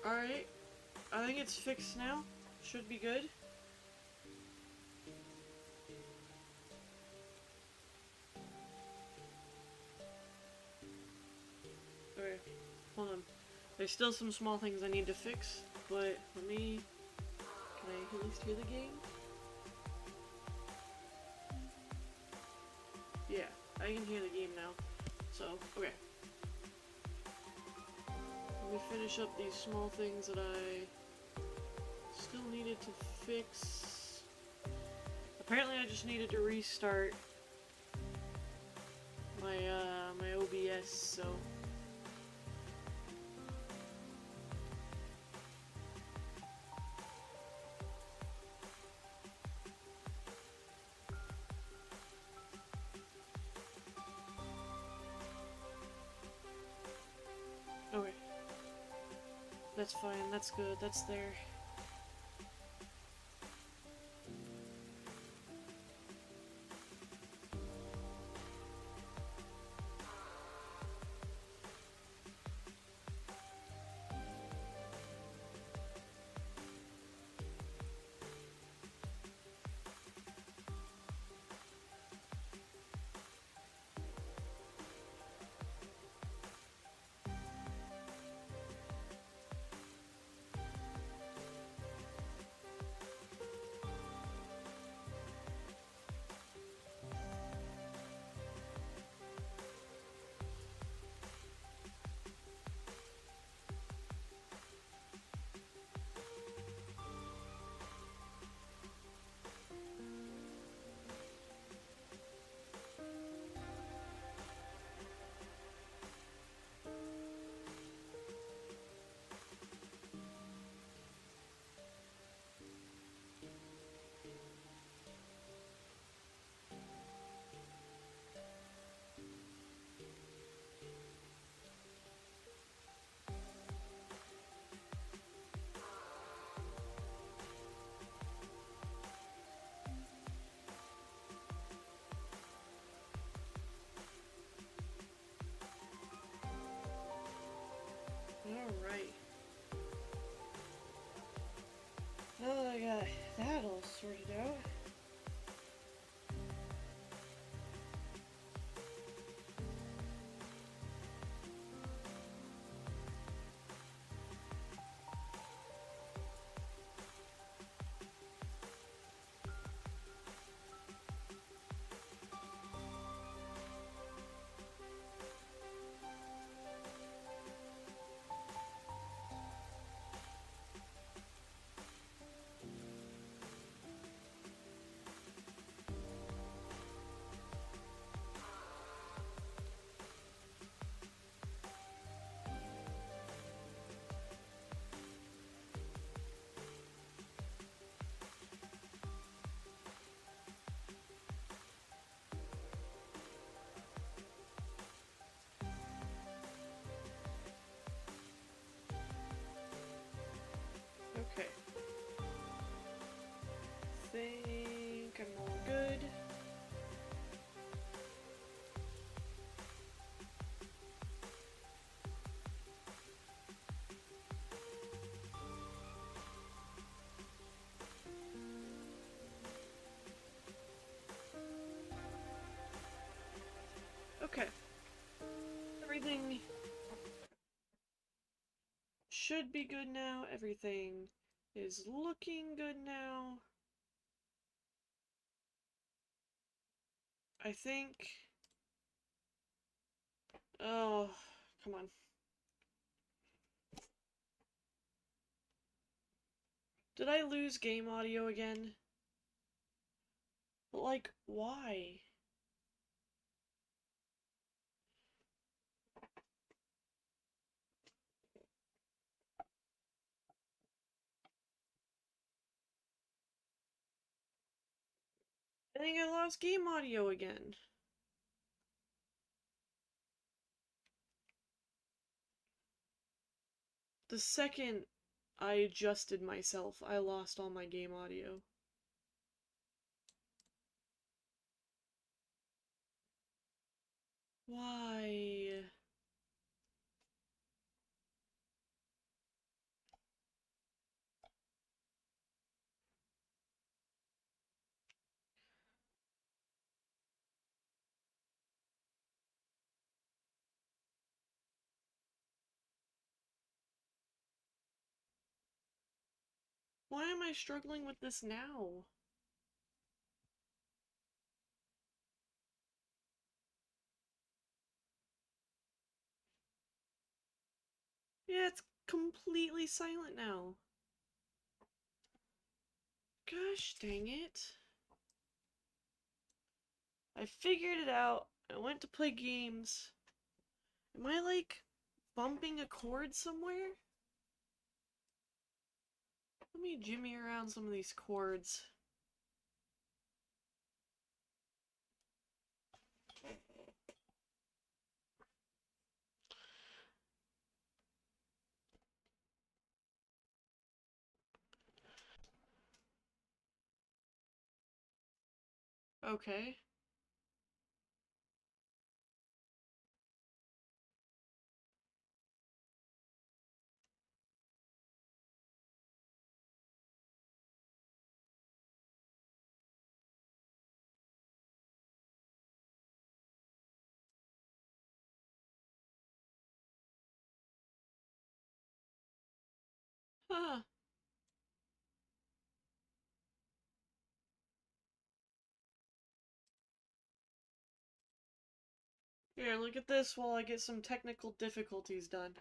Alright. I think it's fixed now. Should be good. Okay. Hold on. There's still some small things I need to fix, but let me... Can I at least hear the game? Yeah, I can hear the game now. So, okay. Let me finish up these small things that I still needed to fix. Apparently I just needed to restart my OBS, so... Okay. That's fine, that's good, that's there. Alright. Well, I got that all sorted out. Okay. Think I'm all good. Okay. Everything should be good now. Everything is looking good now. I think... Oh, come on. Did I lose game audio again? But like, why? I think I lost game audio again. The second I adjusted myself, I lost all my game audio. Why? Why am I struggling with this now? Yeah, it's completely silent now. Gosh dang it. I figured it out. I went to play games. Am I, like, bumping a chord somewhere? Let me jimmy around some of these chords. Okay. Huh. Here, look at this while I get some technical difficulties done.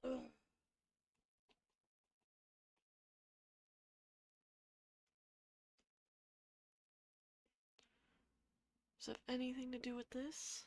Ugh. Does that have anything to do with this?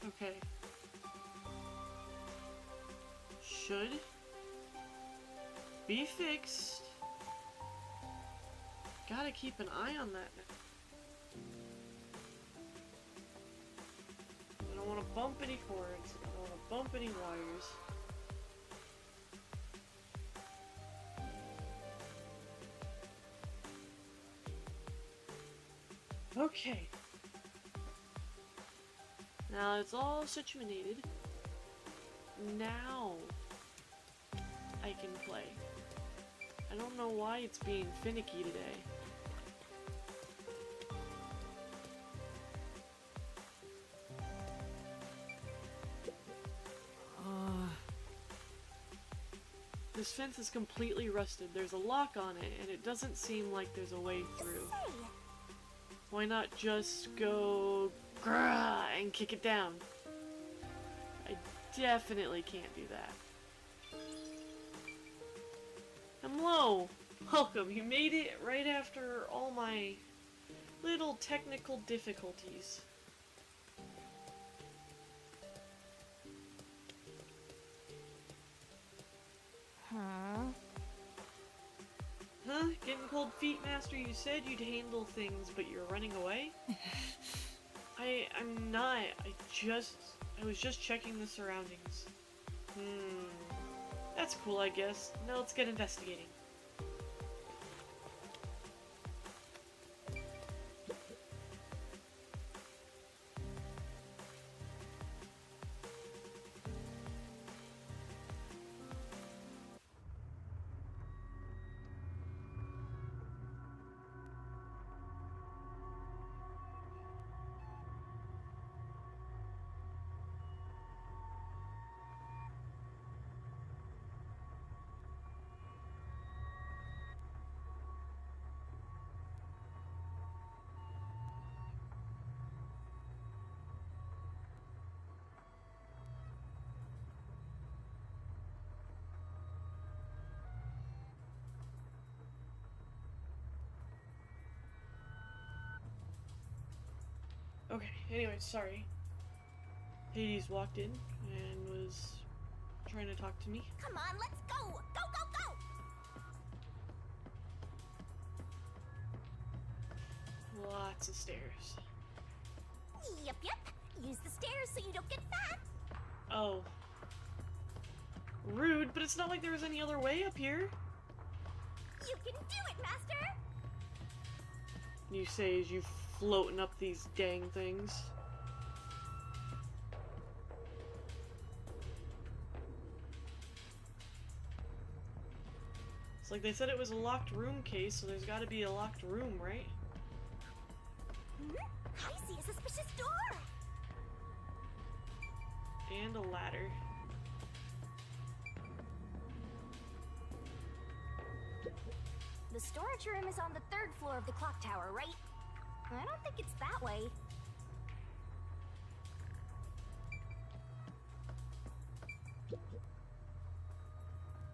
Okay. Should be fixed. Gotta keep an eye on that now. I don't want to bump any cords. I don't want to bump any wires. Okay. Now it's all situated. Now I can play. I don't know why it's being finicky today. This fence is completely rusted. There's a lock on it, and it doesn't seem like there's a way through. Why not just go grah and kick it down? I definitely can't do that. Hello! Welcome, you made it right after all my little technical difficulties. Huh? Getting cold feet, Master? You said you'd handle things, but you're running away? I'm not. I was just checking the surroundings. That's cool, I guess. Now let's get investigating. Okay, anyway, sorry. Hades walked in and was trying to talk to me. Come on, let's go! Go, go, go! Lots of stairs. Yep. Use the stairs so you don't get fat. Oh. Rude, but it's not like there was any other way up here. You can do it, Master! You say as you floating up these dang things. It's like they said it was a locked room case, so there's gotta be a locked room, right? I see a suspicious door! And a ladder. The storage room is on the 3rd floor of the clock tower, right? I don't think it's that way.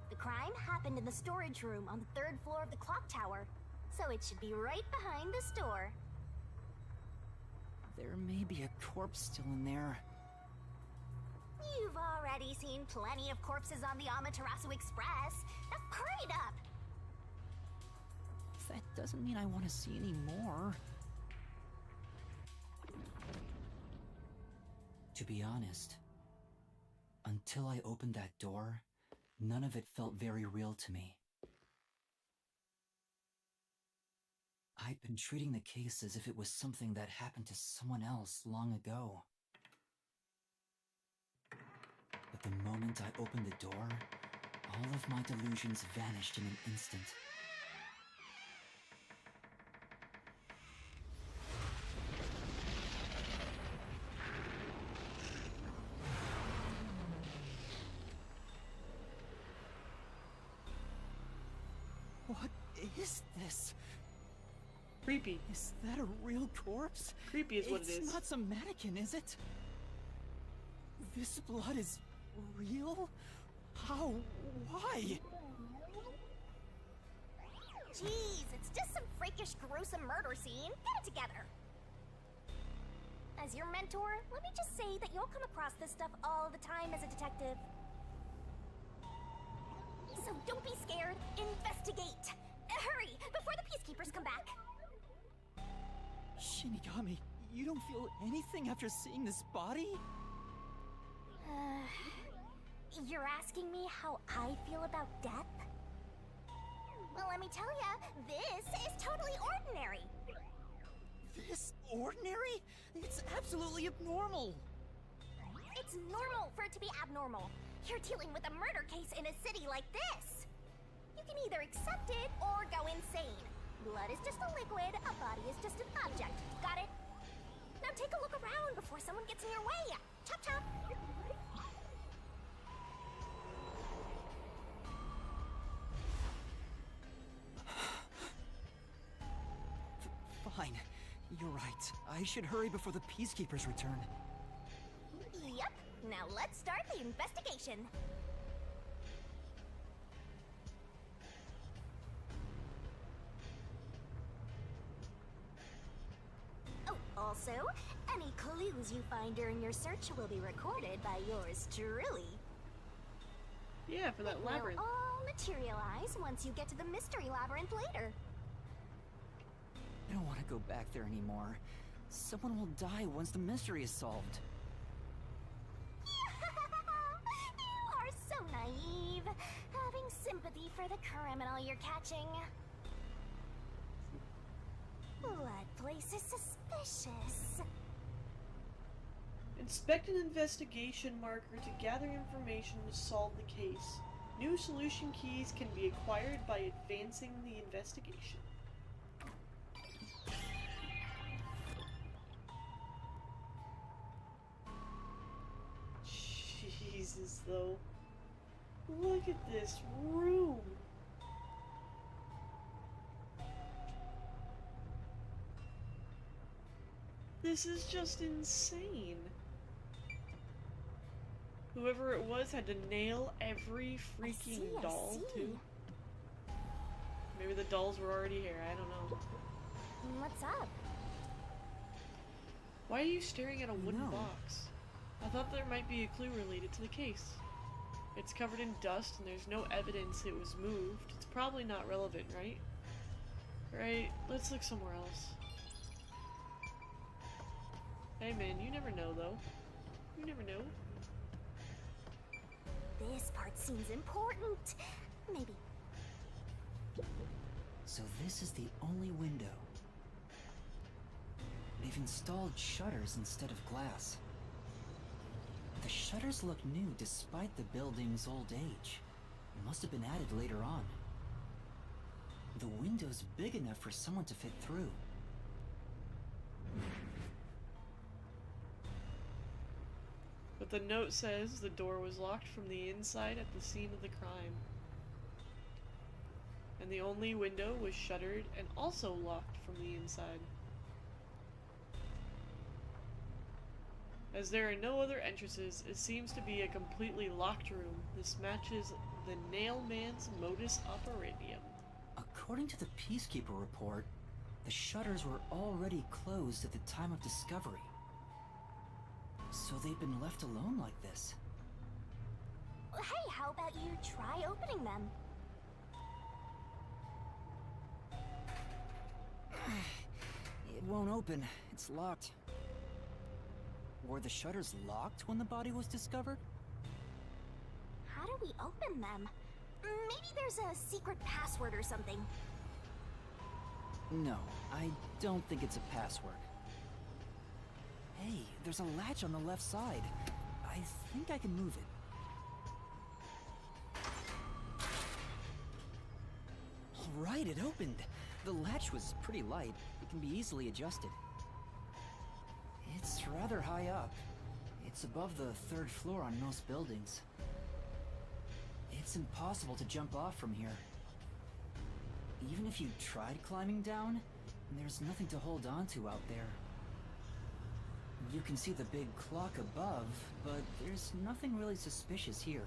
The crime happened in the storage room on the 3rd floor of the clock tower, so it should be right behind the store. There may be a corpse still in there. You've already seen plenty of corpses on the Amaterasu Express. Now hurry it up! That doesn't mean I want to see any more. To be honest, until I opened that door, none of it felt very real to me. I'd been treating the case as if it was something that happened to someone else long ago. But the moment I opened the door, all of my delusions vanished in an instant. What is this? Creepy. Is that a real corpse? Creepy is what it is. It's not some mannequin, is it? This blood is real? How? Why? Jeez, it's just some freakish, gruesome murder scene. Get it together. As your mentor, let me just say that you'll come across this stuff all the time as a detective. So don't be scared. Investigate. Hurry, before the peacekeepers come back. Shinigami, you don't feel anything after seeing this body? You're asking me how I feel about death? Well, let me tell ya, this is totally ordinary. This ordinary? It's absolutely abnormal. It's normal for it to be abnormal. You're dealing with a murder case in a city like this. You can either accept it or go insane. Blood is just a liquid, a body is just an object. Got it? Now take a look around before someone gets in your way. Chop chop. Fine. You're right. I should hurry before the peacekeepers return. Yep. Now let's start the investigation. Oh, also, any clues you find during your search will be recorded by yours truly. Yeah, for that labyrinth. Will all materialize once you get to the mystery labyrinth later. I don't want to go back there anymore. Someone will die once the mystery is solved. You are so naive. Having sympathy for the criminal you're catching. Blood Place is suspicious. Inspect an investigation marker to gather information to solve the case. New solution keys can be acquired by advancing the investigation. Jesus, though. Look at this room. This is just insane. Whoever it was had to nail every freaking doll, too. Maybe the dolls were already here, I don't know. What's up? Why are you staring at a wooden No. box? I thought there might be a clue related to the case. It's covered in dust and there's no evidence it was moved. It's probably not relevant, right? Right, let's look somewhere else. Hey man, you never know though. You never know. This part seems important. Maybe. So this is the only window. They've installed shutters instead of glass. The shutters look new despite the building's old age. Must have been added later on. The window's big enough for someone to fit through. But the note says the door was locked from the inside at the scene of the crime. And the only window was shuttered and also locked from the inside. As there are no other entrances, it seems to be a completely locked room. This matches the Nailman's modus operandi. According to the Peacekeeper report, the shutters were already closed at the time of discovery. So they've been left alone like this. Hey, how about you try opening them? It won't open. It's locked. Were the shutters locked when the body was discovered? How do we open them? Maybe there's a secret password or something. No, I don't think it's a password. Hey, there's a latch on the left side. I think I can move it. All right, it opened. The latch was pretty light. It can be easily adjusted. It's rather high up. It's above the 3rd floor on most buildings. It's impossible to jump off from here. Even if you tried climbing down, there's nothing to hold on to out there. You can see the big clock above, but there's nothing really suspicious here.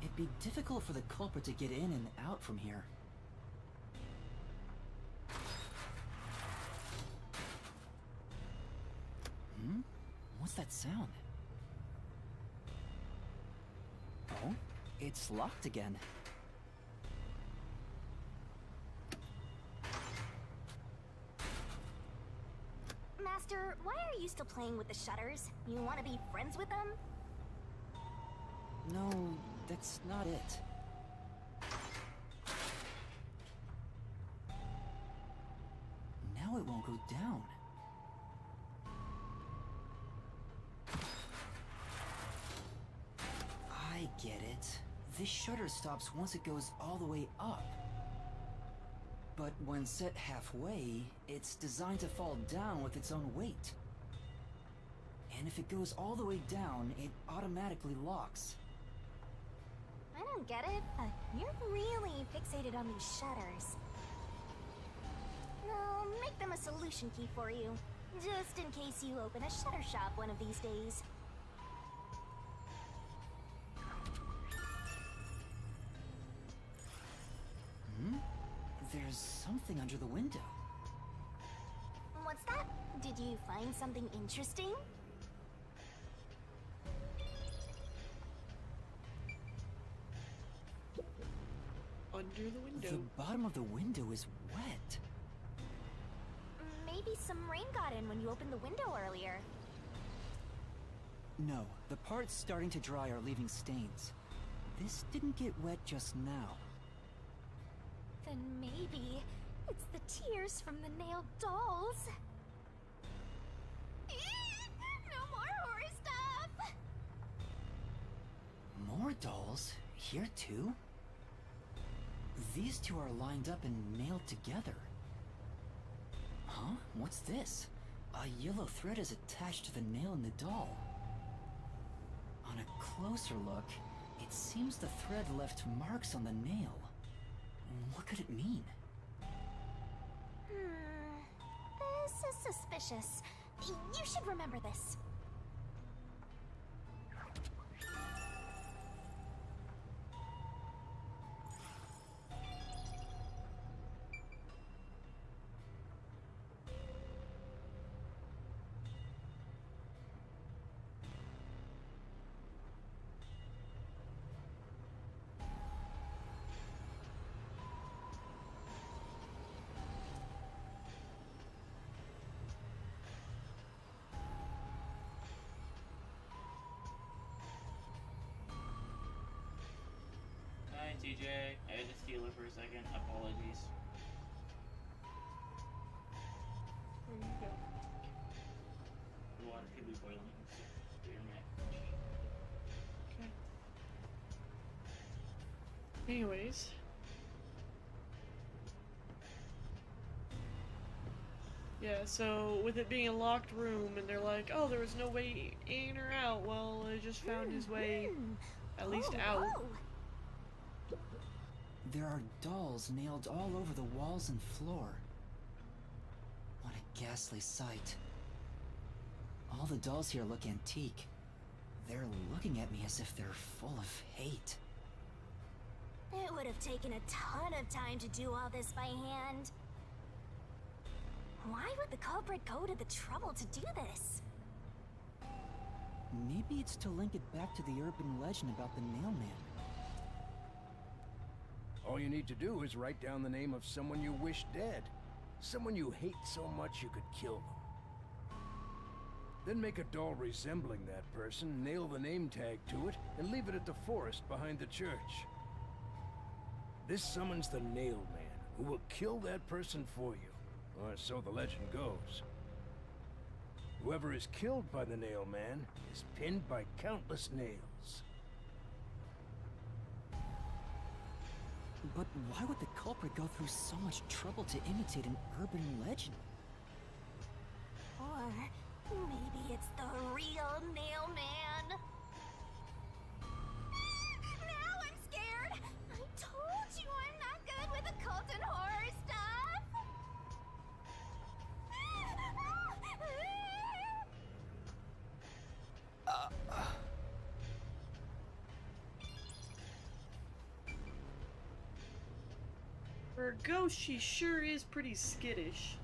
It'd be difficult for the culprit to get in and out from here. What's that sound? Oh, it's locked again. Master, why are you still playing with the shutters? You want to be friends with them? No, that's not it. Now it won't go down. I get it. This shutter stops once it goes all the way up. But when set halfway, it's designed to fall down with its own weight. And if it goes all the way down, it automatically locks. I don't get it, but you're really fixated on these shutters. I'll make them a solution key for you, just in case you open a shutter shop one of these days. There's something under the window. What's that? Did you find something interesting? Under the window. The bottom of the window is wet. maybe some rain got in when you opened the window earlier. No, the parts starting to dry are leaving stains. This didn't get wet just now. Then maybe it's the tears from the nailed dolls. No more horror stuff! More dolls? Here too? These two are lined up and nailed together. Huh? What's this? A yellow thread is attached to the nail in the doll. On a closer look, it seems the thread left marks on the nail. What could it mean? This is suspicious. You should remember this. Hi, TJ. I had to steal it for a second. Apologies. There you go. The water could be boiling. So your neck. Okay. Anyways. Yeah, so with it being a locked room and they're like, oh, there was no way in or out, well, I just found his way at least out. There are dolls nailed all over the walls and floor. What a ghastly sight. All the dolls here look antique. They're looking at me as if they're full of hate. It would have taken a ton of time to do all this by hand. Why would the culprit go to the trouble to do this? Maybe it's to link it back to the urban legend about the Nailman. All you need to do is write down the name of someone you wish dead. Someone you hate so much you could kill them. Then make a doll resembling that person, nail the name tag to it, and leave it at the forest behind the church. This summons the Nailman, who will kill that person for you. Or so the legend goes. Whoever is killed by the Nailman is pinned by countless nails. But why would the culprit go through so much trouble to imitate an urban legend? Or maybe it's the real Nailman. Now I'm scared! I told you I'm not good with occult and horror stuff! For a ghost, she sure is pretty skittish.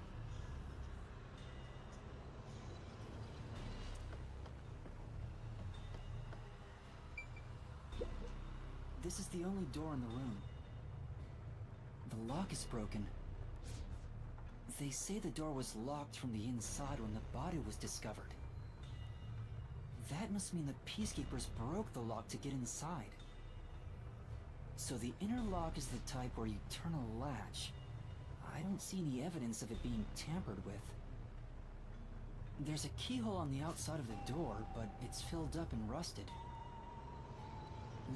This is the only door in the room. The lock is broken. They say the door was locked from the inside when the body was discovered. That must mean the Peacekeepers broke the lock to get inside. So the inner lock is the type where you turn a latch. I don't see any evidence of it being tampered with. There's a keyhole on the outside of the door, but it's filled up and rusted.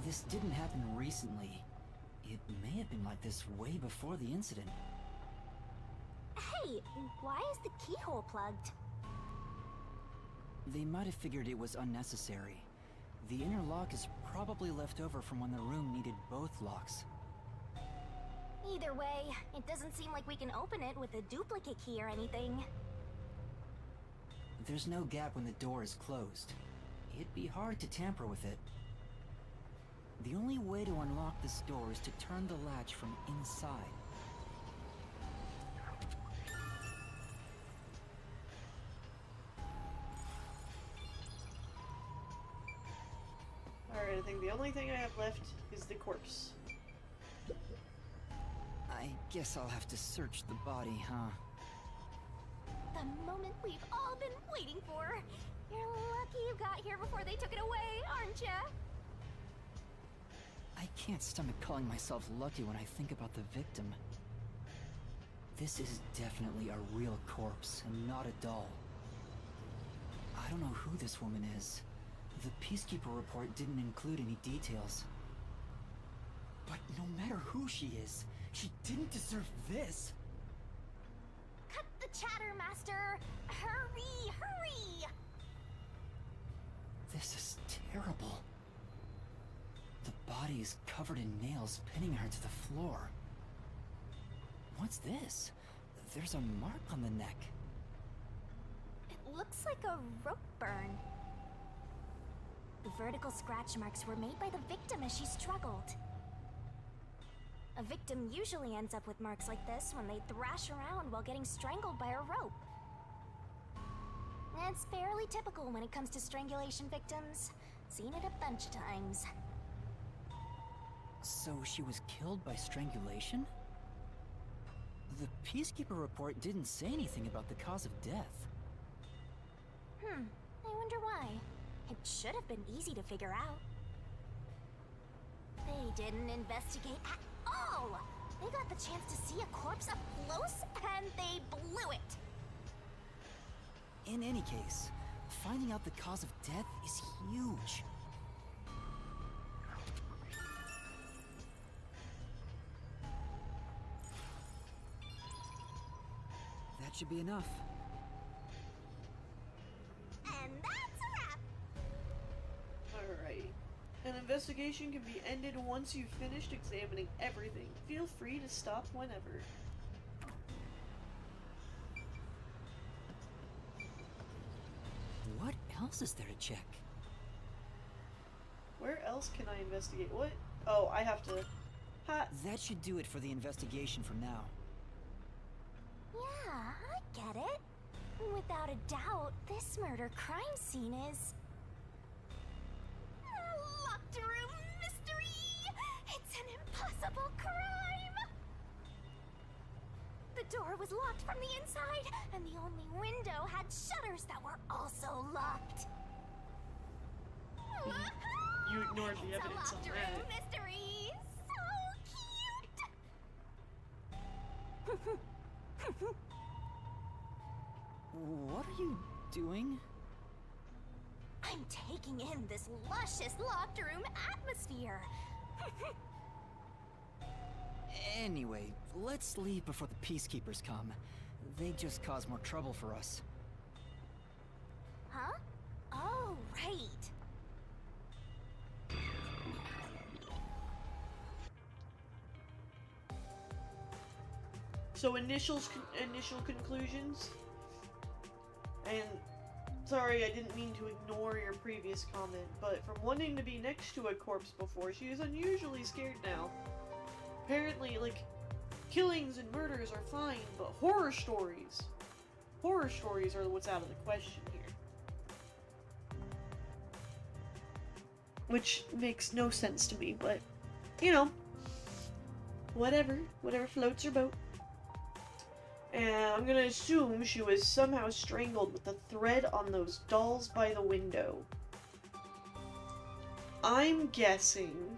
This didn't happen recently. It may have been like this way before the incident. Hey, why is the keyhole plugged? They might have figured it was unnecessary. The inner lock is probably left over from when the room needed both locks. Either way, it doesn't seem like we can open it with a duplicate key or anything. There's no gap when the door is closed. It'd be hard to tamper with it. The only way to unlock this door is to turn the latch from inside. Alright, I think the only thing I have left is the corpse. I guess I'll have to search the body, huh? The moment we've all been waiting for. You're lucky you got here before they took it away, aren't ya? I can't stomach calling myself lucky when I think about the victim. This is definitely a real corpse and not a doll. I don't know who this woman is. The Peacekeeper report didn't include any details. But no matter who she is, she didn't deserve this! Cut the chatter, Master! Hurry, hurry! This is terrible. The body is covered in nails pinning her to the floor. What's this? There's a mark on the neck. It looks like a rope burn. The vertical scratch marks were made by the victim as she struggled. A victim usually ends up with marks like this when they thrash around while getting strangled by a rope. It's fairly typical when it comes to strangulation victims. Seen it a bunch of times. So she was killed by strangulation? The Peacekeeper report didn't say anything about the cause of death. I wonder why. It should have been easy to figure out. They didn't investigate at all! They got the chance to see a corpse up close, and they blew it! In any case, finding out the cause of death is huge. That should be enough. And that's a wrap! Alright. An investigation can be ended once you've finished examining everything. Feel free to stop whenever. What else is there to check? Where else can I investigate? What? Oh, I have to... Ha! That should do it for the investigation for now. Yeah, I get it. Without a doubt, this murder crime scene is... a locked room mystery! It's an impossible crime! The door was locked from the inside, and the only window had shutters that were also locked. You ignored the It's evidence a on locked room that. mystery! So cute! What are you doing? I'm taking in this luscious locked room atmosphere. Anyway, let's leave before the Peacekeepers come. They just cause more trouble for us. Huh? Oh, right. So initial conclusions, and sorry I didn't mean to ignore your previous comment, but from wanting to be next to a corpse before, she is unusually scared now. Apparently, like, killings and murders are fine, but horror stories are what's out of the question here. Which makes no sense to me, but, you know, whatever floats your boat. And I'm gonna assume she was somehow strangled with the thread on those dolls by the window. I'm guessing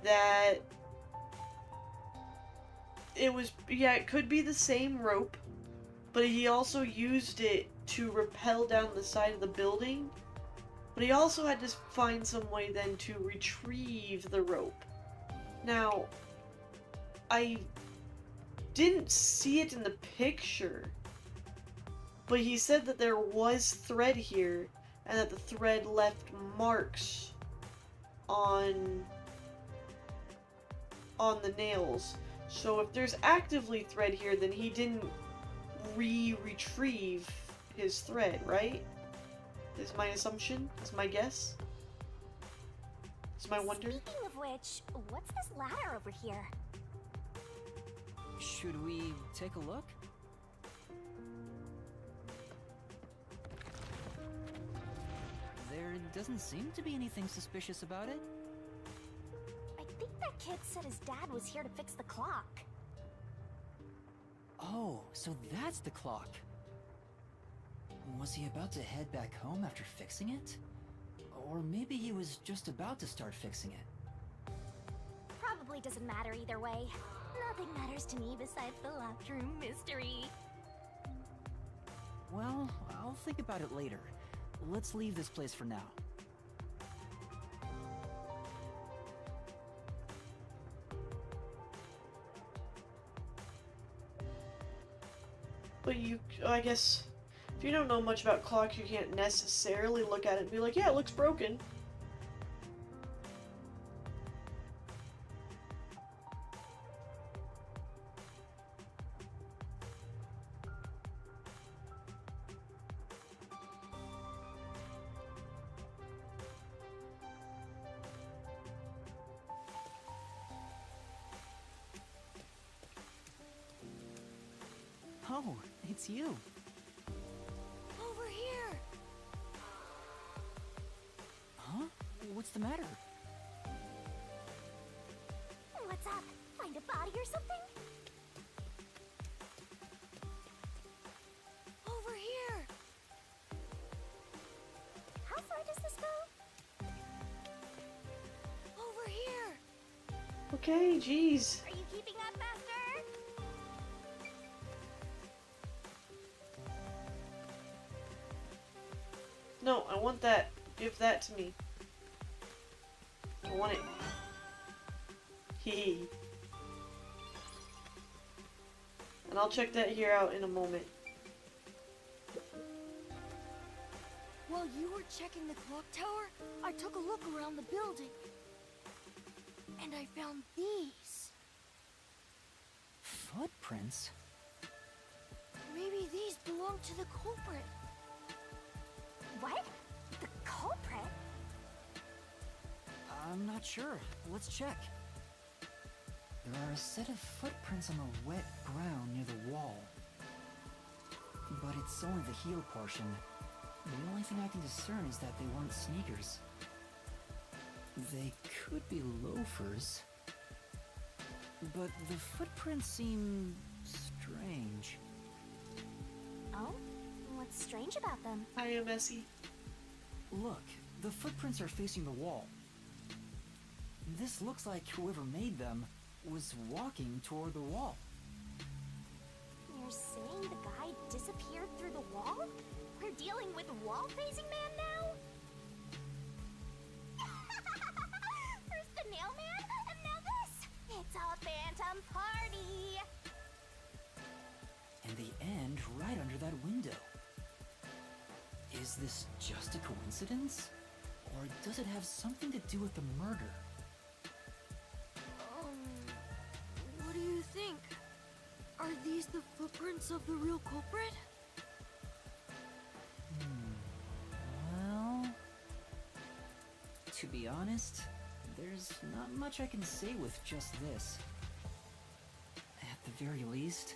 that it was, yeah, it could be the same rope, but he also used it to rappel down the side of the building. But he also had to find some way then to retrieve the rope. Now, I didn't see it in the picture, but he said that there was thread here, and that the thread left marks on the nails. So if there's actively thread here, then he didn't retrieve his thread, right? Is my assumption? Is my guess? Is my wonder? Speaking of which, what's this ladder over here? Should we take a look? There doesn't seem to be anything suspicious about it. I think that kid said his dad was here to fix the clock. Oh, Oh, so that's the clock. Was he about to head back home after fixing it? Or maybe he was just about to start fixing it. Probably doesn't matter either way. Nothing matters to me besides the locked room mystery. Well, I'll think about it later. Let's leave this place for now. But I guess, if you don't know much about clocks, you can't necessarily look at it and be like, yeah, it looks broken. Oh, it's you. Over here! Huh? What's the matter? What's up? Find a body or something? Over here! How far does this go? Over here! Okay, jeez. Are you keeping up, Master? No, I want that. Give that to me. I want it. Hee. And I'll check that here out in a moment. While you were checking the clock tower, I took a look around the building. And I found these. Footprints? Maybe these belong to the culprit. What? The culprit? I'm not sure. Let's check. There are a set of footprints on the wet ground near the wall. But it's only the heel portion. The only thing I can discern is that they weren't sneakers. They could be loafers. But the footprints seem strange. Oh? What's strange about them? I am messy. Look, the footprints are facing the wall. This looks like whoever made them was walking toward the wall. You're saying the guy disappeared through the wall? We're dealing with wall-facing man now? First the nail man, and now this! It's a phantom party! And the end right under that window. Is this just a coincidence? Or does it have something to do with the murder? What do you think? Are these the footprints of the real culprit? Well... To be honest, there's not much I can say with just this. At the very least,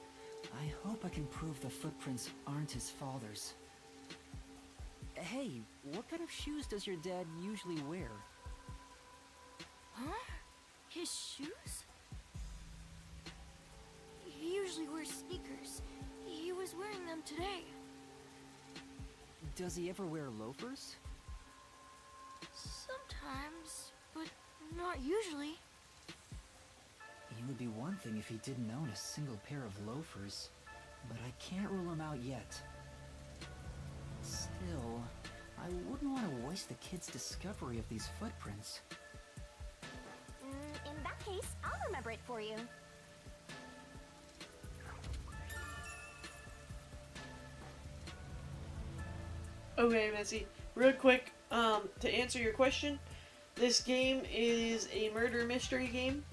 I hope I can prove the footprints aren't his father's. Hey, what kind of shoes does your dad usually wear? Huh? His shoes? He usually wears sneakers. He was wearing them today. Does he ever wear loafers? Sometimes, but not usually. It would be one thing if he didn't own a single pair of loafers, but I can't rule him out yet. Still, I wouldn't want to waste the kid's discovery of these footprints. In that case, I'll remember it for you. Okay, Messy. Real quick, to answer your question, this game is a murder mystery game.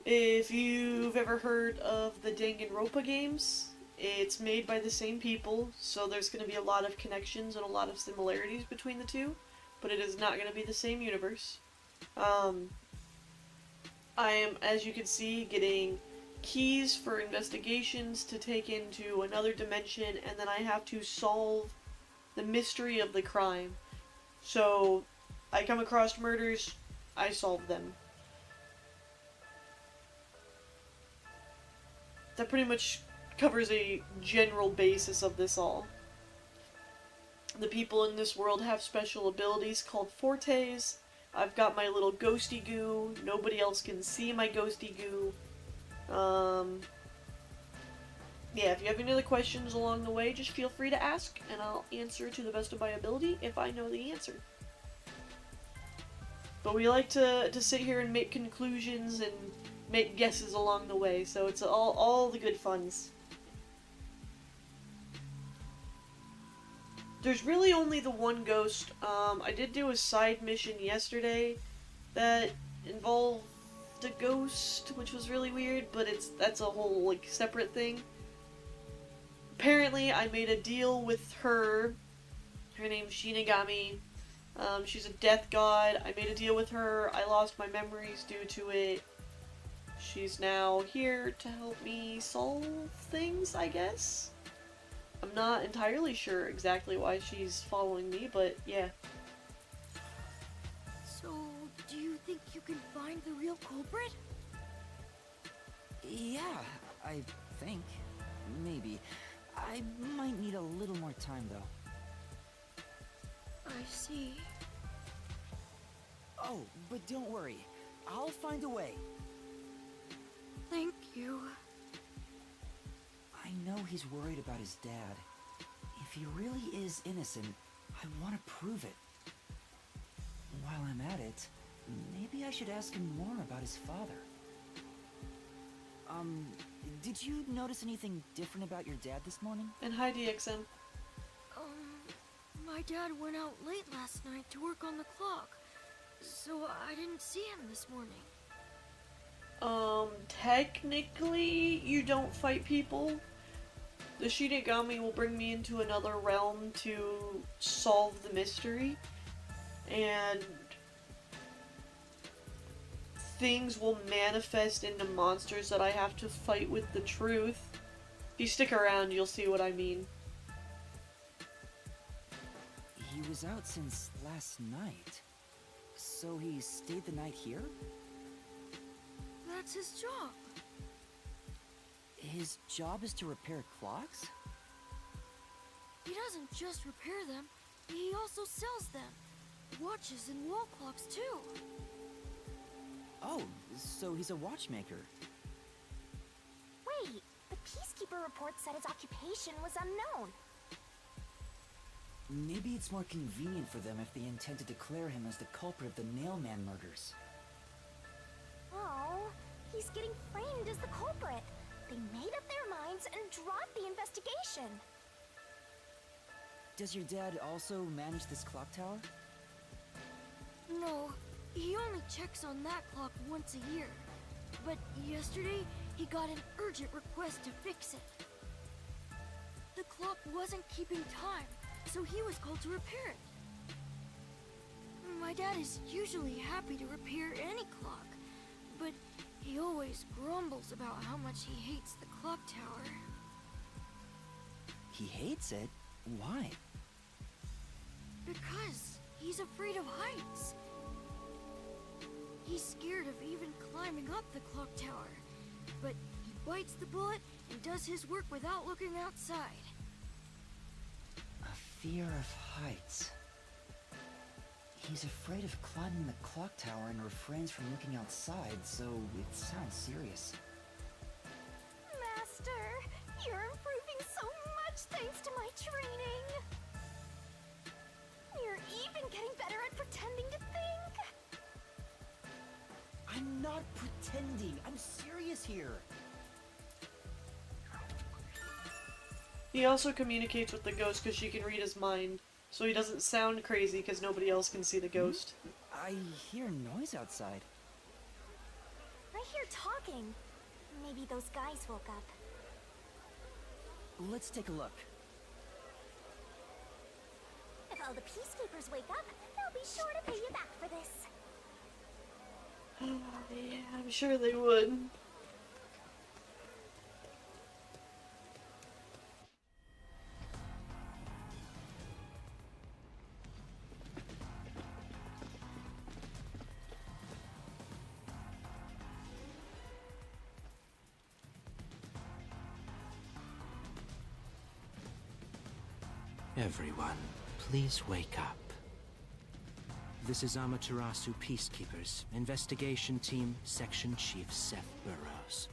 If you've ever heard of the Danganronpa games, it's made by the same people, so there's going to be a lot of connections and a lot of similarities between the two, but it is not going to be the same universe. I am, as you can see, getting keys for investigations to take into another dimension, and then I have to solve the mystery of the crime. So, I come across murders, I solve them. that pretty much covers a general basis of this all. The people in this world have special abilities called fortes. I've got my little ghosty goo. Nobody else can see my ghosty goo. Yeah, if you have any other questions along the way, just feel free to ask, and I'll answer to the best of my ability if I know the answer. But we like to sit here and make conclusions and make guesses along the way, so it's all the good funs. There's really only the one ghost. I did do a side mission yesterday that involved a ghost, which was really weird, but that's a whole, like, separate thing. Apparently, I made a deal with her. Her name's Shinigami. She's a death god. I made a deal with her. I lost my memories due to it. She's now here to help me solve things, I guess? I'm not entirely sure exactly why she's following me, but yeah. So, do you think you can find the real culprit? Yeah, I think. Maybe. I might need a little more time, though. I see. Oh, but don't worry. I'll find a way. Thank you. I know he's worried about his dad. If he really is innocent, I want to prove it. While I'm at it, maybe I should ask him more about his father. Did you notice anything different about your dad this morning? And hi, DXM. My dad went out late last night to work on the clock, so I didn't see him this morning. Technically, you don't fight people. The Shinigami will bring me into another realm to solve the mystery, and things will manifest into monsters that I have to fight with the truth. If you stick around, you'll see what I mean. He was out since last night. So he stayed the night here? That's his job. His job is to repair clocks? He doesn't just repair them, he also sells them. Watches and wall clocks, too. Oh, so he's a watchmaker. Wait, the Peacekeeper report said his occupation was unknown. Maybe it's more convenient for them if they intend to declare him as the culprit of the Nailman murders. Oh, he's getting framed as the culprit. They made up their minds and dropped the investigation. Does your dad also manage this clock tower? No, he only checks on that clock once a year. But yesterday, he got an urgent request to fix it. The clock wasn't keeping time, so he was called to repair it. My dad is usually happy to repair any clock, but he always grumbles about how much he hates the clock tower. He hates it? Why? Because he's afraid of heights. He's scared of even climbing up the clock tower, but he bites the bullet and does his work without looking outside. A fear of heights. He's afraid of climbing the clock tower and refrains from looking outside, so it sounds serious. Master, you're improving so much thanks to my training. You're even getting better at pretending to think. I'm not pretending. I'm serious here. He also communicates with the ghost because she can read his mind, so he doesn't sound crazy because nobody else can see the ghost. I hear noise outside. I hear talking. Maybe those guys woke up. Let's take a look. If all the Peacekeepers wake up, they'll be sure to pay you back for this. Yeah, I'm sure they would. Everyone, please wake up. This is Amaterasu Peacekeepers, Investigation Team, Section Chief Seth Burrows.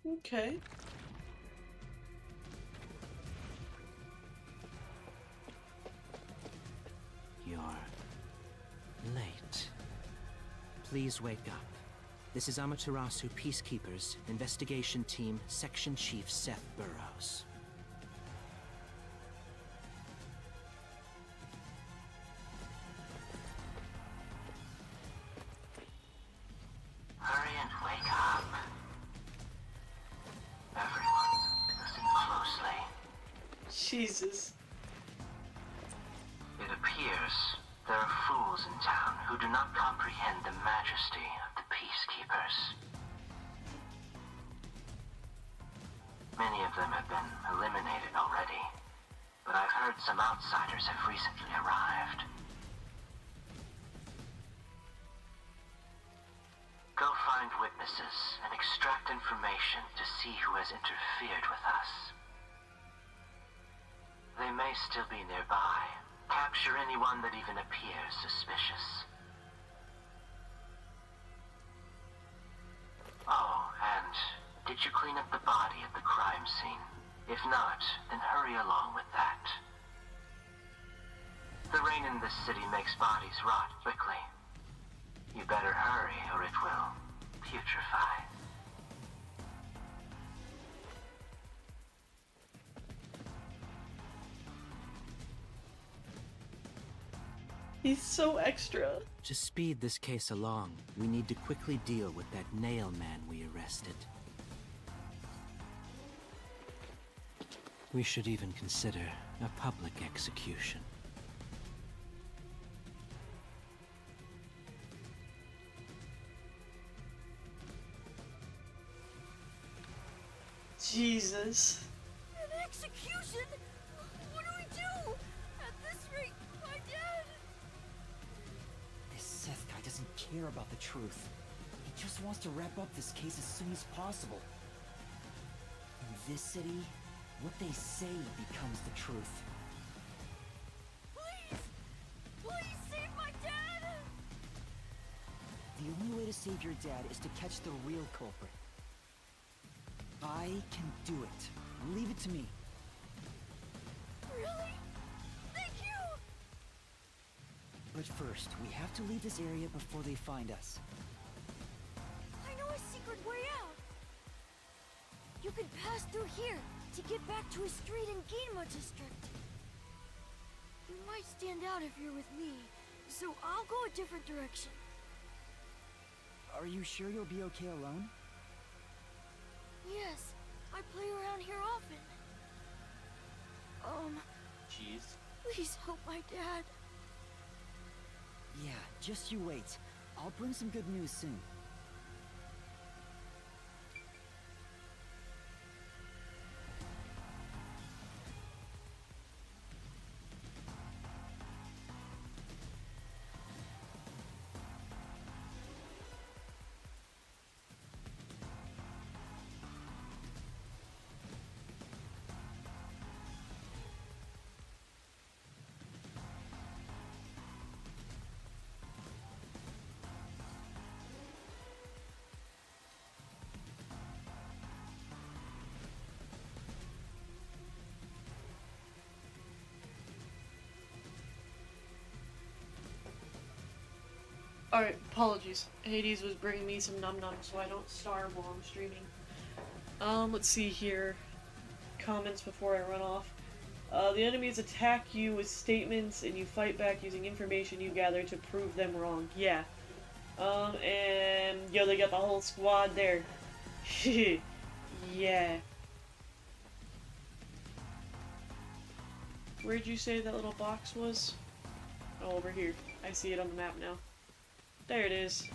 Okay. You're late. Please wake up. This is Amaterasu Peacekeepers, Investigation Team, Section Chief Seth Burrows. Hurry and wake up. Everyone, listen closely. Jesus. It appears there are fools in town who do not comprehend the majesty of the Peacekeepers. Many of them have been eliminated already, but I've heard some outsiders have recently arrived. Go find witnesses and extract information to see who has interfered with us. They may still be nearby. Capture anyone that even appears suspicious. Oh, and did you clean up the body at the crime scene? If not, then hurry along with that. The rain in this city makes bodies rot quickly. You better hurry or it will putrefy. He's so extra. To speed this case along, we need to quickly deal with that nail man we arrested. We should even consider a public execution. Jesus. An execution? What do we do? At this rate, my dad... This Seth guy doesn't care about the truth. He just wants to wrap up this case as soon as possible. In this city, what they say becomes the truth. Please! Please save my dad! The only way to save your dad is to catch the real culprit. I can do it. Leave it to me. Really? Thank you! But first, we have to leave this area before they find us. I know a secret way out. You can pass through here to get back to a street in Ginma District. You might stand out if you're with me, so I'll go a different direction. Are you sure you'll be okay alone? Yes, I play around here often. Jeez. Please help my dad. Yeah, just you wait. I'll bring some good news soon. Alright, apologies. Hades was bringing me some num-num so I don't starve while I'm streaming. Let's see here. Comments before I run off. The enemies attack you with statements and you fight back using information you gather to prove them wrong. Yeah. And yo, they got the whole squad there. Yeah. Where'd you say that little box was? Oh, over here. I see it on the map now. There it is.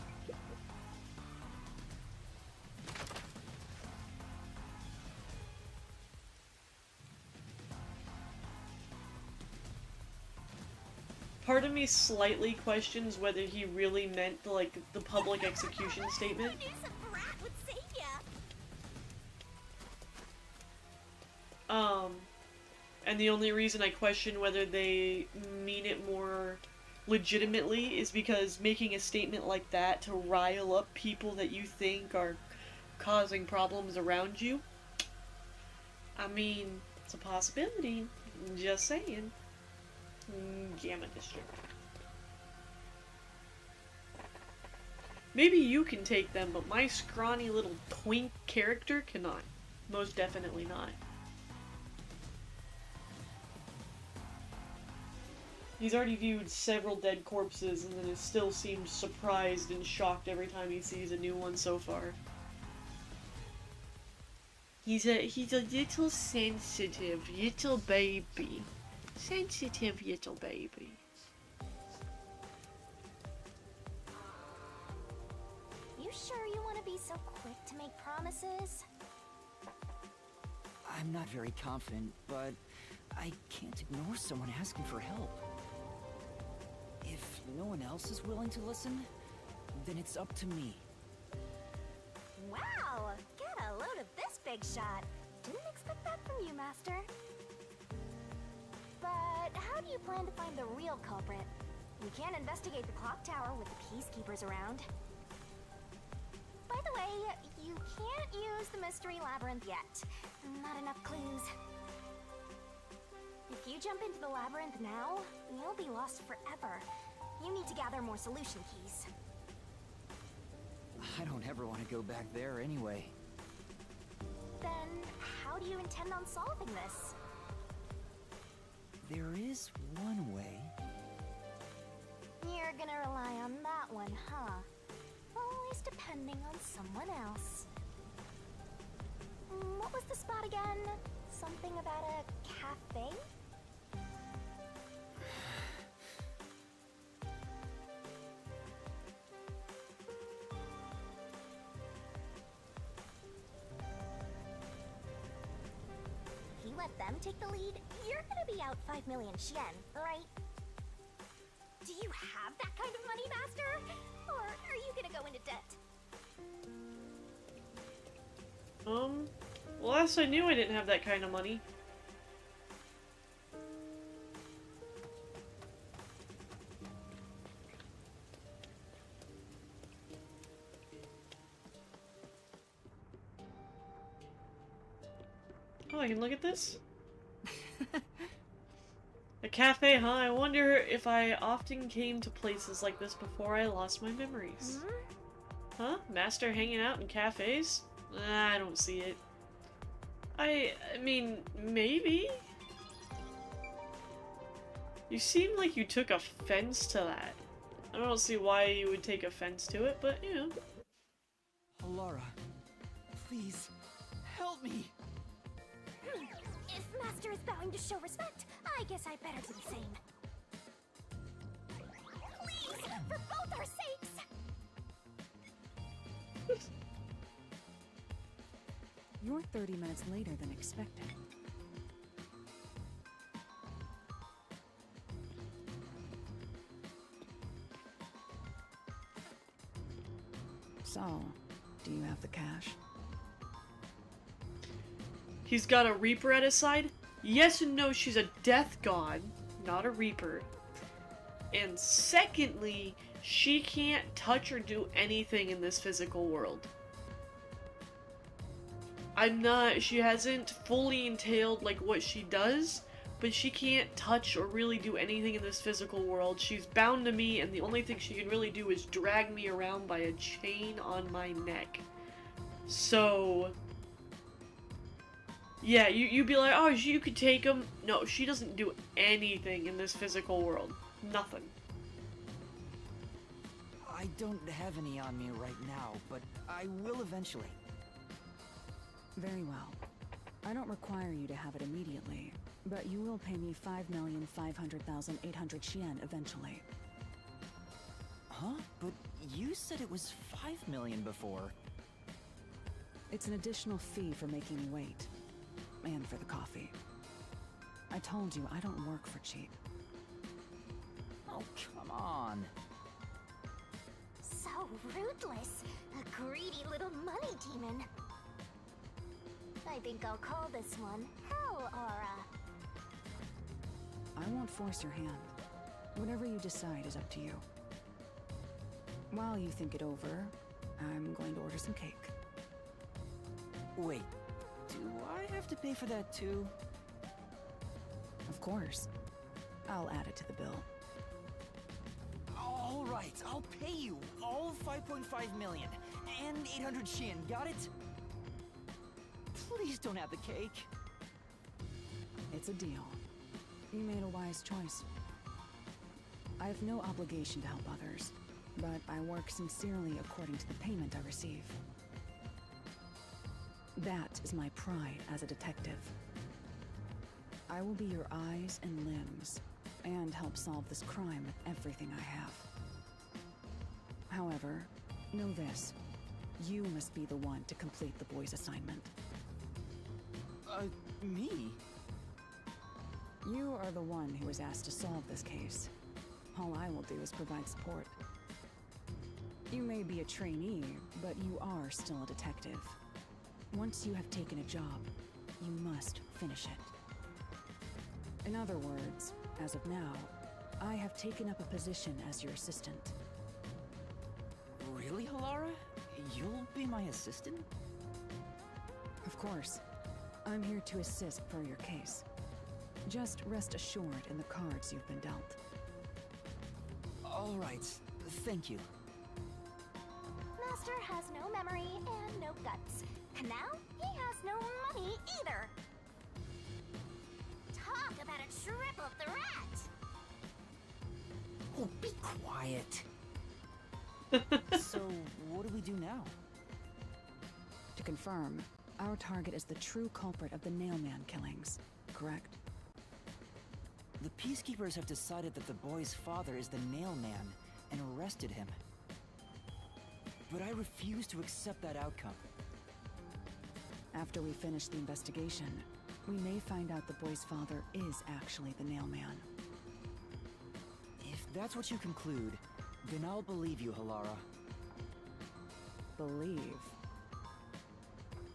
Part of me slightly questions whether he really meant, like, the public execution statement. Who knew some brat would save ya? And the only reason I question whether they mean it more legitimately is because making a statement like that to rile up people that you think are causing problems around you, I mean, it's a possibility. Just saying. Gamma District. Maybe you can take them, but my scrawny little twink character cannot. Most definitely not. He's already viewed several dead corpses and then has still seemed surprised and shocked every time he sees a new one so far. He's a little sensitive little baby. Sensitive little baby. You sure you want to be so quick to make promises? I'm not very confident, but I can't ignore someone asking for help. If no one else is willing to listen, then it's up to me. Wow! Get a load of this big shot. Didn't expect that from you, Master. But how do you plan to find the real culprit? We can't investigate the clock tower with the peacekeepers around. By the way, you can't use the mystery labyrinth yet. Not enough clues. If you jump into the labyrinth now, you'll be lost forever. You need to gather more solution keys. I don't ever want to go back there anyway. Then, how do you intend on solving this? There is one way. You're gonna rely on that one, huh? Always depending on someone else. What was the spot again? Something about a cafe? If you let them take the lead, you're gonna be out 5 million Yen, right? Do you have that kind of money, Master? Or are you gonna go into debt? Well, last I knew I didn't have that kind of money. Oh, I can look at this? A cafe, huh? I wonder if I often came to places like this before I lost my memories. Huh? Master hanging out in cafes? I don't see it. I mean, maybe? You seem like you took offense to that. I don't see why you would take offense to it, but, you know. Alara, please, help me! If Master is bowing to show respect, I guess I better do the same. Please, for both our sakes! You're 30 minutes later than expected. So, do you have the cash? He's got a Reaper at his side? Yes and no, she's a death god, not a Reaper. And secondly, she can't touch or do anything in this physical world. She hasn't fully entailed like what she does, but she can't touch or really do anything in this physical world. She's bound to me, and the only thing she can really do is drag me around by a chain on my neck. So, yeah, you'd be like, oh, you could take him. No, she doesn't do anything in this physical world. Nothing. I don't have any on me right now, but I will eventually. Very well. I don't require you to have it immediately, but you will pay me 5,500,800 yen eventually. Huh? But you said it was 5 million before. It's an additional fee for making me wait. And for the coffee. I told you I don't work for cheap. Oh, ruthless. A greedy little money demon. I think I'll call this one Hell Aura. I won't force your hand. Whatever you decide is up to you. While you think it over, I'm going to order some cake. Wait, do I have to pay for that too? Of course. I'll add it to the bill. All right, I'll pay you all 5.5 million and 800 Shin. Got it? Please don't have the cake. It's a deal. You made a wise choice. I have no obligation to help others, but I work sincerely according to the payment I receive. That is my pride as a detective. I will be your eyes and limbs, and help solve this crime with everything I have. However, know this. You must be the one to complete the boy's assignment. Me? You are the one who was asked to solve this case. All I will do is provide support. You may be a trainee, but you are still a detective. Once you have taken a job, you must finish it. In other words, as of now, I have taken up a position as your assistant. Really, Halara? You'll be my assistant? Of course. I'm here to assist per your case. Just rest assured in the cards you've been dealt. All right, thank you. Master has no memory and no guts. And now, he has no money either. Talk about a triple threat! Oh, be quiet. So, what do we do now? To confirm, our target is the true culprit of the Nailman killings, correct? The Peacekeepers have decided that the boy's father is the Nailman and arrested him. But I refuse to accept that outcome. After we finish the investigation, we may find out the boy's father is actually the Nailman. If that's what you conclude, then I'll believe you, Halara. Believe?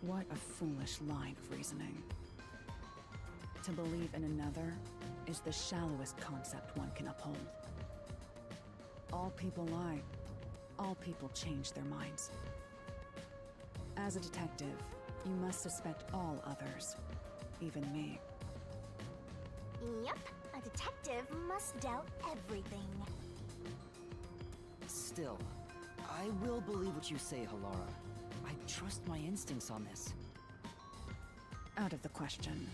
What a foolish line of reasoning. To believe in another is the shallowest concept one can uphold. All people lie. All people change their minds. As a detective, you must suspect all others, even me. Yep, a detective must doubt everything. Still, I will believe what you say, Halara. I trust my instincts on this. Out of the question.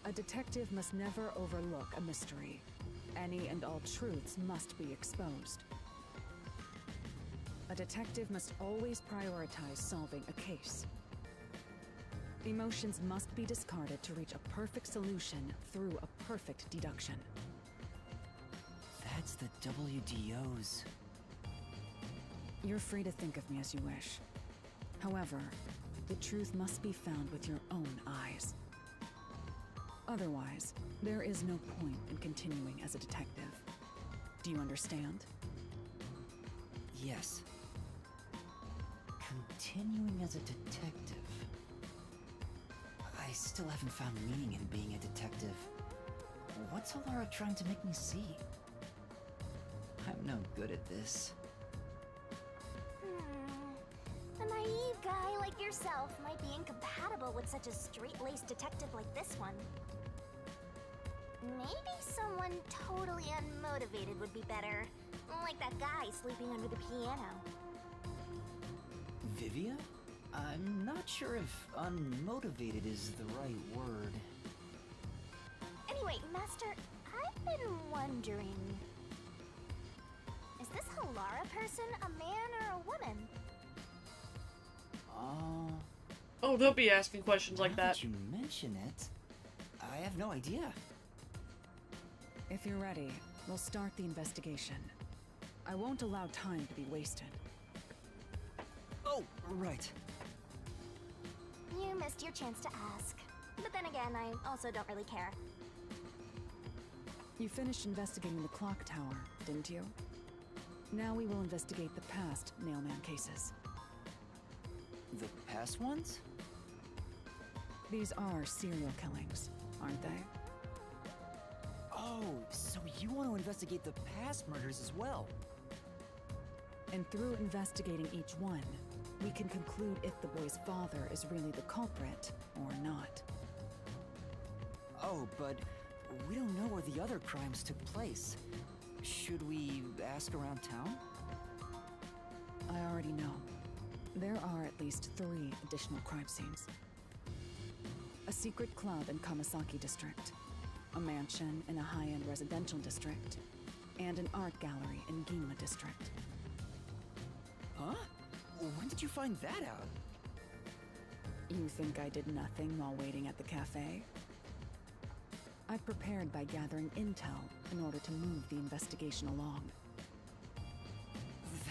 A detective must never overlook a mystery. Any and all truths must be exposed. A detective must always prioritize solving a case. Emotions must be discarded to reach a perfect solution through a perfect deduction. That's the WDO's. You're free to think of me as you wish. However, the truth must be found with your own eyes. Otherwise, there is no point in continuing as a detective. Do you understand? Yes. Continuing as a detective. I still haven't found meaning in being a detective. What's Halara trying to make me see? I'm no good at this. A naive guy like yourself might be incompatible with such a straight-laced detective like this one. Maybe someone totally unmotivated would be better. Like that guy sleeping under the piano. Vivia? I'm not sure if unmotivated is the right word. Anyway, Master, I've been wondering... Is this Halara person a man or a woman? Oh, don't be asking questions like now that. You mention it. I have no idea. If you're ready, we'll start the investigation. I won't allow time to be wasted. Oh, right. You missed your chance to ask. But then again, I also don't really care. You finished investigating the clock tower, didn't you? Now we will investigate the past Nailman cases. The past ones? These are serial killings, aren't they? Oh, so you want to investigate the past murders as well? And through investigating each one, we can conclude if the boy's father is really the culprit or not. Oh, but we don't know where the other crimes took place. Should we ask around town? I already know. There are at least 3 additional crime scenes. A secret club in Kamasaki district, a mansion in a high-end residential district, and an art gallery in Ginma district. Huh? When did you find that out? You think I did nothing while waiting at the cafe? I prepared by gathering intel in order to move the investigation along.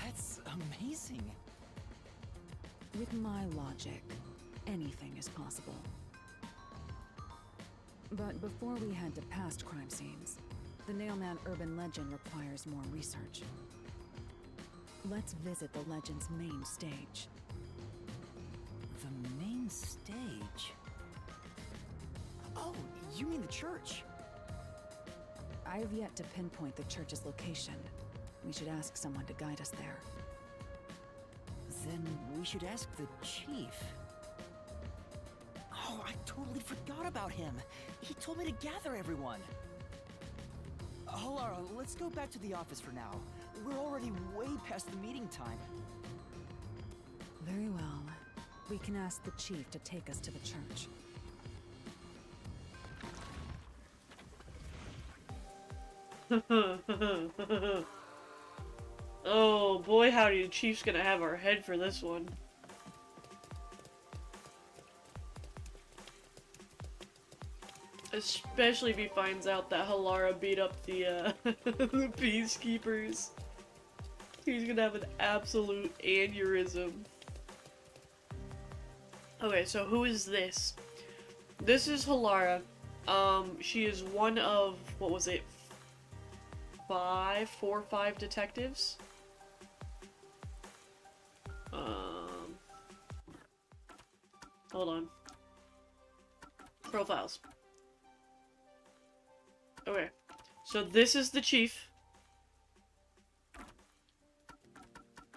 That's amazing. With my logic, anything is possible. But before we head to past crime scenes, the Nailman urban legend requires more research. Let's visit the legend's main stage. The main stage? Oh, you mean the church? I have yet to pinpoint the church's location. We should ask someone to guide us there. Then we should ask the chief. Oh, I totally forgot about him. He told me to gather everyone. Halara, let's go back to the office for now. We're already way past the meeting time. Very well. We can ask the chief to take us to the church. Oh boy, howdy, the chief's gonna have our head for this one. Especially if he finds out that Halara beat up the, the peacekeepers. He's gonna have an absolute aneurysm. Okay, so who is this? This is Halara. She is one of, what was it? 4 or 5 detectives? Hold on. Profiles. Okay. So this is the chief.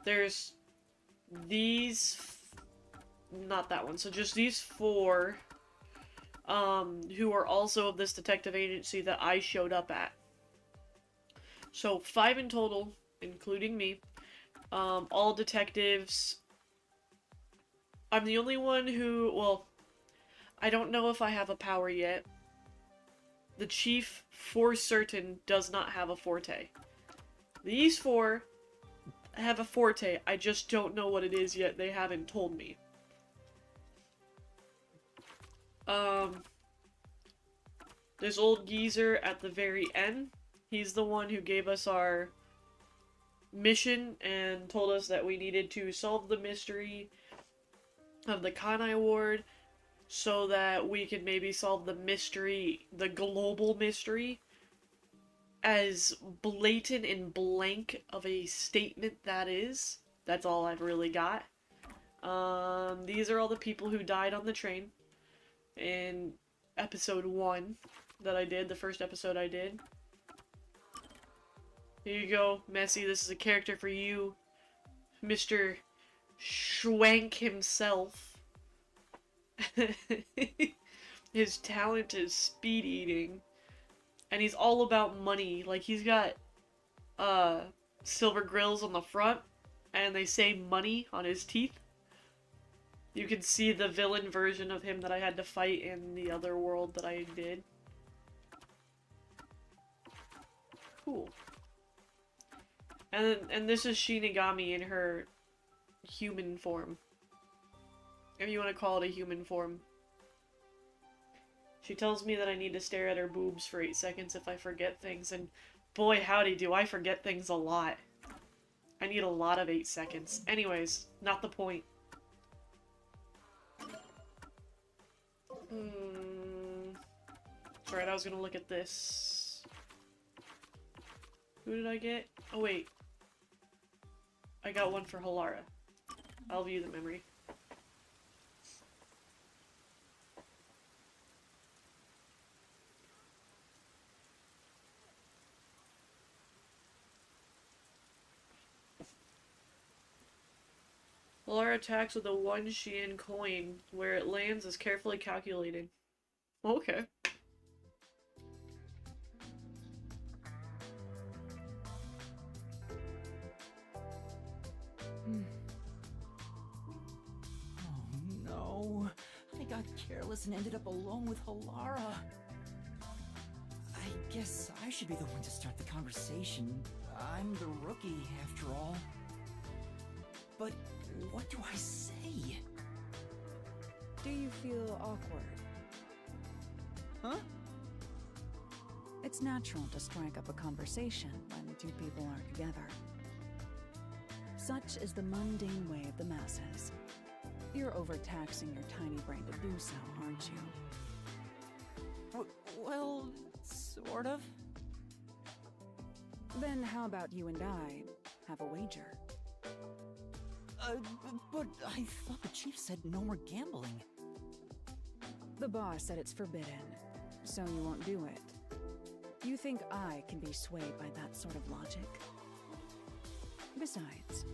There's these... not that one. So just these 4 who are also of this detective agency that I showed up at. So 5 in total, including me. All detectives. I'm the only one who, well, I don't know if I have a power yet. The chief, for certain, does not have a forte. These 4 have a forte. I just don't know what it is yet. They haven't told me. This old geezer at the very end, he's the one who gave us our mission and told us that we needed to solve the mystery of the Kanai Ward so that we could maybe solve the mystery, the global mystery. As blatant and blank of a statement that is, that's all I've really got. These are all the people who died on the train in episode 1 that I did, the first episode I did. Here you go, Messi, this is a character for you. Mr. Schwank himself. His talent is speed eating. And he's all about money. Like, he's got, silver grills on the front, and they say money on his teeth. You can see the villain version of him that I had to fight in the other world that I did. Cool. And this is Shinigami in her human form. If you want to call it a human form. She tells me that I need to stare at her boobs for 8 seconds if I forget things, and boy howdy do I forget things a lot. I need a lot of 8 seconds. Anyways, not the point. That's right, I was gonna look at this. Who did I get? Oh wait. I got one for Halara. I'll view the memory. Halara attacks with a 1 Xian coin. Where it lands is carefully calculated. Okay. Oh no. I got careless and ended up alone with Halara. I guess I should be the one to start the conversation. I'm the rookie, after all. But what do I say? Do you feel awkward? Huh? It's natural to strike up a conversation when the two people are together. Such is the mundane way of the masses. You're overtaxing your tiny brain to do so, aren't you? Well, sort of. Then how about you and I have a wager? But I thought the chief said no more gambling. The boss said it's forbidden, so you won't do it. You think I can be swayed by that sort of logic? Besides,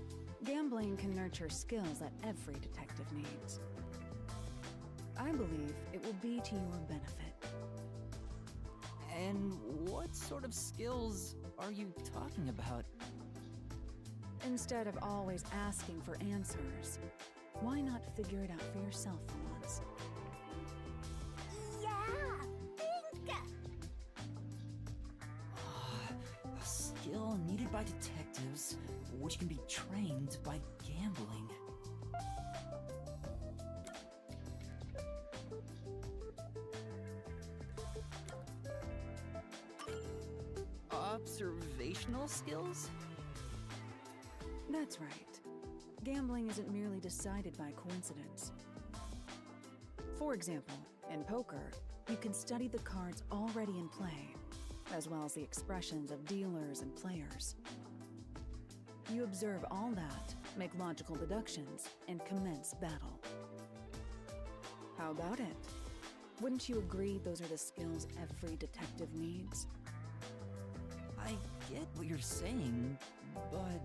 gambling can nurture skills that every detective needs. I believe it will be to your benefit. And what sort of skills are you talking about? Instead of always asking for answers, why not figure it out for yourself for once? Yeah, think! A skill needed by detectives, which can be trained by gambling. Observational skills? That's right. Gambling isn't merely decided by coincidence. For example, in poker, you can study the cards already in play, as well as the expressions of dealers and players. You observe all that, make logical deductions, and commence battle. How about it? Wouldn't you agree those are the skills every detective needs? I get what you're saying, but...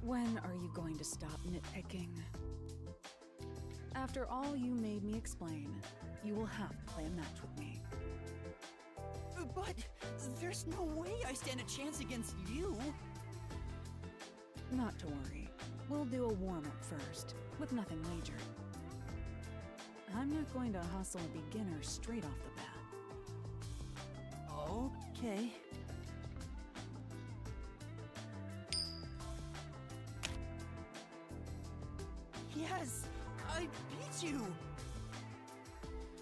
When are you going to stop nitpicking? After all you made me explain, you will have to play a match with me. But there's no way I stand a chance against you. Not to worry. We'll do a warm-up first, with nothing wagered. I'm not going to hustle a beginner straight off the bat. Okay. Yes! I beat you!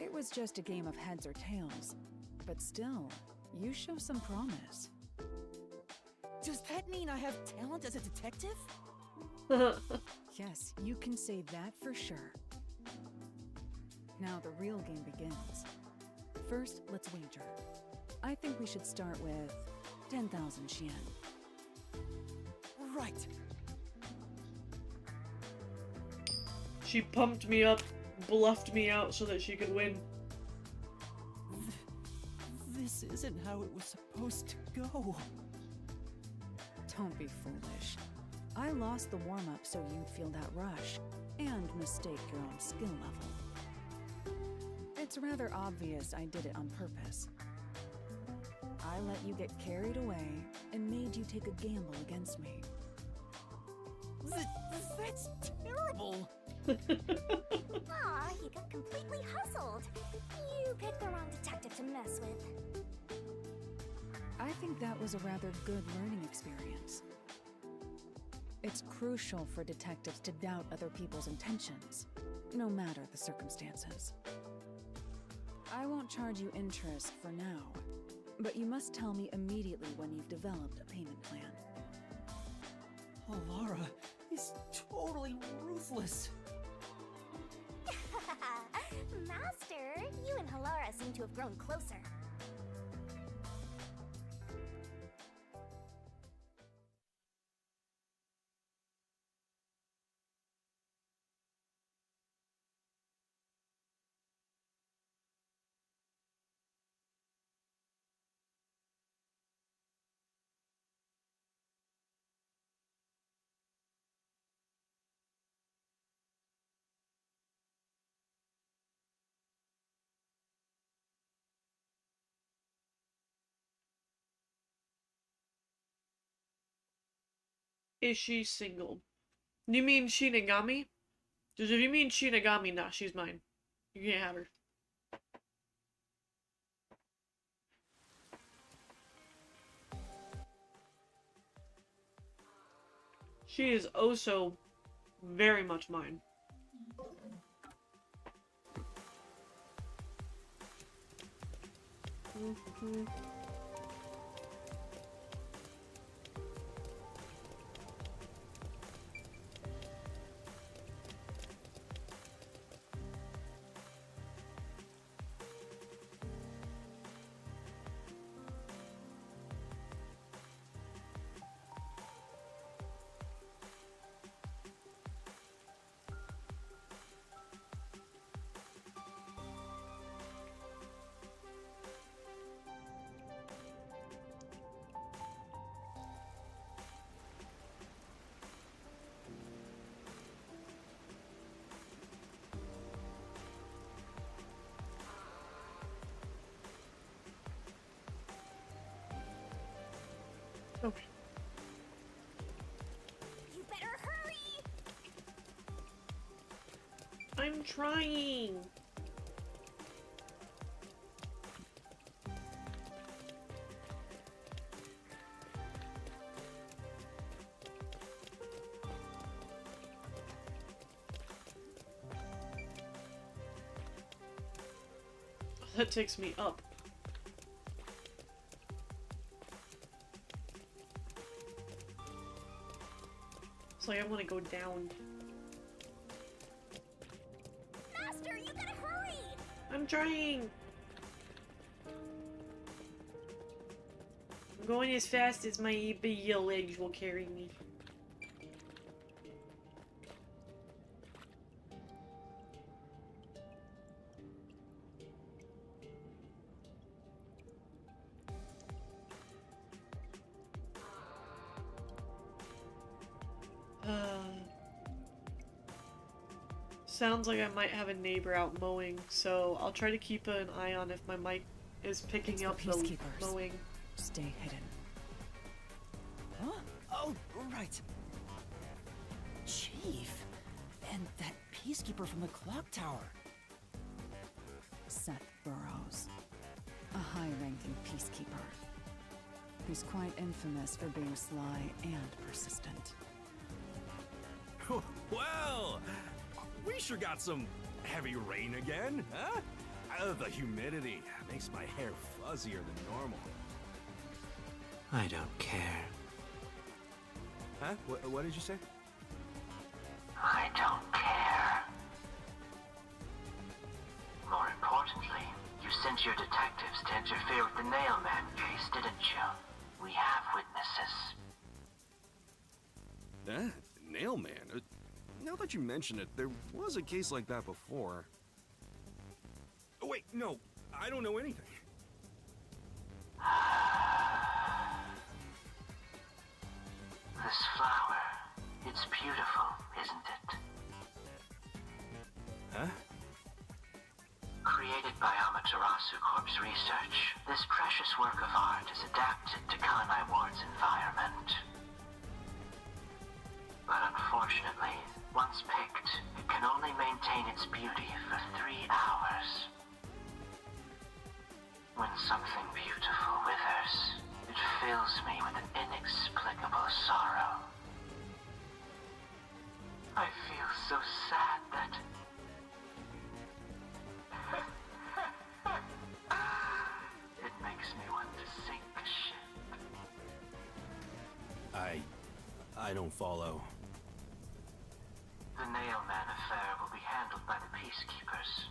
It was just a game of heads or tails, but still, you show some promise. Does that mean I have talent as a detective? Yes, you can say that for sure. Now the real game begins. First, let's wager. I think we should start with 10,000 Xian. Right. She pumped me up, bluffed me out so that she could win. This isn't how it was supposed to go. Don't be foolish. I lost the warm-up so you'd feel that rush, and mistake your own skill level. It's rather obvious I did it on purpose. I let you get carried away and made you take a gamble against me. That's terrible! Aw, you got completely hustled. You picked the wrong detective to mess with. I think that was a rather good learning experience. It's crucial for detectives to doubt other people's intentions, no matter the circumstances. I won't charge you interest for now, but you must tell me immediately when you've developed a payment plan. Halara is totally ruthless. Master, you and Halara seem to have grown closer. Is she single? You mean Shinigami? Because if you mean Shinigami, nah, she's mine. You can't have her. She is also very much mine. Okay. You better hurry! I'm trying. That takes me up. It's like I want to go down. Master, you gotta hurry! I'm trying. I'm going as fast as my legs will carry me. Sounds like I might have a neighbor out mowing, so I'll try to keep an eye on if my mic is picking It's up the the peacekeepers. mowing. Stay hidden. Huh? Oh, right. Chief! And that peacekeeper from the clock tower. Seth Burrows. A high-ranking peacekeeper. Who's quite infamous for being sly and persistent. Well, we sure got some heavy rain again, huh? The humidity makes my hair fuzzier than normal. I don't care. Huh? What did you say? I don't care. More importantly, you sent your detectives to interfere with the Nailman case, didn't you? We have witnesses. Nailman? Now that you mention it, there was a case like that before. Oh, wait, no, I don't know anything. This flower, it's beautiful, isn't it? Huh? Created by Amaterasu Corp's research, this precious work of art is adapted to Kalimai Ward's environment. But unfortunately, once picked, it can only maintain its beauty for 3 hours. When something beautiful withers, it fills me with an inexplicable sorrow. I feel so sad that... it makes me want to sink a ship. I don't follow. The Nailman affair will be handled by the Peacekeepers.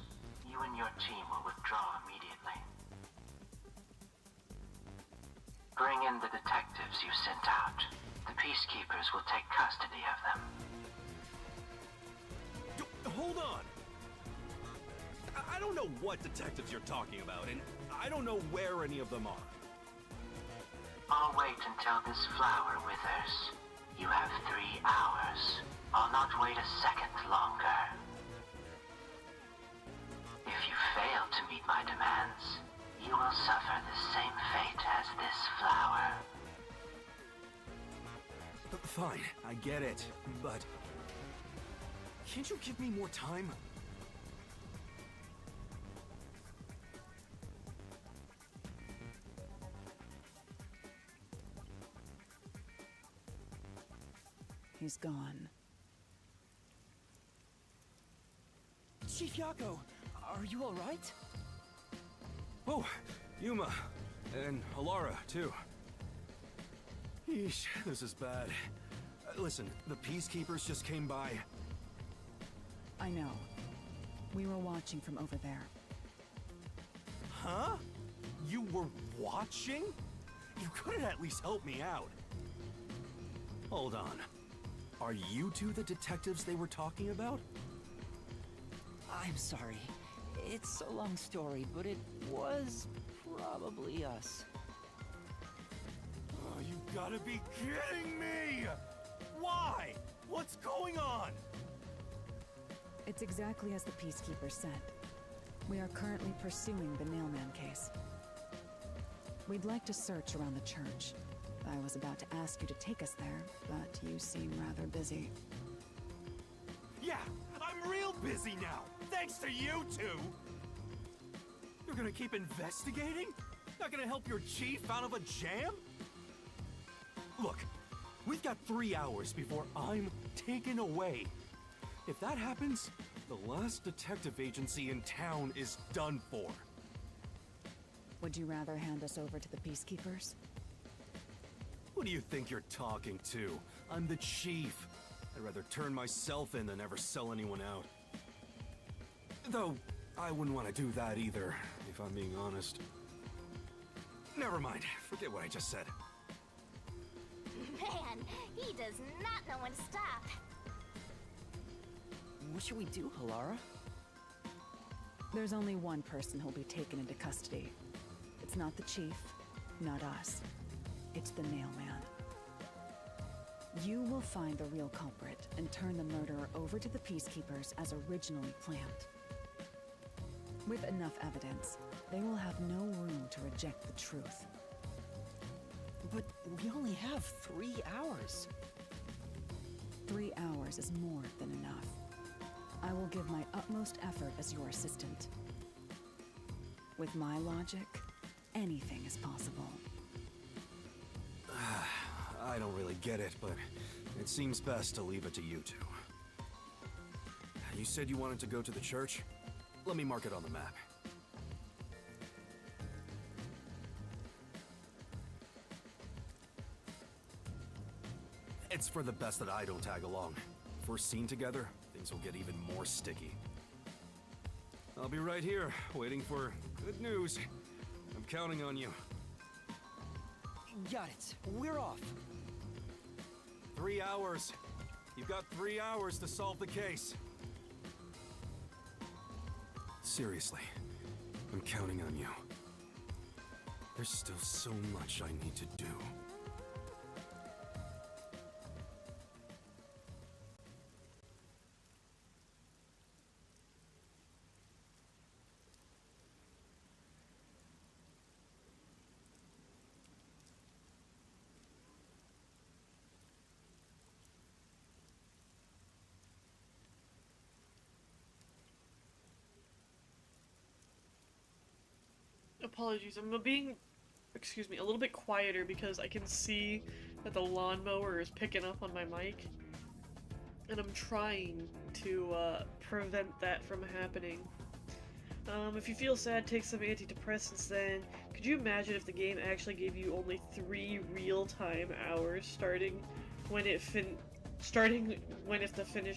You and your team will withdraw immediately. Bring in the detectives you sent out. The Peacekeepers will take custody of them. Hold on! I don't know what detectives you're talking about, and I don't know where any of them are. I'll wait until this flower withers. You have 3 hours. I'll not wait a second longer. If you fail to meet my demands, you will suffer the same fate as this flower. Fine, I get it, but... Can't you give me more time? He's gone. Chief Yako, are you alright? Oh, Yuma. And Alara, too. Yeesh, this is bad. Listen, the Peacekeepers just came by. I know. We were watching from over there. Huh? You were watching? You couldn't at least help me out. Hold on. Are you two the detectives they were talking about? I'm sorry. It's a long story, but it was probably us. Oh, you gotta be kidding me! Why? What's going on? It's exactly as the Peacekeeper said. We are currently pursuing the Nailman case. We'd like to search around the church. I was about to ask you to take us there, but you seem rather busy. Yeah, I'm real busy now, thanks to you two! You're gonna keep investigating? Not gonna help your chief out of a jam? Look, we've got 3 hours before I'm taken away. If that happens, the last detective agency in town is done for. Would you rather hand us over to the Peacekeepers? Who do you think you're talking to? I'm the chief. I'd rather turn myself in than ever sell anyone out. Though, I wouldn't want to do that either, if I'm being honest. Never mind, forget what I just said. Man, he does not know when to stop. What should we do, Alara? There's only one person who'll be taken into custody. It's not the chief, not us. It's the Nailman. You will find the real culprit and turn the murderer over to the Peacekeepers as originally planned. With enough evidence, they will have no room to reject the truth. But we only have 3 hours. 3 hours is more than enough. I will give my utmost effort as your assistant. With my logic, anything is possible. I don't really get it, but it seems best to leave it to you two. You said you wanted to go to the church? Let me mark it on the map. It's for the best that I don't tag along. If we're seen together, things will get even more sticky. I'll be right here, waiting for good news. I'm counting on you. Got it. We're off. 3 hours. You've got 3 hours to solve the case. Seriously, I'm counting on you. There's still so much I need to do. Apologies, I'm being, excuse me, a little bit quieter because I can see that the lawnmower is picking up on my mic. And I'm trying to prevent that from happening. If you feel sad, take some antidepressants then. Could you imagine if the game actually gave you only 3 real-time hours starting when it finished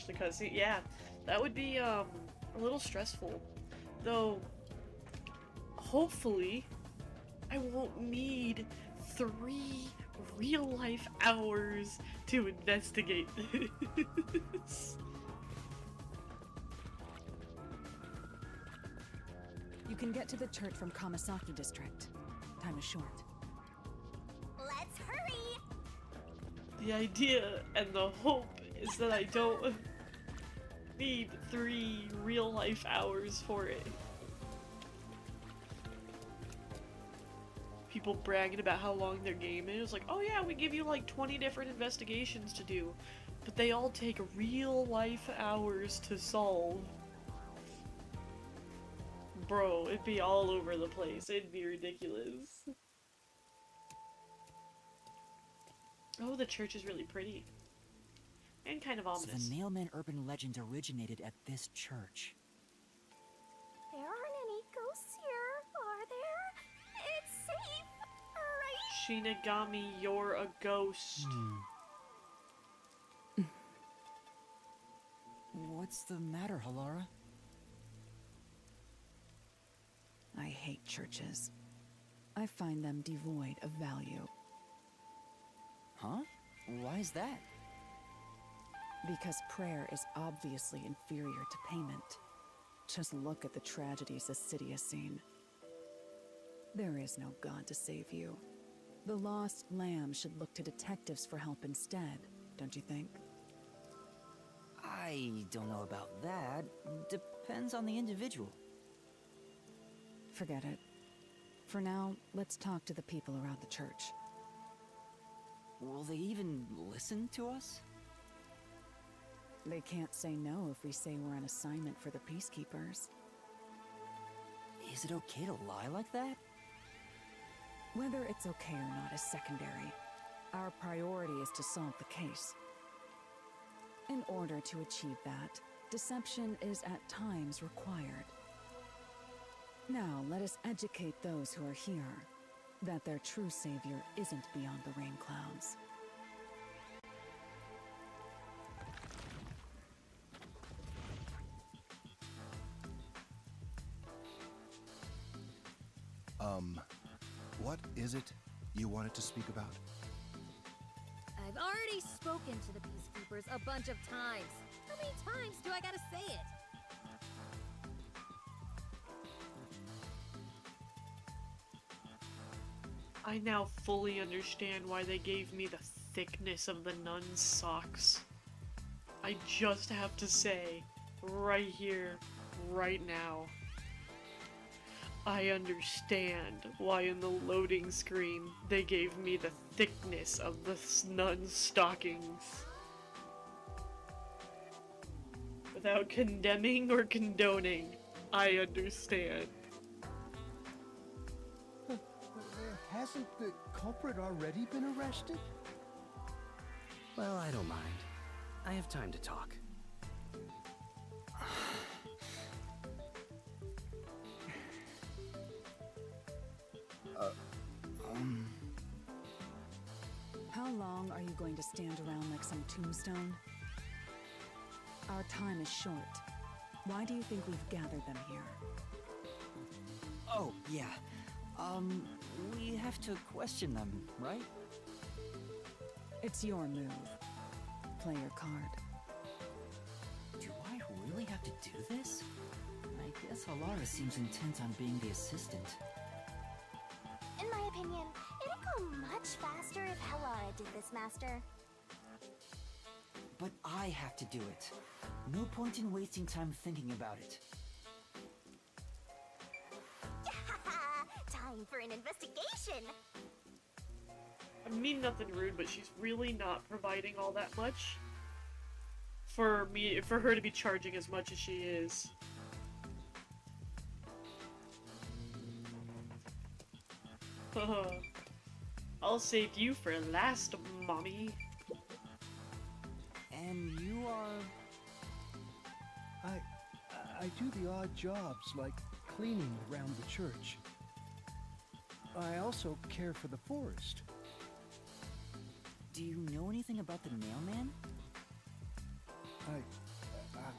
the cutscene? Yeah, that would be a little stressful. Though hopefully, I won't need 3 real-life hours to investigate this. You can get to the church from Kamasaki District. Time is short. Let's hurry! The idea and the hope is that I don't need 3 real-life hours for it. people bragging about how long their game is. Like, oh yeah, we give you like 20 different investigations to do. But they all take real life hours to solve. Bro, it'd be all over the place. It'd be ridiculous. Oh, the church is really pretty. And kind of So ominous. the Nailman urban legend originated at this church. There aren't any ghosts here, are there? It's safe, right? Shinigami, you're a ghost. What's the matter, Halara? I hate churches. I find them devoid of value. Huh? Why is that? Because prayer is obviously inferior to payment. Just look at the tragedies the city has seen. There is no God to save you. The lost lamb should look to detectives for help instead, don't you think? I don't know about that. Depends on the individual. Forget it. For now, let's talk to the people around the church. Will they even listen to us? They can't say no if we say we're on assignment for the Peacekeepers. Is it okay to lie like that? Whether it's okay or not is secondary. Our priority is to solve the case. In order to achieve that, deception is at times required. Now, let us educate those who are here that their true savior isn't beyond the rain clouds. What is it you wanted to speak about? I've already spoken to the Peacekeepers a bunch of times. How many times do I gotta say it? I now fully understand why they gave me the thickness of the nun's socks. I just have to say, right here, right now, I understand why in the loading screen they gave me the thickness of the nun's stockings. Without condemning or condoning, I understand. Hasn't the culprit already been arrested? Well, I don't mind. I have time to talk. How long are you going to stand around like some tombstone? Our time is short. Why do you think we've gathered them here? Oh, yeah. We have to question them, right? It's your move. Play your card. Do I really have to do this? I guess Halara seems intent on being the assistant. In my opinion, it'd go much faster if Halara did this, Master. But I have to do it. No point in wasting time thinking about it. Time for an investigation! I mean nothing rude, but she's really not providing all that much for her to be charging as much as she is. I'll save you for last, mommy. And you are... I do the odd jobs, like cleaning around the church. I also care for the forest. Do you know anything about the Nailman?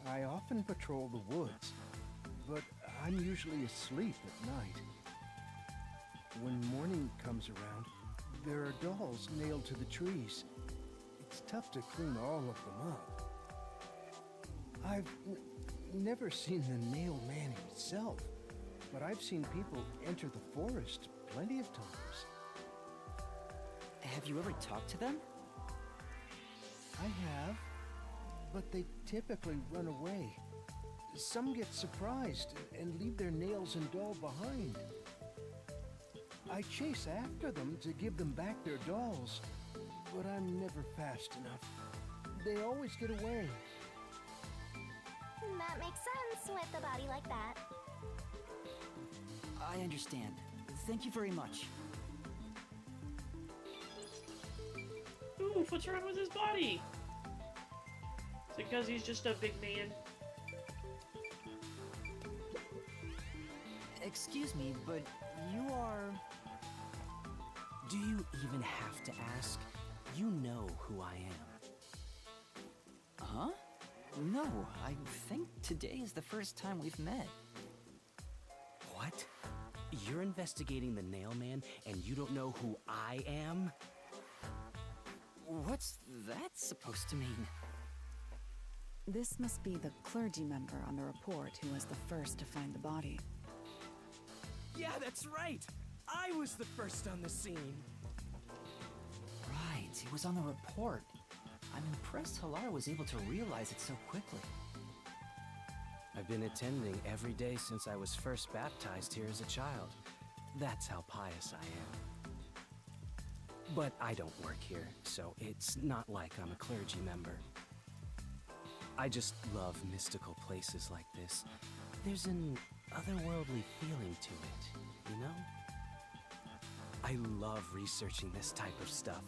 I often patrol the woods, but I'm usually asleep at night. When morning comes around, there are dolls nailed to the trees. It's tough to clean all of them up. I've never seen the Nail Man himself, but I've seen people enter the forest plenty of times. Have you ever talked to them? I have, but they typically run away. Some get surprised and leave their nails and doll behind. I chase after them to give them back their dolls, but I'm never fast enough. They always get away. That makes sense with a body like that. I understand. Thank you very much. Ooh, what's wrong with his body? Is it because he's just a big man? Excuse me, but you are... Do you even have to ask? You know who I am. Huh? No, I think today is the first time we've met. What? You're investigating the Nail Man and you don't know who I am? What's that supposed to mean? This must be the clergy member on the report who was the first to find the body. Yeah, that's right! I was the first on the scene! Right, it was on the report. I'm impressed Halar was able to realize it so quickly. I've been attending every day since I was first baptized here as a child. That's how pious I am. But I don't work here, so it's not like I'm a clergy member. I just love mystical places like this. There's an otherworldly feeling to it, you know? I love researching this type of stuff,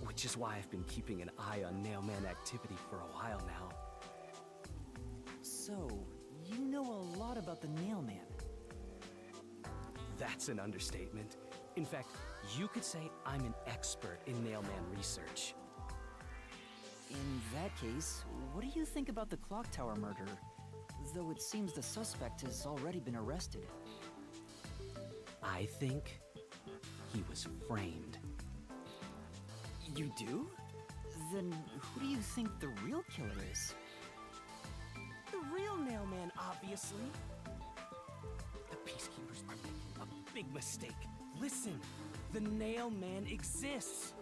which is why I've been keeping an eye on Nailman activity for a while now. So, you know a lot about the Nailman. That's an understatement. In fact, you could say I'm an expert in Nailman research. In that case, what do you think about the clock tower murder? Though it seems the suspect has already been arrested. I think he was framed. You do? Then who do you think the real killer is? The real Nailman, obviously. The Peacekeepers are making a big mistake. Listen, the Nailman exists.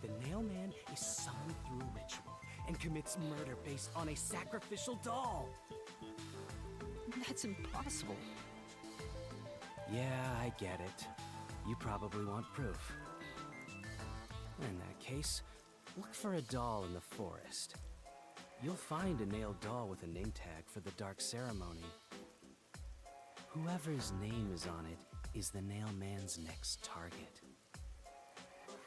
The Nailman is summoned through a ritual and commits murder based on a sacrificial doll. That's impossible. Yeah, I get it. You probably want proof. In that case, look for a doll in the forest. You'll find a nailed doll with a name tag for the Dark Ceremony. Whoever's name is on it is the Nailman's next target.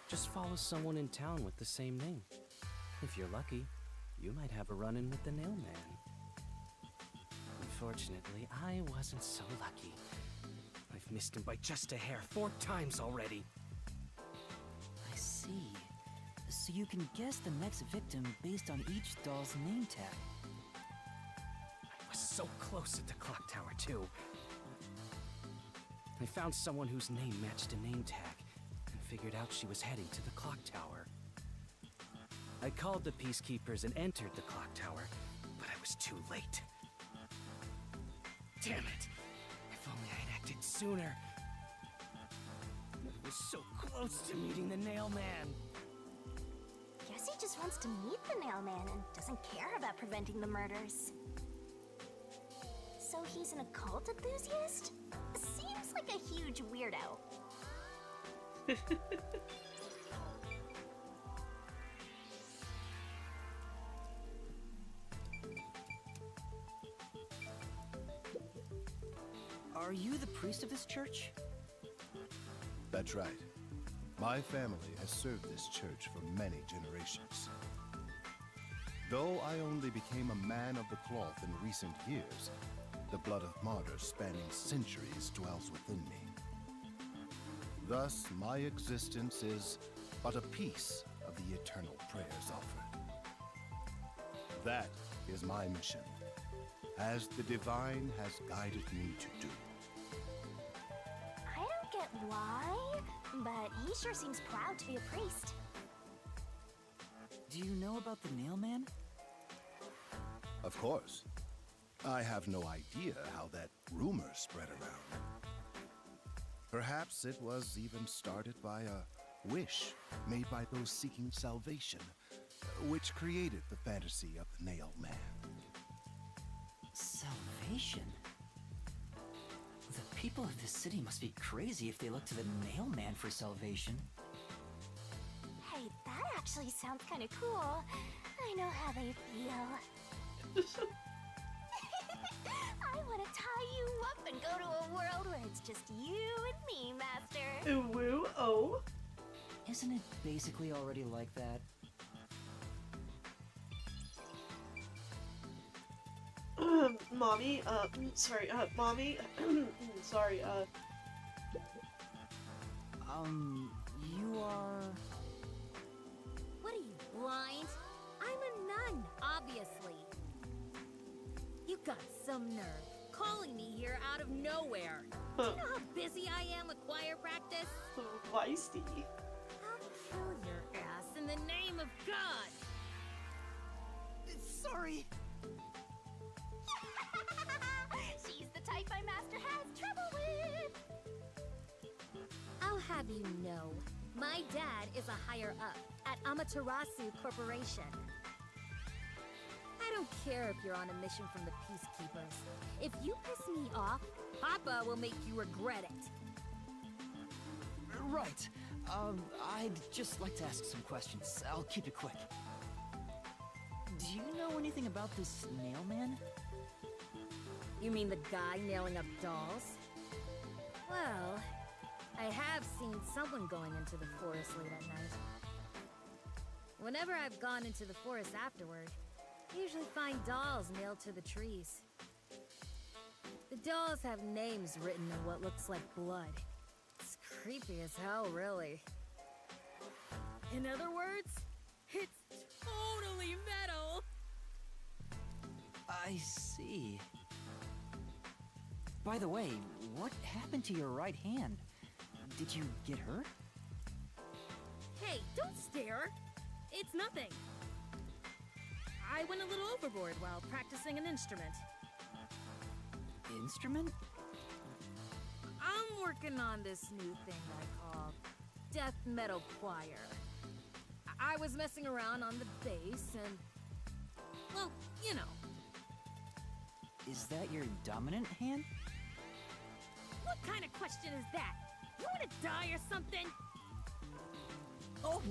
Just follow someone in town with the same name. If you're lucky, you might have a run-in with the Nailman. Unfortunately, I wasn't so lucky. I've missed him by just a hair 4 times already. I see. So you can guess the next victim based on each doll's name tag. I was so close at the clock tower, too. I found someone whose name matched a name tag and figured out she was heading to the clock tower. I called the Peacekeepers and entered the clock tower, but I was too late. Damn it! If only I had acted sooner. I was so close to meeting the Nailman. Guess he just wants to meet the Nailman and doesn't care about preventing the murders. So he's an occult enthusiast? Seems like a huge weirdo. Are you the priest of this church? That's right. My family has served this church for many generations. Though I only became a man of the cloth in recent years, the blood of martyrs spanning centuries dwells within me. Thus, my existence is but a piece of the eternal prayers offered. That is my mission, as the Divine has guided me to do. I don't get why, but he sure seems proud to be a priest. Do you know about the Nailman? Of course. I have no idea how that rumor spread around. Perhaps it was even started by a wish made by those seeking salvation, which created the fantasy of the Nailman. Salvation? The People of this city must be crazy if they look to the Nailman for salvation. Hey, that actually sounds kind of cool. I know how they feel. I want to tie you up and go to a world where it's just you and me, Master. Woo, oh. Isn't it basically already like that? Mommy, sorry, Mommy, sorry, You are... What are you, blind? I'm a nun, obviously. You got some nerve, calling me here out of nowhere. You know how busy I am with choir practice? Feisty. I'll kill your ass in the name of God! Sorry. She's the type my master has trouble with. I'll have you know, my dad is a higher up at Amaterasu Corporation. I don't care if you're on a mission from the Peacekeepers. If you piss me off, Papa will make you regret it. Right. I'd just like to ask some questions. I'll keep it quick. Do you know anything about this Nailman? You mean the guy nailing up dolls? Well, I have seen someone going into the forest late at night. Whenever I've gone into the forest afterward, I usually find dolls nailed to the trees. The dolls have names written in what looks like blood. It's creepy as hell, really. In other words, it's totally metal! I see. By the way, what happened to your right hand? Did you get hurt? Hey, don't stare! It's nothing. I went a little overboard while practicing an instrument. Instrument? I'm working on this new thing I call Death Metal Choir. I was messing around on the bass and... well, you know. Is that your dominant hand? What kind of question is that? You wanna die or something? Oh,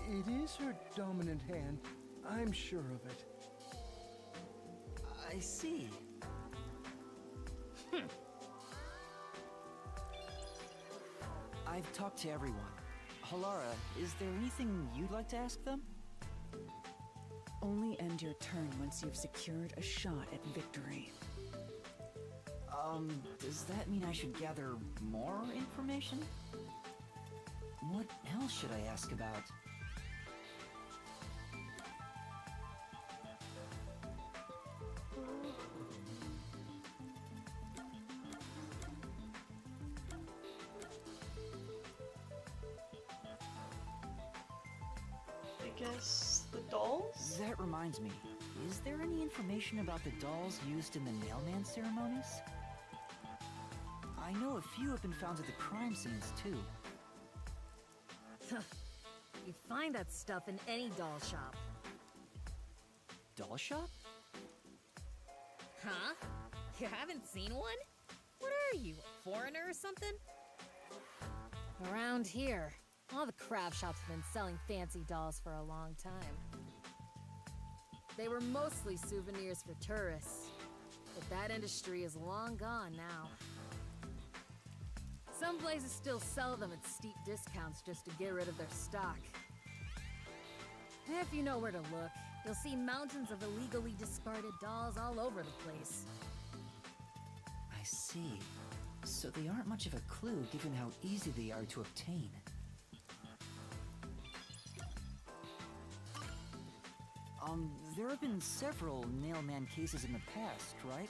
It is her dominant hand. I'm sure of it. I see. I've talked to everyone. Halara, is there anything you'd like to ask them? Only end your turn once you've secured a shot at victory. Does that mean I should gather more information? What else should I ask about? I guess the dolls? That reminds me, is there any information about the dolls used in the Nailman ceremonies? I know a few have been found at the crime scenes, too. You find that stuff in any doll shop. Doll shop? Huh? You haven't seen one? What are you, a foreigner or something? Around here, all the craft shops have been selling fancy dolls for a long time. They were mostly souvenirs for tourists, but that industry is long gone now. Some places still sell them at steep discounts just to get rid of their stock. If you know where to look, you'll see mountains of illegally discarded dolls all over the place. I see. So they aren't much of a clue given how easy they are to obtain. There have been several Nailman cases in the past, right?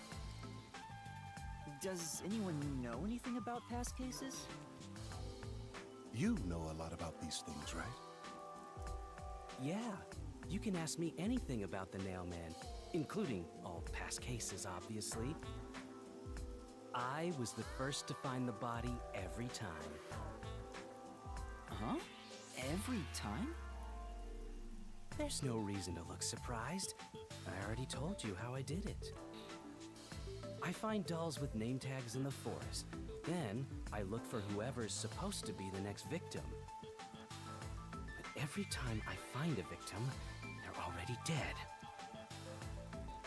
Does anyone know anything about past cases? You know a lot about these things, right? Yeah, you can ask me anything about the Nailman, including all past cases, obviously. I was the first to find the body every time. Huh? Every time? There's no reason to look surprised. I already told you how I did it. I find dolls with name tags in the forest. Then, I look for whoever's supposed to be the next victim. But every time I find a victim, they're already dead.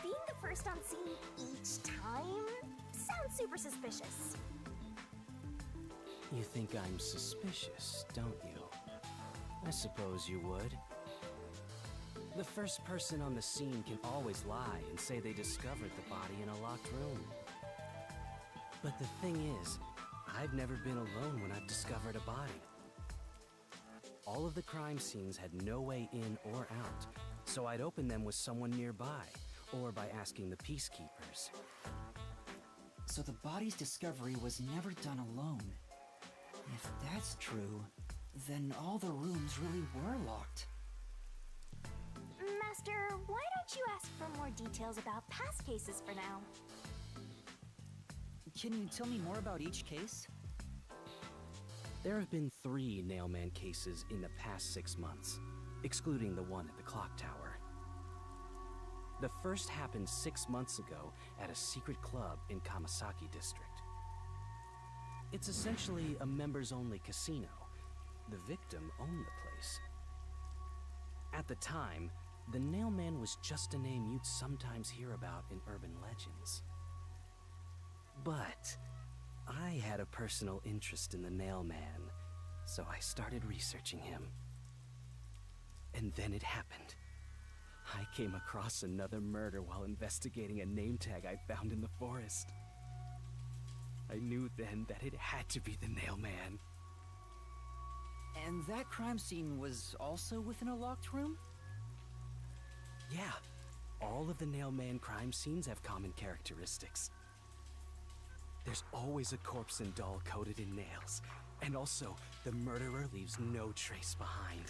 Being the first on scene each time sounds super suspicious. You think I'm suspicious, don't you? I suppose you would. The first person on the scene can always lie and say they discovered the body in a locked room. But the thing is, I've never been alone when I've discovered a body. All of the crime scenes had no way in or out, so I'd open them with someone nearby, or by asking the peacekeepers. So the body's discovery was never done alone. If that's true, then all the rooms really were locked. Master, why don't you ask for more details about past cases for now? Can you tell me more about each case? There have been 3 Nailman cases in the past 6 months, excluding the one at the clock tower. The first happened 6 months ago at a secret club in Kamasaki District. It's essentially a members-only casino. The victim owned the place. At the time, the Nailman was just a name you'd sometimes hear about in urban legends. But I had a personal interest in the Nailman, so I started researching him. And then it happened. I came across another murder while investigating a name tag I found in the forest. I knew then that it had to be the Nailman. And that crime scene was also within a locked room? Yeah, all of the Nailman crime scenes have common characteristics. There's always a corpse and doll coated in nails, and also the murderer leaves no trace behind.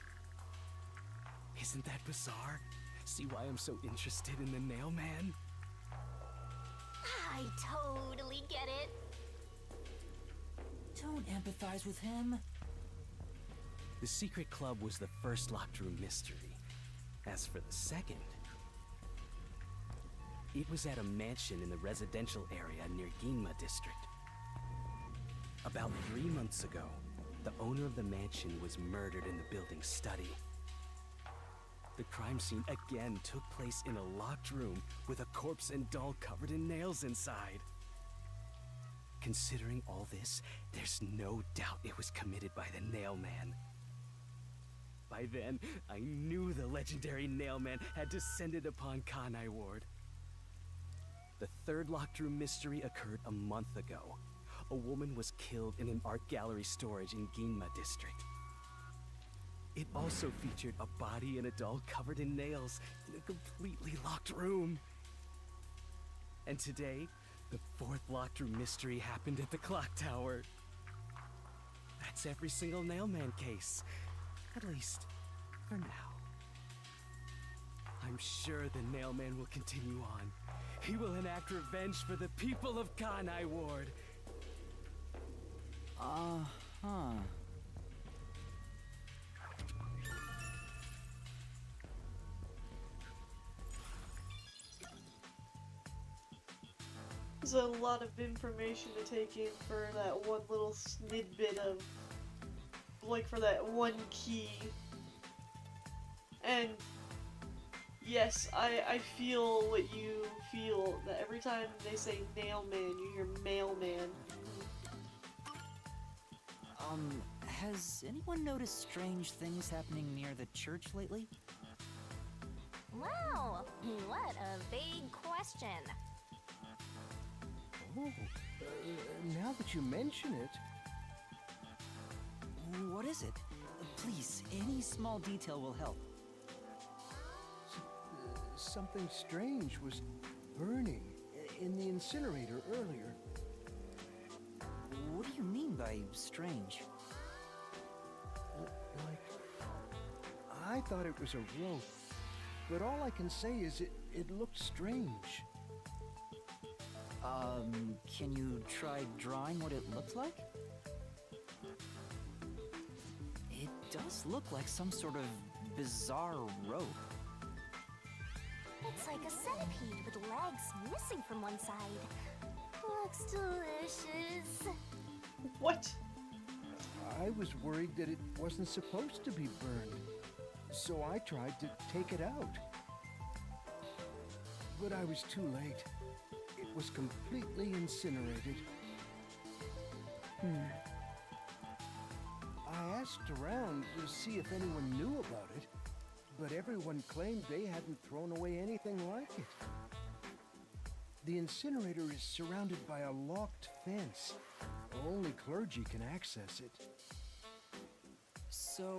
Isn't that bizarre? See why I'm so interested in the Nailman? I totally get it. Don't empathize with him. The secret club was the first locked room mystery. As for the second, it was at a mansion in the residential area near Ginma District. About 3 months ago, the owner of the mansion was murdered in the building's study. The crime scene again took place in a locked room with a corpse and doll covered in nails inside. Considering all this, there's no doubt it was committed by the Nailman. By then, I knew the legendary Nailman had descended upon Kanai Ward. The third locked room mystery occurred a month ago. A woman was killed in an art gallery storage in Ginma District. It also featured a body and a doll covered in nails in a completely locked room. And today, the fourth locked room mystery happened at the clock tower. That's every single Nailman case. At least, for now. I'm sure the Nailman will continue on. He will enact revenge for the people of Kanai Ward. Uh-huh. There's a lot of information to take in for that one little snidbit of, like, for that one key. And yes, I feel what you feel, that every time they say Nailman, you hear mailman. Has anyone noticed strange things happening near the church lately? Wow, what a big question. Oh, now that you mention it... What is it? Please, any small detail will help. Something strange was burning in the incinerator earlier. What do you mean by strange? Like... I thought it was a rope, but all I can say is it looked strange. Can you try drawing what it looks like? It does look like some sort of bizarre rope. It's like a centipede with legs missing from one side. looks delicious. What? I was worried that it wasn't supposed to be burned, so I tried to take it out. But I was too late. It was completely incinerated. I asked around to see if anyone knew about it, but everyone claimed they hadn't thrown away anything like it. The incinerator is surrounded by a locked fence. Only clergy can access it. So,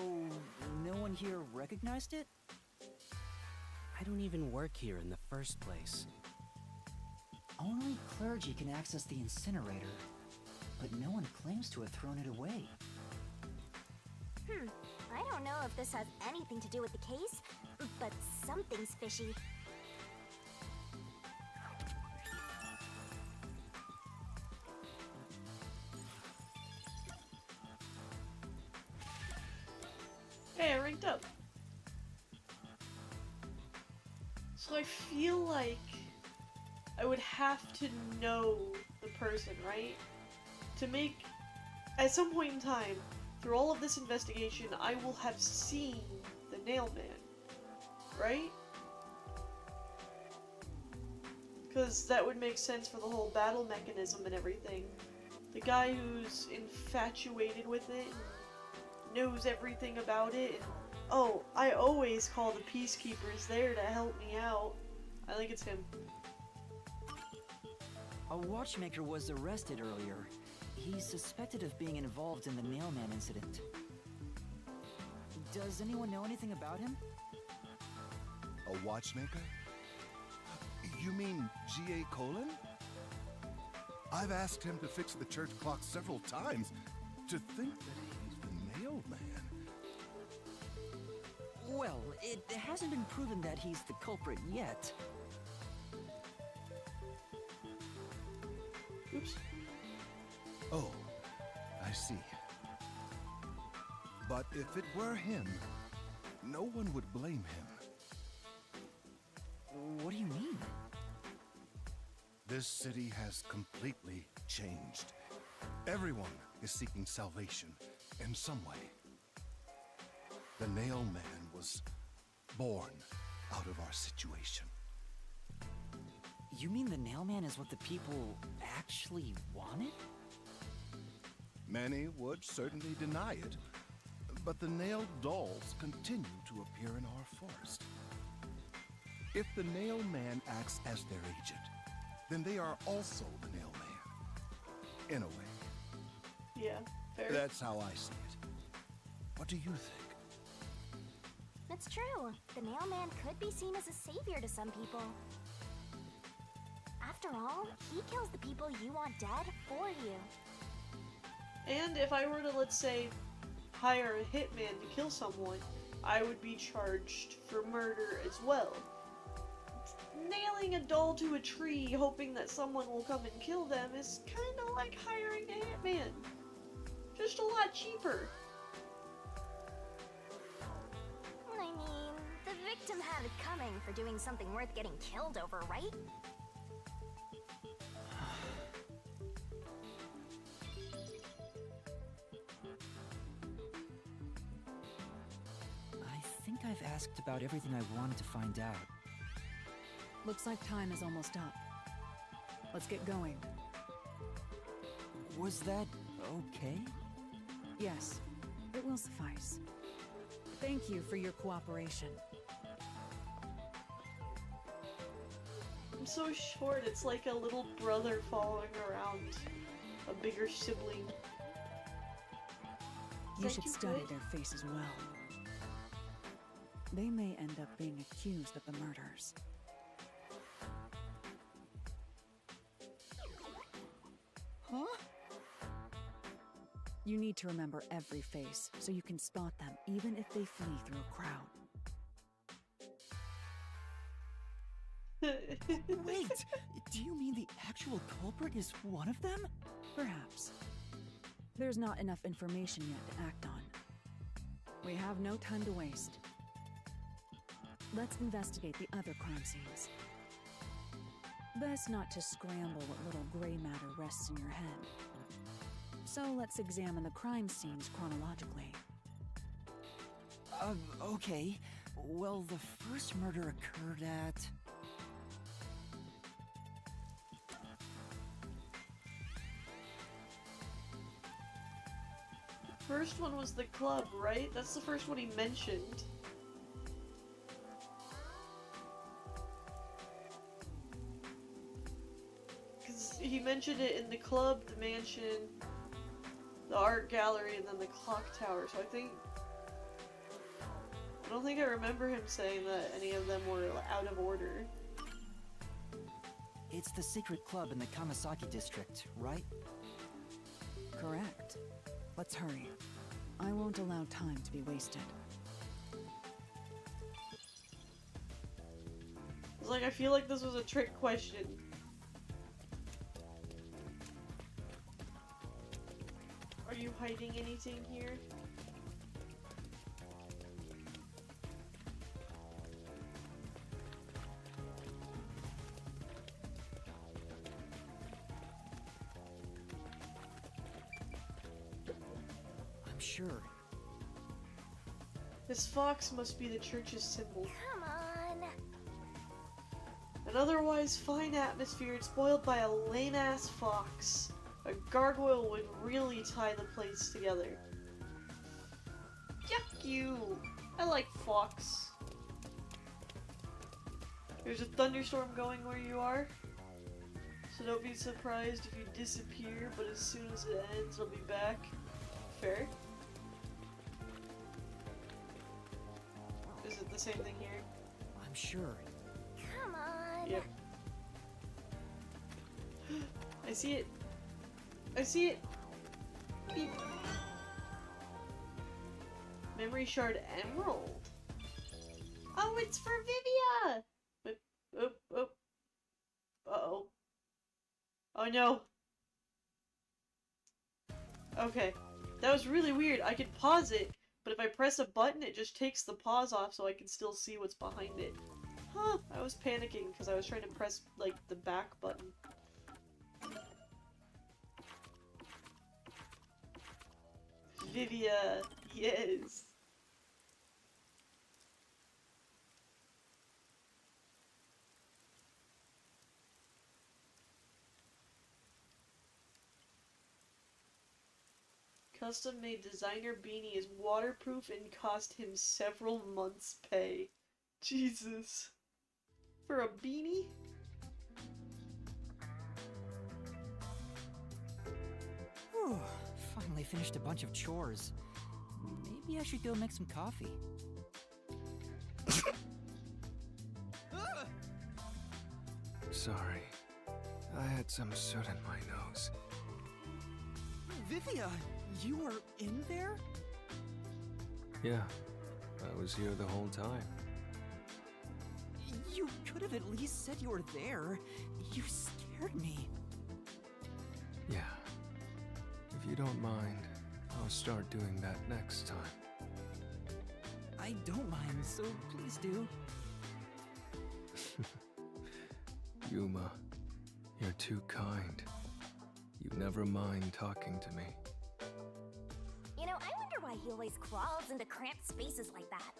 no one here recognized it? I don't even work here in the first place. Only clergy can access the incinerator, but no one claims to have thrown it away. I don't know if this has anything to do with the case, but something's fishy. Hey, I ranked up. So I feel like I would have to know the person, right? To make, at some point in time, through all of this investigation, I will have seen the Nailman, right? Because that would make sense for the whole battle mechanism and everything. The guy who's infatuated with it, knows everything about it, and, oh, I always call the peacekeepers there to help me out. I think it's him. A watchmaker was arrested earlier. He's suspected of being involved in the Nailman incident. Does anyone know anything about him? A watchmaker? You mean G.A. Colin? I've asked him to fix the church clock several times. To think that he's the Nailman. Well, it hasn't been proven that he's the culprit yet. Oops. Oh, I see. But if it were him, no one would blame him. What do you mean? This city has completely changed. Everyone is seeking salvation in some way. The Nailman was born out of our situation. You mean the Nailman is what the people actually wanted? Many would certainly deny it, but the nailed dolls continue to appear in our forest. If the Nailman acts as their agent, then they are also the Nailman. In a way. Yeah, fair. That's how I see it. What do you think? It's true. The Nailman could be seen as a savior to some people. After all, he kills the people you want dead for you. And if I were to, let's say, hire a hitman to kill someone, I would be charged for murder as well. Nailing a doll to a tree hoping that someone will come and kill them is kind of like hiring a hitman. Just a lot cheaper. I mean, the victim had it coming for doing something worth getting killed over, right? I think I've asked about everything I wanted to find out. Looks like time is almost up. Let's get going. Was that okay? Yes, it will suffice. Thank you for your cooperation. I'm so short, it's like a little brother following around a bigger sibling. You Is should that too study good? their faces well. They may end up being accused of the murders. Huh? You need to remember every face, so you can spot them even if they flee through a crowd. Wait! Do you mean the actual culprit is one of them? Perhaps. There's not enough information yet to act on. We have no time to waste. Let's investigate the other crime scenes. Best not to scramble what little gray matter rests in your head. So let's examine the crime scenes chronologically. Okay. Well, the first murder occurred at... First one was the club, right? That's the first one he mentioned. Because he mentioned it in the club, the mansion, the art gallery, and then the clock tower, so I don't think I remember him saying that any of them were out of order. It's the secret club in the Kamasaki district, right? Correct. Let's hurry. I won't allow time to be wasted. It's like, I feel like this was a trick question. Are you hiding anything here? Sure. This fox must be the church's symbol. Come on. An otherwise fine atmosphere is spoiled by a lame-ass fox. A gargoyle would really tie the place together. Yuck you! I like fox. There's a thunderstorm going where you are, so don't be surprised if you disappear, but as soon as it ends, I'll be back. Fair? Is it the same thing here? I'm sure. Come on. Yep. I see it. I see it. Beep. Memory shard emerald. Oh, it's for Vivia. Oh. Uh-oh. Oh no. Okay. That was really weird. I could pause it, but if I press a button, it just takes the pause off so I can still see what's behind it. Huh, I was panicking because I was trying to press, like, the back button. Vivia, yes. Custom-made designer beanie is waterproof and cost him several months' pay. Jesus. For a beanie? Whew, finally finished a bunch of chores. Maybe I should go make some coffee. Sorry. I had some soot in my nose. Vivia, you were in there? Yeah, I was here the whole time. You could have at least said you were there. You scared me. Yeah. If you don't mind, I'll start doing that next time. I don't mind, so please do. Yuma, you're too kind. You never mind talking to me. You know, I wonder why he always crawls into cramped spaces like that.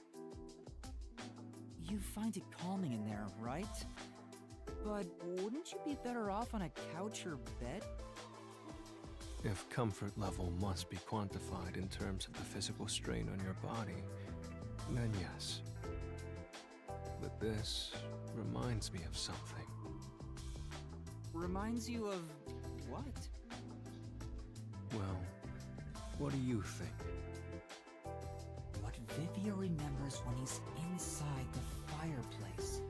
You find it calming in there, right? But wouldn't you be better off on a couch or bed? If comfort level must be quantified in terms of the physical strain on your body, then yes. But this reminds me of something. Reminds you of what? Well, what do you think? What Vivia remembers when he's inside the fireplace.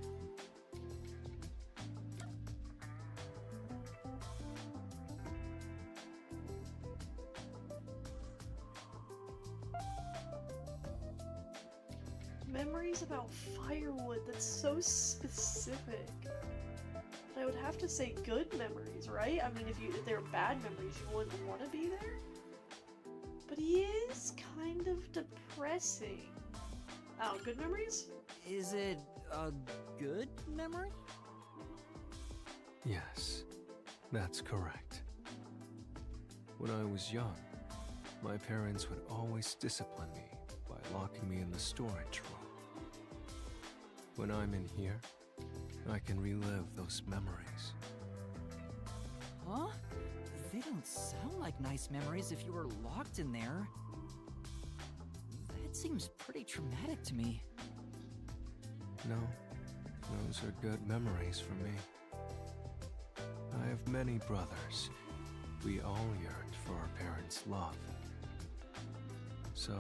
Memories about firewood, that's so specific. But I would have to say good memories, right? I mean, if they're bad memories, you wouldn't want to be there. But he is kind of depressing. Oh, good memories? Is it a good memory? Yes, that's correct. When I was young, my parents would always discipline me by locking me in the storage room. When I'm in here, I can relive those memories. Huh? They don't sound like nice memories if you were locked in there. That seems pretty traumatic to me. No, those are good memories for me. I have many brothers. We all yearned for our parents' love. So,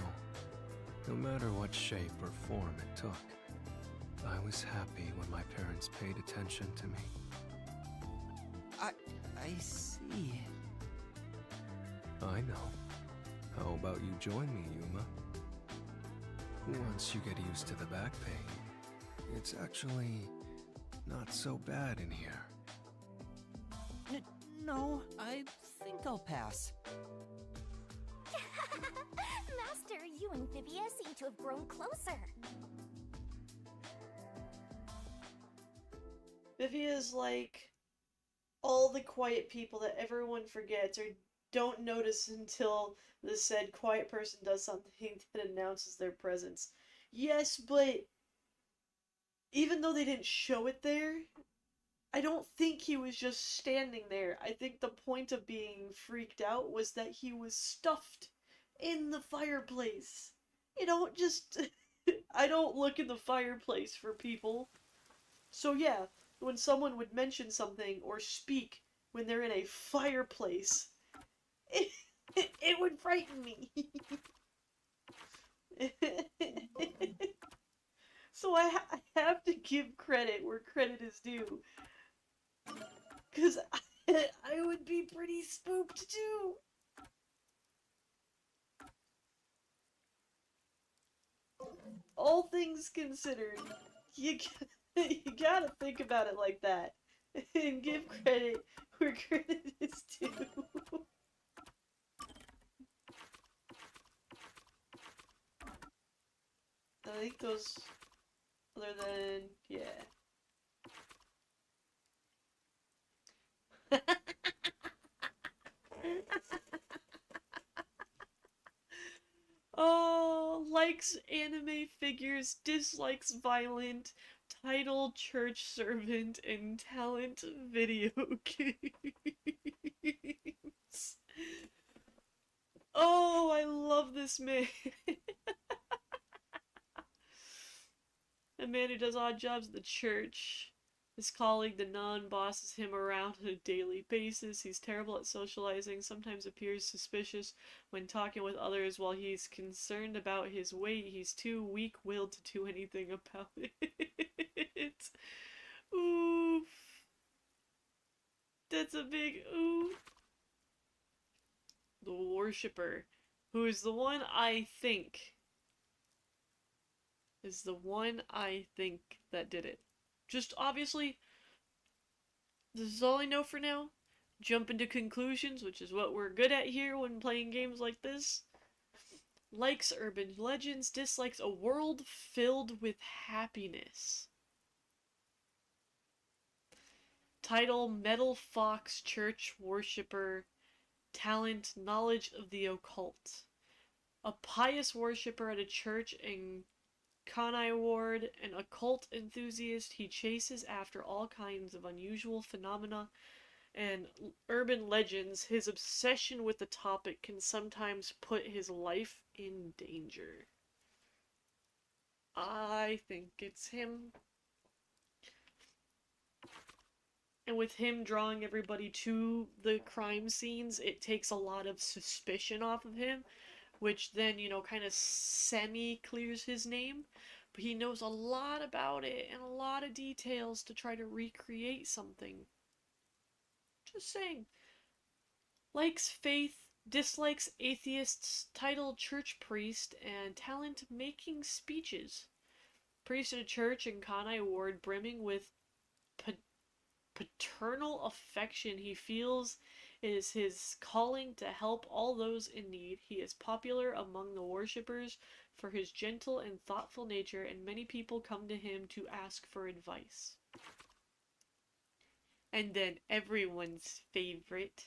no matter what shape or form it took, I was happy when my parents paid attention to me. I see. I know. How about you join me, Yuma? Once you get used to the back pain, it's actually not so bad in here. No, I think I'll pass. Master, you and Vivia seem to have grown closer. Vivia's like all the quiet people that everyone forgets or don't notice until the said quiet person does something that announces their presence. Yes, but even though they didn't show it there, I don't think he was just standing there. I think the point of being freaked out was that he was stuffed in the fireplace. You don't just... I don't look in the fireplace for people. So yeah, when someone would mention something or speak when they're in a fireplace, it would frighten me. So I have to give credit where credit is due. Because I would be pretty spooked too. All things considered, you gotta think about it like that. And give credit where credit is due. I think those, other than, yeah. Oh, likes anime figures, dislikes violent, title church servant, and talent video games. Oh, I love this man. A man who does odd jobs at the church. His colleague, the nun, bosses him around on a daily basis. He's terrible at socializing, sometimes appears suspicious when talking with others while he's concerned about his weight. He's too weak-willed to do anything about it. Oof. That's a big oof. The worshipper, who is the one I think that did it. Just obviously, this is all I know for now. Jump into conclusions, which is what we're good at here when playing games like this. Likes urban legends, dislikes a world filled with happiness. Title, Metal Fox Church Worshipper. Talent, knowledge of the occult. A pious worshipper at a church in Kanai Ward, an occult enthusiast, he chases after all kinds of unusual phenomena and urban legends. His obsession with the topic can sometimes put his life in danger. I think it's him. And with him drawing everybody to the crime scenes, it takes a lot of suspicion off of him, which then, you know, kind of semi-clears his name. But he knows a lot about it and a lot of details to try to recreate something. Just saying. Likes faith, dislikes atheists, title church priest, and talent making speeches. Priest at a church in Kanai Ward, brimming with paternal affection. He feels it is his calling to help all those in need. He is popular among the worshippers for his gentle and thoughtful nature, and many people come to him to ask for advice. And then everyone's favorite.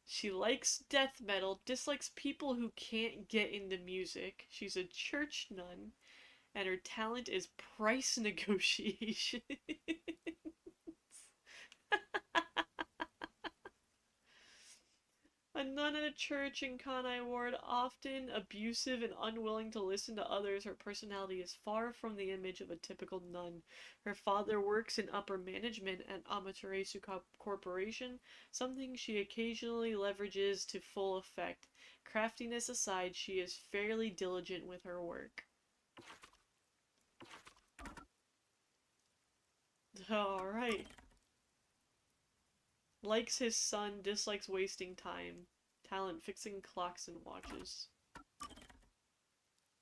She likes death metal, dislikes people who can't get into music. She's a church nun, and her talent is price negotiation. A nun at a church in Kanai Ward, often abusive and unwilling to listen to others, her personality is far from the image of a typical nun. Her father works in upper management at Amaterasu Corporation, something she occasionally leverages to full effect. Craftiness aside, she is fairly diligent with her work. Alright. Likes his son, dislikes wasting time. Talent fixing clocks and watches.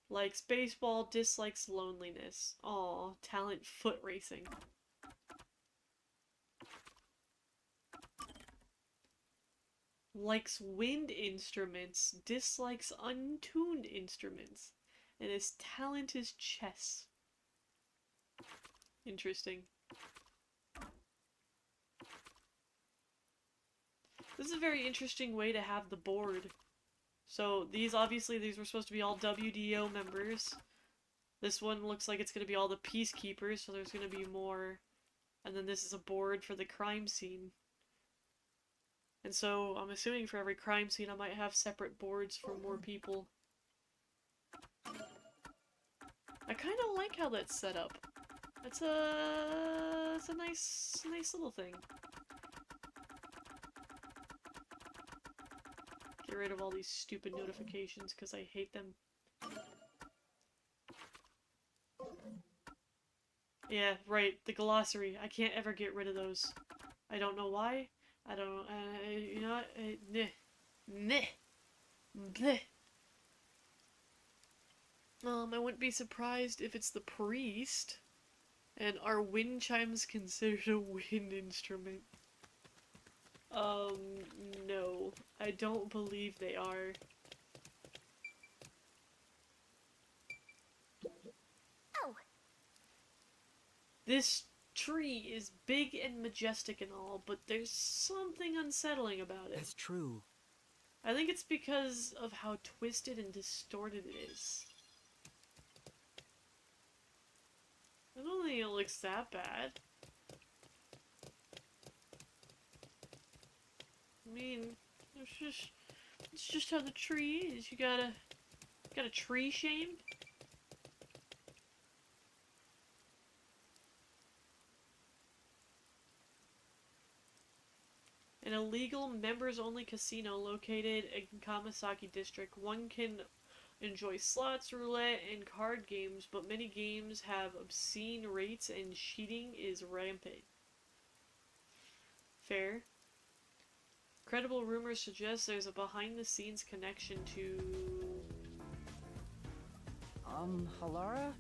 Likes baseball, dislikes loneliness. Aw, talent foot racing. Likes wind instruments, dislikes untuned instruments. And his talent is chess. Interesting. This is a very interesting way to have the board. So these were supposed to be all WDO members. This one looks like it's going to be all the peacekeepers, so there's going to be more. And then this is a board for the crime scene. And so I'm assuming for every crime scene I might have separate boards for more people. I kind of like how that's set up. It's a nice little thing. Get rid of all these stupid notifications because I hate them. Yeah, right, the glossary. I can't ever get rid of those. I don't know why. I don't, you know what? Bleh. I wouldn't be surprised if it's the priest. And are wind chimes considered a wind instrument? No. I don't believe they are. Oh. This tree is big and majestic and all, but there's something unsettling about it. That's true. I think it's because of how twisted and distorted it is. I don't think it looks that bad. I mean, it's just how the tree is. You got a tree shame? An illegal members-only casino located in Kamasaki District. One can enjoy slots, roulette, and card games, but many games have obscene rates and cheating is rampant. Fair. Credible rumors suggest there's a behind-the-scenes connection to... Halara?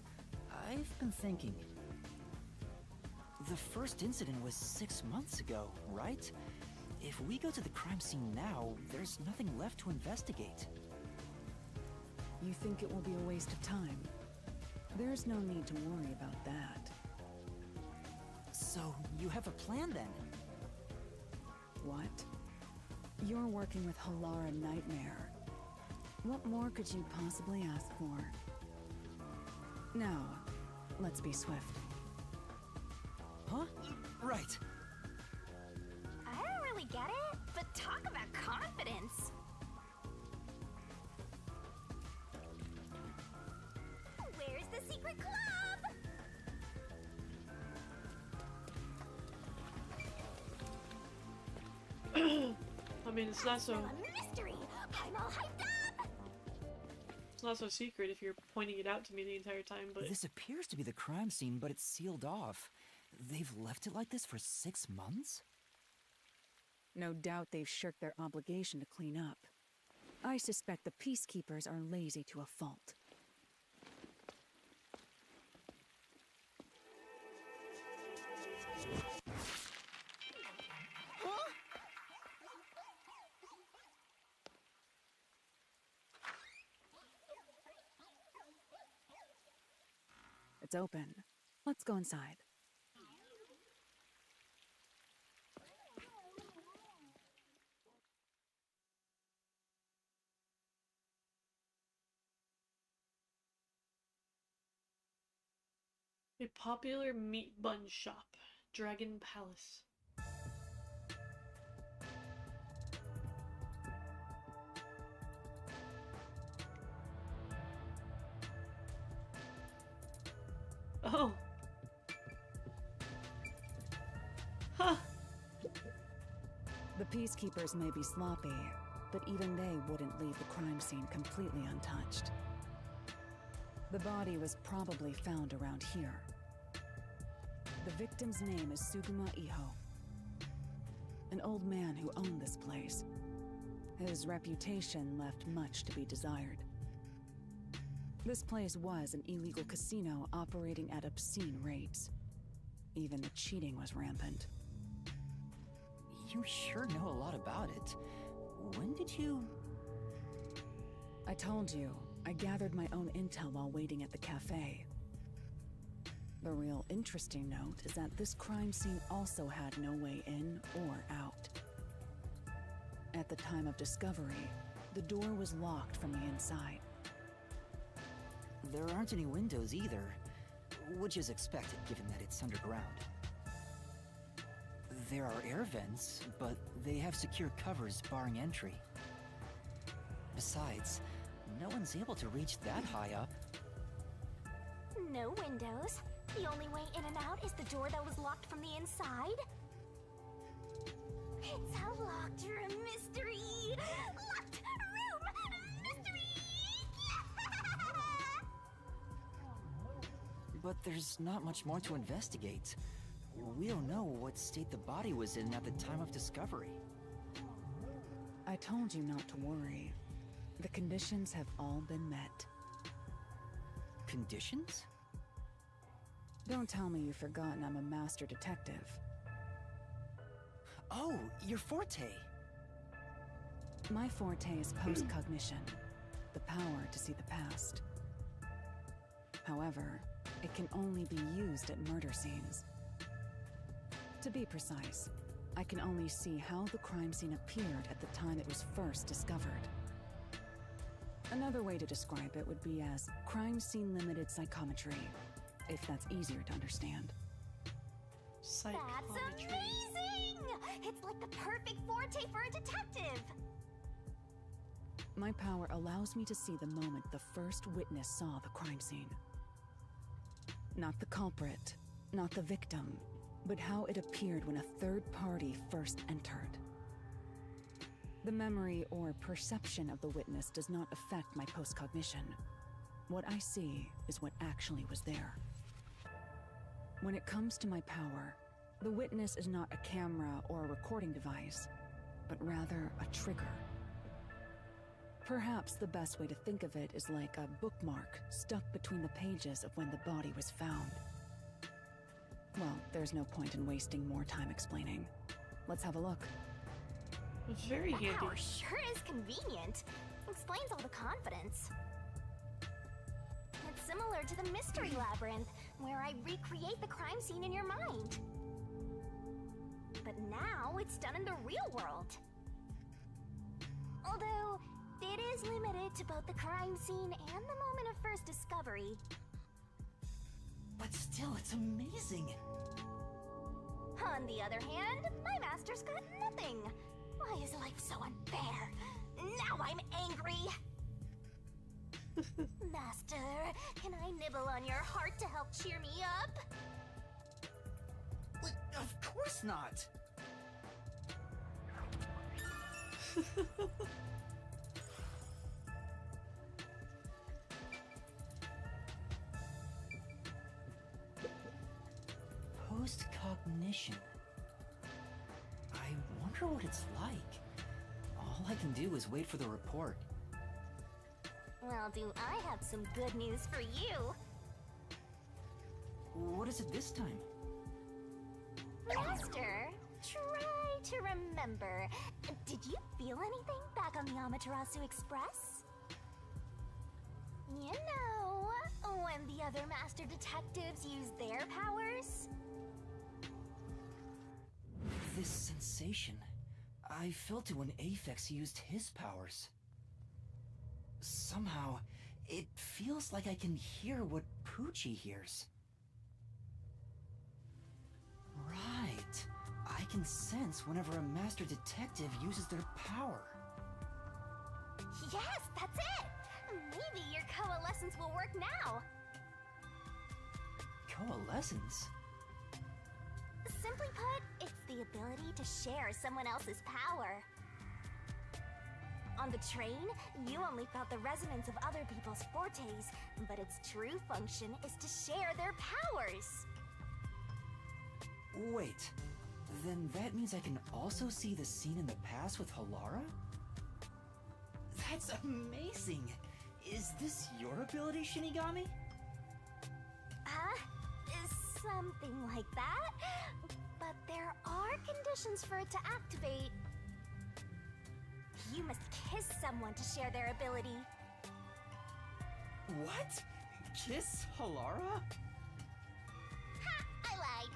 I've been thinking. The first incident was 6 months ago, right? If we go to the crime scene now, there's nothing left to investigate. You think it will be a waste of time? There's no need to worry about that. So, you have a plan then? What? You're working with Halara Nightmare. What more could you possibly ask for? Now, let's be swift. Huh? Right. I don't really get it, but talk about confidence. Where's the secret club? I mean, it's not so... Still a mystery. I'm all hyped up. It's not so secret if you're pointing it out to me the entire time, but... This appears to be the crime scene, but it's sealed off. They've left it like this for 6 months? No doubt they've shirked their obligation to clean up. I suspect the peacekeepers are lazy to a fault. It's open. Let's go inside. A popular meat bun shop, Dragon Palace. Oh. Huh. The peacekeepers may be sloppy, but even they wouldn't leave the crime scene completely untouched. The body was probably found around here. The victim's name is Suguma Iho, an old man who owned this place. His reputation left much to be desired. This place was an illegal casino operating at obscene rates. Even the cheating was rampant. You sure know a lot about it. When did you... I told you, I gathered my own intel while waiting at the cafe. The real interesting note is that this crime scene also had no way in or out. At the time of discovery, the door was locked from the inside. There aren't any windows either, which is expected given that it's underground. There are air vents, but they have secure covers barring entry. Besides, no one's able to reach that high up. No windows. The only way in and out is the door that was locked from the inside. It's a locked room mystery! Locked room mystery! But there's not much more to investigate. We don't know what state the body was in at the time of discovery. I told you not to worry. The conditions have all been met. Conditions? Don't tell me you've forgotten I'm a master detective. Oh, your forte! My forte is post-cognition, the power to see the past. However, it can only be used at murder scenes. To be precise, I can only see how the crime scene appeared at the time it was first discovered. Another way to describe it would be as crime scene limited psychometry, if that's easier to understand. That's amazing! It's like the perfect forte for a detective! My power allows me to see the moment the first witness saw the crime scene. Not the culprit, not the victim, but how it appeared when a third party first entered. The memory or perception of the witness does not affect my postcognition. What I see is what actually was there. When it comes to my power, the witness is not a camera or a recording device, but rather a trigger. Perhaps the best way to think of it is like a bookmark stuck between the pages of when the body was found. Well, there's no point in wasting more time explaining. Let's have a look. It's very handy. Wow, sure is convenient. Explains all the confidence. It's similar to the Mystery Labyrinth, where I recreate the crime scene in your mind. But now it's done in the real world. Although, it is limited to both the crime scene and the moment of first discovery. But still, it's amazing! On the other hand, my master's got nothing. Why is life so unfair? Now I'm angry! Master, can I nibble on your heart to help cheer me up? Of course not! Post-cognition. I wonder what it's like. All I can do is wait for the report. Well, do I have some good news for you? What is it this time? Master, try to remember. Did you feel anything back on the Amaterasu Express? You know, when the other master detectives use their powers? This sensation. I felt it when Aphex used his powers. Somehow, it feels like I can hear what Poochie hears. can sense whenever a master detective uses their power. Yes, that's it! Maybe your coalescence will work now. Coalescence? Simply put, it's the ability to share someone else's power. On the train, you only felt the resonance of other people's fortes, but its true function is to share their powers. Wait, then that means I can also see the scene in the past with Halara? That's amazing! Is this your ability, Shinigami? Something like that. But there are conditions for it to activate. You must kiss someone to share their ability. What? Kiss Halara? Ha! I lied.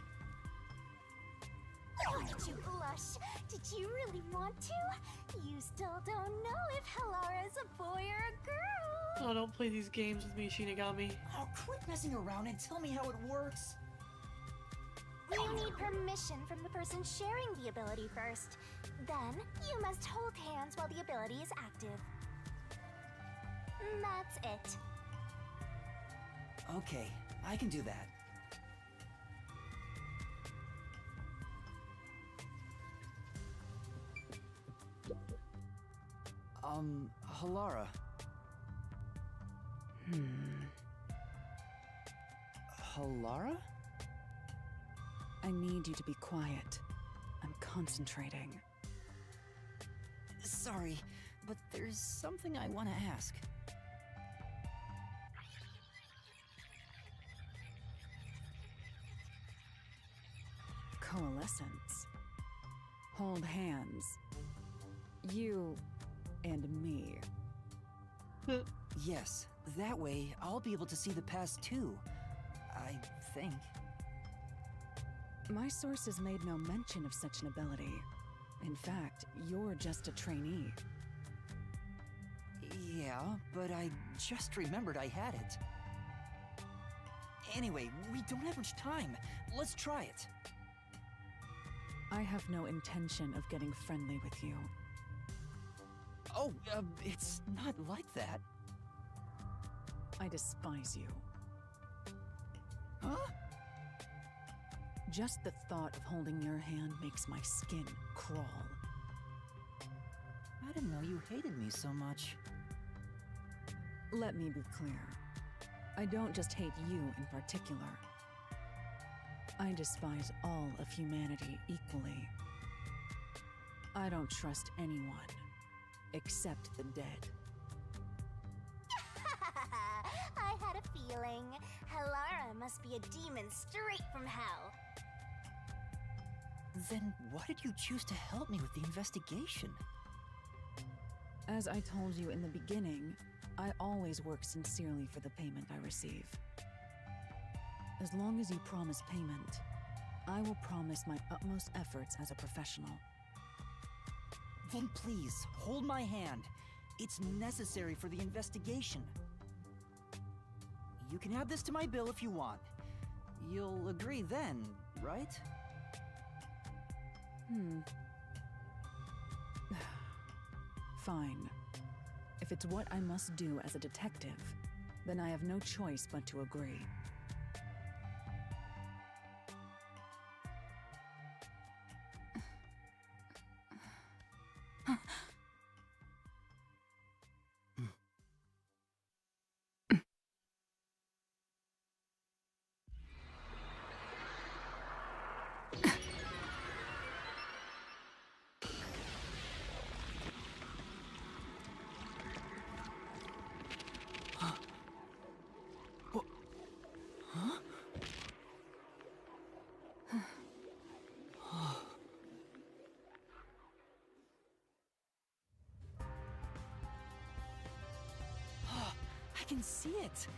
Oh, did you blush? Did you really want to? You still don't know if Halara is a boy or a girl. Oh, don't play these games with me, Shinigami. Oh, quit messing around and tell me how it works. You need permission from the person sharing the ability first. Then, you must hold hands while the ability is active. That's it. Okay, I can do that. Halara. Halara? I need you to be quiet. I'm concentrating. Sorry, but there's something I want to ask. Coalescence. Hold hands. You and me. Yes, that way I'll be able to see the past too. I think. My sources made no mention of such an ability. In fact, you're just a trainee. Yeah, but I just remembered I had it. Anyway, we don't have much time. Let's try it. I have no intention of getting friendly with you. Oh, it's not like that. I despise you. Huh? Just the thought of holding your hand makes my skin crawl. I didn't know you hated me so much. Let me be clear. I don't just hate you in particular. I despise all of humanity equally. I don't trust anyone, except the dead. I had a feeling. Halara must be a demon straight from hell. Then why did you choose to help me with the investigation? As I told you in the beginning, I always work sincerely for the payment I receive. As long as you promise payment, I will promise my utmost efforts as a professional. Then please, hold my hand. It's necessary for the investigation. You can add this to my bill if you want. You'll agree then, right? Fine. If it's what I must do as a detective, then I have no choice but to agree. I can see it.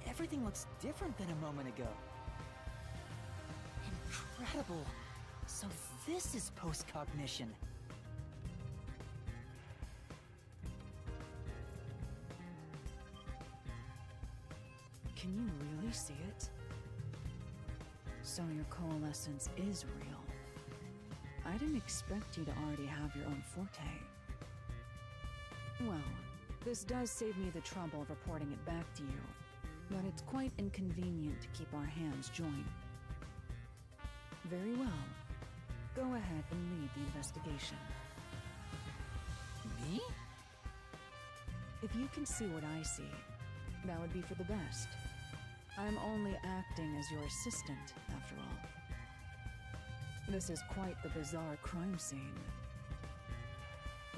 Everything looks different than a moment ago. Incredible. So this is post-cognition. Can you really see it? So your coalescence is real. I didn't expect you to already have your own forte. Well, this does save me the trouble of reporting it back to you, but it's quite inconvenient to keep our hands joined. Very well. Go ahead and lead the investigation. Me? If you can see what I see, that would be for the best. I'm only acting as your assistant, after all. This is quite the bizarre crime scene.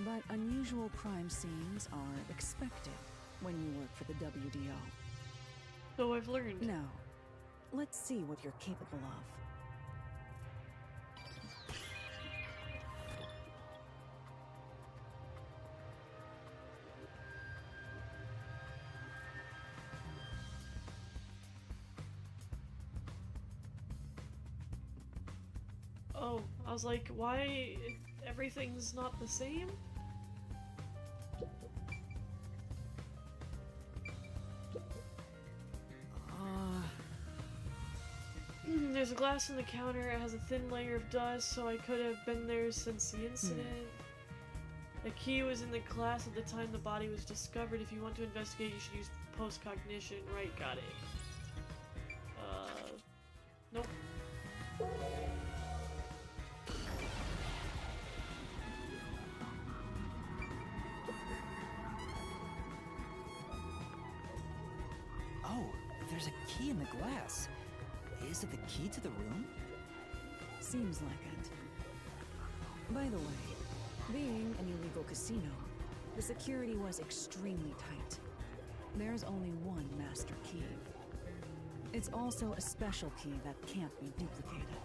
But unusual crime scenes are expected when you work for the WDO. So I've learned. Now, let's see what you're capable of. Oh, I was like, why everything's not the same? There's a glass on the counter, it has a thin layer of dust, so I could have been there since the incident. The key was in the glass at the time the body was discovered. If you want to investigate, you should use post-cognition. Right, got it. Nope. Oh, there's a key in the glass. Is it the key to the room? Seems like it. By the way, being an illegal casino, the security was extremely tight. There's only one master key. It's also a special key that can't be duplicated.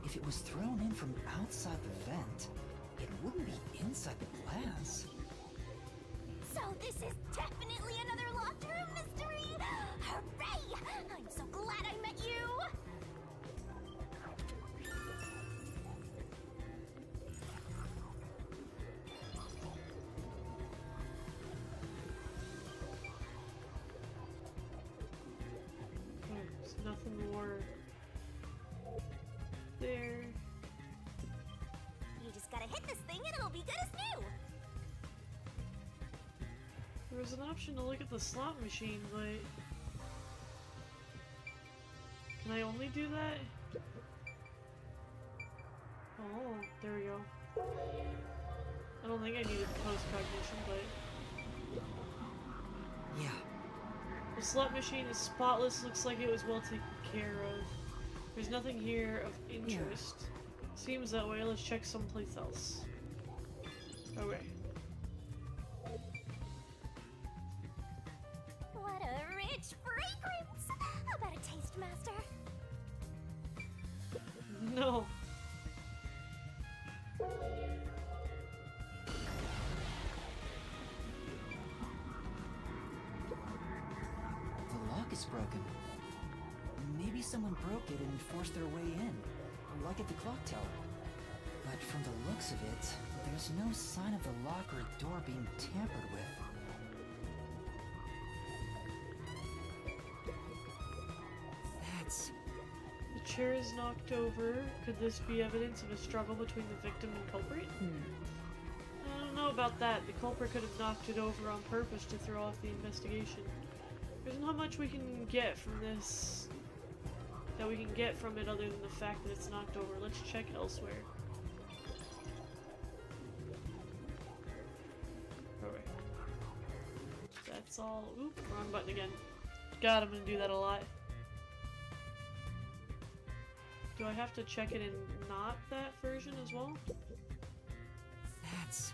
If it was thrown in from outside the vent, it wouldn't be inside the glass. So this is definitely another locked room mystery! Hooray! I'm so glad I met you! There's nothing more there. You just gotta hit this thing and it'll be good as new! There was an option to look at the slot machine, but... Can I only do that? Oh, there we go. I don't think I needed post-cognition, but... Yeah. The slot machine is spotless, looks like it was well taken care of. There's nothing here of interest. Seems that way, let's check someplace else. Okay. What a rich fragrance! How about a taste, Master? No. The lock is broken. Maybe someone broke it and forced their way in, like at the clock tower. But from the looks of it, there's no sign of the lock or door being tampered with. That's... The chair is knocked over. Could this be evidence of a struggle between the victim and culprit? I don't know about that. The culprit could have knocked it over on purpose to throw off the investigation. There's not much we can get from this... that we can get from it other than the fact that it's knocked over. Let's check elsewhere. Okay. That's all. Oop, wrong button again. God, I'm gonna do that a lot. Do I have to check it in not that version as well? That's...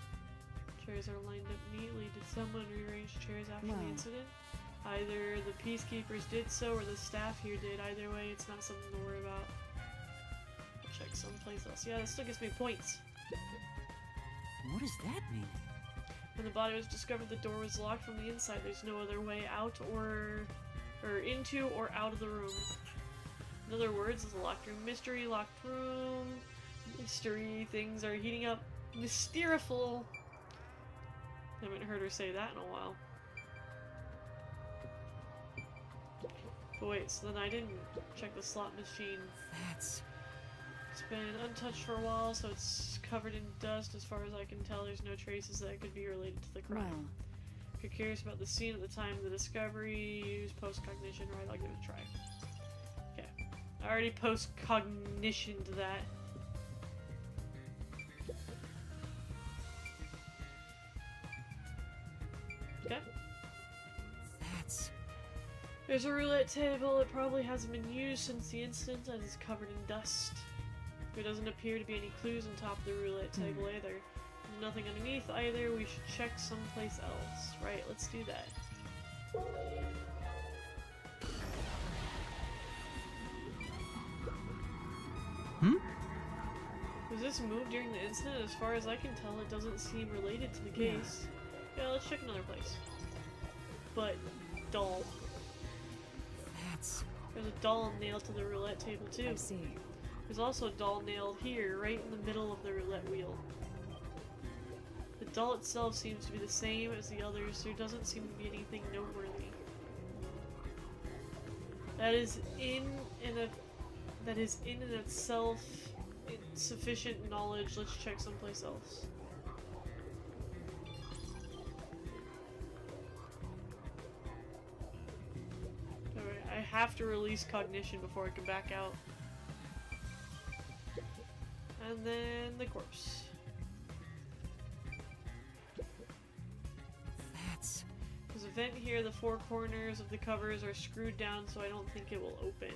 Chairs are lined up neatly. Did someone rearrange chairs after Wow. the incident? Either the peacekeepers did so or the staff here did. Either way, it's not something to worry about. Check someplace else. Yeah, that still gives me points. What does that mean? When the body was discovered, the door was locked from the inside. There's no other way out or into or out of the room. In other words, it's a locked room mystery, locked room mystery. Things are heating up. Mysteriful. Haven't heard her say that in a while. But wait, so then I didn't check the slot machine. That's... It's been untouched for a while, so it's covered in dust. As far as I can tell, there's no traces that could be related to the crime. Well, If you're curious about the scene at the time of the discovery, use post-cognition. Right, I'll give it a try. Okay. I already post-cognitioned that. Okay. There's a roulette table. It probably hasn't been used since the incident and is covered in dust. There doesn't appear to be any clues on top of the roulette table either. There's nothing underneath either. We should check someplace else. Right, let's do that. Was this moved during the incident? As far as I can tell, it doesn't seem related to the case. Yeah, let's check another place. But, doll. There's a doll nailed to the roulette table too. I see. There's also a doll nailed here, right in the middle of the roulette wheel. The doll itself seems to be the same as the others. There doesn't seem to be anything noteworthy. That is in and itself sufficient knowledge. Let's check someplace else. Alright, I have to release cognition before I can back out. And then the corpse. There's a vent here. The four corners of the covers are screwed down, so I don't think it will open.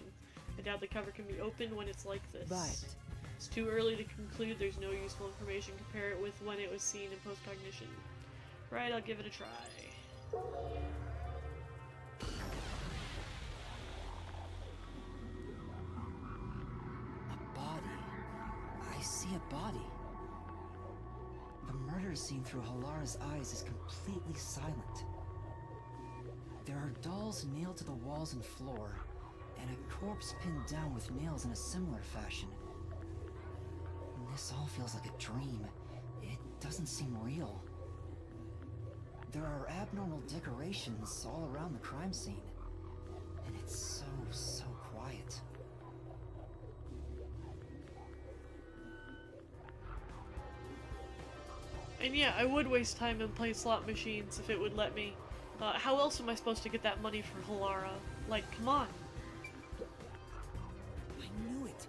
I doubt the cover can be opened when it's like this. Right. It's too early to conclude there's no useful information. Compare it with when it was seen in post-cognition. Right, I'll give it a try. A body. I see a body. The murder scene through Halara's eyes is completely silent. There are dolls nailed to the walls and floor, and a corpse pinned down with nails in a similar fashion. This all feels like a dream. It doesn't seem real. There are abnormal decorations all around the crime scene, and it's so quiet. And yeah, I would waste time and play slot machines if it would let me. How else am I supposed to get that money for Halara? Like, come on. I knew it.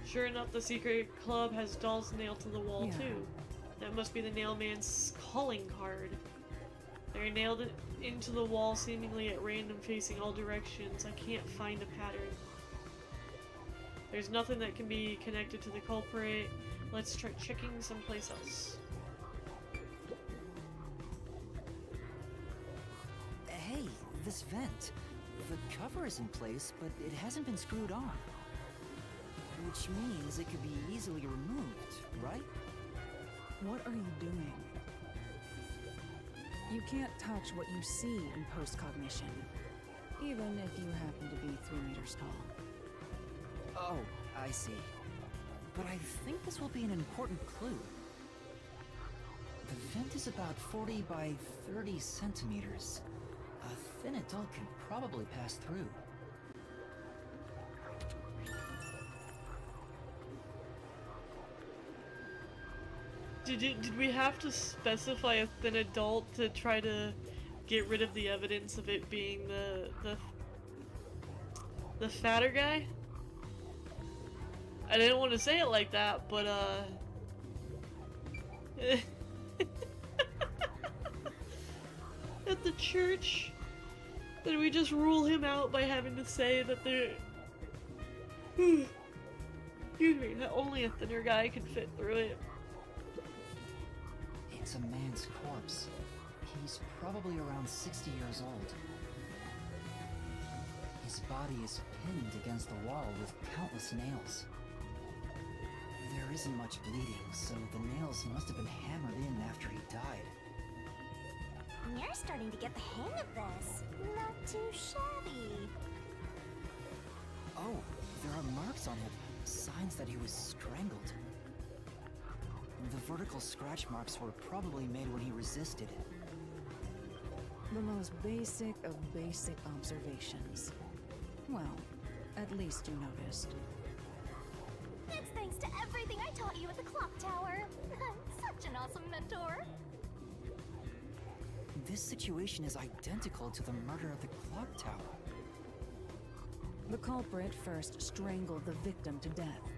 Sure enough, the secret club has dolls nailed to the wall too. That must be the nailman's calling card. They're nailed into the wall seemingly at random, facing all directions. I can't find a pattern. There's nothing that can be connected to the culprit. Let's try checking someplace else. Hey, this vent. The cover is in place, but it hasn't been screwed on. Which means it could be easily removed, right? What are you doing? You can't touch what you see in post-cognition, even if you happen to be 3 meters tall. Oh, I see. But I think this will be an important clue. The vent is about 40 by 30 centimeters. A thin adult can probably pass through. Did we have to specify a thin adult to try to get rid of the evidence of it being the fatter guy? I didn't want to say it like that, but at the church, did we just rule him out by having to say that they're excuse me, that only a thinner guy could fit through it? It's a man's corpse. He's probably around 60 years old. His body is pinned against the wall with countless nails. There isn't much bleeding, so the nails must have been hammered in after he died. You're starting to get the hang of this. Not too shabby. Oh, there are marks on him, signs that he was strangled. The vertical scratch marks were probably made when he resisted. The most basic of basic observations. Well, at least you noticed. It's thanks to everything I taught you at the clock tower. I'm such an awesome mentor. This situation is identical to the murder of the clock tower. The culprit first strangled the victim to death,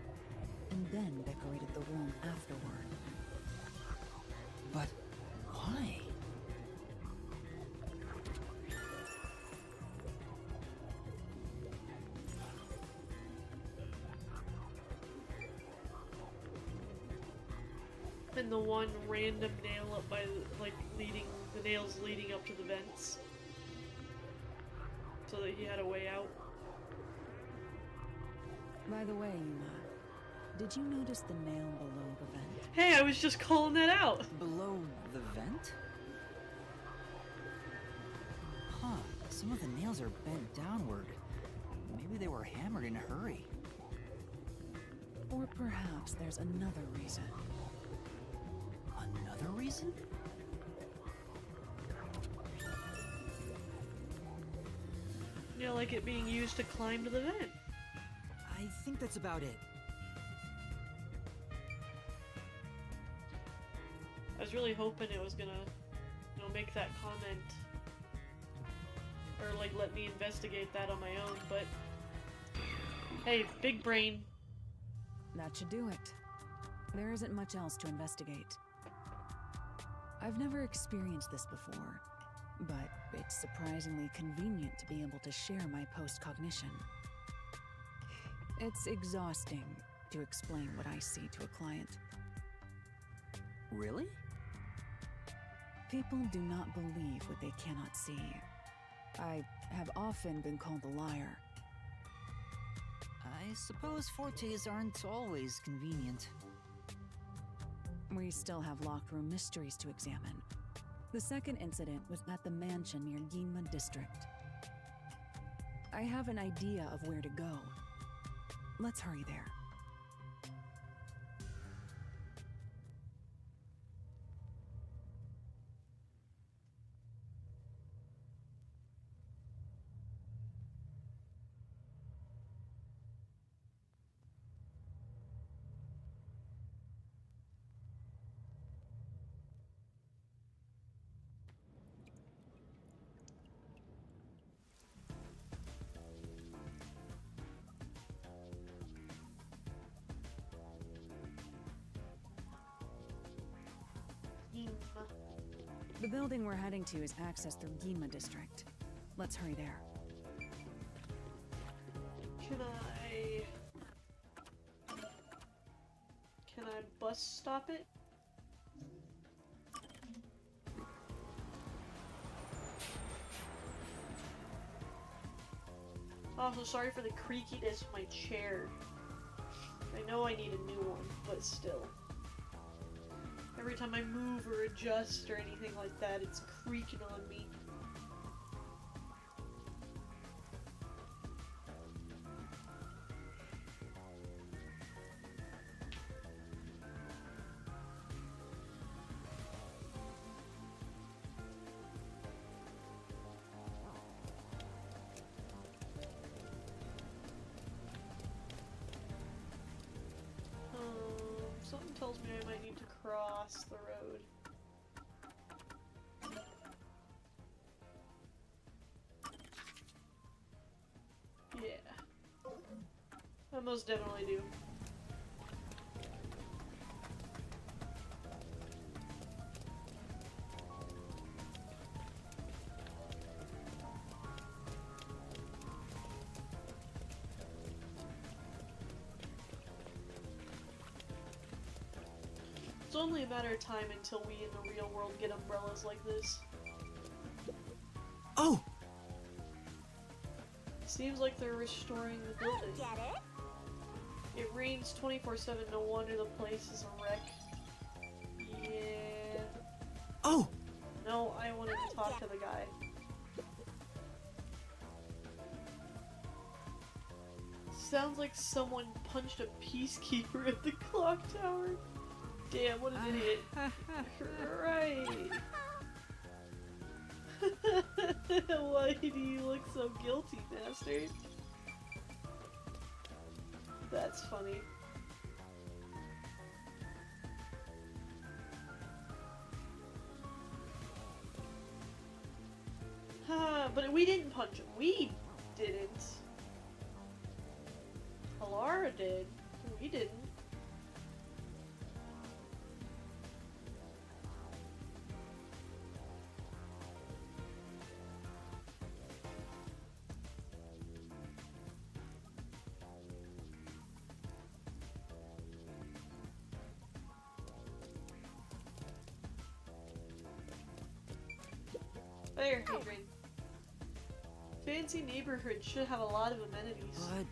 and then decorated the room afterward. But why? And the one random nail up by, like, leading the nails leading up to the vents, so that he had a way out. By the way, Yuma, did you notice the nail below the vent? Hey, I was just calling that out! Below the vent? Huh, some of the nails are bent downward. Maybe they were hammered in a hurry. Or perhaps there's another reason. Another reason? Yeah, like it being used to climb to the vent. I think that's about it. I was really hoping it was gonna, you know, make that comment. Or, like, let me investigate that on my own, but... Hey, big brain. That should do it. There isn't much else to investigate. I've never experienced this before, but it's surprisingly convenient to be able to share my post-cognition. It's exhausting to explain what I see to a client. Really? People do not believe what they cannot see. I have often been called a liar. I suppose fortes aren't always convenient. We still have locked room mysteries to examine. The second incident was at the mansion near Ginma District. I have an idea of where to go. Let's hurry there. The building we're heading to is accessed through Ginma District. Let's hurry there. Can I bus stop it? Also, sorry for the creakiness of my chair. I know I need a new one, but still. Every time I move or adjust or anything like that, it's creaking on me. Something tells me I might need to cross the road. Yeah. I most definitely do. It's only a matter of time until we in the real world get umbrellas like this. Oh! Seems like they're restoring the building. Get it? It rains 24/7, no wonder the place is a wreck. Yeah. Oh! No, I wanted to talk to the guy. Sounds like someone punched a peacekeeper at the clock tower. Damn, what an idiot. Right. Why do you look so guilty, bastard? That's funny. But we didn't punch him. We didn't. Alara did. We didn't. Fire hydrant. Fancy neighborhood should have a lot of amenities. What?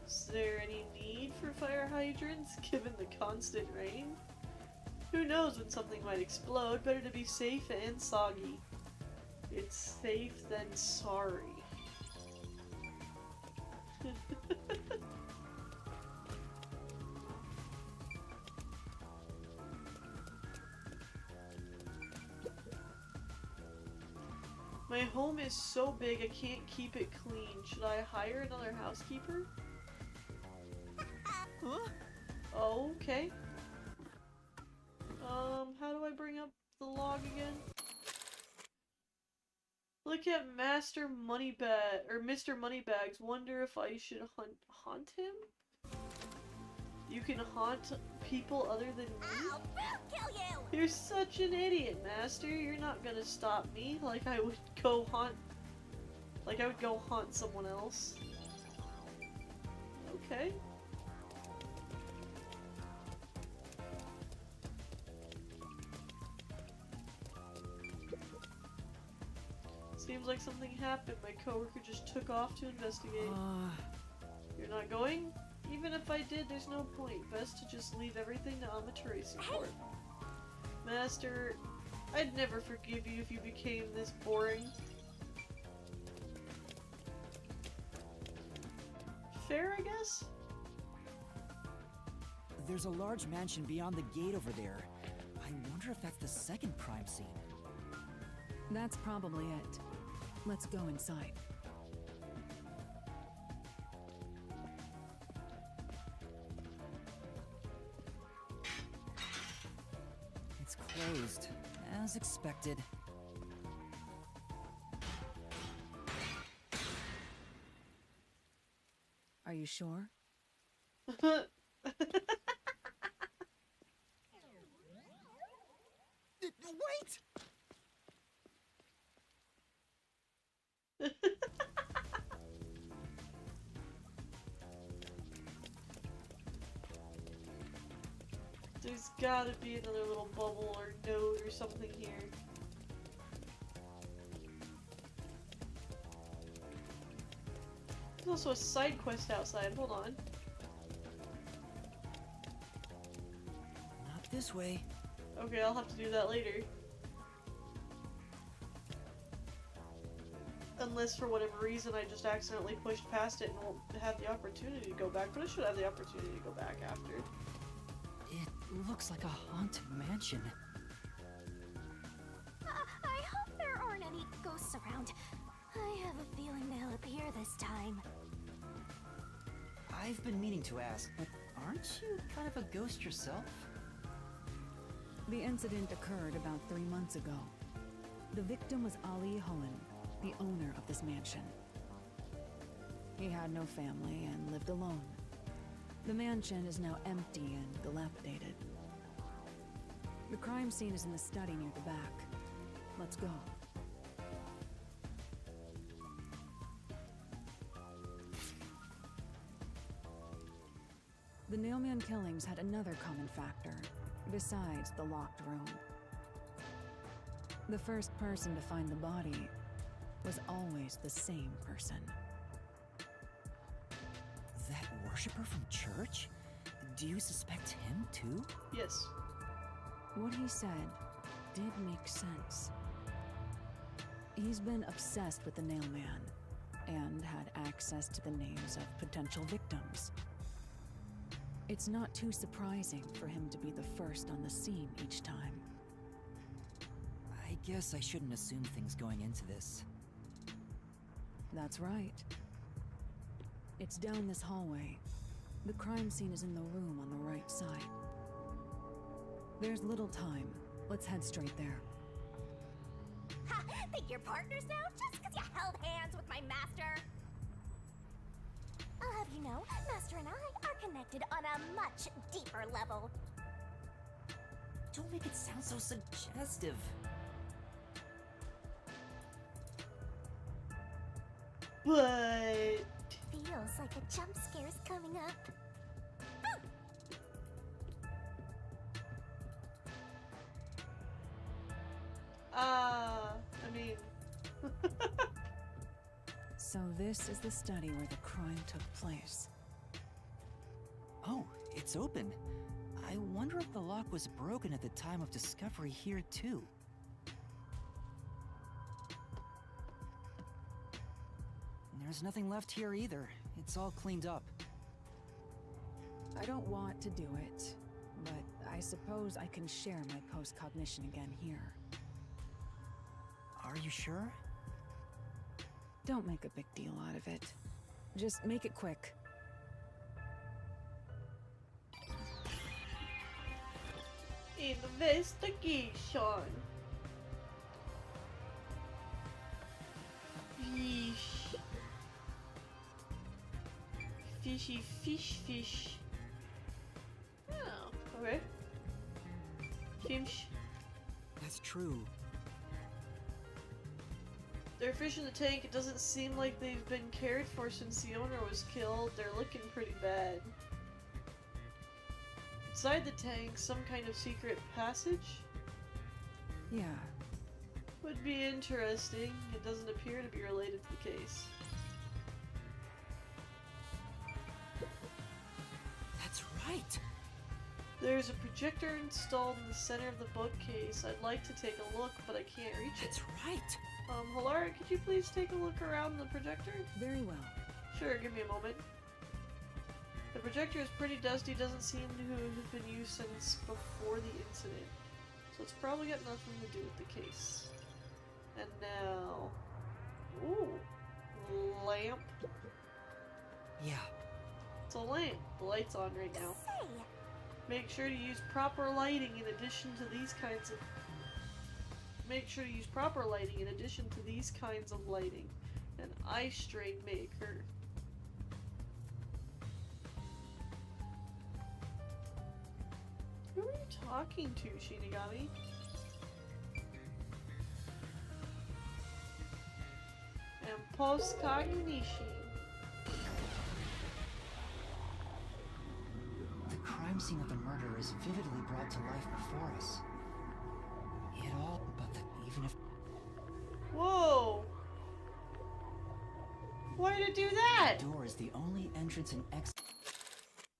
Is there any need for fire hydrants given the constant rain? Who knows when something might explode? Better to be safe and soggy. It's safe than sorry. My home is so big I can't keep it clean. Should I hire another housekeeper? Huh? Oh, okay. How do I bring up the log again? Look at Master Moneybag or Mr. Moneybags. Wonder if I should haunt him? You can haunt people other than me? I'll kill you! You're such an idiot, Master. You're not gonna stop me like I would go haunt someone else. Okay. Seems like something happened. My coworker just took off to investigate. You're not going? Even if I did, there's no point. Best to just leave everything to Amaterasu for. Master, I'd never forgive you if you became this boring. Fair, I guess? There's a large mansion beyond the gate over there. I wonder if that's the second crime scene. That's probably it. Let's go inside. It's closed, as expected. Are you sure? Wait! There's gotta be another little bubble or node or something here. There's also a side quest outside. Hold on. Not this way. Okay, I'll have to do that later. Unless for whatever reason I just accidentally pushed past it and won't have the opportunity to go back, but I should have the opportunity to go back after. It looks like a haunted mansion. I hope there aren't any ghosts around. I have a feeling they'll appear this time. I've been meaning to ask, but aren't you kind of a ghost yourself? The incident occurred about 3 months ago. The victim was Ali Hohen, the owner of this mansion. He had no family and lived alone. The mansion is now empty and dilapidated. The crime scene is in the study near the back. Let's go. The Nailman killings had another common factor, besides the locked room. The first person to find the body was always the same person. That worshiper from church? Do you suspect him too? Yes. What he said did make sense. He's been obsessed with the Nailman and had access to the names of potential victims. It's not too surprising for him to be the first on the scene each time. I guess I shouldn't assume things going into this. That's right. It's down this hallway. The crime scene is in the room on the right side. There's little time. Let's head straight there. Ha! Think you're partners now just 'cause you held hands with my master? I'll have you know, Master and I are connected on a much deeper level. Don't make it sound so suggestive. But Feels like a jump scare's coming up. I mean... So this is the study where the crime took place. Oh, it's open. I wonder if the lock was broken at the time of discovery here, too. There's nothing left here either. It's all cleaned up. I don't want to do it, but I suppose I can share my post-cognition again here. Are you sure? Don't make a big deal out of it. Just make it quick. Investigation. Fish. Fishy fish. Oh, okay. Fish. That's true. There are fish in the tank. It doesn't seem like they've been cared for since the owner was killed. They're looking pretty bad. Inside the tank, some kind of secret passage? Yeah. Would be interesting. It doesn't appear to be related to the case. That's right! There's a projector installed in the center of the bookcase. I'd like to take a look, but I can't reach it. That's right! Hilara, could you please take a look around the projector? Very well. Sure, give me a moment. The projector is pretty dusty, doesn't seem to have been used since before the incident. So it's probably got nothing to do with the case. And now... Ooh. Lamp. Yeah. It's a lamp. The light's on right now. Make sure to use proper lighting in addition to these kinds of... Make sure to use proper lighting in addition to these kinds of lighting. An eye strain may occur. Who are you talking to, Shinigami? And post-cognition. The crime scene of the murder is vividly brought to life before us. It all, but even if... Whoa! Why did it do that? The door is the only entrance and exit.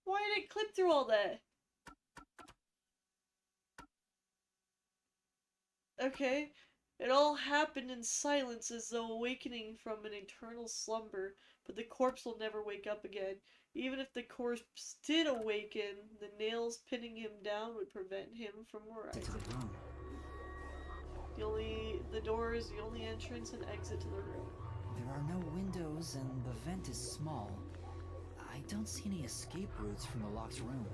Why did it clip through all that? Okay. It all happened in silence as though awakening from an eternal slumber, but the corpse will never wake up again. Even if the corpse did awaken, the nails pinning him down would prevent him from rising. The door is the only entrance and exit to the room. There are no windows and the vent is small. I don't see any escape routes from the locked room.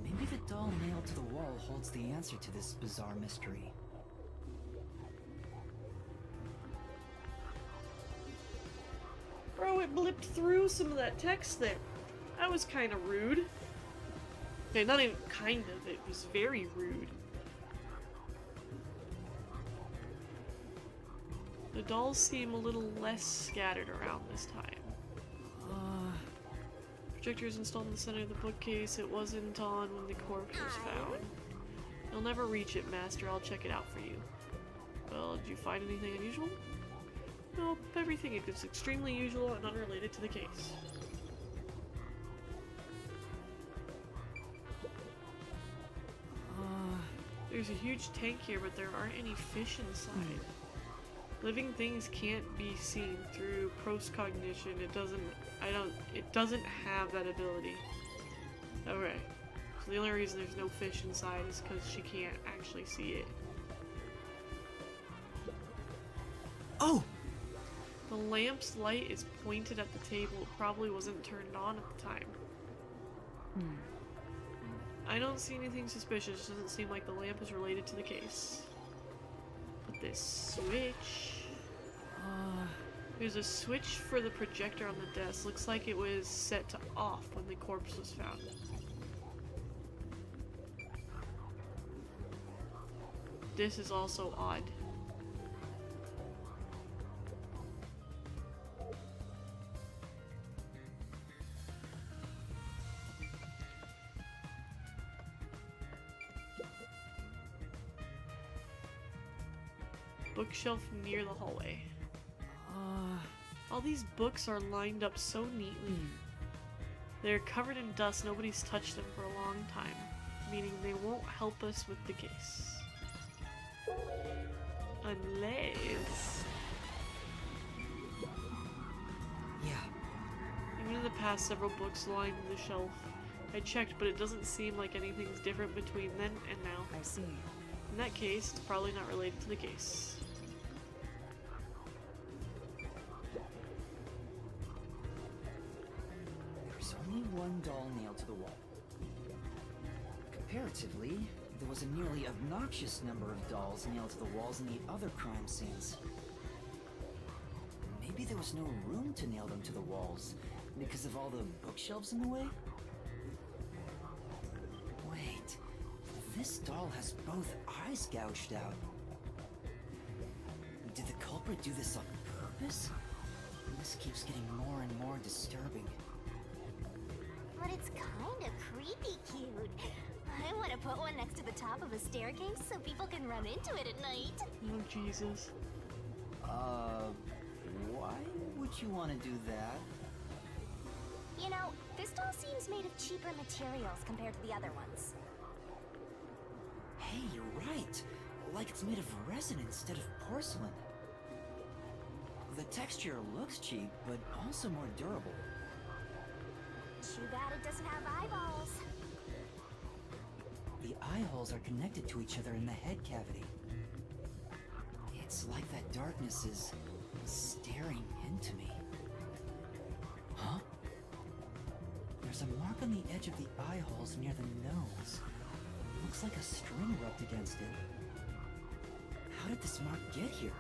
Maybe the doll nailed to the wall holds the answer to this bizarre mystery. Bro, it blipped through some of that text there. That was kind of rude. Okay, not even kind of, it was very rude. The dolls seem a little less scattered around this time. Projector is installed in the center of the bookcase. It wasn't on when the corpse was found. You'll never reach it, Master. I'll check it out for you. Well, did you find anything unusual? Nope, everything is extremely usual and unrelated to the case. There's a huge tank here, but there aren't any fish inside. Living things can't be seen through post-cognition. It doesn't have that ability. Okay. So the only reason there's no fish inside is because she can't actually see it. Oh! The lamp's light is pointed at the table. It probably wasn't turned on at the time. I don't see anything suspicious. It doesn't seem like the lamp is related to the case. But this switch... There's a switch for the projector on the desk. Looks like it was set to off when the corpse was found. This is also odd. Bookshelf near the hallway. All these books are lined up so neatly. They're covered in dust. Nobody's touched them for a long time, meaning they won't help us with the case. Unless... Yeah. Even in the past, several books lined the shelf. I checked, but it doesn't seem like anything's different between then and now. I see. In that case, it's probably not related to the case. There's only one doll nailed to the wall. Comparatively, there was a nearly obnoxious number of dolls nailed to the walls in the other crime scenes. Maybe there was no room to nail them to the walls because of all the bookshelves in the way? Wait, this doll has both eyes gouged out. Did the culprit do this on purpose? This keeps getting more and more disturbing. But it's kinda creepy cute. I want to put one next to the top of a staircase so people can run into it at night. Oh, Jesus. Why would you want to do that? You know, this doll seems made of cheaper materials compared to the other ones. Hey, you're right. Like it's made of resin instead of porcelain. The texture looks cheap, but also more durable. Too bad it doesn't have eyeballs. The eye holes are connected to each other in the head cavity. It's like that darkness is staring into me. Huh? There's a mark on the edge of the eye holes near the nose. Looks like a string rubbed against it. How did this mark get here?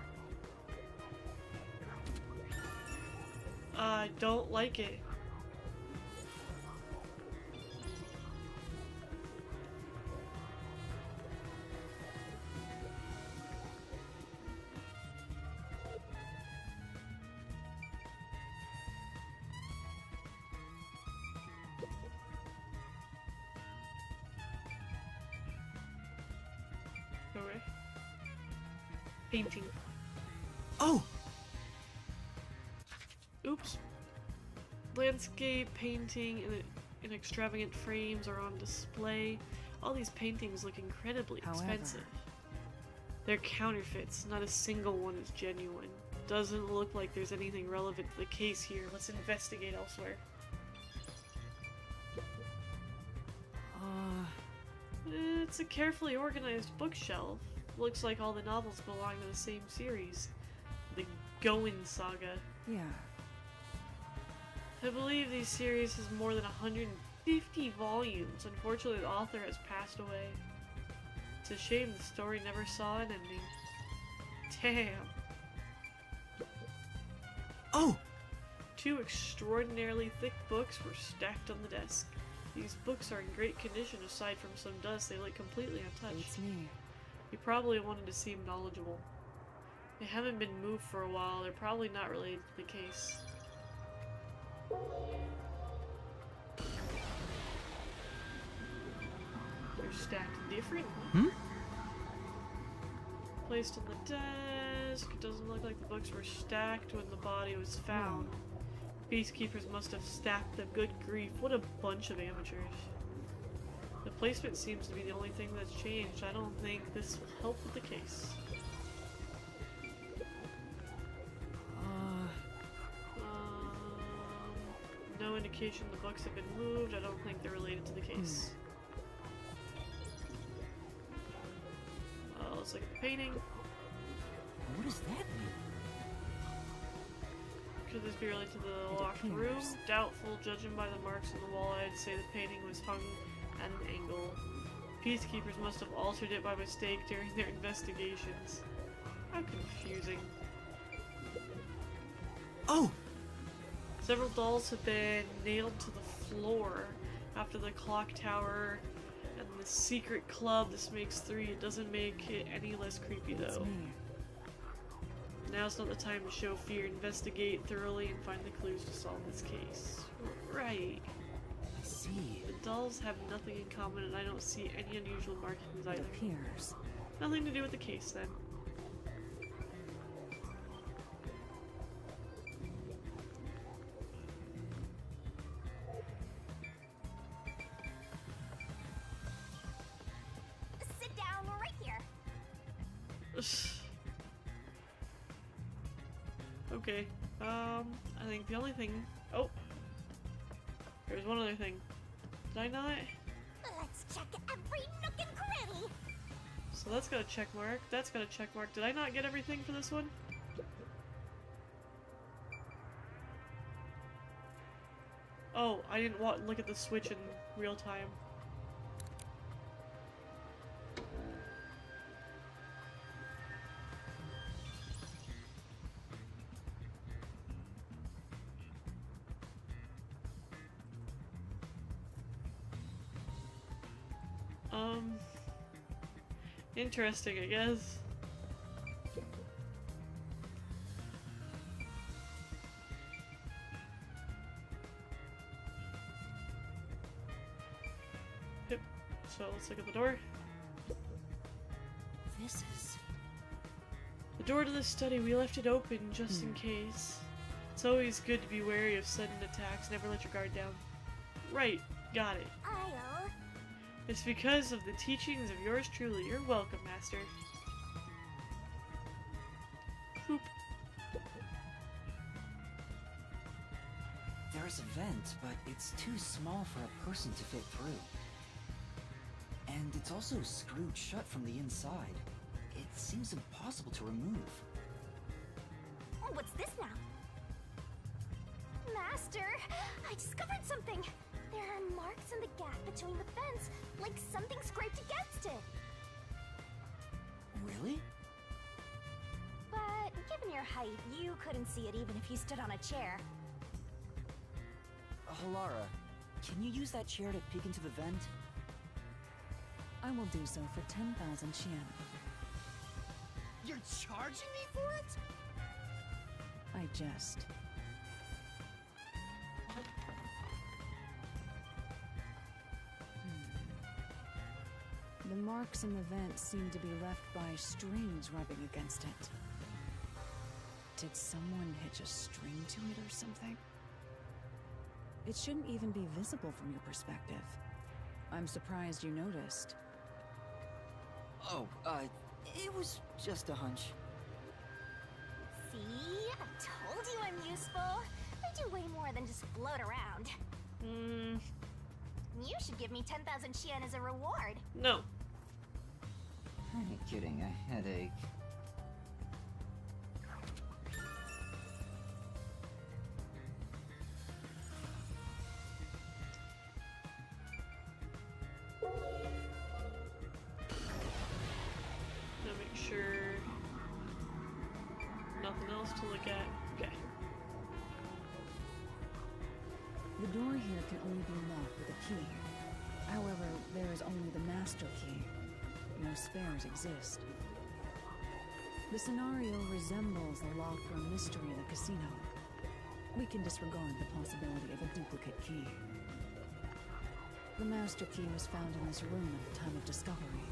I don't like it. Okay. Painting. Oh! Oops. Landscape painting in extravagant frames are on display. All these paintings look incredibly expensive. They're counterfeits. Not a single one is genuine. Doesn't look like there's anything relevant to the case here. Let's investigate elsewhere. It's a carefully organized bookshelf. Looks like all the novels belong to the same series. The Goen Saga. Yeah. I believe these series has more than 150 volumes. Unfortunately, the author has passed away. It's a shame the story never saw an ending. Damn. Oh! 2 extraordinarily thick books were stacked on the desk. These books are in great condition. Aside from some dust, they look completely untouched. It's me. You probably wanted to seem knowledgeable. They haven't been moved for a while. They're probably not related to the case. They're stacked differently. Placed on the desk. It doesn't look like the books were stacked when the body was found. Peacekeepers must have stacked them. Good grief, what a bunch of amateurs. The placement seems to be the only thing that's changed. I don't think this will help with the case. No indication the books have been moved. I don't think they're related to the case. Let's look at the painting. What does that mean? Could this be related to the locked room? Doubtful, judging by the marks on the wall. I'd say the painting was hung at an angle. Peacekeepers must have altered it by mistake during their investigations. How confusing. Oh! Several dolls have been nailed to the floor after the clock tower and the secret club. This makes 3. It doesn't make it any less creepy It's though. me. Now's not the time to show fear. Investigate thoroughly and find the clues to solve this case. Right. I see. The dolls have nothing in common and I don't see any unusual markings It either. appears. Nothing to do with the case then. Sit down right here. Okay. I think the only thing. Oh, there's one other thing. Did I not? Let's check every nook and cranny. So that's got a check mark. That's got a check mark. Did I not get everything for this one? Oh, I didn't look at the switch in real time. Interesting, I guess. Yep. So let's look at the door. This is... The door to the study, we left it open just in case. It's always good to be wary of sudden attacks. Never let your guard down. Right. Got it. I'll... It's because of the teachings of yours truly. You're welcome, Master. Poop. There's a vent, but it's too small for a person to fit through. And it's also screwed shut from the inside. It seems impossible to remove. Oh, what's this now? Master, I discovered something. There are marks in the gap between the fence, like something scraped against it. Really? But given your height, you couldn't see it even if you stood on a chair. Halara, can you use that chair to peek into the vent? I will do so for 10,000 Xian. You're charging me for it? I jest. The marks in the vent seem to be left by strings rubbing against it. Did someone hitch a string to it or something? It shouldn't even be visible from your perspective. I'm surprised you noticed. Oh, it was just a hunch. See? I told you I'm useful. I do way more than just float around. You should give me 10,000 Xian as a reward. No. I'm kidding, a headache. Gonna make sure nothing else to look at. Okay. The door here can only be locked with a key. However, there is only the master key. No spares exist. The scenario resembles the locked room mystery in the casino. We can disregard the possibility of a duplicate key. The master key was found in this room at the time of discovery.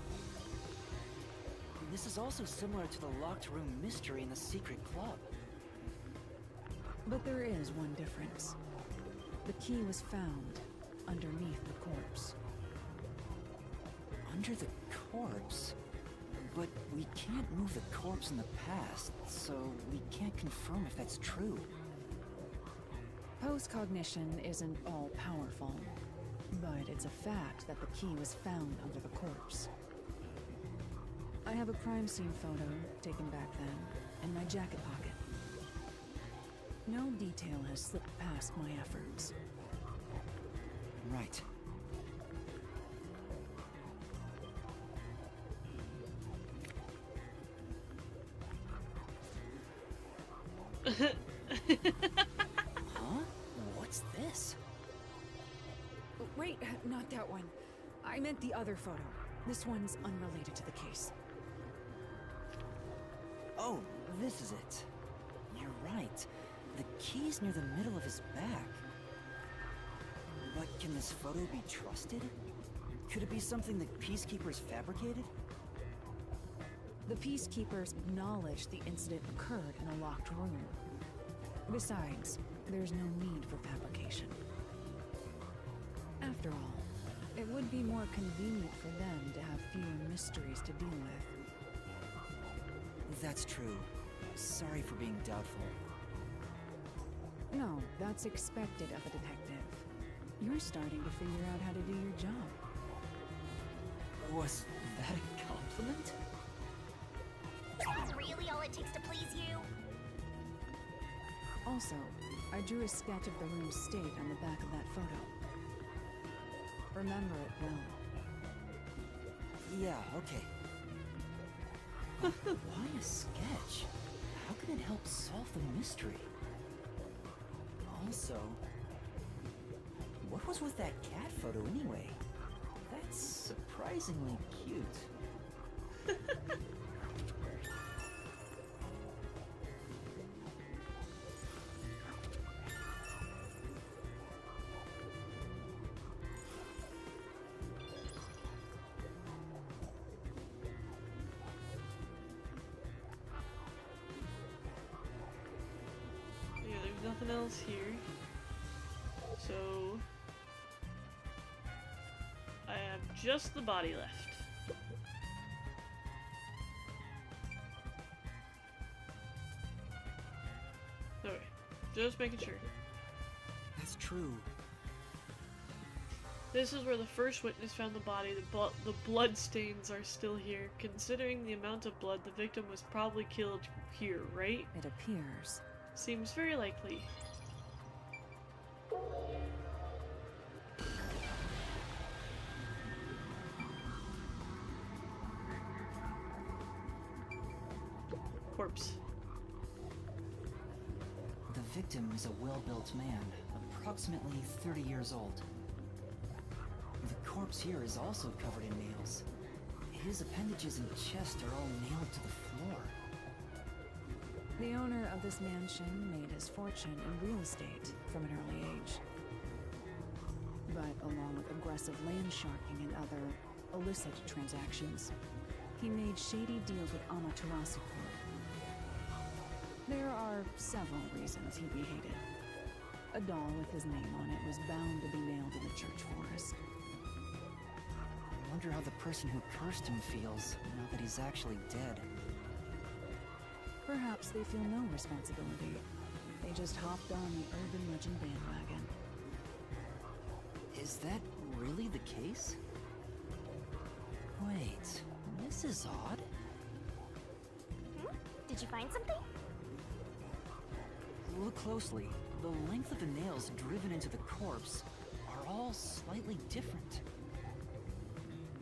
This is also similar to the locked room mystery in the secret club. But there is one difference. The key was found underneath the corpse. Under the corpse? But we can't move the corpse in the past, so we can't confirm if that's true. Post-cognition isn't all-powerful, but it's a fact that the key was found under the corpse. I have a crime scene photo, taken back then, in my jacket pocket. No detail has slipped past my efforts. Right. Huh? What's this? Wait, not that one. I meant the other photo. This one's unrelated to the case. Oh, this is it. You're right. The key's near the middle of his back. But can this photo be trusted? Could it be something the Peacekeepers fabricated? The Peacekeepers acknowledged the incident occurred in a locked room. Besides, there's no need for fabrication. After all, it would be more convenient for them to have fewer mysteries to deal with. That's true. Sorry for being doubtful. No, that's expected of a detective. You're starting to figure out how to do your job. Was that a compliment? Is that really all it takes to please you? Also, I drew a sketch of the room's state on the back of that photo. Remember it well. Yeah, okay. But why a sketch? How can it help solve the mystery? Also, what was with that cat photo anyway? That's surprisingly cute. Yeah, there's nothing else here. So I have just the body left. Okay, just making sure. That's true. This is where the first witness found the body. The blood stains are still here. Considering the amount of blood, the victim was probably killed here, right? It appears. Seems very likely. Corpse. The victim is a well-built man, approximately 30 years old. The corpse here is also covered in nails. His appendages and chest are all nailed to the floor. The owner of this mansion made his fortune in real estate from an early age. But along with aggressive land sharking and other illicit transactions, he made shady deals with Amaterasu Corp. There are several reasons he'd be hated. A doll with his name on it was bound to be nailed in the church forest. I wonder how the person who cursed him feels, now that he's actually dead. Perhaps they feel no responsibility. They just hopped on the urban legend bandwagon. Is that really the case? Wait, this is odd. Did you find something? Look closely. The length of the nails driven into the corpse are all slightly different.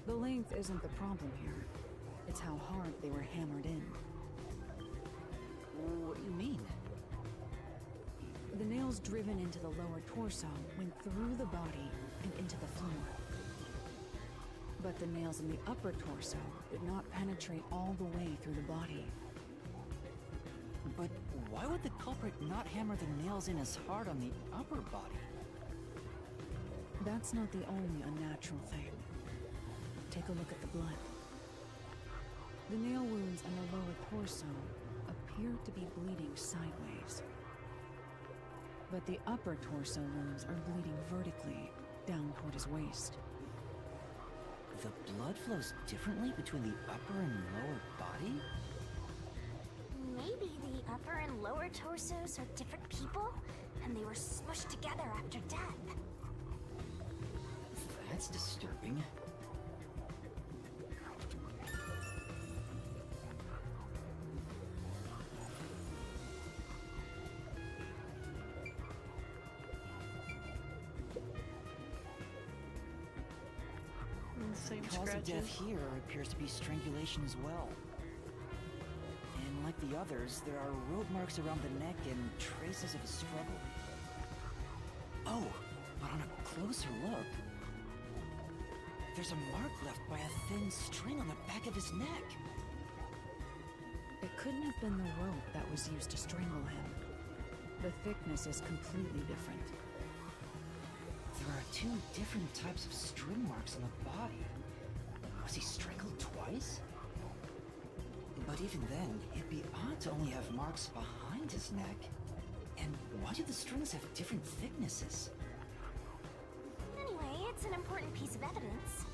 The length isn't the problem here. It's how hard they were hammered in. What do you mean? The nails driven into the lower torso went through the body and into the floor. But the nails in the upper torso did not penetrate all the way through the body. But why would the culprit not hammer the nails in as hard on the upper body? That's not the only unnatural thing. Take a look at the blood. The nail wounds on the lower torso appear to be bleeding sideways. But the upper torso wounds are bleeding vertically down toward his waist. The blood flows differently between the upper and lower body? Maybe the upper and lower torsos are different people, and they were smushed together after death. That's disturbing. Same Cause of scratches. death here appears to be strangulation as well. And like the others, there are road marks around the neck and traces of a struggle. Oh, but on a closer look, there's a mark left by a thin string on the back of his neck. It couldn't have been the rope that was used to strangle him. The thickness is completely different. There are two different types of string marks on the body. Was he strangled twice? But even then, it'd be odd to only have marks behind his neck. And why do the strings have different thicknesses? Anyway, it's an important piece of evidence.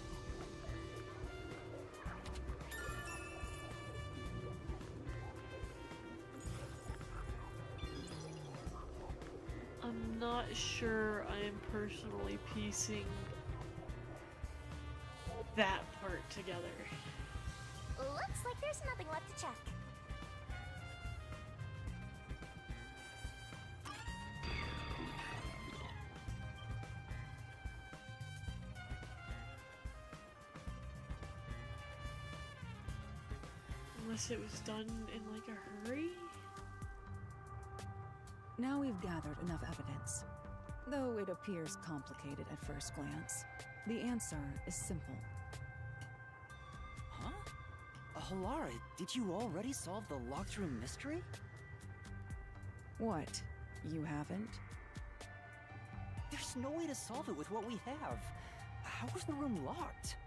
I'm not sure I am personally piecing that part together. Looks like there's nothing left to check. Unless it was done in like a hurry? Now we've gathered enough evidence. Though it appears complicated at first glance, the answer is simple. Huh? Halara, did you already solve the locked room mystery? What? You haven't? There's no way to solve it with what we have. How was the room locked?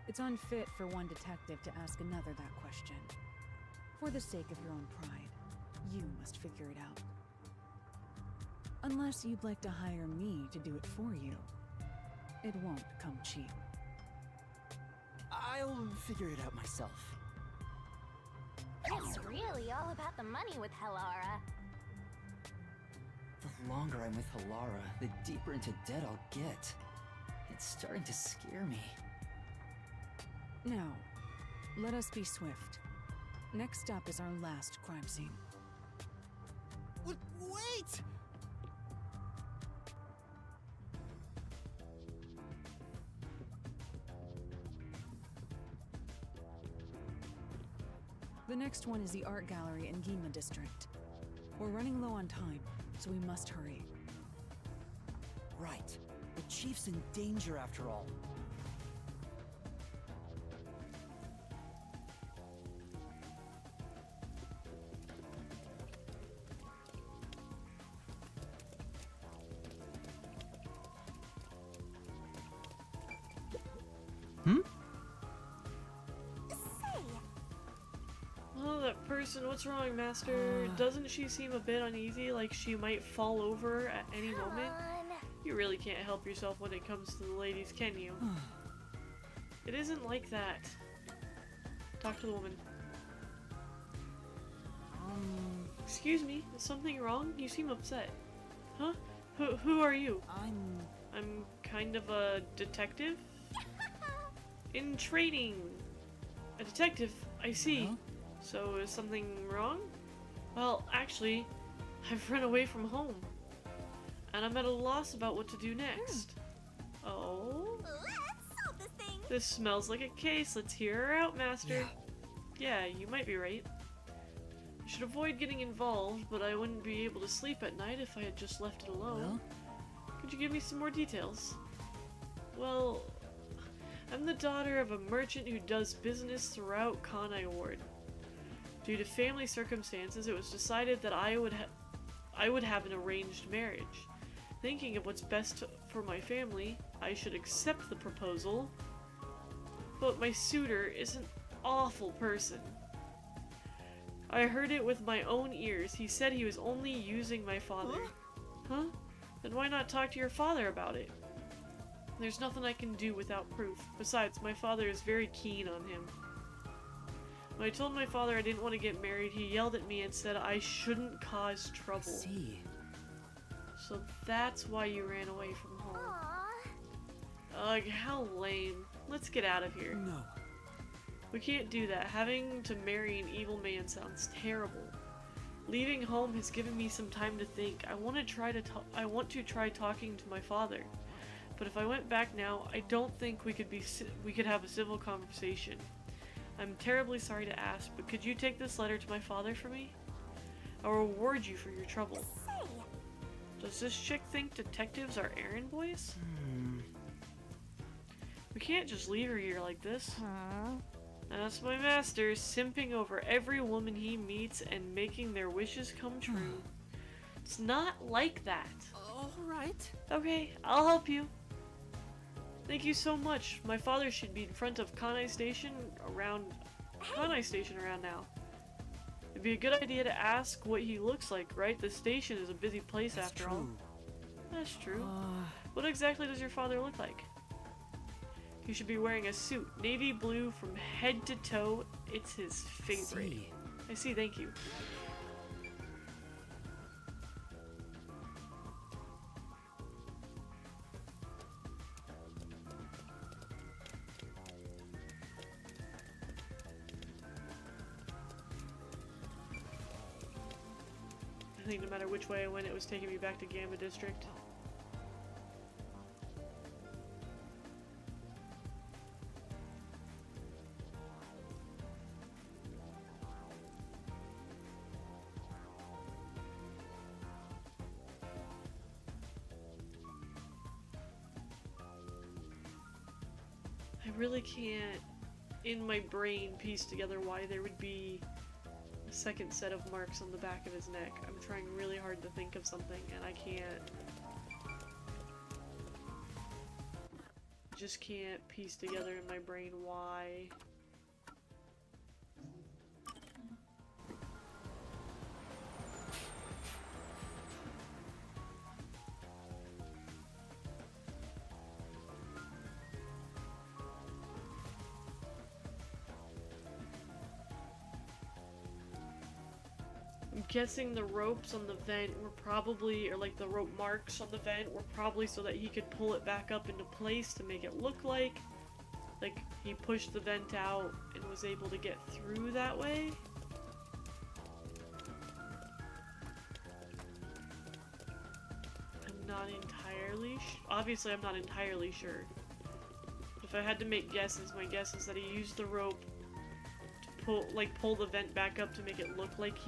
It's unfit for one detective to ask another that question. For the sake of your own pride, you must figure it out. Unless you'd like to hire me to do it for you. It won't come cheap. I'll figure it out myself. It's really all about the money with Halara. The longer I'm with Halara, the deeper into debt I'll get. It's starting to scare me. Now, let us be swift. Next up is our last crime scene. Wait! The next one is the art gallery in Ginma district. We're running low on time, so we must hurry. Right. The chief's in danger after all. Oh, that person, what's wrong, Master? Doesn't she seem a bit uneasy, like she might fall over at any moment? You really can't help yourself when it comes to the ladies, can you? It isn't like that. Talk to the woman. Excuse me, is something wrong? You seem upset. Huh? Who are you? I'm kind of a detective? In training. A detective, I see. So is something wrong? Well, actually, I've run away from home. And I'm at a loss about what to do next. Oh? Let's solve this thing! This smells like a case. Let's hear her out, Master. Yeah, you might be right. I should avoid getting involved, but I wouldn't be able to sleep at night if I had just left it alone. Could you give me some more details? Well, I'm the daughter of a merchant who does business throughout Kanai Ward. Due to family circumstances, it was decided that I would have an arranged marriage. Thinking of what's best for my family, I should accept the proposal. But my suitor is an awful person. I heard it with my own ears. He said he was only using my father. Huh? Then why not talk to your father about it? There's nothing I can do without proof. Besides, my father is very keen on him. When I told my father I didn't want to get married, he yelled at me and said I shouldn't cause trouble. See. So that's why you ran away from home. Ugh, how lame. Let's get out of here. No. We can't do that. Having to marry an evil man sounds terrible. Leaving home has given me some time to think. I want to try talking to my father. But if I went back now, I don't think we could have a civil conversation. I'm terribly sorry to ask, but could you take this letter to my father for me? I'll reward you for your trouble. Say, Does this chick think detectives are errand boys? We can't just leave her here like this. That's my master, simping over every woman he meets and making their wishes come true. It's not like that. Alright. Okay, I'll help you. Thank you so much. My father should be in front of Kanai Station around now. It'd be a good idea to ask what he looks like, right? The station is a busy place after all. That's true. What exactly does your father look like? He should be wearing a suit, navy blue from head to toe. It's his favorite. I see, thank you. I think no matter which way I went, it was taking me back to Gamma District. I really can't, in my brain, piece together why there would be a second set of marks on the back of his neck. I'm trying really hard to think of something, and I can't. Just can't piece together in my brain why. I'm guessing the ropes on the vent were probably, or like the rope marks on the vent were probably so that he could pull it back up into place to make it look like he pushed the vent out and was able to get through that way. I'm not entirely obviously I'm not entirely sure. But if I had to make guesses, my guess is that he used the rope to pull the vent back up to make it look like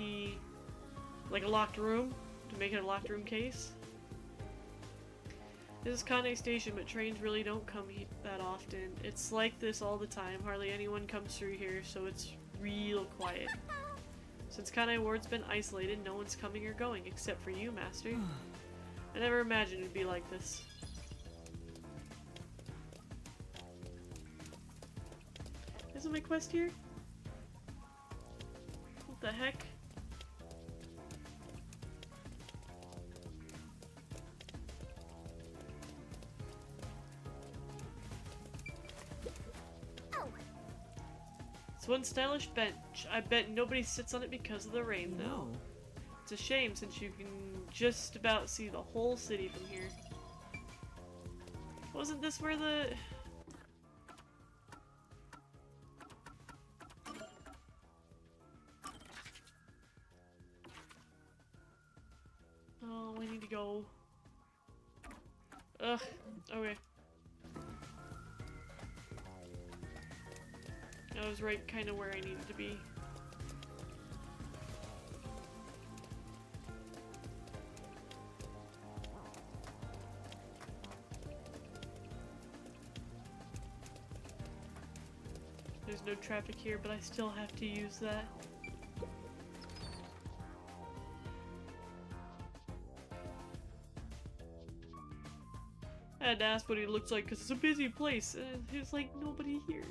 like a locked room, to make it a locked room case. This is Kanai Station, but trains really don't come that often. It's like this all the time. Hardly anyone comes through here, so it's real quiet. Since Kanai Ward's been isolated, no one's coming or going, except for you, Master. I never imagined it'd be like this. Isn't my quest here? What the heck? It's one stylish bench. I bet nobody sits on it because of the rain, though. It's a shame since you can just about see the whole city from here. Wasn't this where the... Oh, we need to go. Ugh, okay. I was right kind of where I needed to be. There's no traffic here, but I still have to use that. I had to ask what he looks like because it's a busy place and there's like nobody here.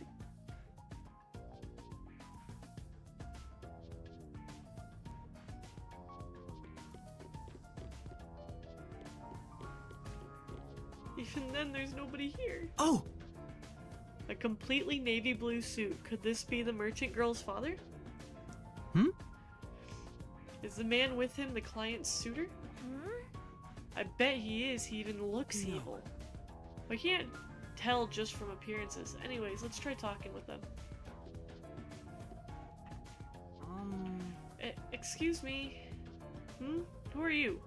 Even then, there's nobody here. Oh! A completely navy blue suit. Could this be the merchant girl's father? Is the man with him the client's suitor? I bet he is. He even looks evil. I can't tell just from appearances. Anyways, let's try talking with them. Excuse me? Who are you?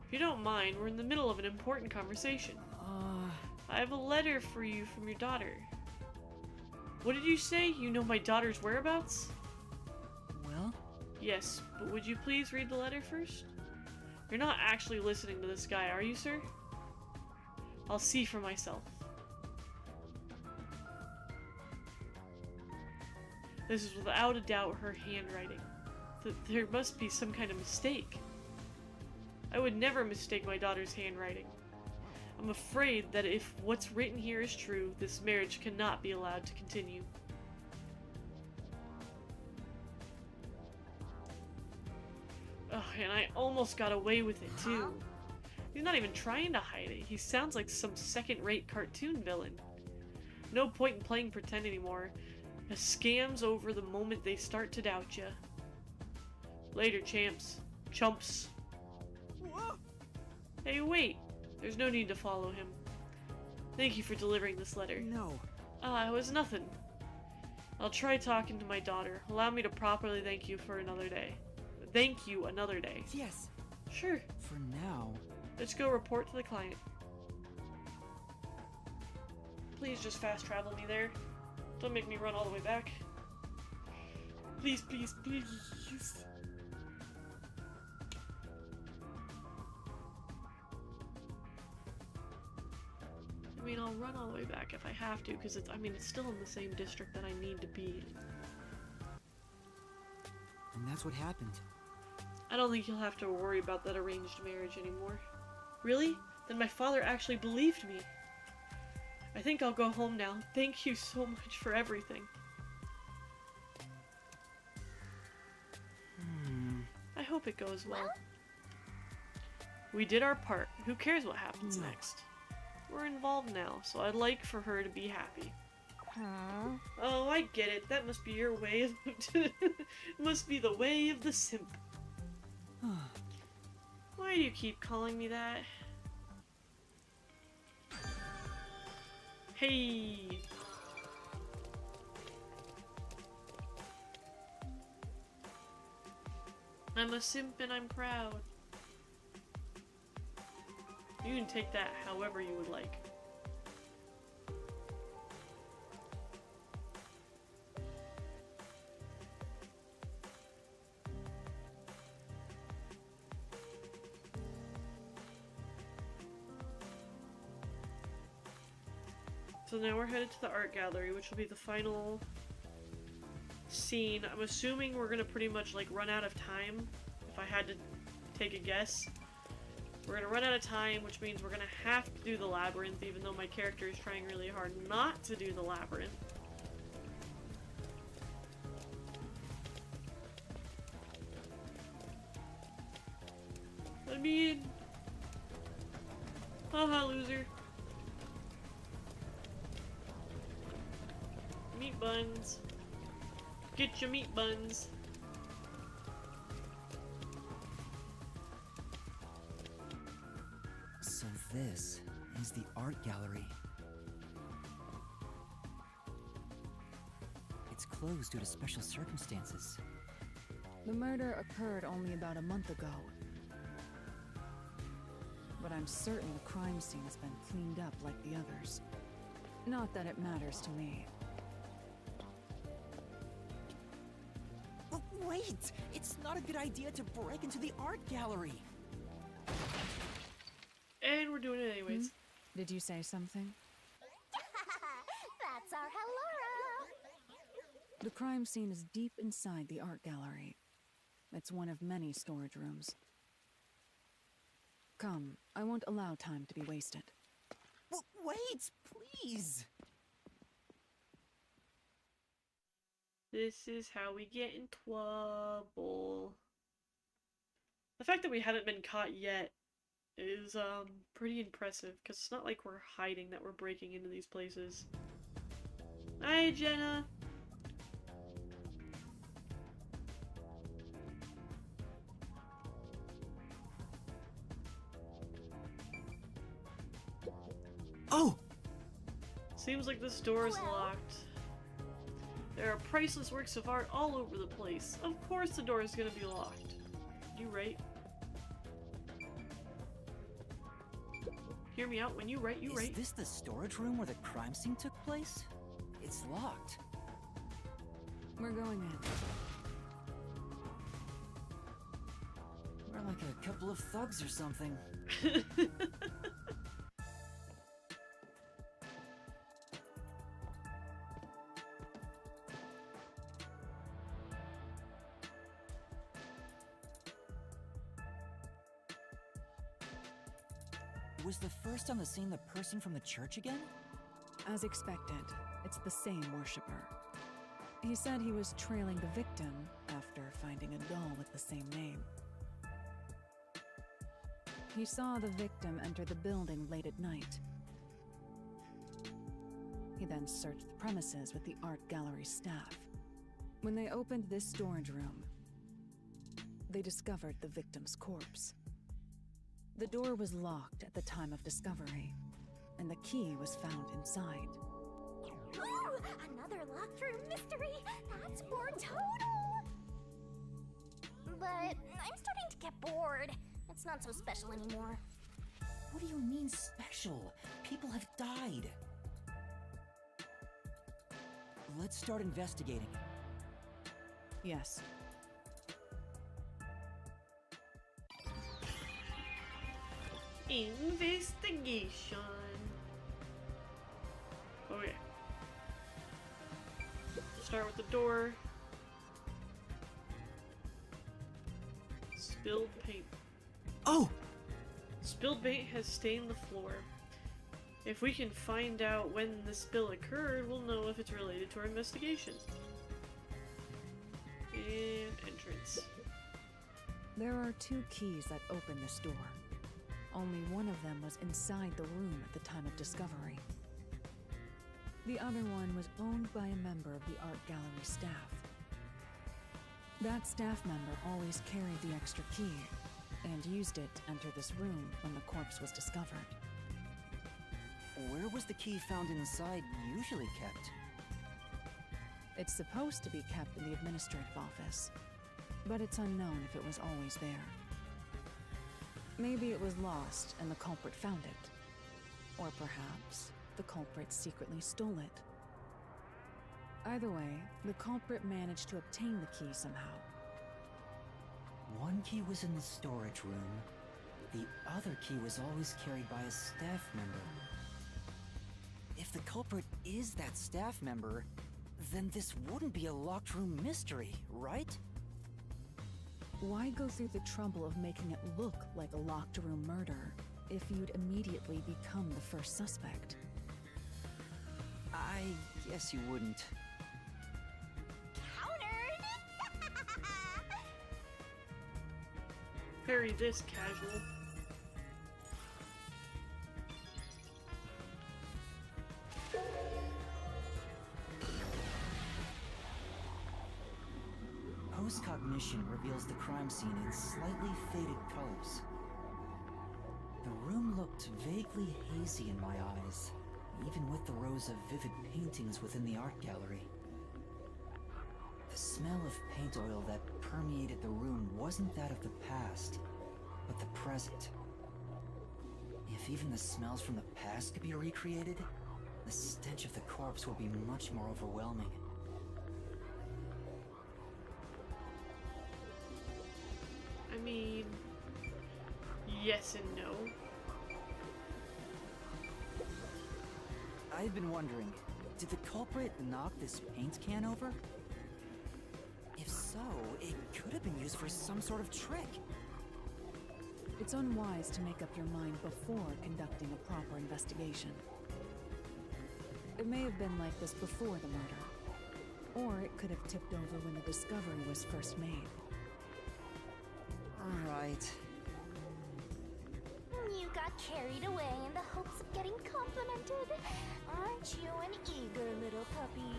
If you don't mind, we're in the middle of an important conversation. I have a letter for you from your daughter. What did you say? You know my daughter's whereabouts? Well? Yes, but would you please read the letter first? You're not actually listening to this guy, are you, sir? I'll see for myself. This is without a doubt her handwriting. There must be some kind of mistake. I would never mistake my daughter's handwriting. I'm afraid that if what's written here is true, this marriage cannot be allowed to continue. Ugh, and I almost got away with it, too. He's not even trying to hide it. He sounds like some second-rate cartoon villain. No point in playing pretend anymore. A scam's over the moment they start to doubt ya. Later, champs. Chumps. Hey, wait. There's no need to follow him. Thank you for delivering this letter. No. It was nothing. I'll try talking to my daughter. Allow me to properly thank you for another day. Thank you another day. Yes. Sure. For now. Let's go report to the client. Please just fast travel me there. Don't make me run all the way back. Please, please, please. I mean, I'll run all the way back if I have to, because it's still in the same district that I need to be. And that's what happened. I don't think you'll have to worry about that arranged marriage anymore. Really? Then my father actually believed me. I think I'll go home now. Thank you so much for everything. I hope it goes well. We did our part. Who cares what happens next? We're involved now, so I'd like for her to be happy. Oh, I get it. That must be your way of... It must be the way of the simp. Why do you keep calling me that? Hey! I'm a simp and I'm proud. You can take that however you would like. So now we're headed to the art gallery, which will be the final scene. I'm assuming we're gonna pretty much like run out of time, if I had to take a guess. We're gonna run out of time, which means we're gonna have to do the labyrinth, even though my character is trying really hard not to do the labyrinth. I mean... Haha, loser. Meat buns. Get your meat buns. So this is the art gallery. It's closed due to special circumstances. The murder occurred only about a month ago. But I'm certain the crime scene has been cleaned up like the others. Not that it matters to me. But wait! It's not a good idea to break into the art gallery! And we're doing it anyways. Did you say something? That's our Hellora! The crime scene is deep inside the art gallery. It's one of many storage rooms. Come, I won't allow time to be wasted. Wait, please! This is how we get in trouble. The fact that we haven't been caught yet is pretty impressive, because it's not like we're hiding that we're breaking into these places. Hi, Jenna! Oh! Seems like this door is locked. There are priceless works of art all over the place. Of course the door is gonna be locked. You right? Hear me out. When you write, you write. Is this the storage room where the crime scene took place? It's locked. We're going in. We're like a couple of thugs or something. Was the first on the scene the person from the church again? As expected, it's the same worshiper. He said he was trailing the victim after finding a doll with the same name. He saw the victim enter the building late at night. He then searched the premises with the art gallery staff. When they opened this storage room, they discovered the victim's corpse. The door was locked at the time of discovery, and the key was found inside. Ooh, another locked room mystery! That's more total! But I'm starting to get bored. It's not so special anymore. What do you mean special? People have died. Let's start investigating. Yes. Investigation. Okay. Start with the door. Spilled paint. Oh! Spilled paint has stained the floor. If we can find out when the spill occurred, we'll know if it's related to our investigation. And entrance. There are 2 keys that open this door. Only one of them was inside the room at the time of discovery. The other one was owned by a member of the art gallery staff. That staff member always carried the extra key and used it to enter this room when the corpse was discovered. Where was the key found inside usually kept? It's supposed to be kept in the administrative office, but it's unknown if it was always there. Maybe it was lost and the culprit found it. Or perhaps the culprit secretly stole it. Either way, the culprit managed to obtain the key somehow. One key was in the storage room. The other key was always carried by a staff member. If the culprit is that staff member, then this wouldn't be a locked room mystery, right? Why go through the trouble of making it look like a locked room murder if you'd immediately become the first suspect? I guess you wouldn't. Countered! Parry this, casual. Post-cognition reveals the crime scene in slightly faded colors. The room looked vaguely hazy in my eyes, even with the rows of vivid paintings within the art gallery. The smell of paint oil that permeated the room wasn't that of the past, but the present. If even the smells from the past could be recreated, the stench of the corpse would be much more overwhelming. I mean, yes and no. I've been wondering, did the culprit knock this paint can over? If so, it could have been used for some sort of trick. It's unwise to make up your mind before conducting a proper investigation. It may have been like this before the murder, or it could have tipped over when the discovery was first made. Alright. You got carried away in the hopes of getting complimented. Aren't you an eager little puppy?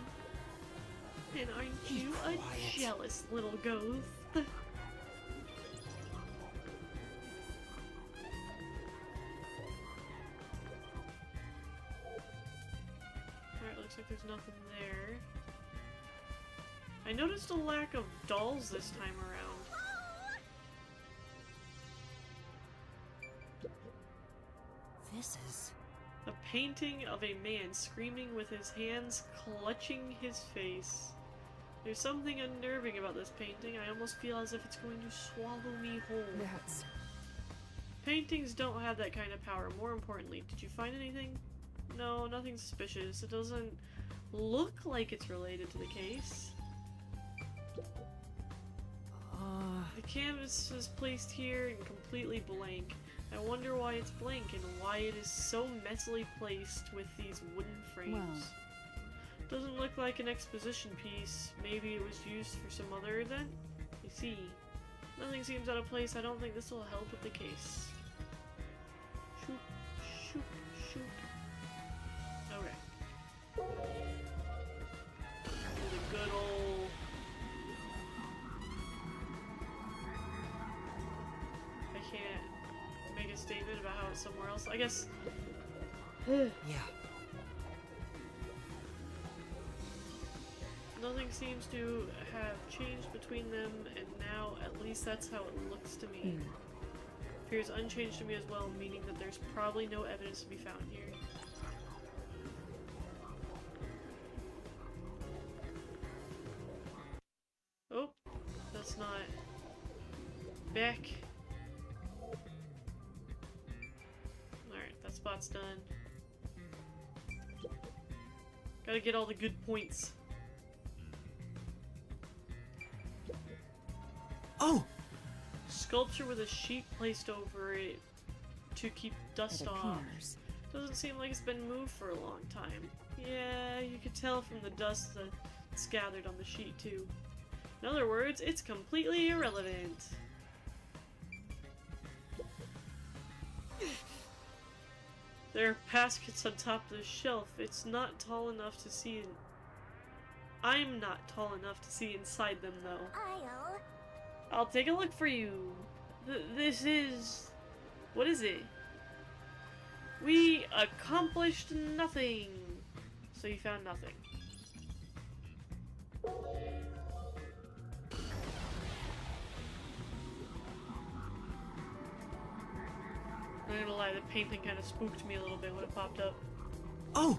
And aren't you a jealous little ghost? Alright, looks like there's nothing there. I noticed a lack of dolls this time around. This is... A painting of a man screaming with his hands clutching his face. There's something unnerving about this painting. I almost feel as if it's going to swallow me whole. That's... Paintings don't have that kind of power. More importantly, did you find anything? No, nothing suspicious. It doesn't look like it's related to the case. The canvas is placed here and completely blank. I wonder why it's blank and why it is so messily placed with these wooden frames. Well. Doesn't look like an exposition piece. Maybe it was used for some other event? I see. Nothing seems out of place. I don't think this will help with the case. Shoot, shoot, shoot. Okay. The good old... I can't make a statement about how it's somewhere else. I guess... Yeah. Nothing seems to have changed between them, and now at least that's how it looks to me. Appears unchanged to me as well, meaning that there's probably no evidence to be found here. Oh, that's not... Back. Alright, that spot's done. Gotta get all the good points. Oh! Sculpture with a sheet placed over it to keep dust off. Doesn't seem like it's been moved for a long time. Yeah, you could tell from the dust that's gathered on the sheet too. In other words, it's completely irrelevant. There are baskets on top of the shelf. It's not tall enough to see. I'm not tall enough to see inside them though. I'll take a look for you. This is... What is it? We accomplished nothing. So you found nothing. I'm not gonna lie, the painting kind of spooked me a little bit when it popped up. Oh!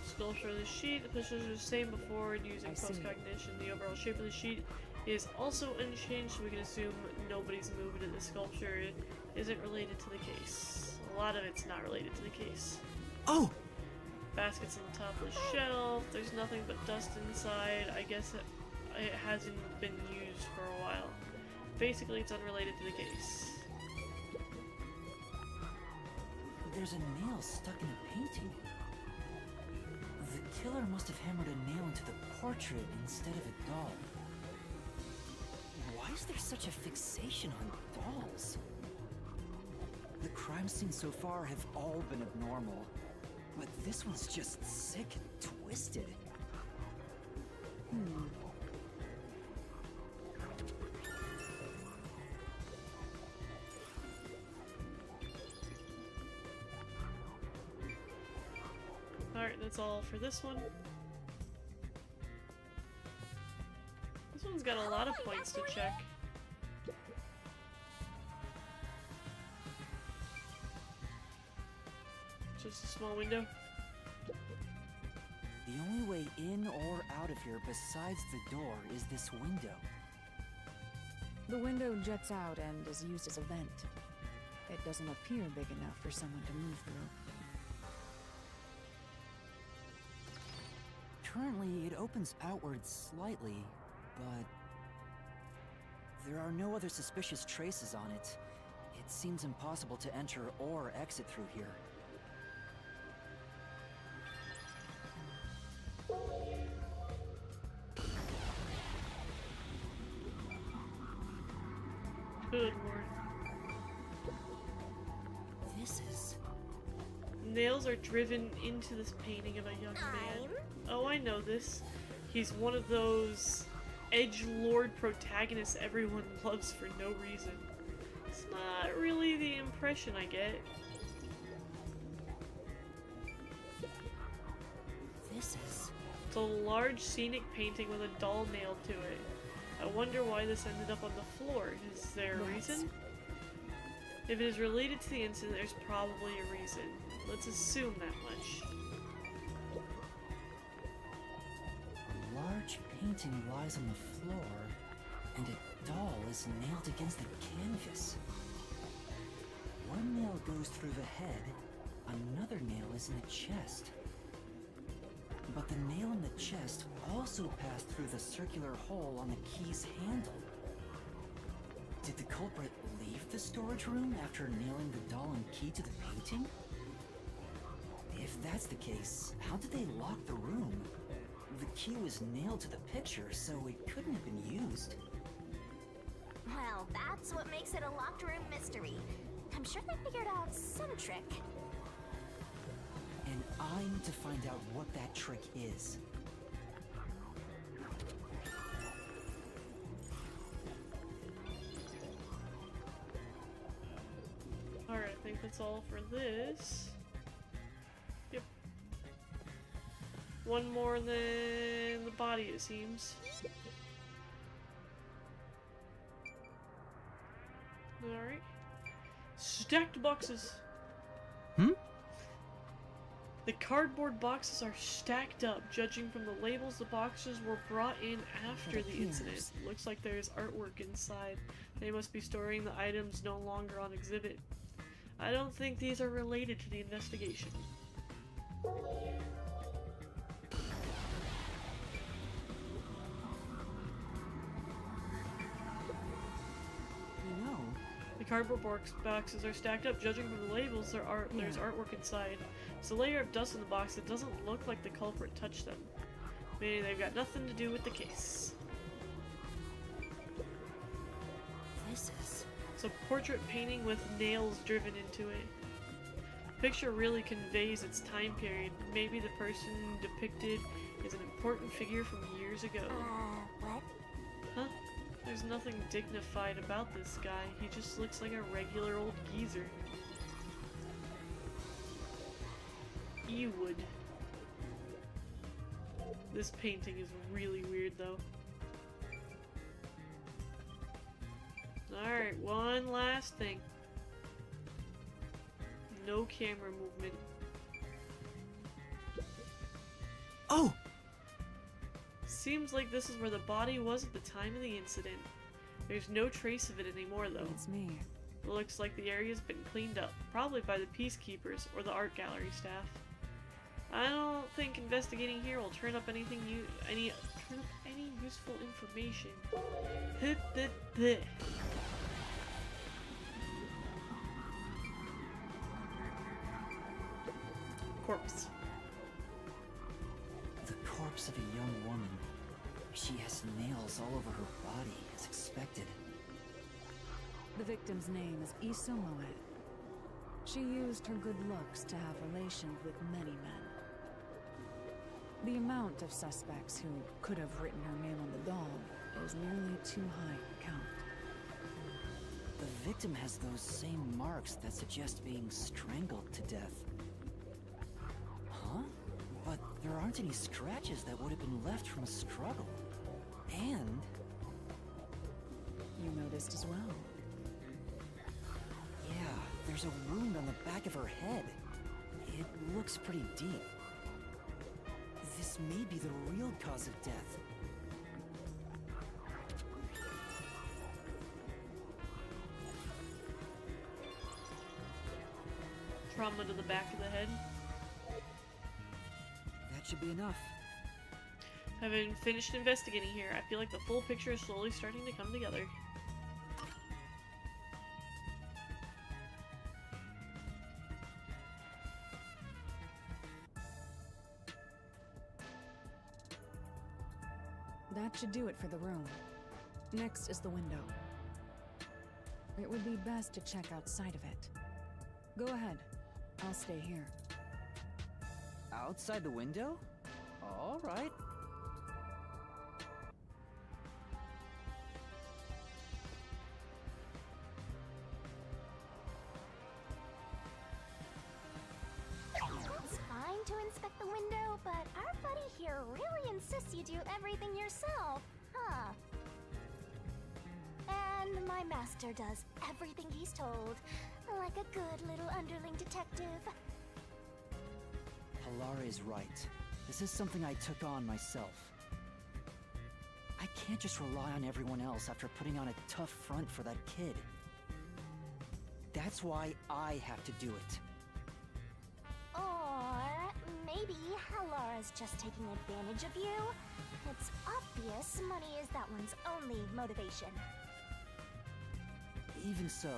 Sculpture of the sheet. The positions are the same before and using post-cognition. The overall shape of the sheet is also unchanged, so we can assume nobody's moved in the sculpture. It isn't related to the case. A lot of it's not related to the case. Oh! Baskets on top of the shelf. There's nothing but dust inside. I guess it hasn't been used for a while. Basically, it's unrelated to the case. There's a nail stuck in a painting. The killer must have hammered a nail into the portrait instead of a doll. Why is there such a fixation on dolls? The crime scenes so far have all been abnormal, but this one's just sick and twisted. Alright, that's all for this one. This one's got a lot of points to check. Just a small window. The only way in or out of here besides the door is this window. The window juts out and is used as a vent. It doesn't appear big enough for someone to move through. Currently, it opens outwards slightly, but there are no other suspicious traces on it. It seems impossible to enter or exit through here. Good lord. This is... Nails are driven into this painting of a young man. Oh, I know this. He's one of those edgelord protagonists everyone loves for no reason. It's not really the impression I get. This is... It's a large scenic painting with a doll nailed to it. I wonder why this ended up on the floor. Is there a reason? If it is related to the incident, there's probably a reason. Let's assume that much. A large large painting lies on the floor, and a doll is nailed against the canvas. One nail goes through the head, another nail is in the chest. But the nail in the chest also passed through the circular hole on the key's handle. Did the culprit leave the storage room after nailing the doll and key to the painting? If that's the case, how did they lock the room? The key was nailed to the picture, so it couldn't have been used. Well, that's what makes it a locked room mystery. I'm sure they figured out some trick. And I need to find out what that trick is. Alright, I think that's all for this. Yep. One more than the body, it seems. Alright. Stacked boxes. The cardboard boxes are stacked up. Judging from the labels, the boxes were brought in after the incident. Looks like there's artwork inside. They must be storing the items no longer on exhibit. I don't think these are related to the investigation. You know, The cardboard boxes are stacked up. Judging from the labels, there's artwork inside. It's a layer of dust in the box that doesn't look like the culprit touched them. Meaning they've got nothing to do with the case. This is... It's a portrait painting with nails driven into it. The picture really conveys its time period. Maybe the person depicted is an important figure from years ago. What? Huh? There's nothing dignified about this guy. He just looks like a regular old geezer. Ewood. This painting is really weird though. Alright, one last thing. No camera movement. Oh! Seems like this is where the body was at the time of the incident. There's no trace of it anymore though. It's me. It looks like the area's been cleaned up, probably by the peacekeepers or the art gallery staff. I don't think investigating here will turn up any useful information. Corpse. The corpse of a young woman. She has nails all over her body, as expected. The victim's name is Issa Moet. She used her good looks to have relations with many men. The amount of suspects who could have written her name on the doll is nearly too high to count. The victim has those same marks that suggest being strangled to death. Huh? But there aren't any scratches that would have been left from a struggle. And... You noticed as well. yeah, there's a wound on the back of her head. It looks pretty deep. This may be the real cause of death. Trauma to the back of the head. That should be enough. Having finished investigating here, I feel like the full picture is slowly starting to come together. That should do it for the room. Next is the window. It would be best to check outside of it. Go ahead. I'll stay here. Outside the window? All right. It's fine to inspect the window, but our buddy here really insists you do everything yourself, huh? And my master does everything he's told, like a good little underling detective. Hilare is right. This is something I took on myself. I can't just rely on everyone else after putting on a tough front for that kid. That's why I have to do it. Or maybe Halara's just taking advantage of you. It's obvious money is that one's only motivation. Even so,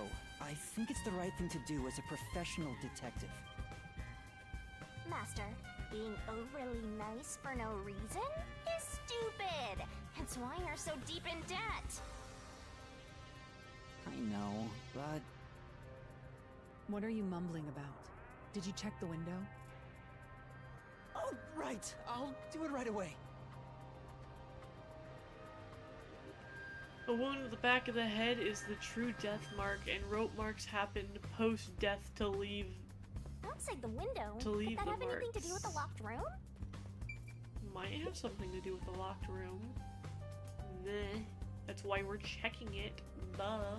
I think it's the right thing to do as a professional detective. Master, being overly nice for no reason is stupid. That's why you're so deep in debt. I know, but... What are you mumbling about? Did you check the window? Oh, right! I'll do it right away. A wound to the back of the head is the true death mark, and rope marks happen post-death to leave. Outside the window? To leave Could that the have anything to do with the marks. locked room? Might have something to do with the locked room. Meh. That's why we're checking it. Duh.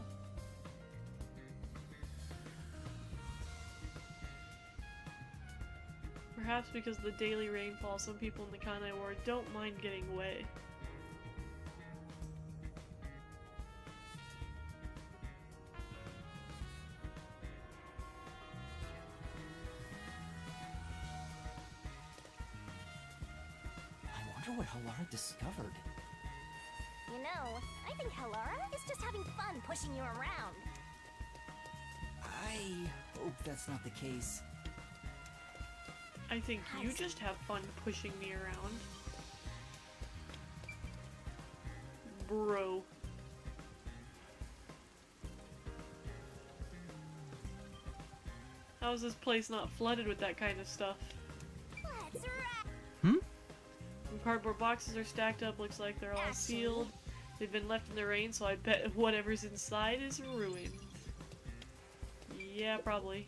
Perhaps because of the daily rainfall, some people in the Kanai Ward don't mind getting wet. I wonder what Halara discovered. You know, I think Halara is just having fun pushing you around. I hope that's not the case. I think you just have fun pushing me around. Bro. How is this place not flooded with that kind of stuff? Let's wrap. Hmm? The cardboard boxes are stacked up, looks like they're all Actually- sealed. They've been left in the rain, so I bet whatever's inside is ruined. Yeah, probably.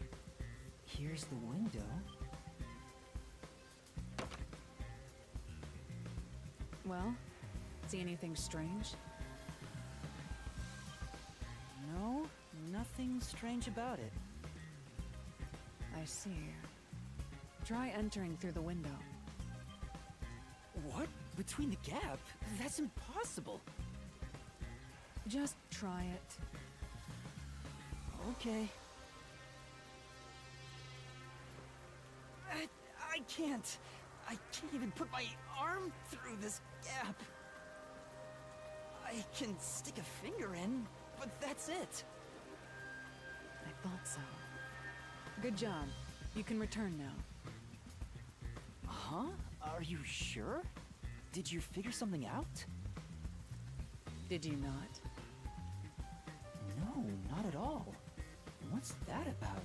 Here's the window. Well, see anything strange? No, nothing strange about it. I see. Try entering through the window. What? Between the gap? That's impossible. Just try it. Okay. I can't. I can't even put my arm through this gap. I can stick a finger in, but that's it. I thought so. Good job. You can return now. Huh? Are you sure? Did you figure something out? Did you not? No, not at all. What's that about?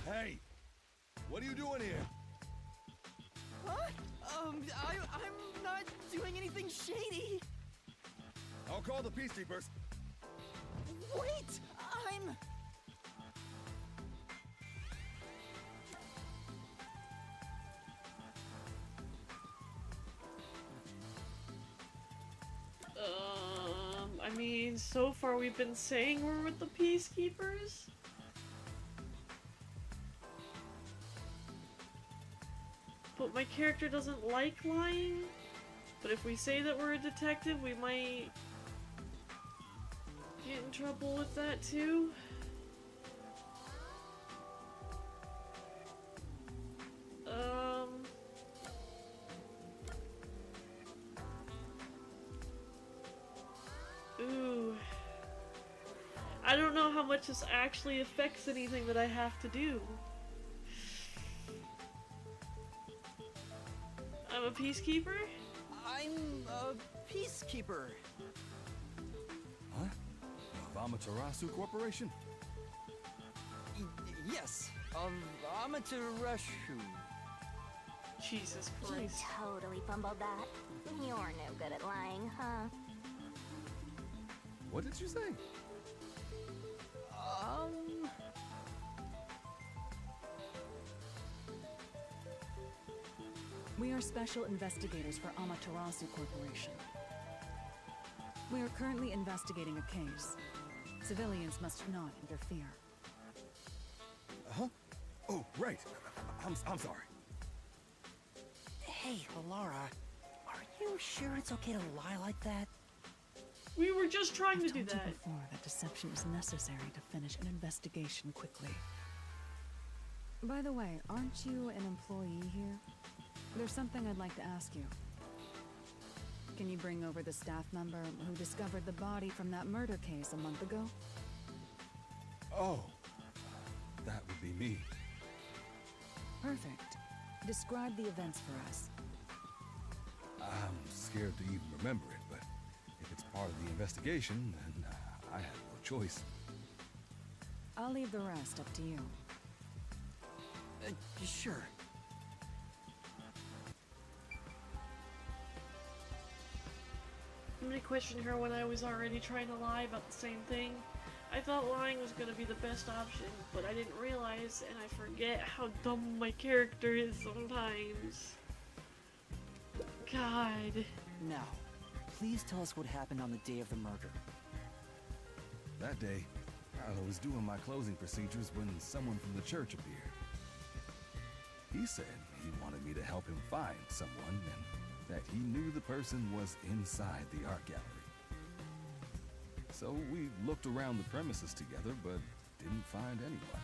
Hey! What are you doing here? Huh? I'm not doing anything shady. I'll call the peacekeepers. Wait! I'm... I mean, so far we've been saying we're with the peacekeepers. But my character doesn't like lying. But if we say that we're a detective, we might get in trouble with that too. Ooh. I don't know how much this actually affects anything that I have to do. I'm a peacekeeper? I'm a peacekeeper. Huh? Of Amaterasu Corporation? Yes, of Amaterasu. Jesus You Christ. totally fumbled that. You're no good at lying, huh? What did you say? We are special investigators for Amaterasu Corporation. We are currently investigating a case. Civilians must not interfere. Huh? Oh, right. I'm sorry. Hey, Alara, are you sure it's okay to lie like that? We were just trying to do I've told that. you before that deception is necessary to finish an investigation quickly. By the way, aren't you an employee here? There's something I'd like to ask you. Can you bring over the staff member who discovered the body from that murder case a month ago? Oh, that would be me. Perfect. Describe the events for us. I'm scared to even remember it, but if it's part of the investigation, then I have no choice. I'll leave the rest up to you. Sure. I'm gonna question her when I was already trying to lie about the same thing. I thought lying was gonna be the best option, but I didn't realize, and I forget how dumb my character is sometimes. God. Now, please tell us what happened on the day of the murder. That day, I was doing my closing procedures when someone from the church appeared. He said he wanted me to help him find someone and that he knew the person was inside the art gallery. So we looked around the premises together, but didn't find anyone.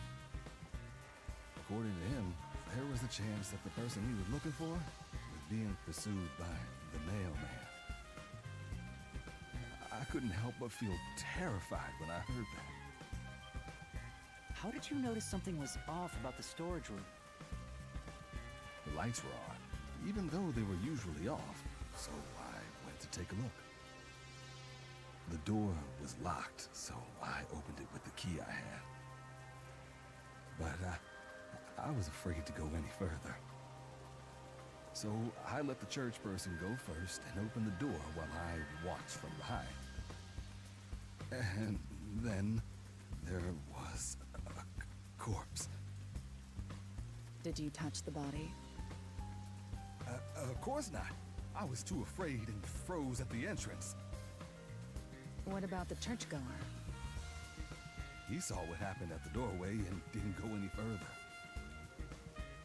According to him, there was a chance that the person he was looking for was being pursued by the mailman. I couldn't help but feel terrified when I heard that. How did you notice something was off about the storage room? The lights were on, even though they were usually off, so I went to take a look. The door was locked, so I opened it with the key I had. But I was afraid to go any further. So I let the church person go first and open the door while I watched from behind. And then there was a corpse. Did you touch the body? Of course not. I was too afraid and froze at the entrance. What about the churchgoer? He saw what happened at the doorway and didn't go any further.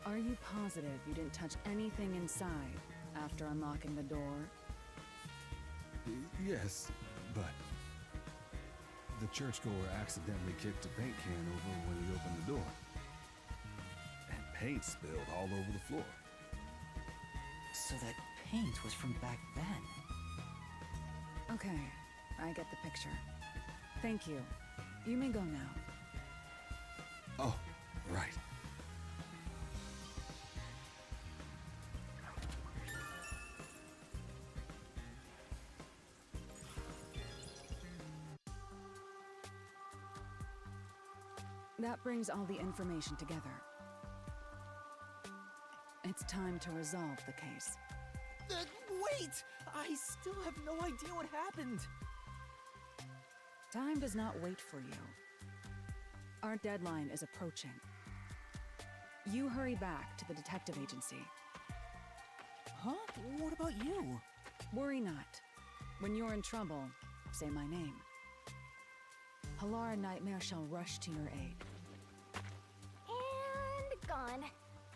Are you positive you didn't touch anything inside after unlocking the door? Yes, but the churchgoer accidentally kicked a paint can over when he opened the door. And paint spilled all over the floor. So that paint was from back then. Okay, I get the picture. Thank you. You may go now. Oh, right. That brings all the information together. It's time to resolve the case. Wait! I still have no idea what happened! Time does not wait for you. Our deadline is approaching. You hurry back to the detective agency. Huh? What about you? Worry not. When you're in trouble, say my name. Halara Nightmare shall rush to your aid. And gone.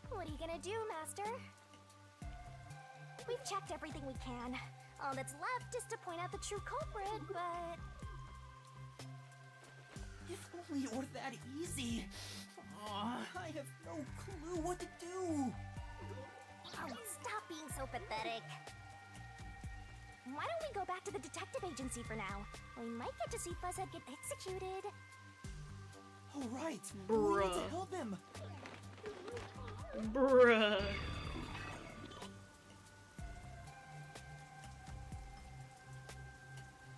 What are you gonna do, Master? We've checked everything we can. All that's left is to point out the true culprit, but... If only it were that easy. I have no clue what to do. Oh, stop being so pathetic. Why don't we go back to the detective agency for now? We might get to see Fuzzhead get executed. All right. Bruh. We need to help him. Bruh.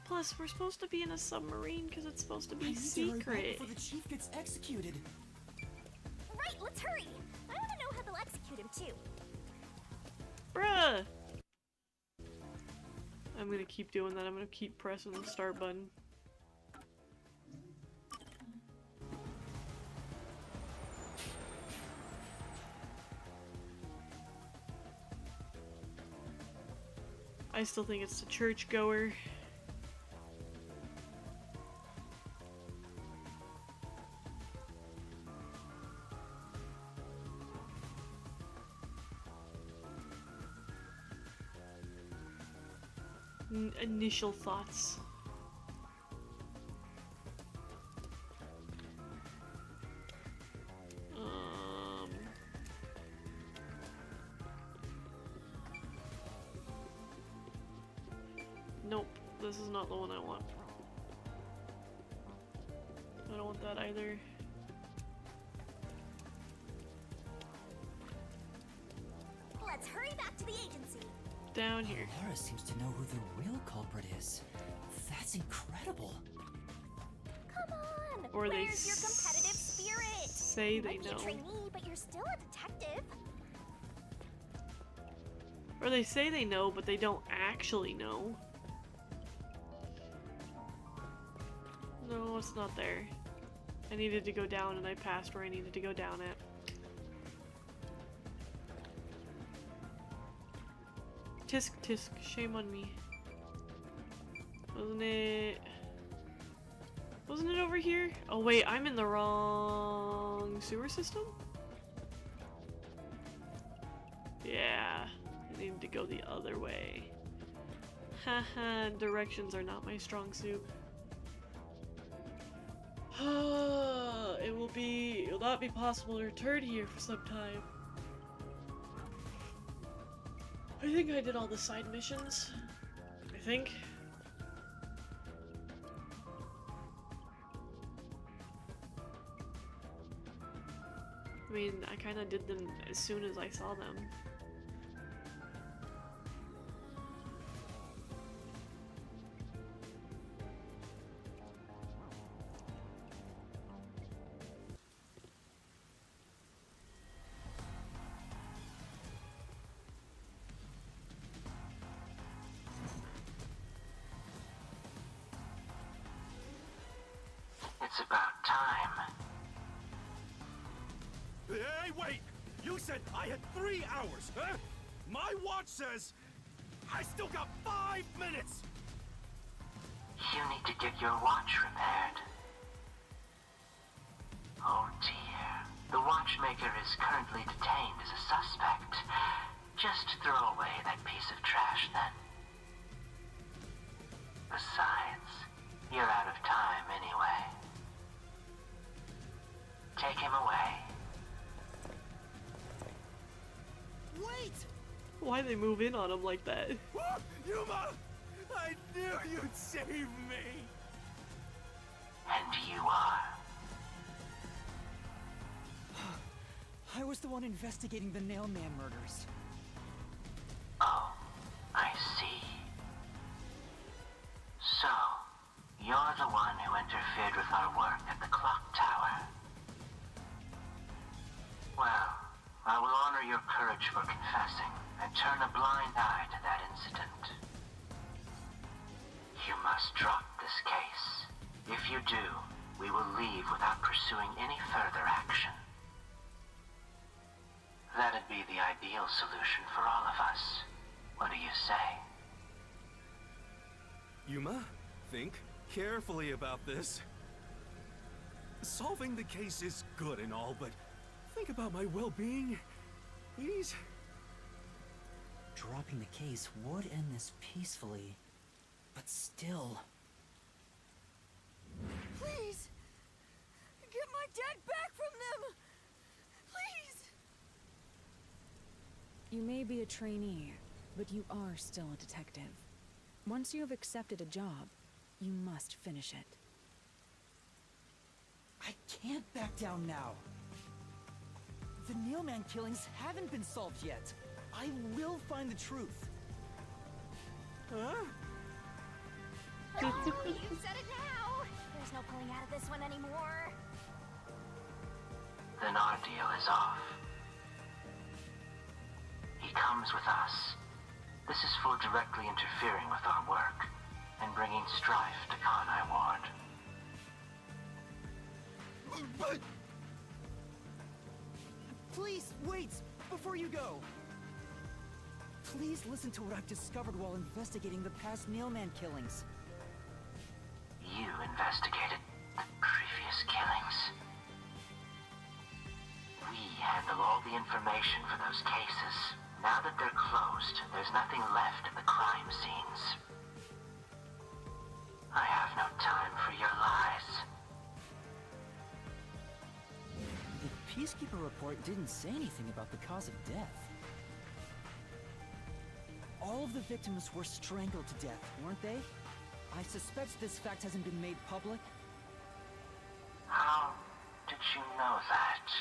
Plus, we're supposed to be in a submarine because it's supposed to I be need to hurry back secret. before the chief gets executed. Right, let's hurry. I want to know how they'll execute him too. Bruh! I'm gonna keep doing that. I'm gonna keep pressing the start button. I still think it's the churchgoer. Initial thoughts. Nope, this is not the one I want. I don't want that either. Let's hurry back to the agency. Down here. Laura seems to know who the real culprit is. That's incredible. Come on. Or they Where's your competitive spirit? say You they might be know. a trainee, but you're still a detective. Or they say they know, but they don't actually know. No, it's not there. I needed to go down and I passed where I needed to go down at. Tisk tisk, shame on me. Wasn't it over here? Oh wait, I'm in the wrong sewer system? Yeah, I needed to go the other way. Haha, directions are not my strong suit. It will not be possible to return here for some time. I think I did all the side missions. I think. I mean, I kind of did them as soon as I saw them. It's about time. Hey, wait! You said I had 3 hours, huh? My watch says I still got 5 minutes! You need to get your watch repaired. Oh dear. The watchmaker is currently detained as a suspect. Just throw away that piece of trash then. Besides, you're out of time anyway. Take him away. Wait! Why they move in on him like that? Yuma! I knew you'd save me! And you are. I was the one investigating the Nailman murders. Oh, I see. So, you're the one who interfered with our work at the clock tower. Well, I will honor your courage for confessing and turn a blind eye to that incident. You must drop this case. If you do, we will leave without pursuing any further action. That'd be the ideal solution for all of us. What do you say? Yuma, think carefully about this. Solving the case is good and all, but think about my well-being, please? Dropping the case would end this peacefully, but still... Please! Get my dad back from them! Please! You may be a trainee, but you are still a detective. Once you have accepted a job, you must finish it. I can't back down now. The Nailman killings haven't been solved yet. I will find the truth. Huh? Oh, you said it now! There's no pulling out of this one anymore. Then our deal is off. He comes with us. This is for directly interfering with our work and bringing strife to Conai Ward. But... Please, wait! Before you go! Please listen to what I've discovered while investigating the past Nailman killings. You investigated the previous killings. We handle all the information for those cases. Now that they're closed, there's nothing left of the crime scenes. I have no time for your lies. The Peacekeeper report didn't say anything about the cause of death. All of the victims were strangled to death, weren't they? I suspect this fact hasn't been made public. How did you know that?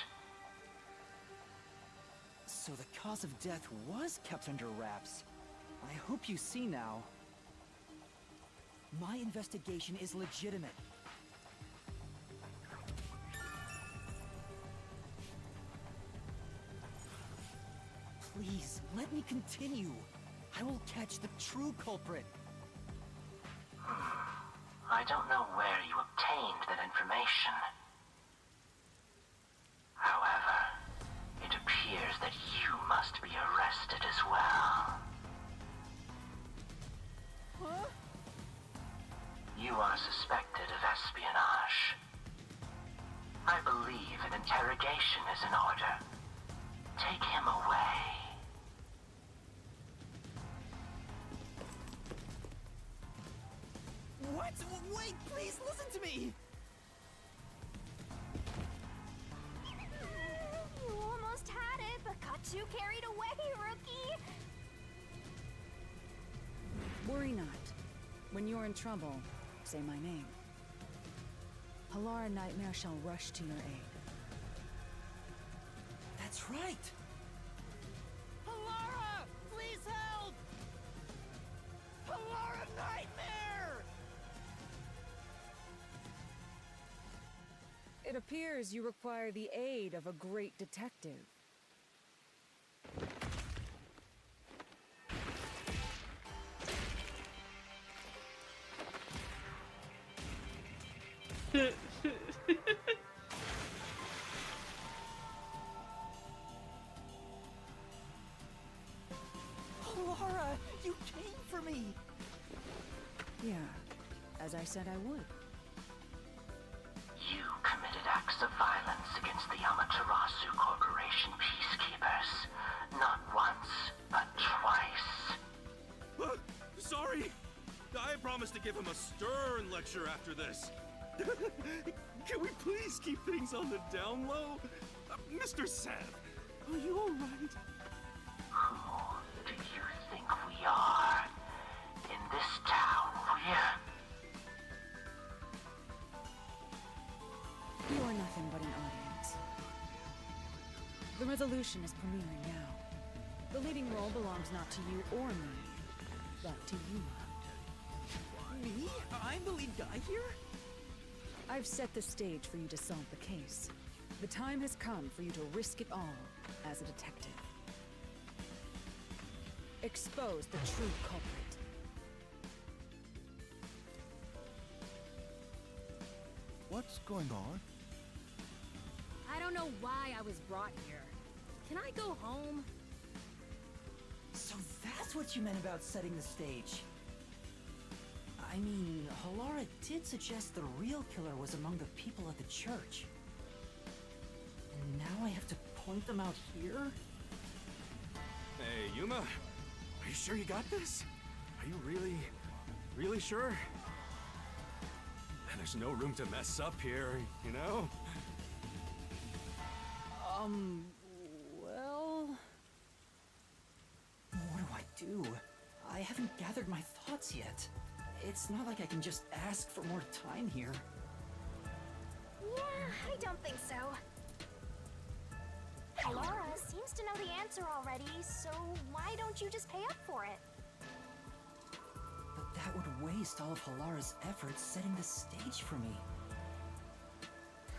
So the cause of death was kept under wraps. I hope you see now. My investigation is legitimate. Please, let me continue. I will catch the true culprit. I don't know where you obtained that information. However, it appears that you must be arrested as well. Huh? You are suspected of espionage. I believe an interrogation is in order. Take him away. What? Wait, please listen to me! You almost had it, but got too carried away, rookie! Worry not. When you're in trouble, say my name. Halara Nightmare shall rush to your aid. That's right! Halara! Please help! Halara Nightmare! It appears you require the aid of a great detective. Halara, you came for me! Yeah, as I said I would. You committed acts of violence against the Amaterasu Corporation peacekeepers. Not once, but twice. Sorry! I promised to give him a stern lecture after this. Can we please keep things on the down low? Mr. Sev, are you alright? Who do you think we are? In this town, You are nothing but an audience. The resolution is premiering now. The leading role belongs not to you or me, but to Yuma. Me? I'm the lead guy here? I've set the stage for you to solve the case. The time has come for you to risk it all as a detective. Expose the true culprit. What's going on? I don't know why I was brought here. Can I go home? So that's what you meant about setting the stage. I mean, Halara did suggest the real killer was among the people at the church. And now I have to point them out here? Hey, Yuma, are you sure you got this? Are you really sure? There's no room to mess up here, you know? Well... What do I do? I haven't gathered my thoughts yet. It's not like I can just ask for more time here. Yeah, I don't think so. Laura seems to know the answer already, so why don't you just pay up for it? But that would waste all of Halara's efforts setting the stage for me.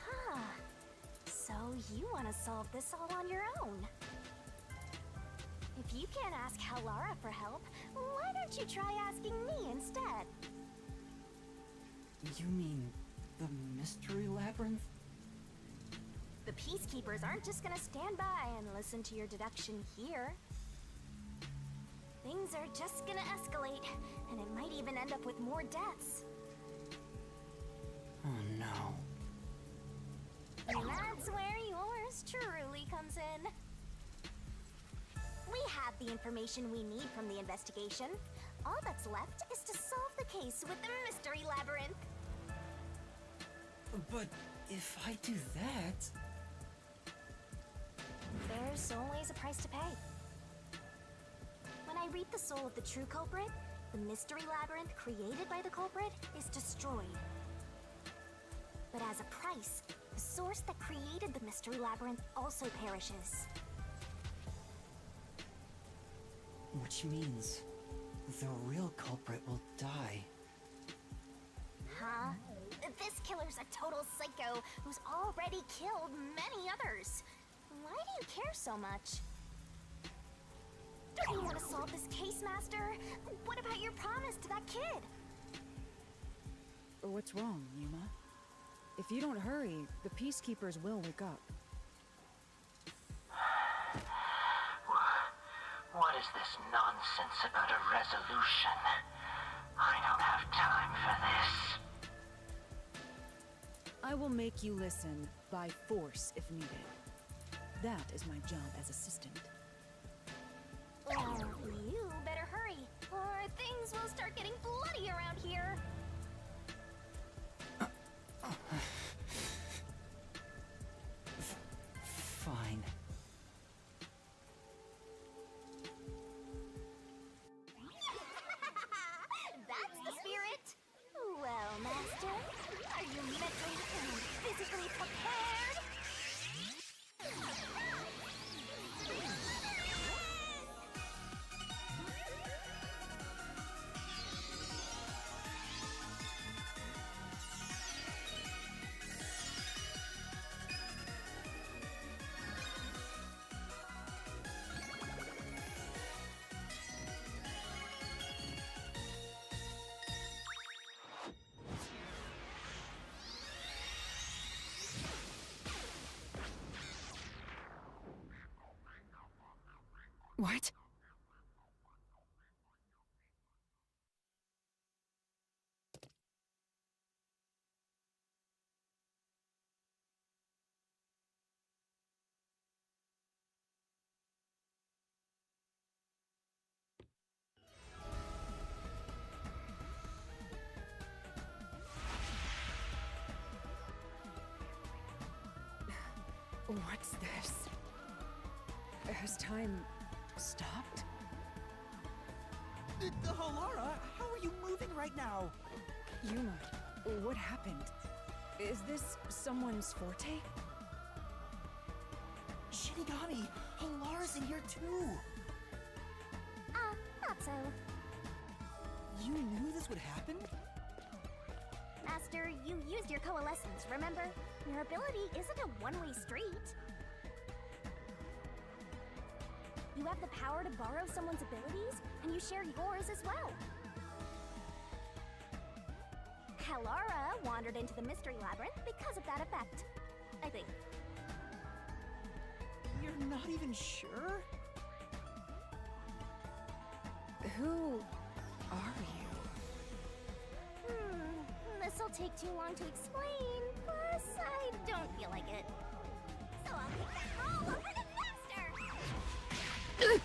Huh. So you want to solve this all on your own? If you can't ask Halara for help, why don't you try asking me instead? You mean the Mystery Labyrinth? The Peacekeepers aren't just gonna stand by and listen to your deduction here. Things are just gonna escalate, and it might even end up with more deaths. Oh no. And that's where yours truly comes in. We have the information we need from the investigation. All that's left is to solve the case with the Mystery Labyrinth. But if I do that... There's always a price to pay. When I reap the soul of the true culprit, the Mystery Labyrinth created by the culprit is destroyed. But as a price, the source that created the Mystery Labyrinth also perishes. Which means the real culprit will die. Huh? This killer's a total psycho who's already killed many others. Why do you care so much? Don't you want to solve this case, Master? What about your promise to that kid? What's wrong, Yuma? If you don't hurry, the Peacekeepers will wake up. What is this nonsense about a resolution? I don't have time for this. I will make you listen, by force if needed. That is my job as assistant. Well, you better hurry, or things will start getting bloody around here. Fine. That's the spirit. Well, Master, are you mentally and physically prepared? What? What's this? Has time stopped? Halara, how are you moving right now? Yuma, what happened? Is this someone's forte? Shinigami, Halara's in here too. Not so. You knew this would happen? Master, you used your coalescence, remember? Your ability isn't a one-way street. You have the power to borrow someone's abilities, and you share yours as well. Halara wandered into the Mystery Labyrinth because of that effect, I think. You're not even sure? Who are you? This'll take too long to explain, plus I don't feel like it. So I'll take that role over the Master!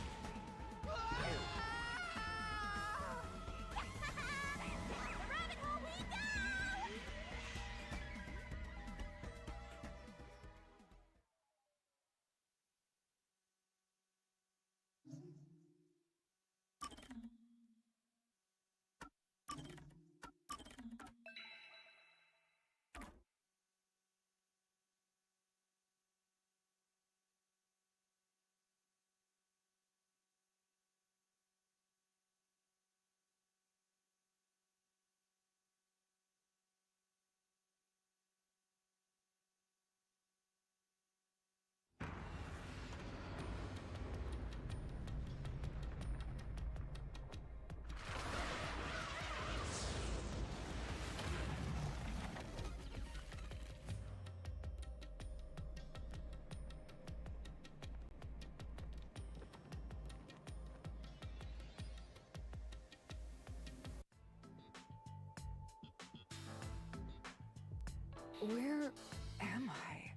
Where am I?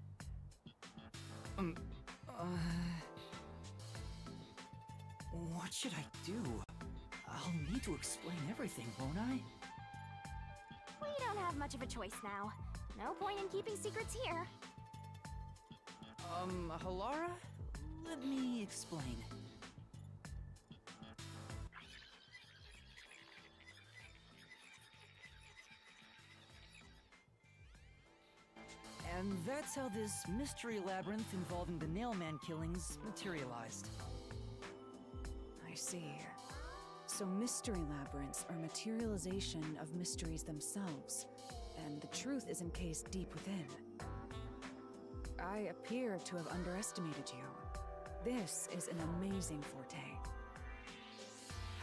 What should I do? I'll need to explain everything, won't I? We don't have much of a choice now. No point in keeping secrets here. Halara? Let me explain. And that's how this mystery labyrinth involving the Nailman killings materialized. I see. So mystery labyrinths are materialization of mysteries themselves, and the truth is encased deep within. I appear to have underestimated you. This is an amazing forte.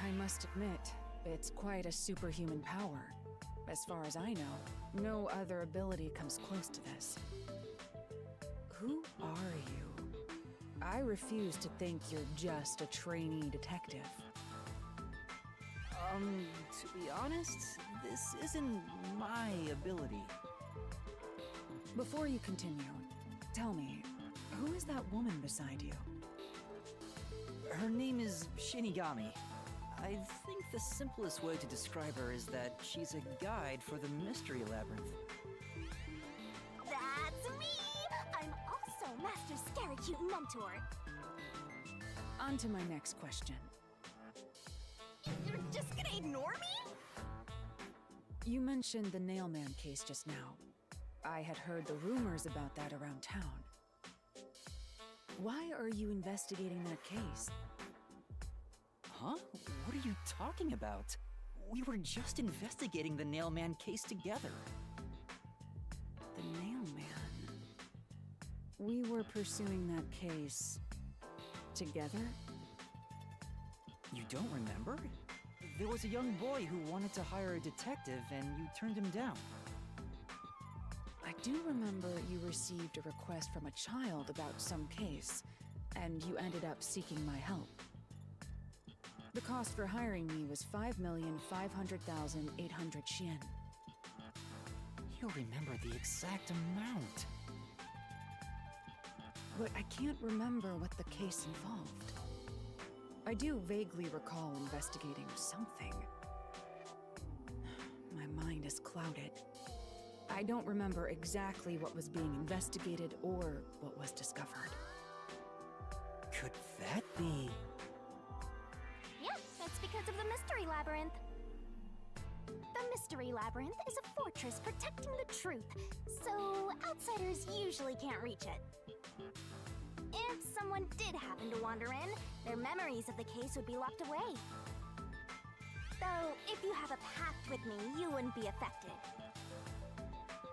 I must admit, it's quite a superhuman power. As far as I know, no other ability comes close to this. Who are you? I refuse to think you're just a trainee detective. To be honest, this isn't my ability. Before you continue, tell me, who is that woman beside you? Her name is Shinigami. I think the simplest way to describe her is that she's a guide for the Mystery Labyrinth. That's me! I'm also Master Scaracute Mentor. On to my next question. You're just gonna ignore me? You mentioned the Nailman case just now. I had heard the rumors about that around town. Why are you investigating that case? Huh? What are you talking about? We were just investigating the Nailman case together. The Nailman. We were pursuing that case together? You don't remember? There was a young boy who wanted to hire a detective and you turned him down. I do remember you received a request from a child about some case, and you ended up seeking my help. The cost for hiring me was 5,500,800 Yen. You remember the exact amount. But I can't remember what the case involved. I do vaguely recall investigating something. My mind is clouded. I don't remember exactly what was being investigated or what was discovered. Could that be? Yeah, it's because of the Mystery Labyrinth. The Mystery Labyrinth is a fortress protecting the truth, so outsiders usually can't reach it. If someone did happen to wander in, their memories of the case would be locked away. Though, if you have a pact with me, you wouldn't be affected.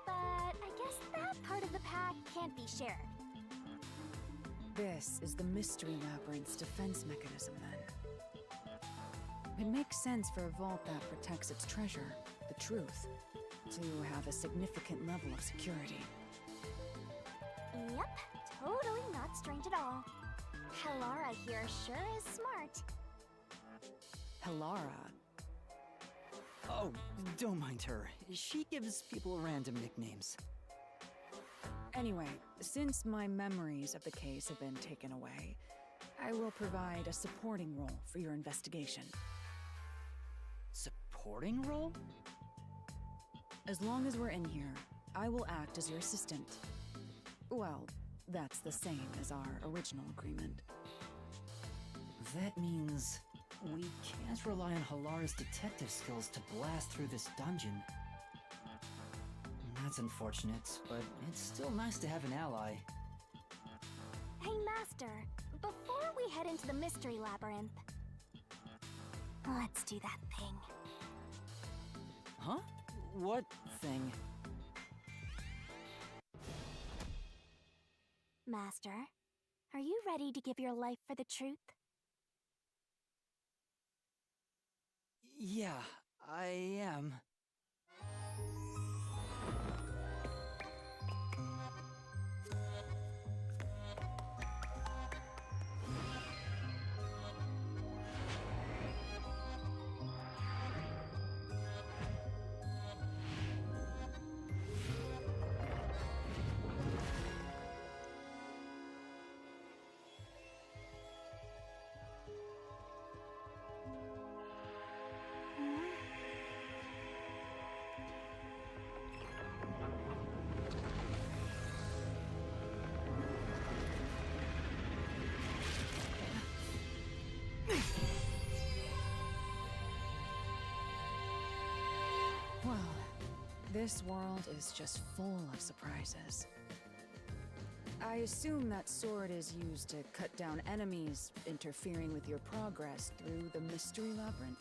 But I guess that part of the pact can't be shared. This is the Mystery Labyrinth's defense mechanism, then. It makes sense for a vault that protects its treasure, the truth, to have a significant level of security. Yep, totally not strange at all. Halara here sure is smart. Halara? Oh, don't mind her. She gives people random nicknames. Anyway, since my memories of the case have been taken away, I will provide a supporting role for your investigation. Supporting role? As long as we're in here, I will act as your assistant. Well, that's the same as our original agreement. That means we can't rely on Halara's detective skills to blast through this dungeon. That's unfortunate, but it's still nice to have an ally. Hey, Master, before we head into the Mystery Labyrinth, let's do that thing. Huh? What thing? Master, are you ready to give your life for the truth? Yeah, I am. This world is just full of surprises. I assume that sword is used to cut down enemies, interfering with your progress through the Mystery Labyrinth.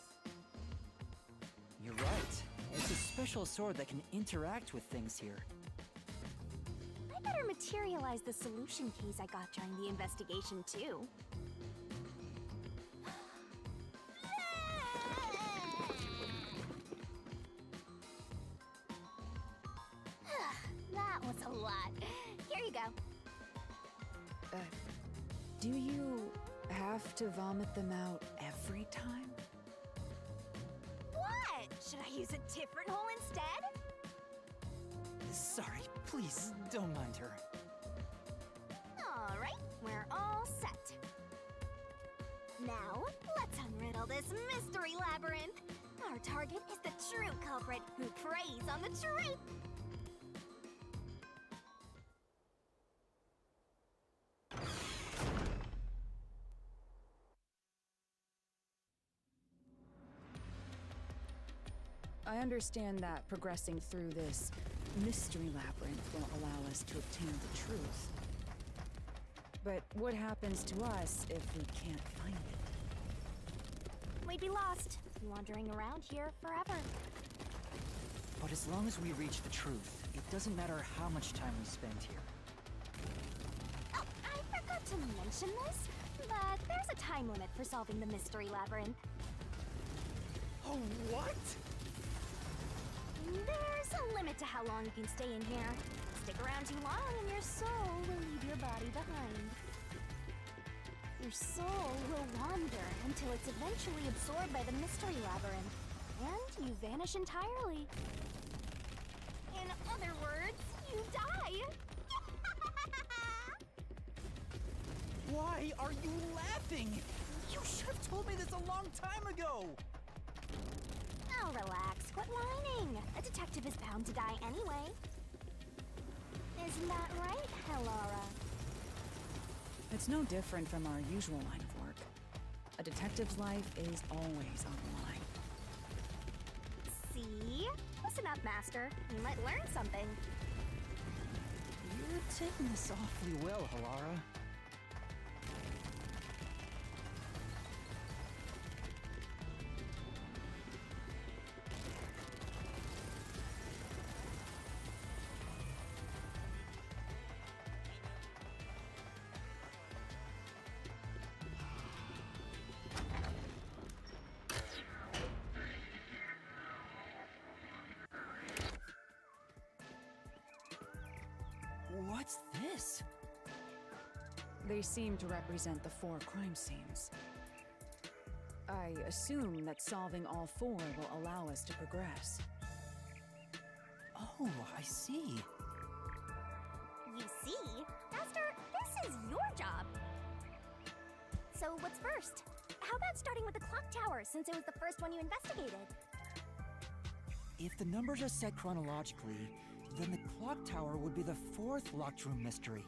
You're right. It's a special sword that can interact with things here. I better materialize the solution keys I got during the investigation, too. That was a lot. Here you go. Do you have to vomit them out every time? What? Should I use a different hole instead? Sorry, please, don't mind her. Alright, we're all set. Now, let's unriddle this mystery labyrinth. Our target is the true culprit who preys on the truth. I understand that progressing through this mystery labyrinth will allow us to obtain the truth. But what happens to us if we can't find it? We'd be lost, wandering around here forever. But as long as we reach the truth, it doesn't matter how much time we spend here. Oh, I forgot to mention this, but there's a time limit for solving the mystery labyrinth. Oh, what? There's a limit to how long you can stay in here. Stick around too long and your soul will leave your body behind. Your soul will wander until it's eventually absorbed by the mystery labyrinth, and you vanish entirely. In other words, you die. Why are you laughing? You should have told me this a long time ago! Oh, relax. Quit whining. A detective is bound to die anyway. Isn't that right, Hallara? It's no different from our usual line of work. A detective's life is always on the line. See? Listen up, Master. You might learn something. You're taking this awfully well, Hallara. What's this? They seem to represent the 4 crime scenes. I assume that solving all 4 will allow us to progress. Oh, I see. You see? Master, this is your job. So what's first? How about starting with the clock tower, since it was the first one you investigated? If the numbers are set chronologically, then the clock tower would be the 4th locked room mystery.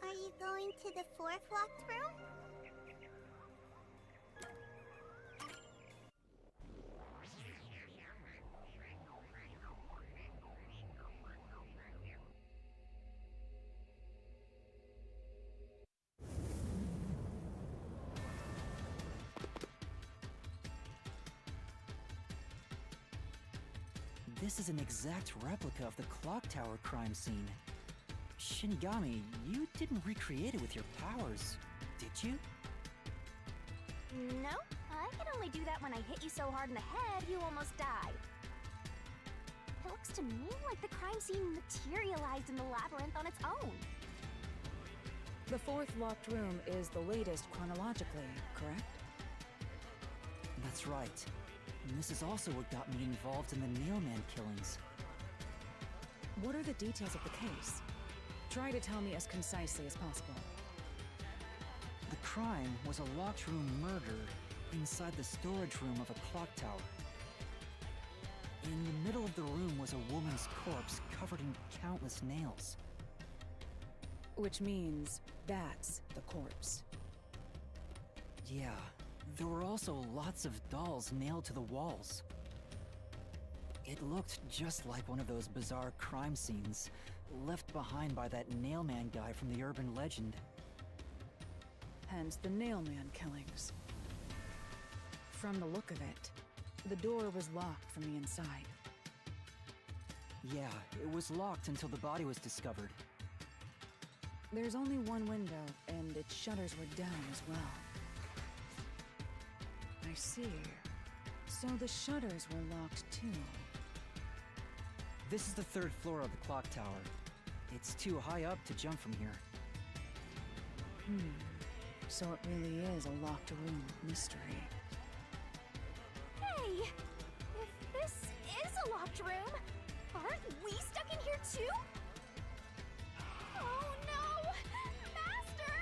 Are you going to the 4th locked room? This is an exact replica of the clock tower crime scene. Shinigami, you didn't recreate it with your powers, did you? No, I can only do that when I hit you so hard in the head you almost died. It looks to me like the crime scene materialized in the labyrinth on its own. The 4th locked room is the latest chronologically, correct? That's right. And this is also what got me involved in the Nailman killings. What are the details of the case? Try to tell me as concisely as possible. The crime was a locked room murder inside the storage room of a clock tower. In the middle of the room was a woman's corpse covered in countless nails. Which means that's the corpse. Yeah, there were also lots of dolls nailed to the walls. It looked just like one of those bizarre crime scenes left behind by that Nailman guy from the urban legend. Hence the Nailman killings. From the look of it, the door was locked from the inside. Yeah, it was locked until the body was discovered. There's only one window, and its shutters were down as well. I see. So the shutters were locked too. This is the 3rd floor of the clock tower. It's too high up to jump from here. So it really is a locked room mystery. Hey! If this is a locked room, aren't we stuck in here too? Oh no! Master!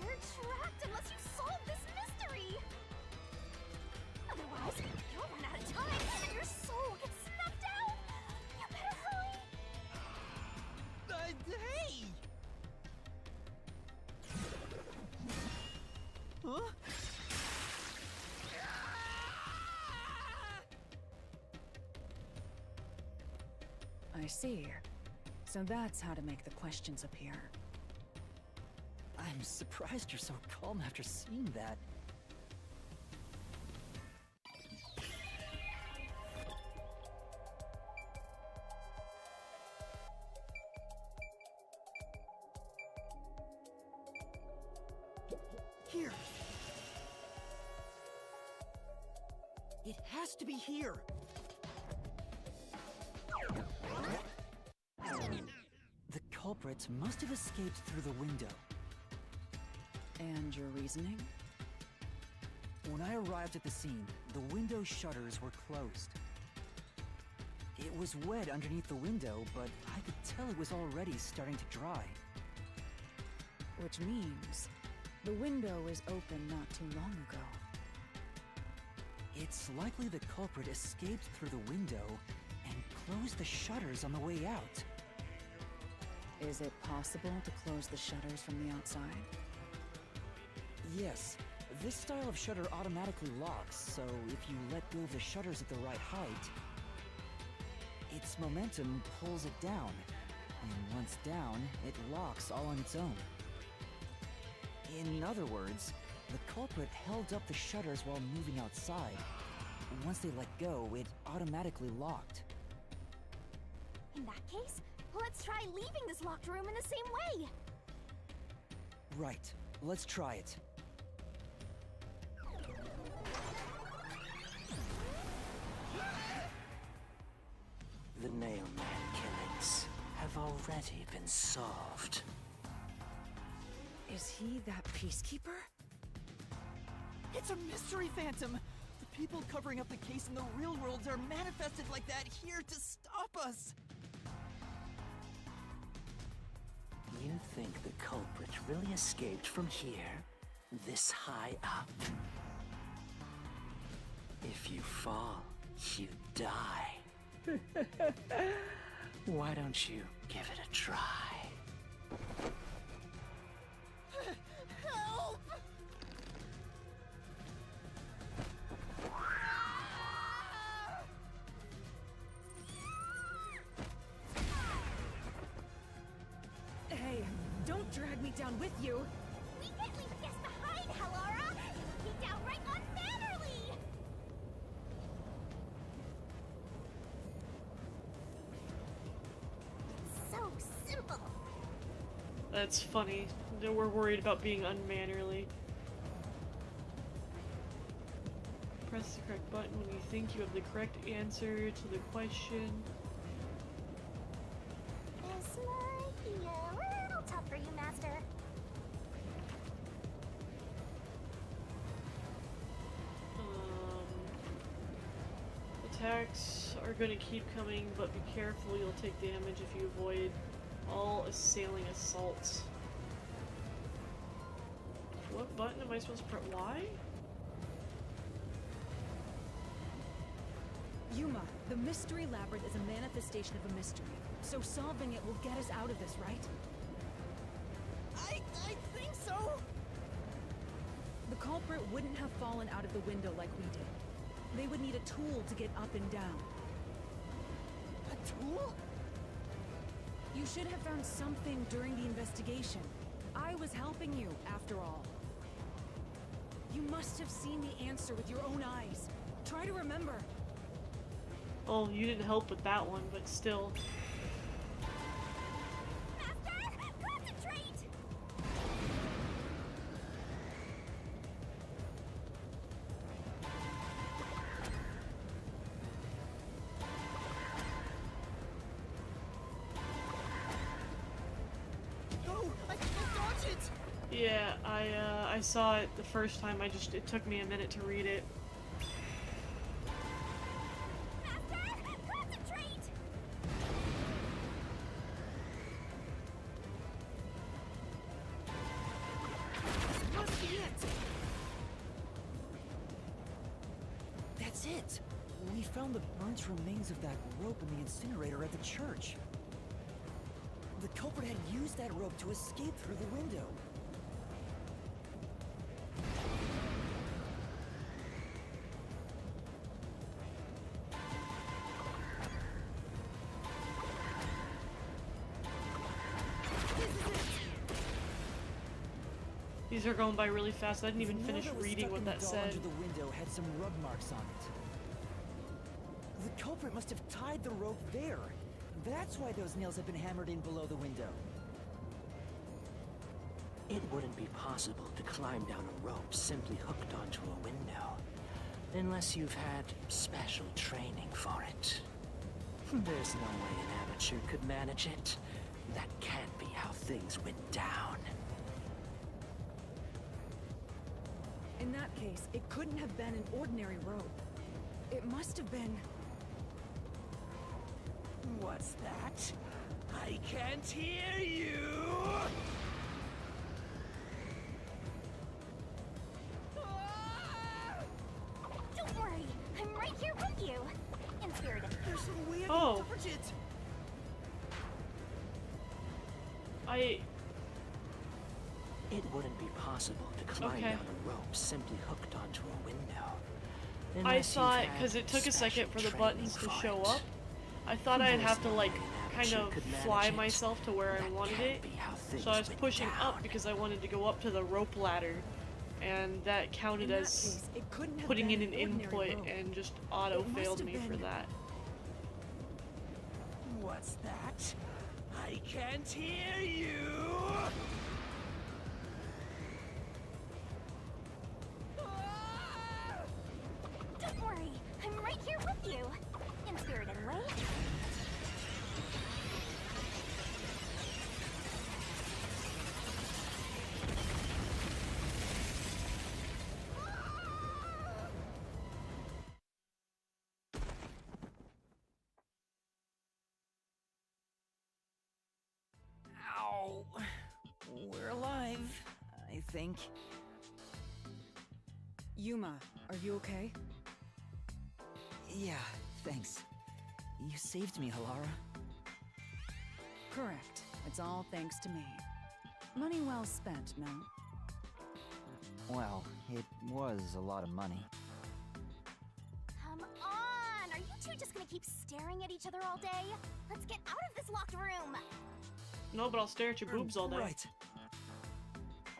You're trapped unless you solve this mystery! Otherwise, you'll run out of time and your soul gets snuffed out! You better hurry! Hey! Huh? I see. So that's how to make the questions appear. I'm surprised you're so calm after seeing that. Here. It has to be here. The culprit must have escaped through the window. And your reasoning? When I arrived at the scene, the window shutters were closed. It was wet underneath the window, but I could tell it was already starting to dry. Which means the window was open not too long ago. It's likely the culprit escaped through the window and closed the shutters on the way out. Is it possible to close the shutters from the outside? Yes, this style of shutter automatically locks, so if you let go of the shutters at the right height, its momentum pulls it down, and once down, it locks all on its own. In other words, the culprit held up the shutters while moving outside. Once they let go, it automatically locked. In that case, let's try leaving this locked room in the same way! Right, let's try it. The Nailman killings have already been solved. Is he that peacekeeper? It's a mystery phantom! The people covering up the case in the real world are manifested like that here to stop us! You think the culprit really escaped from here, this high up? If you fall, you die. Why don't you give it a try? Help! Hey, don't drag me down with you! We can't leave guests behind, Halara! It would be downright unmannerly! So simple! That's funny. We're worried about being unmannerly. Press the correct button when you think you have the correct answer to the question. This might be a little tough for you, Master. Attacks are going to keep coming, but be careful, you'll take damage if you avoid all assailing assaults. What button am I supposed to press? Y? Yuma, the Mystery Labyrinth is a manifestation of a mystery. So solving it will get us out of this, right? I think so. The culprit wouldn't have fallen out of the window like we did. They would need a tool to get up and down. A tool? You should have found something during the investigation. I was helping you, after all. You must have seen the answer with your own eyes. Try to remember. Oh, you didn't help with that one, but still. Master, concentrate! No, I can't dodge it. Yeah, I saw it the first time. It took me a minute to read it. Master, concentrate! This must be it. That's it. We found the burnt remains of that rope in the incinerator at the church. The culprit had used that rope to escape through the window. These are going by really fast. I didn't even The nail finish that was reading stuck what in the that doll said. Under the window had some rub marks on it. The culprit must have tied the rope there. That's why those nails have been hammered in below the window. It wouldn't be possible to climb down a rope simply hooked onto a window, unless you've had special training for it. There's no way an amateur could manage it. That can't be how things went down. In that case, it couldn't have been an ordinary rope. It must have been... What's that? I can't hear you! Don't worry, I'm right here with you. In spirit. There's no way I Oh. can dodge it! It wouldn't be possible to climb Okay. down a rope simply hooked onto a window. I unless saw you've it because had it took a second special for the training buttons to for show it. up. I thought I'd There's have to no like way an kind amateur of could manage fly it. myself to where I That wanted can't it. be how things So I was went pushing down. up because I wanted to go up to the rope ladder. And that counted In that as case, it couldn't have putting been in an ordinary input rope. and just auto It must failed have me for been- that. What's that? I can't hear you! Don't worry, I'm right here with you. In spirit, anyway. Ow! We're alive, I think. Yuma, are you okay? Yeah, thanks. You saved me, Halara. Correct. It's all thanks to me. Money well spent, no? Well, it was a lot of money. Come on! Are you two just gonna keep staring at each other all day? Let's get out of this locked room! No, but I'll stare at your boobs all day. Right.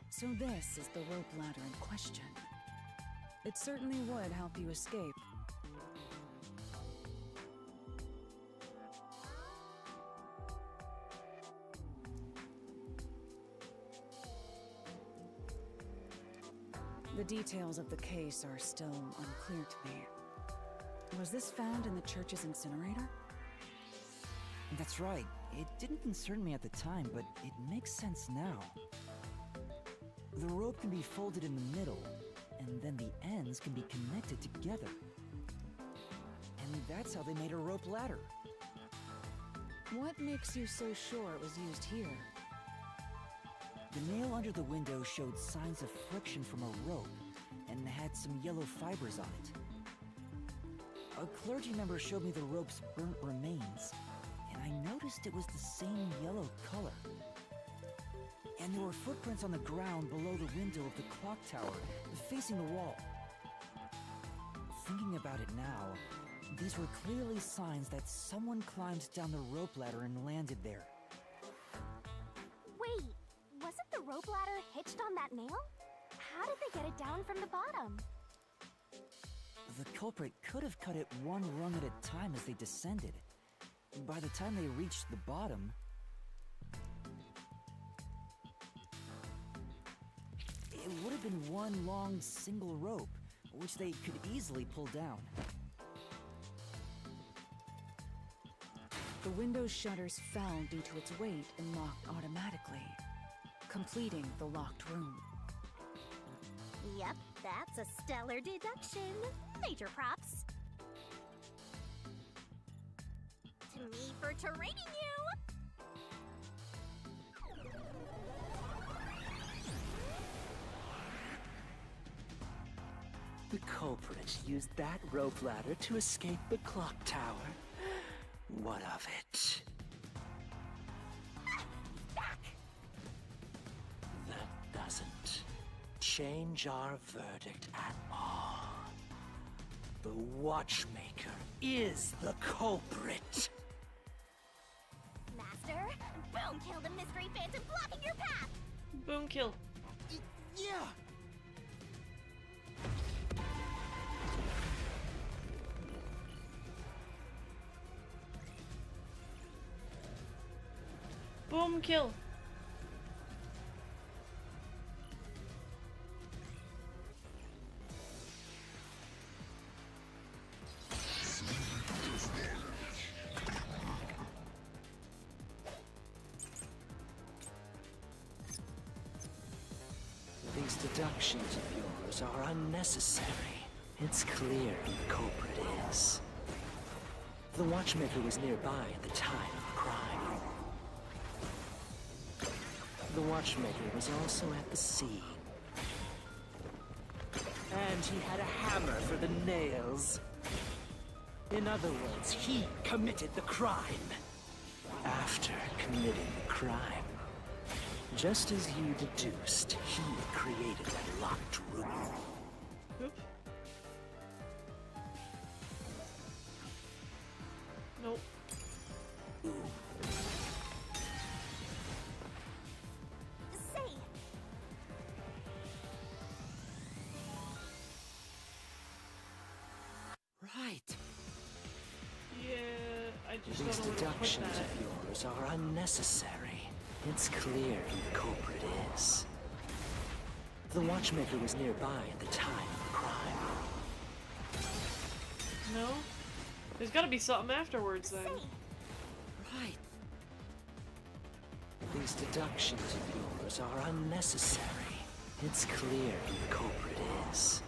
So this is the rope ladder in question. It certainly would help you escape. The details of the case are still unclear to me. Was this found in the church's incinerator? That's right. It didn't concern me at the time, but it makes sense now. The rope can be folded in the middle, and then the ends can be connected together. And that's how they made a rope ladder. What makes you so sure it was used here? The nail under the window showed signs of friction from a rope, and had some yellow fibers on it. A clergy member showed me the rope's burnt remains, and I noticed it was the same yellow color. And there were footprints on the ground below the window of the clock tower, facing the wall. Thinking about it now, these were clearly signs that someone climbed down the rope ladder and landed there. Wait, wasn't the rope ladder hitched on that nail? How did they get it down from the bottom? The culprit could have cut it one rung at a time as they descended. By the time they reached the bottom, it would have been one long single rope, which they could easily pull down. The window's shutters fell due to its weight and locked automatically, completing the locked room. Yep, that's a stellar deduction. Major props. To me for training you! The culprit used that rope ladder to escape the clock tower. What of it? Back! That doesn't change our verdict at all. The Watchmaker is the culprit. Master, boom kill the mystery phantom blocking your path! Boom kill. Yeah! Boom kill. These deductions of yours are unnecessary. It's clear who the culprit is. The Watchmaker was nearby at the time of the crime. The Watchmaker was also at the scene. And he had a hammer for the nails. In other words, he committed the crime. After committing the crime, just as you deduced, he created that locked room. Oop. Nope. Say! Right. Yeah, I just These don't know where to put deductions that. of yours are unnecessary. It's clear who the culprit is. The Watchmaker was nearby at the time of the crime. No? There's gotta be something afterwards then. Right. These deductions of yours are unnecessary. It's clear who the culprit is.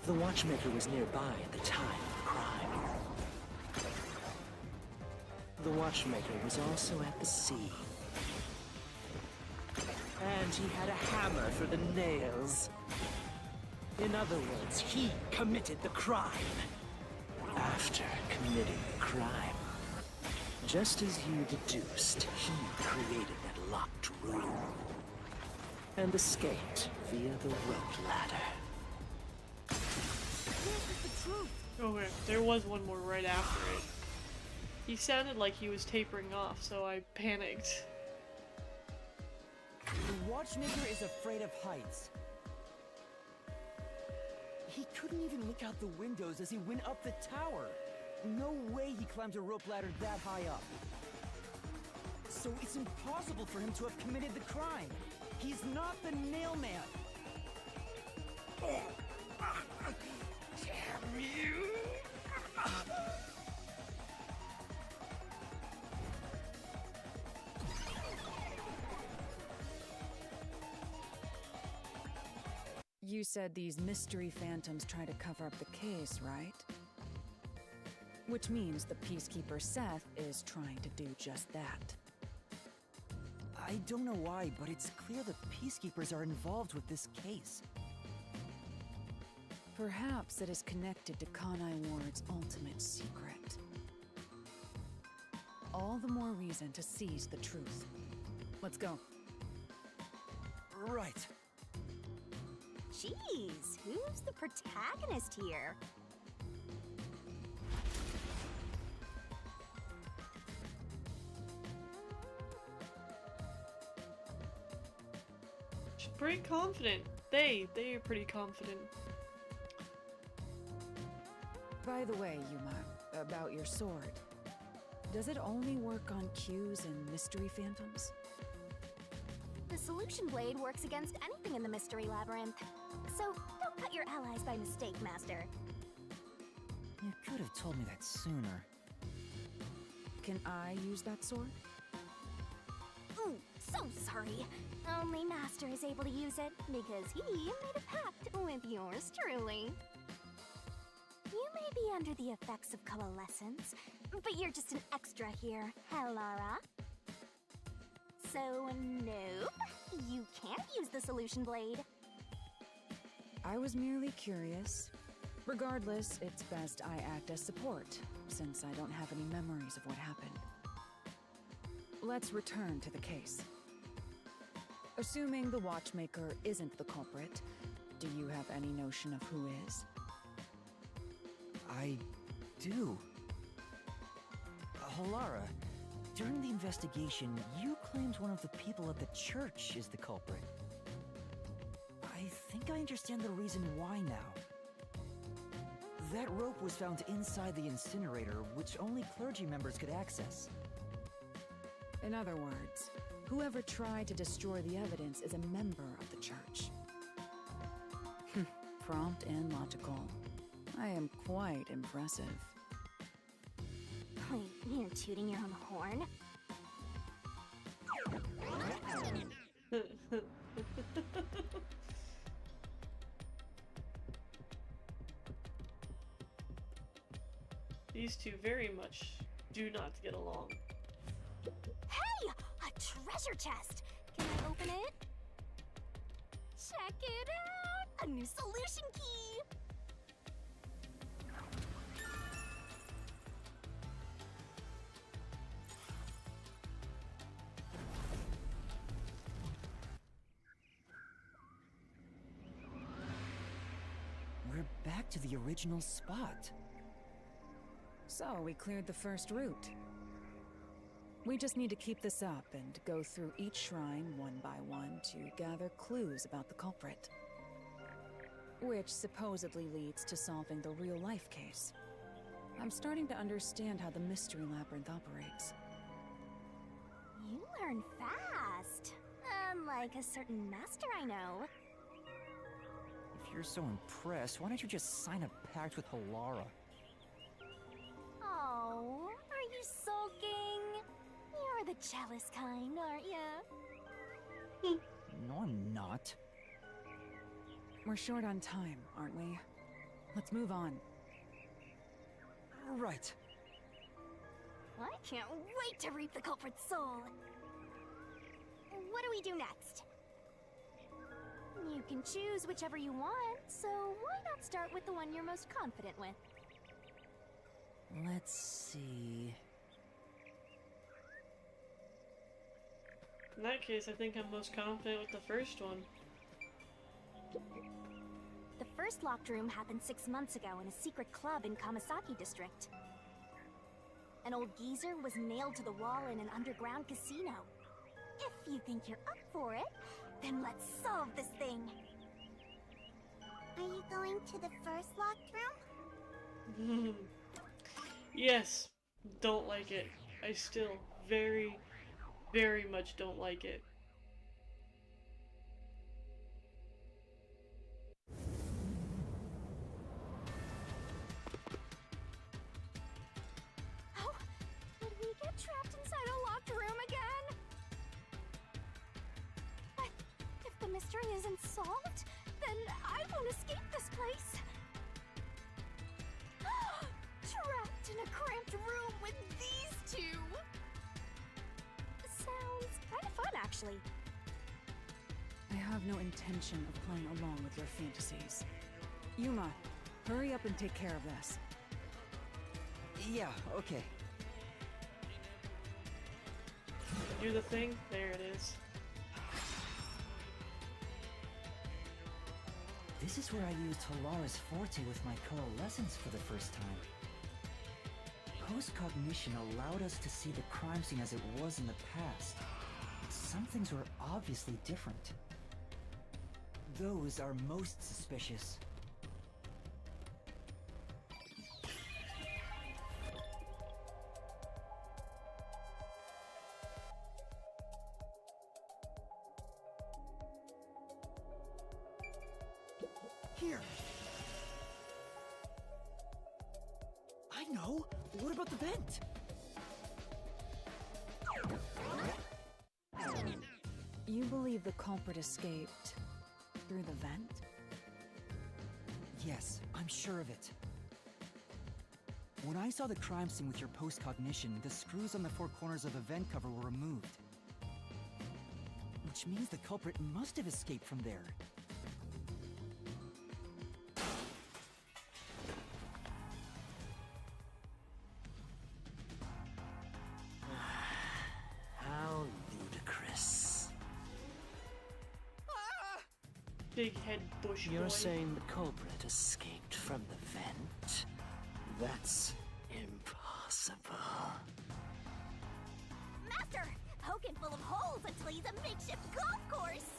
The Watchmaker was nearby at the time of the crime. The Watchmaker was also at the scene. And he had a hammer for the nails. In other words, he committed the crime. After committing the crime, just as you deduced, he created that locked room. And escaped via the rope ladder. Okay, there was one more right after it. He sounded like he was tapering off, so I panicked. The Watchmaker is afraid of heights. He couldn't even look out the windows as he went up the tower. No way he climbed a rope ladder that high up. So it's impossible for him to have committed the crime. He's not the Nailman. Damn you! You said these mystery phantoms try to cover up the case, right? Which means the Peacekeeper Seth is trying to do just that. I don't know why, but it's clear the Peacekeepers are involved with this case. Perhaps it is connected to Kanai Ward's ultimate secret. All the more reason to seize the truth. Let's go. Right. Jeez, who's the protagonist here? She's pretty confident. They are pretty confident. By the way, Yuma, about your sword. Does it only work on cues and mystery phantoms? The solution blade works against anything in the mystery labyrinth. So don't cut your allies by mistake, Master. You could have told me that sooner. Can I use that sword? Ooh, so sorry. Only Master is able to use it because he made a pact with yours truly. You may be under the effects of coalescence, but you're just an extra here, Halara. So, nope, you can't use the solution blade. I was merely curious. Regardless, it's best I act as support, since I don't have any memories of what happened. Let's return to the case. Assuming the watchmaker isn't the culprit, do you have any notion of who is? I do. Halara, during the investigation, you claimed one of the people at the church is the culprit. I think I understand the reason why now. That rope was found inside the incinerator, which only clergy members could access. In other words, whoever tried to destroy the evidence is a member of the church. Prompt and logical. I am quite impressive. Wait, you're tooting your own horn? These two very much do not get along. Hey! A treasure chest! Can I open it? Check it out! A new solution key! We're back to the original spot. So, we cleared the first route. We just need to keep this up and go through each shrine one by one to gather clues about the culprit. Which supposedly leads to solving the real-life case. I'm starting to understand how the Mystery Labyrinth operates. You learn fast. Unlike a certain master I know. If you're so impressed, why don't you just sign a pact with Halara? Oh, are you sulking? You're the jealous kind, aren't ya? No, I'm not. We're short on time, aren't we? Let's move on. Right. I can't wait to reap the culprit's soul. What do we do next? You can choose whichever you want, so why not start with the one you're most confident with? Let's see... In that case, I think I'm most confident with the first one. The first locked room happened 6 months ago in a secret club in Kamasaki district. An old geezer was nailed to the wall in an underground casino. If you think you're up for it, then let's solve this thing. Are you going to the first locked room? Yes, don't like it. I still very, very much don't like it. Oh, did we get trapped inside a locked room again? But if the mystery isn't solved, then I won't escape this place. Trapped in a cramped room with these two. Sounds kind of fun, actually. I have no intention of playing along with your fantasies. Yuma, hurry up and take care of this. Yeah, okay. Do the thing. There it is. This is where I used Halara's Forte with my coalescence for the first time. Post-cognition allowed us to see the crime scene as it was in the past. Some things were obviously different. Those are most suspicious. Here. I know. What about the vent? You believe the culprit escaped through the vent? Yes, I'm sure of it. When I saw the crime scene with your post-cognition, the screws on the four corners of the vent cover were removed. Which means the culprit must have escaped from there. How ludicrous. Big head bush You're boy. saying the culprit escaped from the vent? That's impossible. Master, Hogan full of holes until he's a makeshift golf course.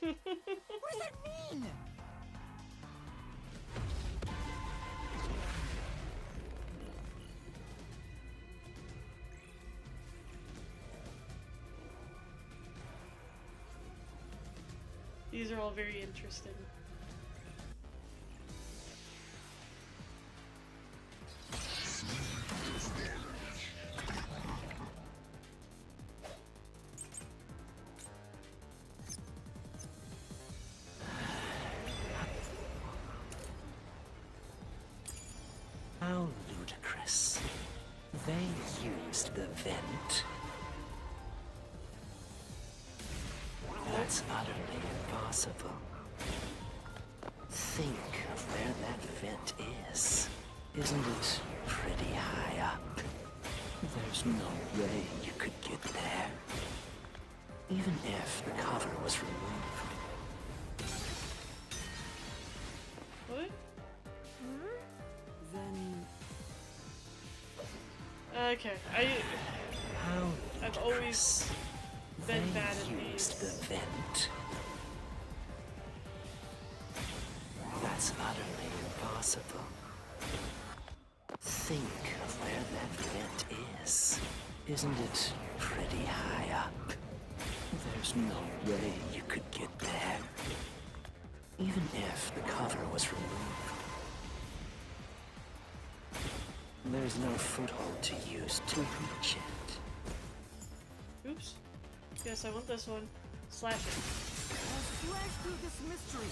What does that mean? These are all very interesting. How ludicrous. They used the vent. That's utterly impossible. Think of where that vent is. Isn't it pretty high up? There's no way you could get there. Even if the cover was removed. What? Then Okay, I've always been bad at They used the these. vent. That's utterly impossible. Think of where that vent is. Isn't it pretty high up? There's no way you could get there. Even if the cover was removed. There's no foothold to use to reach it. Oops. Yes, I want this one. Slash it. I'll slash through this mystery.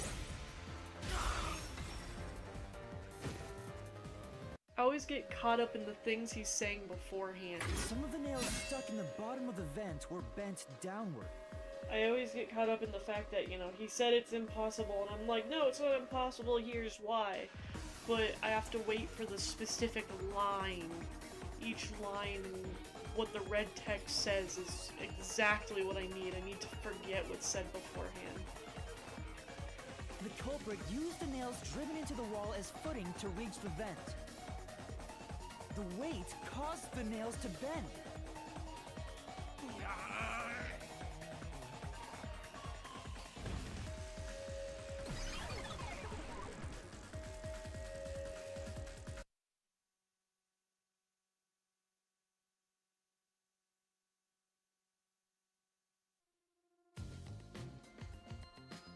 I always get caught up in the things he's saying beforehand. Some of the nails stuck in the bottom of the vent were bent downward. I always get caught up in the fact that, you know, he said it's impossible, and I'm like, no, it's not impossible, here's why. But I have to wait for the specific line. Each line and what the red text says is exactly what I need. I need to forget what's said beforehand. The culprit used the nails driven into the wall as footing to reach the vent. The weight caused the nails to bend.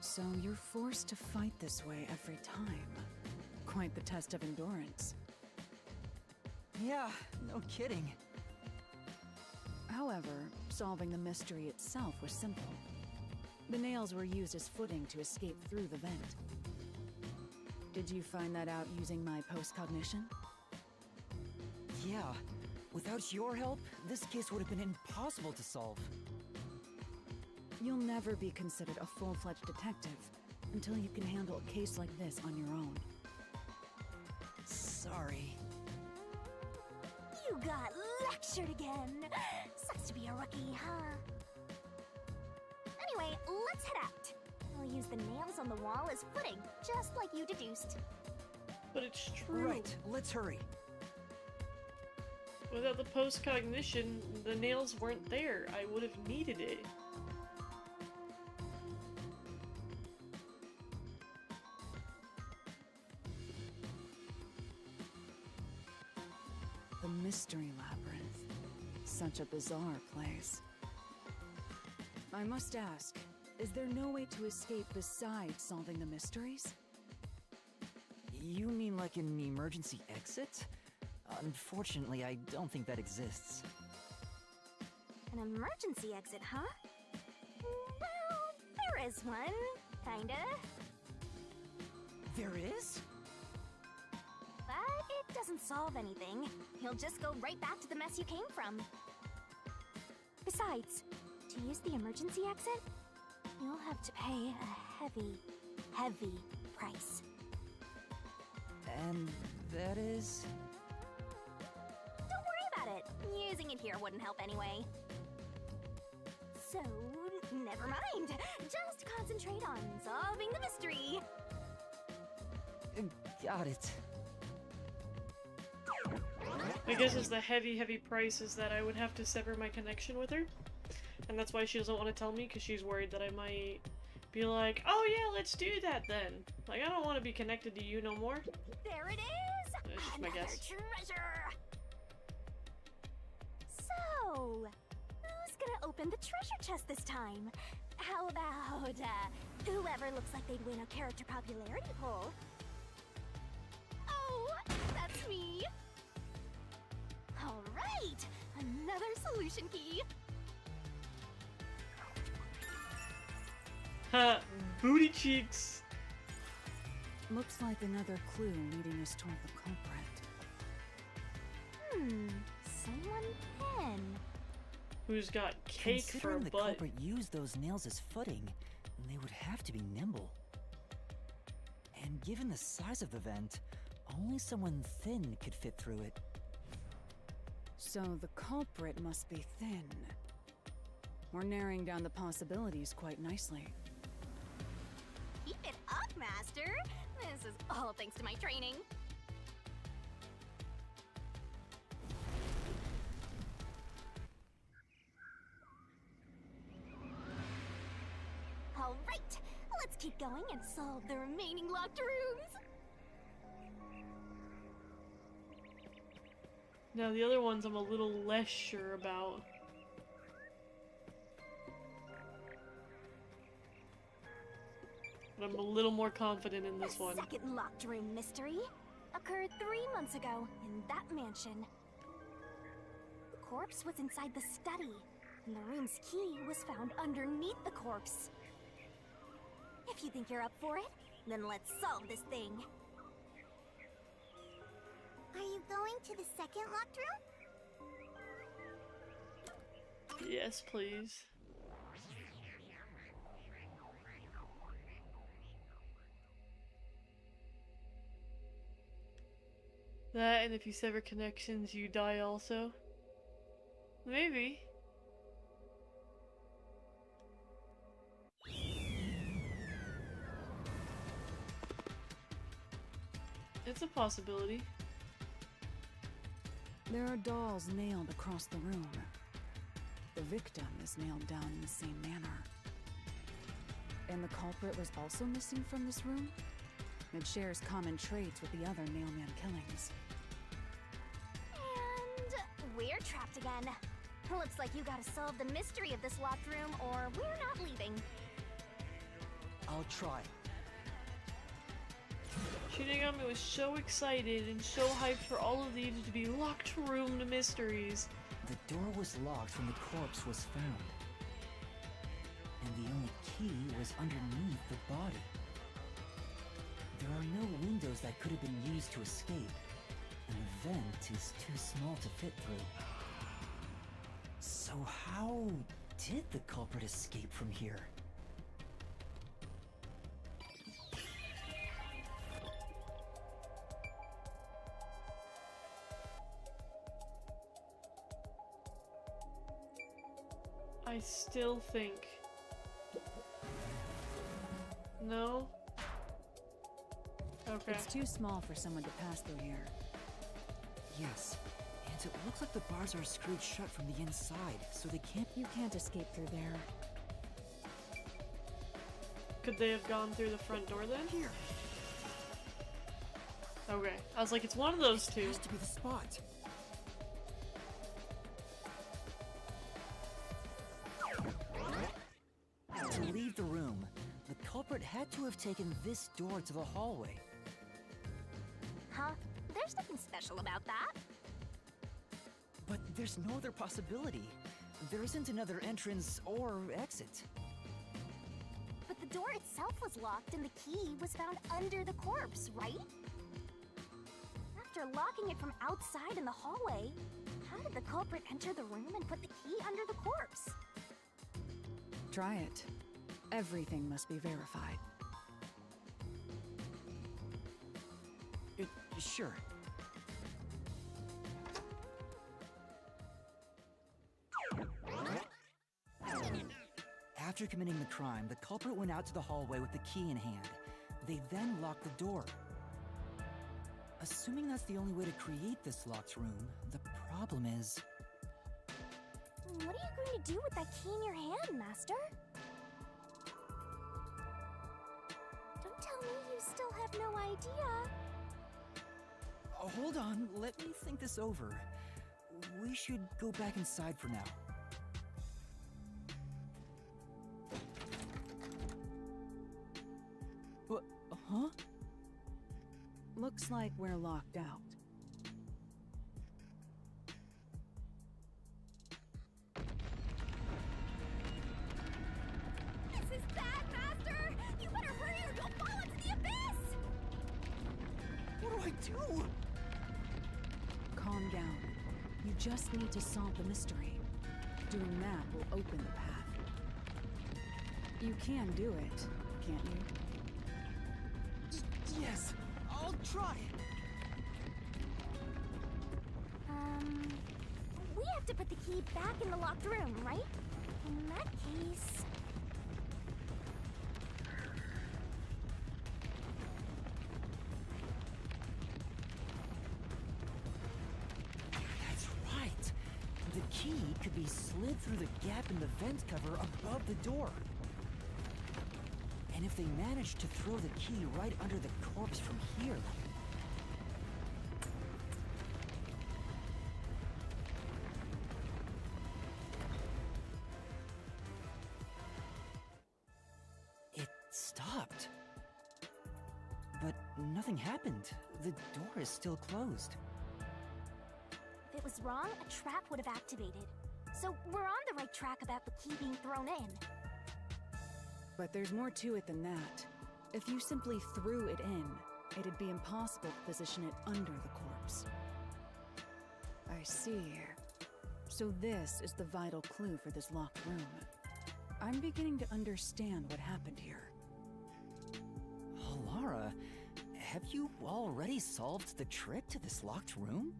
So you're forced to fight this way every time. Quite the test of endurance. Yeah, no kidding. However, solving the mystery itself was simple. The nails were used as footing to escape through the vent. Did you find that out using my post-cognition? Yeah, without your help, this case would have been impossible to solve. You'll never be considered a full-fledged detective, until you can handle a case like this on your own. Sorry. You got lectured again. Sucks to be a rookie, huh? Anyway, let's head out. We'll use the nails on the wall as footing, just like you deduced. But it's true. Right, let's hurry. Without the post-cognition, the nails weren't there. I would have needed it. The Mystery Labyrinth. Such a bizarre place. I must ask, is there no way to escape besides solving the mysteries? You mean like an emergency exit? Unfortunately, I don't think that exists. An emergency exit, huh? Well, there is one. Kinda. There is? But it doesn't solve anything. You'll just go right back to the mess you came from. Besides, to use the emergency exit, you'll have to pay a heavy, heavy price. And that is? Don't worry about it. Using it here wouldn't help anyway. So, never mind. Just concentrate on solving the mystery. Got it. I guess it's the heavy, heavy price is that I would have to sever my connection with her. And that's why she doesn't want to tell me, because she's worried that I might be like, oh yeah, let's do that then. Like, I don't want to be connected to you no more. There it is! That's just my Another guess. treasure! So, who's gonna open the treasure chest this time? How about, whoever looks like they'd win a character popularity poll? Oh, that's me! Alright! Another solution key! Ha! Booty cheeks! Looks like another clue leading us toward the culprit. Someone pen. Who's got cake for a Considering the butt? culprit used those nails as footing, they would have to be nimble. And given the size of the vent, only someone thin could fit through it. So the culprit must be thin. We're narrowing down the possibilities quite nicely. Keep it up, Master! This is all thanks to my training. Alright, let's keep going and solve the remaining locked rooms! Now the other ones I'm a little less sure about. But I'm a little more confident in this one. The second locked room mystery occurred 3 months ago in that mansion. The corpse was inside the study, and the room's key was found underneath the corpse. If you think you're up for it, then let's solve this thing. Are you going to the second locked room? Yes, please. That, and if you sever connections, you die also? Maybe. It's a possibility. There are dolls nailed across the room. The victim is nailed down in the same manner. And the culprit was also missing from this room? It shares common traits with the other Nailman killings. And we're trapped again. Looks like you gotta solve the mystery of this locked room, or we're not leaving. I'll try. Shinigami was so excited and so hyped for all of these to be locked room mysteries. The door was locked when the corpse was found. And the only key was underneath the body. There are no windows that could have been used to escape, and the vent is too small to fit through. So how did the culprit escape from here? I still think... No? Okay. It's too small for someone to pass through here. Yes, and it looks like the bars are screwed shut from the inside, so they can't... You can't escape through there. Could they have gone through the front door then? Here! Okay. I was like, it's one of those two. It has to be the spot. To leave the room, the culprit had to have taken this door to the hallway. Huh? There's nothing special about that. But there's no other possibility. There isn't another entrance or exit. But the door itself was locked and the key was found under the corpse, right? After locking it from outside in the hallway, how did the culprit enter the room and put the key under the corpse? Try it. Everything must be verified. Sure. After committing the crime, the culprit went out to the hallway with the key in hand. They then locked the door. Assuming that's the only way to create this locked room, the problem is... What are you going to do with that key in your hand, Master? Don't tell me you still have no idea. Hold on, let me think this over. We should go back inside for now. Huh? Looks like we're locked out. This is bad, Master! You better hurry or you'll fall into the abyss! What do I do? Calm down. You just need to solve the mystery. Doing that will open the path. You can do it, can't you? Yes, I'll try. We have to put the key back in the locked room, right? In that case... That's right. The key could be slid through the gap in the vent cover above the door. And if they manage to throw the key right under the corpse from here... It stopped. But nothing happened. The door is still closed. If it was wrong, a trap would have activated. So we're on the right track about the key being thrown in. But there's more to it than that. If you simply threw it in, it'd be impossible to position it under the corpse. I see. So this is the vital clue for this locked room. I'm beginning to understand what happened here. Lara, have you already solved the trick to this locked room?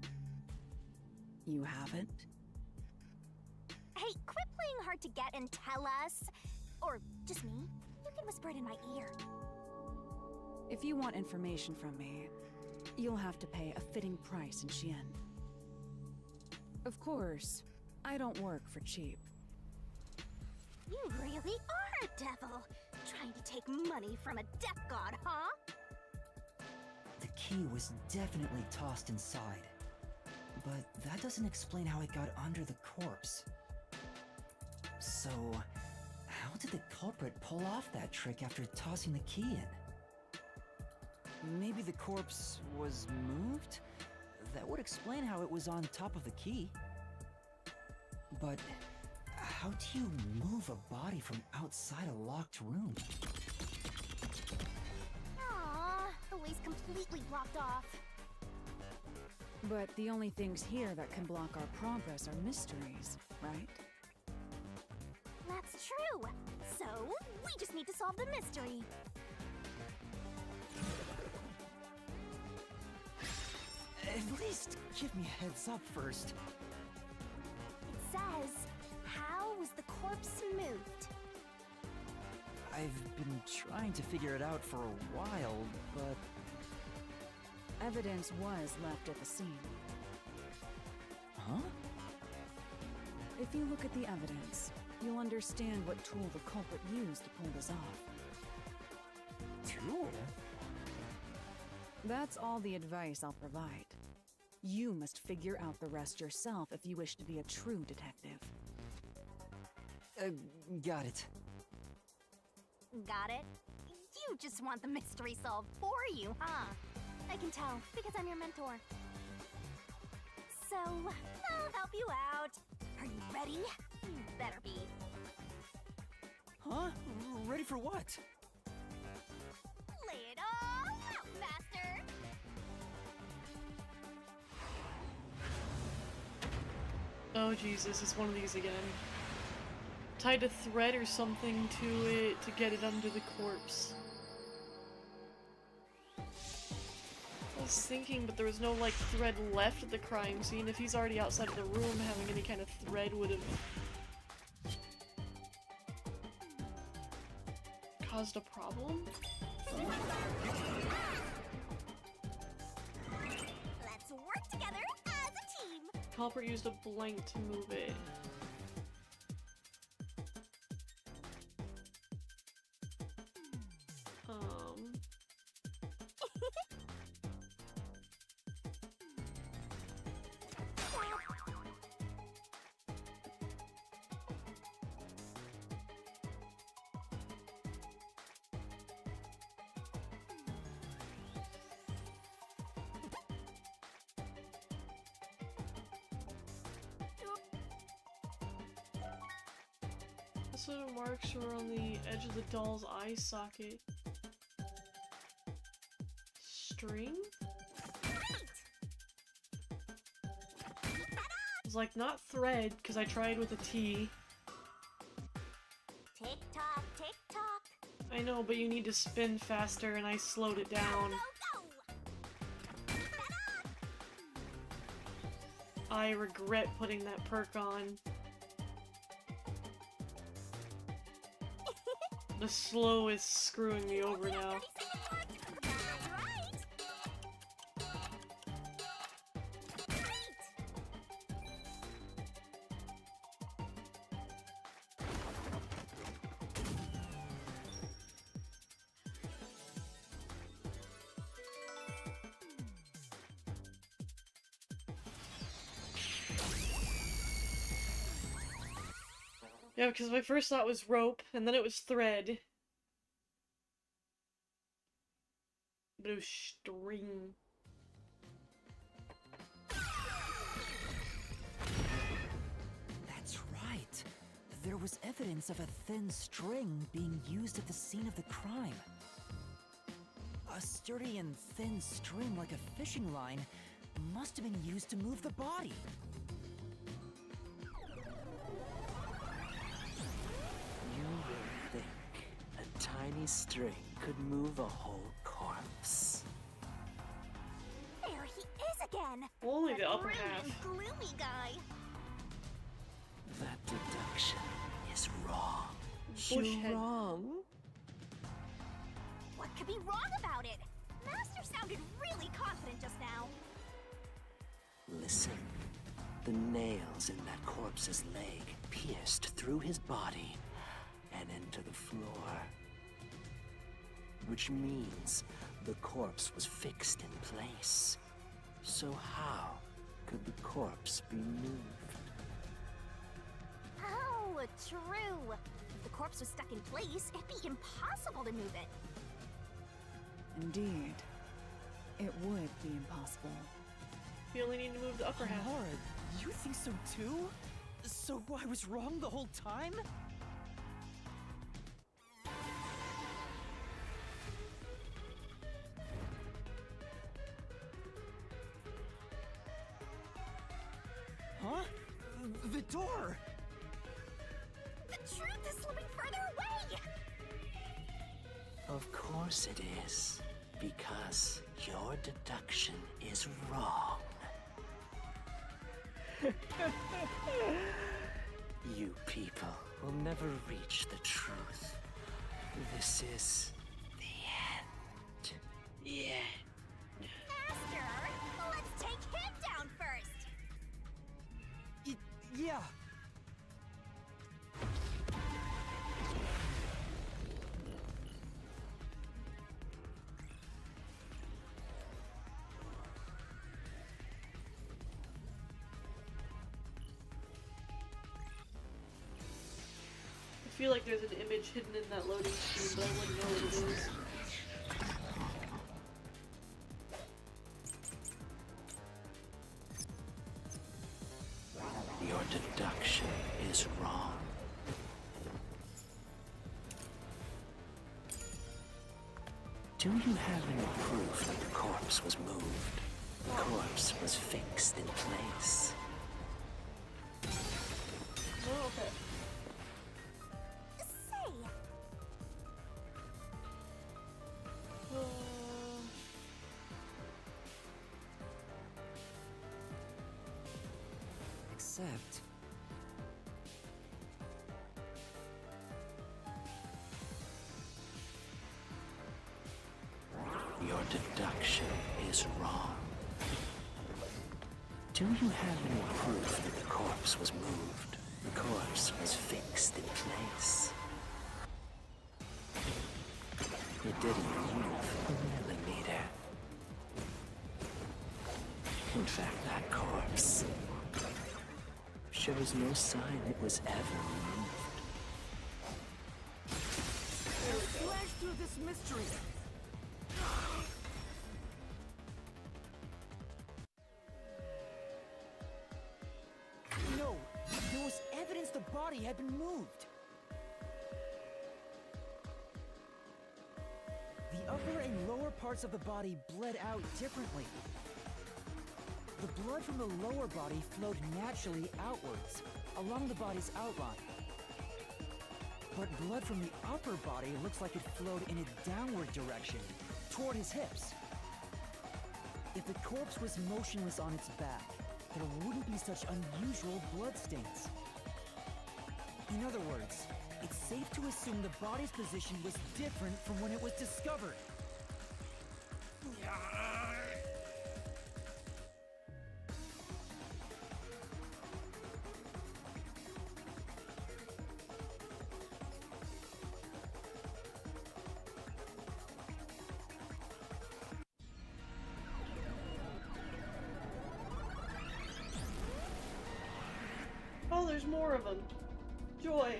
You haven't? Hey, quit playing hard to get and tell us. Or just me. You can whisper it in my ear. If you want information from me, you'll have to pay a fitting price in Xian. Of course, I don't work for cheap. You really are a devil. Trying to take money from a death god, huh? The key was definitely tossed inside. But that doesn't explain how it got under the corpse. So... how did the culprit pull off that trick after tossing the key in? Maybe the corpse was moved? That would explain how it was on top of the key. But how do you move a body from outside a locked room? Aww, the way's completely blocked off. But the only things here that can block our progress are mysteries, right? That's true. So, we just need to solve the mystery. At least give me a heads up first. It says, how was the corpse I've been trying to figure it out for a while, but... Evidence was left at the scene. Huh? If you look at the evidence, you'll understand what tool the culprit used to pull this off. Tool? That's all the advice I'll provide. You must figure out the rest yourself if you wish to be a true detective. Got it. Got it? You just want the mystery solved for you, huh? I can tell, because I'm your mentor. So, I'll help you out. Are you ready? You better be. Huh? Ready for what? Lay it all out, Master! Oh Jesus, it's one of these again. Tied a thread or something to it to get it under the corpse. I was thinking, but there was no, like, thread left at the crime scene. If he's already outside of the room, having any kind of thread would have caused a problem? Let's work together as a team! Culprit used a blank to move it. This sort of marks were on the edge of the doll's eye socket. String? It's like not thread, because I tried with a T. Tick tock, tick tock. I know, but you need to spin faster and I slowed it down. Go! I regret putting that perk on. The slow is screwing me over now. Yeah, because my first thought was rope, and then it was thread. But it was string. That's right. There was evidence of a thin string being used at the scene of the crime. A sturdy and thin string like a fishing line must have been used to move the body. You would think a tiny string could move a whole corpse. There he is again! Only the That upper grim half. and gloomy guy. That deduction is wrong. Bushhead. You're wrong. What could be wrong about it? Master sounded really confident just now. Listen. The nails in that corpse's leg pierced through his body and into the floor. Which means the corpse was fixed in place. So how could the corpse be moved? Oh, true. If the corpse was stuck in place, it'd be impossible to move it. Indeed. It would be impossible. You only need to move the upper half. Laura, you think so too? So I was wrong the whole time? Huh? The door! The truth is slipping further away! Of course it is. Because your deduction is wrong. You people will never reach the truth. This is the end. Yeah. Master, let's take him down first. Yeah. I feel like there's an image hidden in that loading screen, but I wouldn't know what it is. Your deduction is wrong. Do you have any proof that the corpse was moved? The corpse was fixed in place. Oh, okay. Say, Except... Your deduction is wrong. Do you have any proof that the corpse was moved? The corpse was fixed in place. It didn't move a millimeter. In fact, that corpse shows no sign it was ever moved. Flash through this mystery. No, there was evidence the body had been moved. The upper and lower parts of the body bled out differently. The blood from the lower body flowed naturally outwards, along the body's outline. But blood from the upper body looks like it flowed in a downward direction, toward his hips. If the corpse was motionless on its back, there wouldn't be such unusual bloodstains. In other words, it's safe to assume the body's position was different from when it was discovered. Oh, there's more of them. Joy.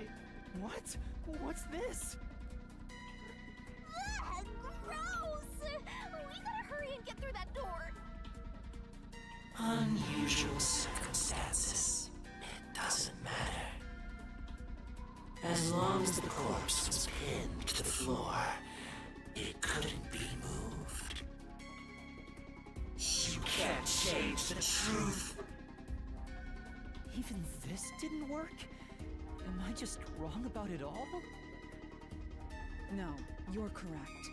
What? What's this? ugh, gross! We gotta hurry and get through that door. Unusual circumstances. It doesn't matter. As long as the corpse was pinned to the floor, it couldn't be moved. You can't change the truth. Even this didn't work? Am I just wrong about it all? No, you're correct.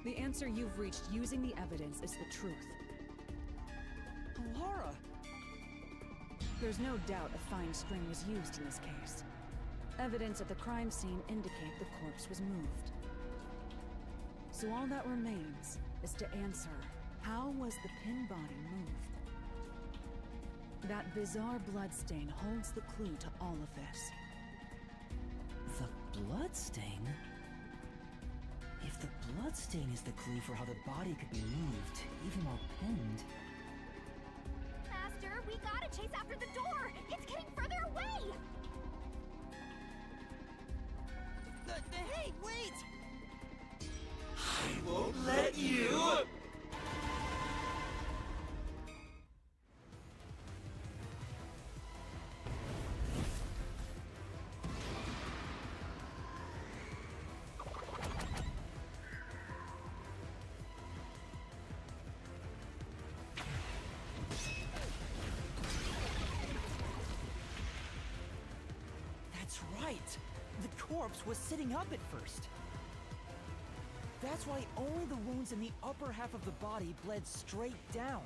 The answer you've reached using the evidence is the truth. Laura! There's no doubt a fine string was used in this case. Evidence at the crime scene indicate the corpse was moved. So all that remains is to answer, how was the pin body moved? That bizarre bloodstain holds the clue to all of this. The bloodstain? If the bloodstain is the clue for how the body could be moved, even while pinned... Master, we gotta chase after the door! It's getting further away! Hey, wait! I won't let you! That's right! The corpse was sitting up at first. That's why only the wounds in the upper half of the body bled straight down.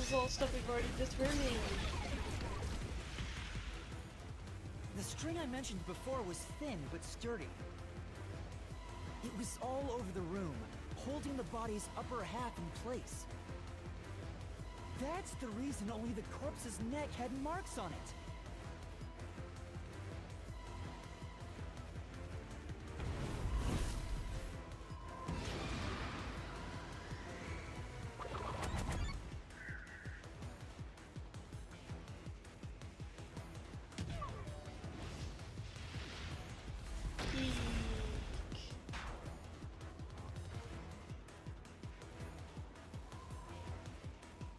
is all stuff we've already determined. The string I mentioned before was thin but sturdy. It was all over the room, holding the body's upper half in place. That's the reason only the corpse's neck had marks on it.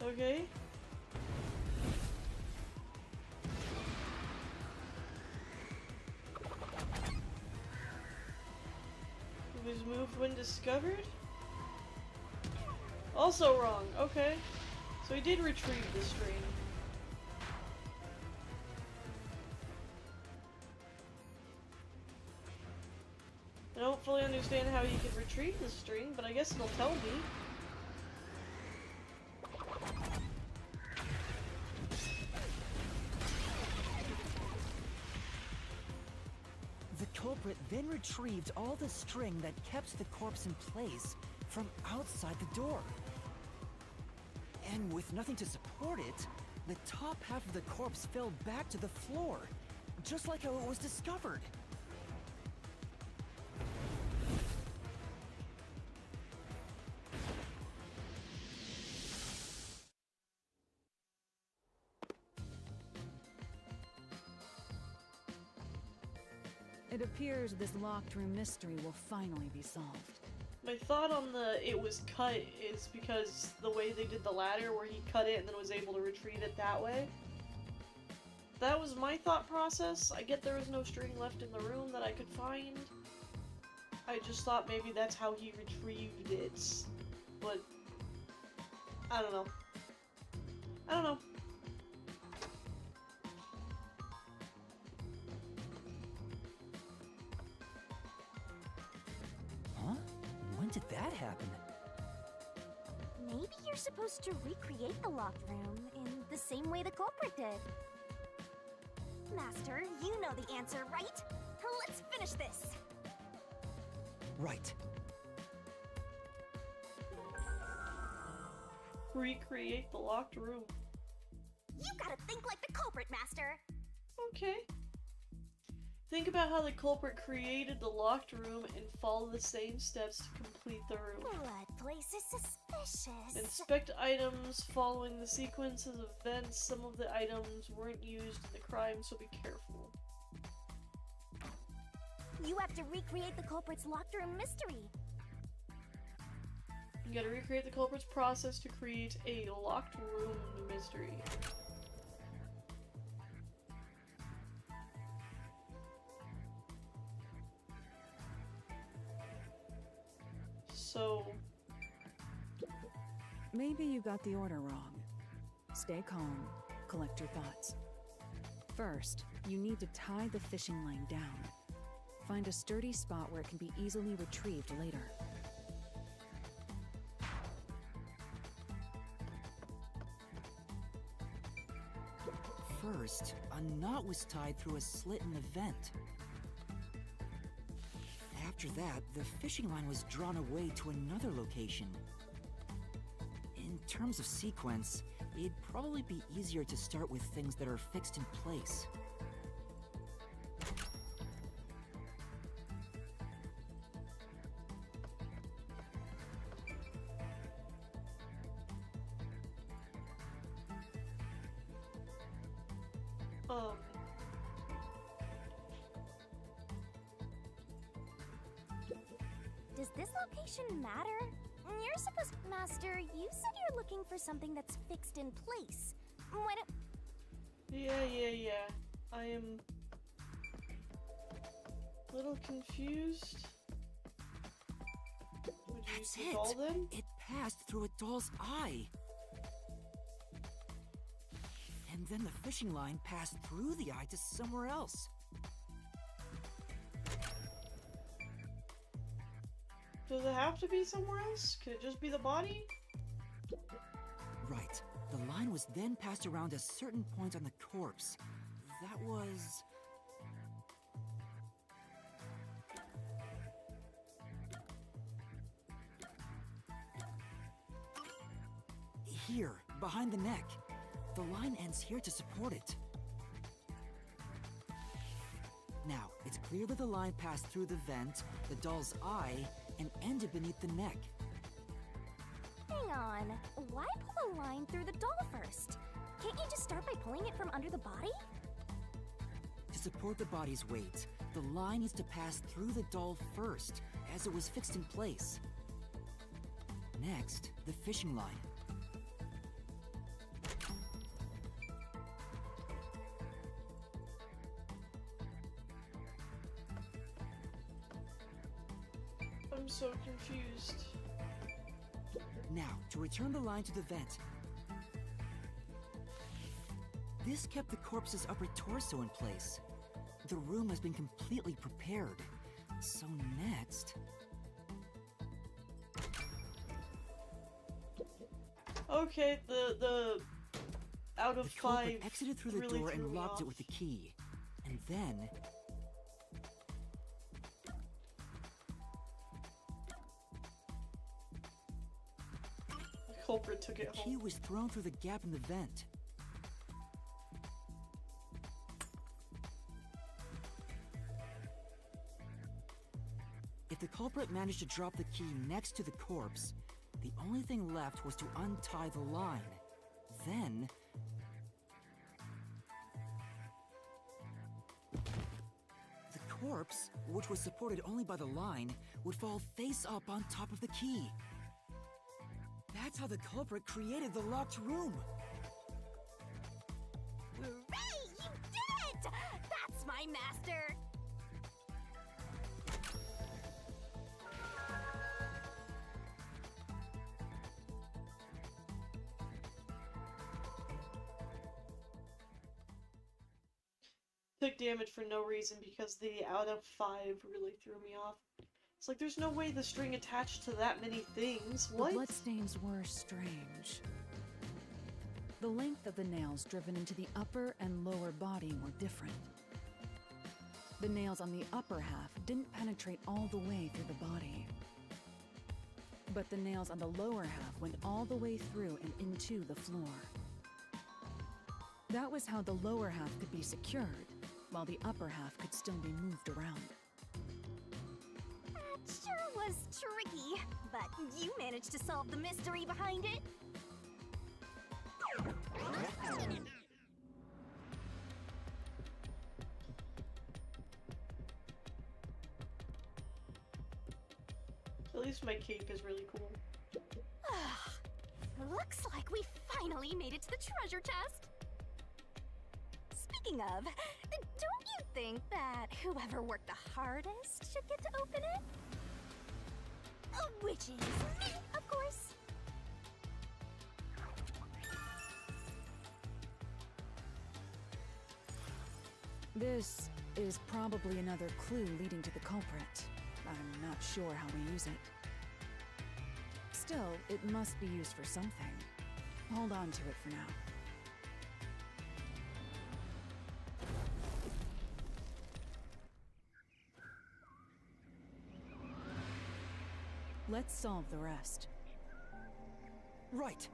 Okay. It was moved when discovered? Also wrong. Okay. So he did retrieve the string. I don't fully understand how he could retrieve the string, but I guess it'll tell me. The culprit then retrieved all the string that kept the corpse in place from outside the door. And with nothing to support it, the top half of the corpse fell back to the floor, just like how it was discovered. It appears this locked room mystery will finally be solved. My thought on the it was cut is because the way they did the ladder where he cut it and then was able to retrieve it that way. That was my thought process. I get there was no string left in the room that I could find. I just thought maybe that's how he retrieved it. But I don't know. I don't know. Huh? When did that happen? Maybe you're supposed to recreate the locked room in the same way the culprit did. Master, you know the answer, right? Let's finish this! Right. Recreate the locked room. You gotta think like the culprit, Master! Okay. Think about how the culprit created the locked room and follow the same steps to complete the room. Blood place is suspicious. Inspect items following the sequence of events. Some of the items weren't used in the crime, so be careful. You have to recreate the culprit's locked room mystery. You gotta recreate the culprit's process to create a locked room mystery. So... Maybe you got the order wrong. Stay calm, collect your thoughts. First, you need to tie the fishing line down. Find a sturdy spot where it can be easily retrieved later. First, a knot was tied through a slit in the vent. After that, the fishing line was drawn away to another location. In terms of sequence, it'd probably be easier to start with things that are fixed in place. Does this location matter? You're supposed... Master, you said you're looking for something that's fixed in place. Why don't... Yeah. I am... a little confused. Would you use the doll then? It passed through a doll's eye. And then the fishing line passed through the eye to somewhere else. Does it have to be somewhere else? Could it just be the body? Right. The line line was then passed around a certain point on the corpse. That was... here, behind the neck. The line ends here to support it. Now, it's clear that the line passed through the vent, the doll's eye, and ended beneath the neck. Hang on. Why pull a line through the doll first? Can't you just start by pulling it from under the body? To support the body's weight, the line needs to pass through the doll first, as it was fixed in place. Next, the fishing line. I'm so confused. Now, to return the line to the vent. This kept the corpse's upper torso in place. The room has been completely prepared. So next... Okay, the out of the culprit 5 exited through the really door threw and me locked off. it with the key. And then... The culprit took it the key home. was thrown through the gap in the vent. If the culprit managed to drop the key next to the corpse, the only thing left was to untie the line. Then... the corpse, which was supported only by the line, would fall face up on top of the key. That's how the culprit created the locked room. Hooray! You did it! That's my master! Took damage for no reason because the out of 5 really threw me off. It's like there's no way the string attached to that many things. What? The bloodstains were strange. The length of the nails driven into the upper and lower body were different. The nails on the upper half didn't penetrate all the way through the body. But the nails on the lower half went all the way through and into the floor. That was how the lower half could be secured, while the upper half could still be moved around. That sure was tricky, but you managed to solve the mystery behind it. At least my cape is really cool. Looks like we finally made it to the treasure chest. Speaking of, don't you think that whoever worked the hardest should get to open it? Which is me, of course. This is probably another clue leading to the culprit. I'm not sure how we use it. Still, it must be used for something. Hold on to it for now. Let's solve the rest. Right.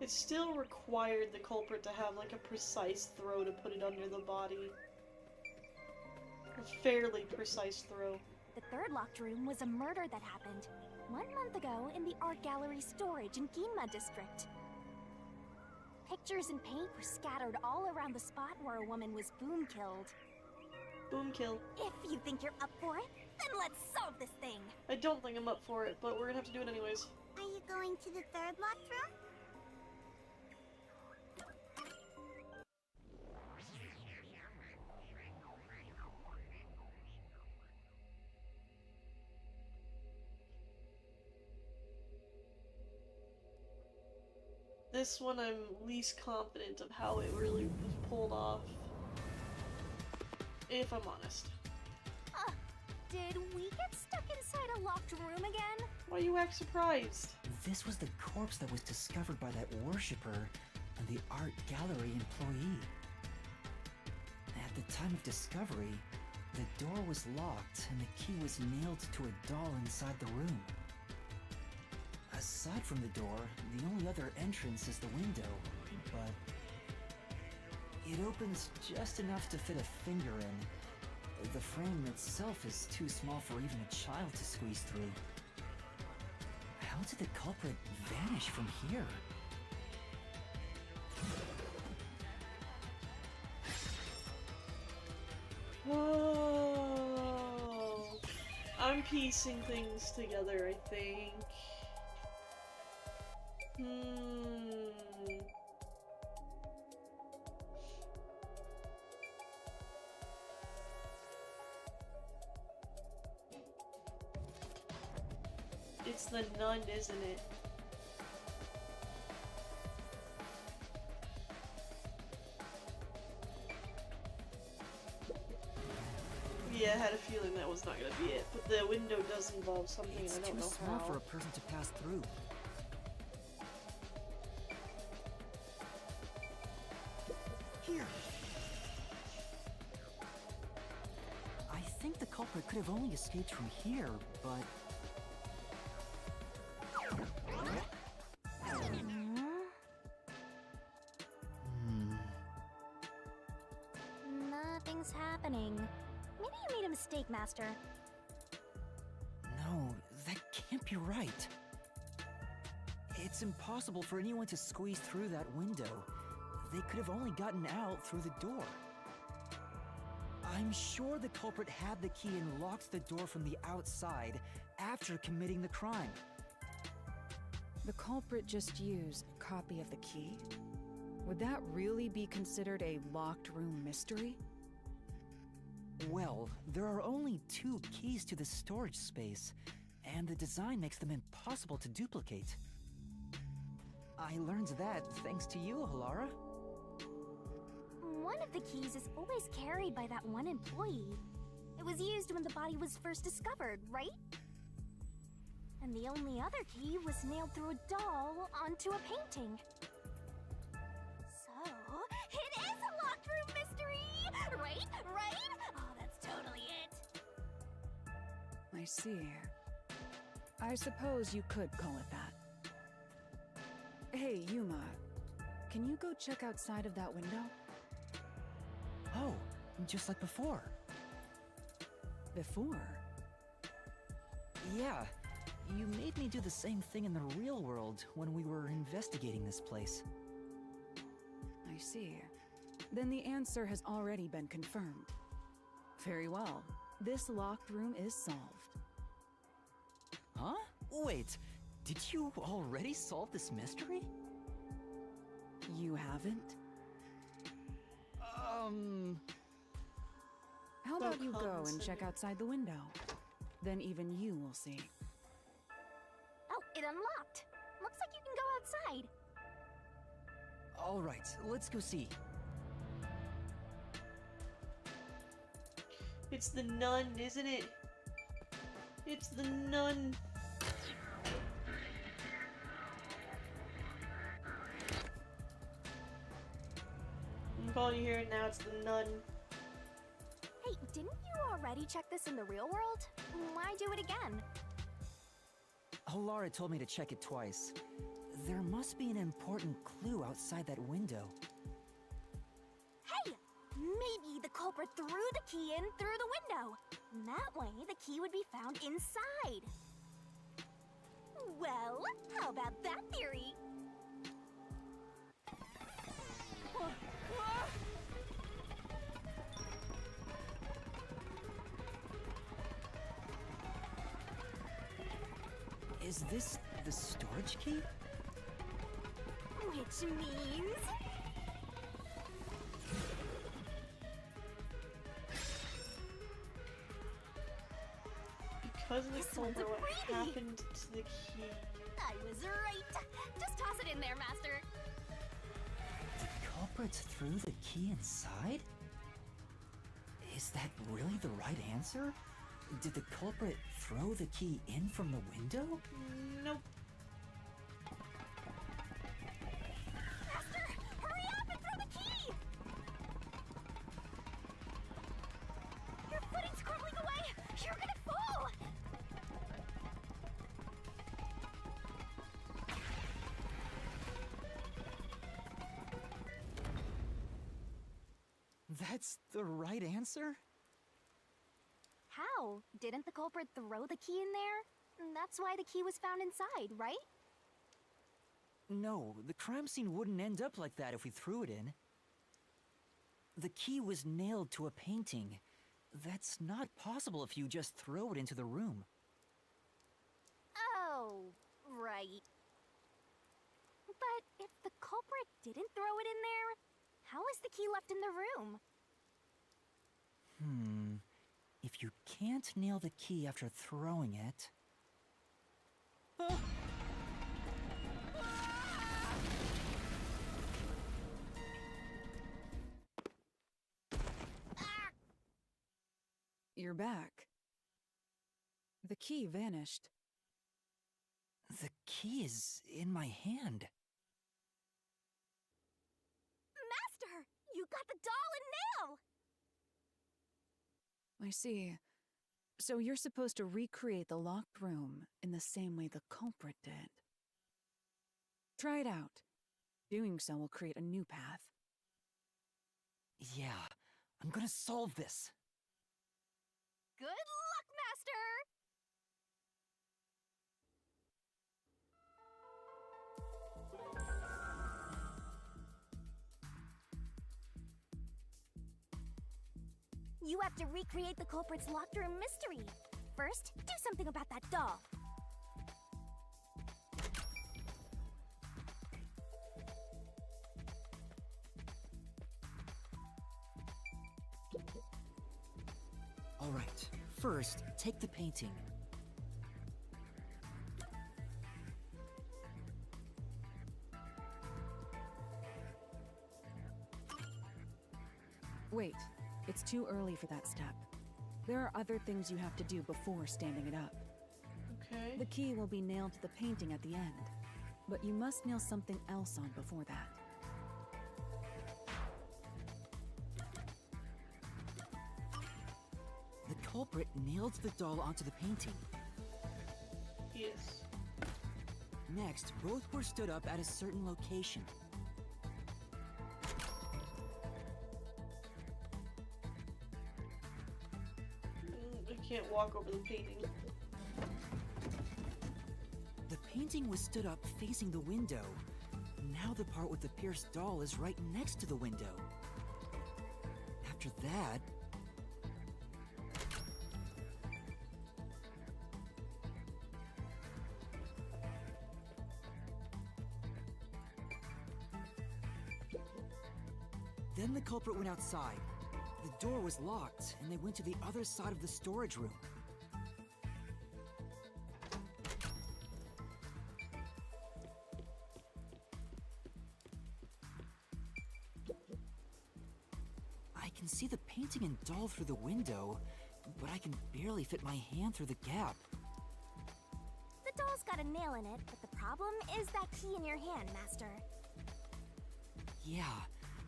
It still required the culprit to have like a precise throw to put it under the body. A fairly precise throw. The third locked room was a murder that happened 1 month ago in the art gallery storage in Ginma district. Pictures and paint were scattered all around the spot where a woman was boom killed. Boom kill. If you think you're up for it, then let's solve this thing. I don't think I'm up for it, but we're gonna have to do it anyways. Are you going to the third locked room? This one I'm least confident of how it really was pulled off. If I'm honest. Did we get stuck inside a locked room again? Why you act surprised? This was the corpse that was discovered by that worshipper and the art gallery employee. At the time of discovery, the door was locked and the key was nailed to a doll inside the room. Aside from the door, the only other entrance is the window, but it opens just enough to fit a finger in. The frame itself is too small for even a child to squeeze through. How did the culprit vanish from here? Oh, I'm piecing things together, I think. It's the nun, isn't it? Yeah, I had a feeling that was not gonna be it, but the window does involve something. It's I don't too know small how. for a person to pass through. Here. I think the culprit could have only escaped from here, but Nothing's happening. Maybe you made a mistake, Master. no, that can't be right. It's impossible for anyone to squeeze through that window. They could have only gotten out through the door. I'm sure the culprit had the key and locked the door from the outside after committing the crime. The culprit just used a copy of the key? Would that really be considered a locked room mystery? Well, there are only 2 keys to the storage space, and the design makes them impossible to duplicate. I learned that thanks to you, Halara. One of the keys is always carried by that one employee. It was used when the body was first discovered, right? And the only other key was nailed through a doll onto a painting. So, it is a locked room mystery! Right? Right? Oh, that's totally it. I see. I suppose you could call it that. Hey, Yuma. Can you go check outside of that window? Oh, just like before. Before? Yeah, you made me do the same thing in the real world when we were investigating this place. I see. Then the answer has already been confirmed. Very well. This locked room is solved. Huh? Wait, did you already solve this mystery? You haven't? How about you go and check outside the window? Then even you will see. Oh, it unlocked. Looks like you can go outside. All right, let's go see. It's the nun, isn't it? It's the nun. I'm calling you here and now. It's the nun. Hey, didn't you already check this in the real world? Why do it again? Halara told me to check it twice. There must be an important clue outside that window. Hey! Maybe the culprit threw the key in through the window. That way, the key would be found inside. Well, how about that theory? Is this the storage key? Which means... Because of the This one's a culprit, what freebie. happened to the key? I was right. Just toss it in there, Master. The culprit threw the key inside? Is that really the right answer? Did the culprit throw the key in from the window? Nope. Master, hurry up and throw the key! Your footing's crumbling away! You're gonna fall! That's the right answer? How? Didn't the culprit throw the key in there? That's why the key was found inside, right? No, the crime scene wouldn't end up like that if we threw it in. The key was nailed to a painting. That's not possible if you just throw it into the room. Oh, right. But if the culprit didn't throw it in there, how is the key left in the room? If you can't nail the key after throwing it... Ah! You're back. The key vanished. The key is in my hand. Master! You got the doll and nail! I see. So you're supposed to recreate the locked room in the same way the culprit did. Try it out. Doing so will create a new path. Yeah, I'm gonna solve this. Good luck, Master! You have to recreate the culprit's locked room mystery. First, do something about that doll. All right, first, take the painting. Wait, it's too early for that step. There are other things you have to do before standing it up. Okay. The key will be nailed to the painting at the end, but you must nail something else on before that. The culprit nailed the doll onto the painting. Yes. Next, both were stood up at a certain location. I can't walk over the painting. The painting was stood up facing the window. Now the part with the pierced doll is right next to the window. After that... Then the culprit went outside. The door was locked, and they went to the other side of the storage room. I can see the painting and doll through the window, but I can barely fit my hand through the gap. The doll's got a nail in it, but the problem is that key in your hand, Master. Yeah,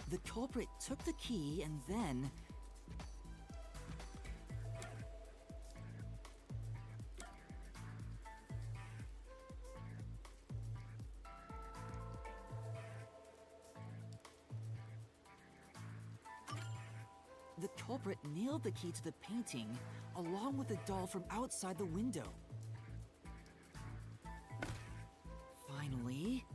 the culprit took the key and then... The culprit nailed the key to the painting, along with the doll from outside the window. Finally...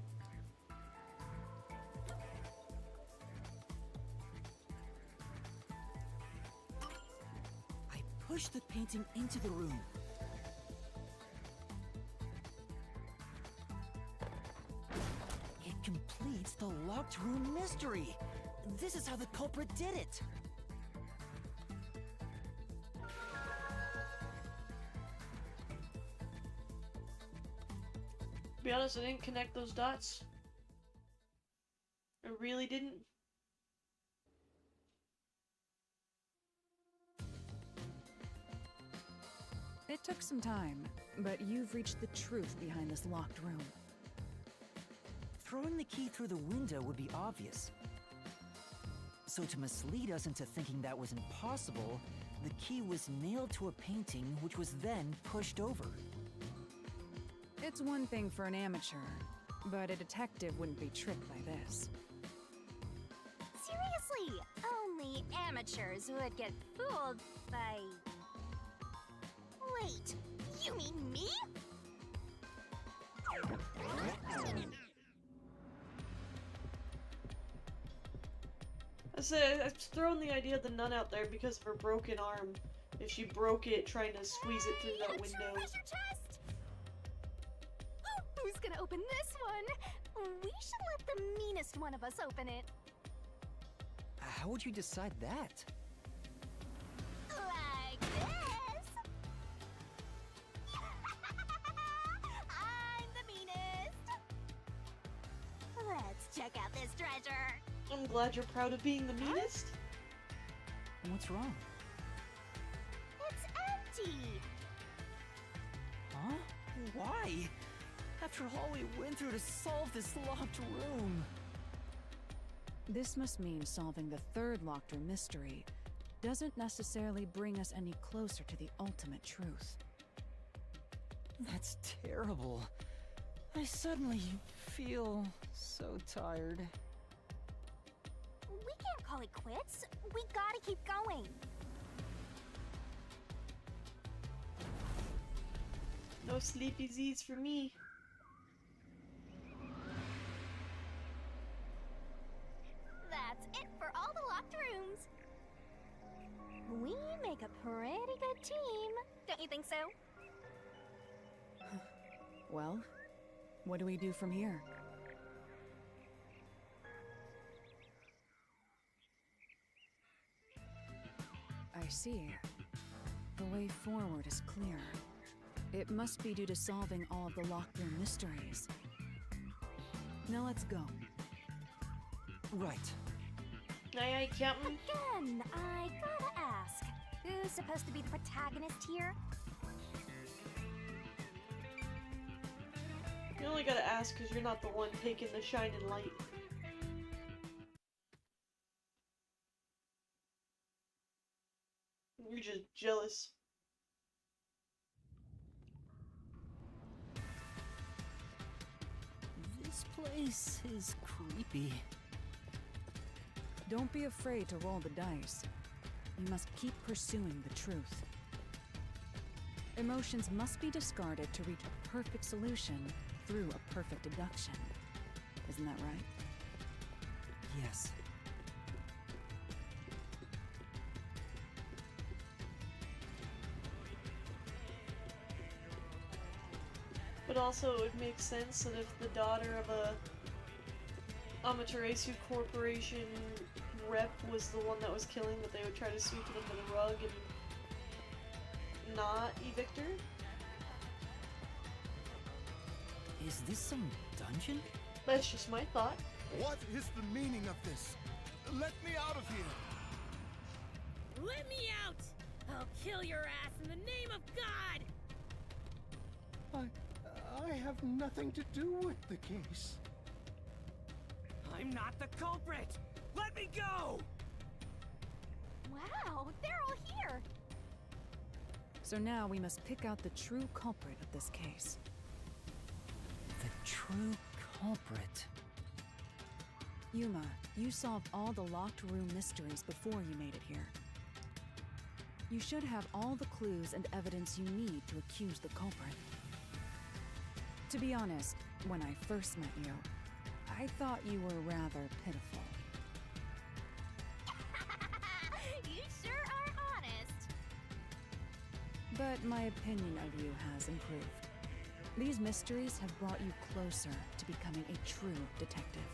I pushed the painting into the room. It completes the locked room mystery! This is how the culprit did it! To be honest, I didn't connect those dots. I really didn't. It took some time, but you've reached the truth behind this locked room. Throwing the key through the window would be obvious. So to mislead us into thinking that was impossible, the key was nailed to a painting which was then pushed over. It's one thing for an amateur, but a detective wouldn't be tricked by this. Seriously, only amateurs would get fooled by... Wait, you mean me? I've thrown the idea of the nun out there because of her broken arm. If she broke it trying to squeeze it through that window. Treasure chest! Who's gonna open this one? We should let the meanest one of us open it. How would you decide that? Like this. I'm the meanest. Let's check out this treasure. I'm glad you're proud of being the meanest. What's wrong? It's empty. Huh? Why? After all we went through to solve this locked room. This must mean solving the third locked room mystery doesn't necessarily bring us any closer to the ultimate truth. That's terrible. I suddenly feel so tired. We can't call it quits. We gotta keep going. No sleepy Z's for me. That's it for all the locked rooms. We make a pretty good team. Don't you think so? Well, what do we do from here? I see. The way forward is clear. It must be due to solving all of the locked room mysteries. Now let's go. Right. Aye, aye, Captain. Again, I gotta ask. Who's supposed to be the protagonist here? You only gotta ask because you're not the one taking the shining light. You're just jealous. This place is creepy. Don't be afraid to roll the dice. You must keep pursuing the truth. Emotions must be discarded to reach a perfect solution through a perfect deduction. Isn't that right? Yes. But also, it makes sense that if the daughter of a Amaterasu Corporation rep was the one that was killing, that they would try to sweep it under the rug and not evict her. Is this some dungeon? That's just my thought. What is the meaning of this? Let me out of here! Let me out! I'll kill your ass in the name of God! I have nothing to do with the case. I'm not the culprit! Let me go! Wow, they're all here. So now we must pick out the true culprit of this case. The true culprit. Yuma, you solved all the locked room mysteries before you made it here. You should have all the clues and evidence you need to accuse the culprit. To be honest, when I first met you, I thought you were rather pitiful. You sure are honest. But my opinion of you has improved. These mysteries have brought you closer to becoming a true detective.